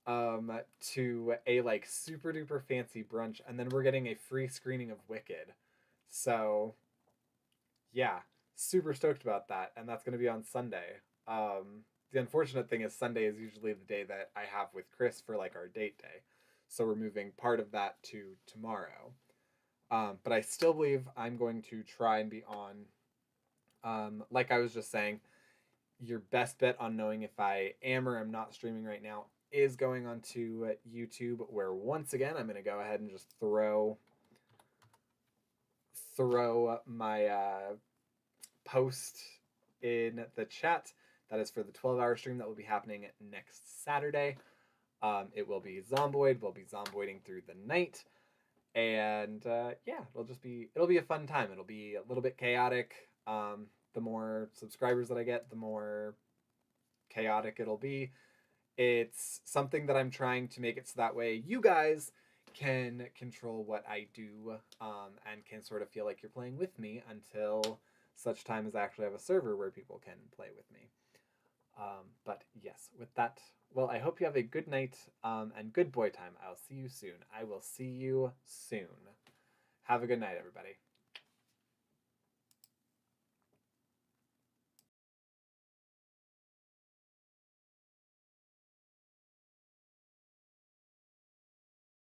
to a like super duper fancy brunch. And then we're getting a free screening of Wicked. So, yeah, super stoked about that. And that's going to be on Sunday. The unfortunate thing is Sunday is usually the day that I have with Chris for like our date day. So we're moving part of that to tomorrow. But I still believe I'm going to try and be on. Like I was just saying, your best bet on knowing if I am or am not streaming right now is going onto YouTube, where once again I'm going to go ahead and just throw my post in the chat. That is for the 12-hour stream that will be happening next Saturday. It will be Zomboid. We'll be zomboiding through the night. And yeah, it'll be a fun time. It'll be a little bit chaotic. The more subscribers that I get, the more chaotic it'll be. it's something that I'm trying to make it so that way you guys can control what I do, and can sort of feel like you're playing with me until such time as I actually have a server where people can play with me. But yes, with that, well, I hope you have a good night, and good boy time. I'll see you soon. I will see you soon. Have a good night, everybody.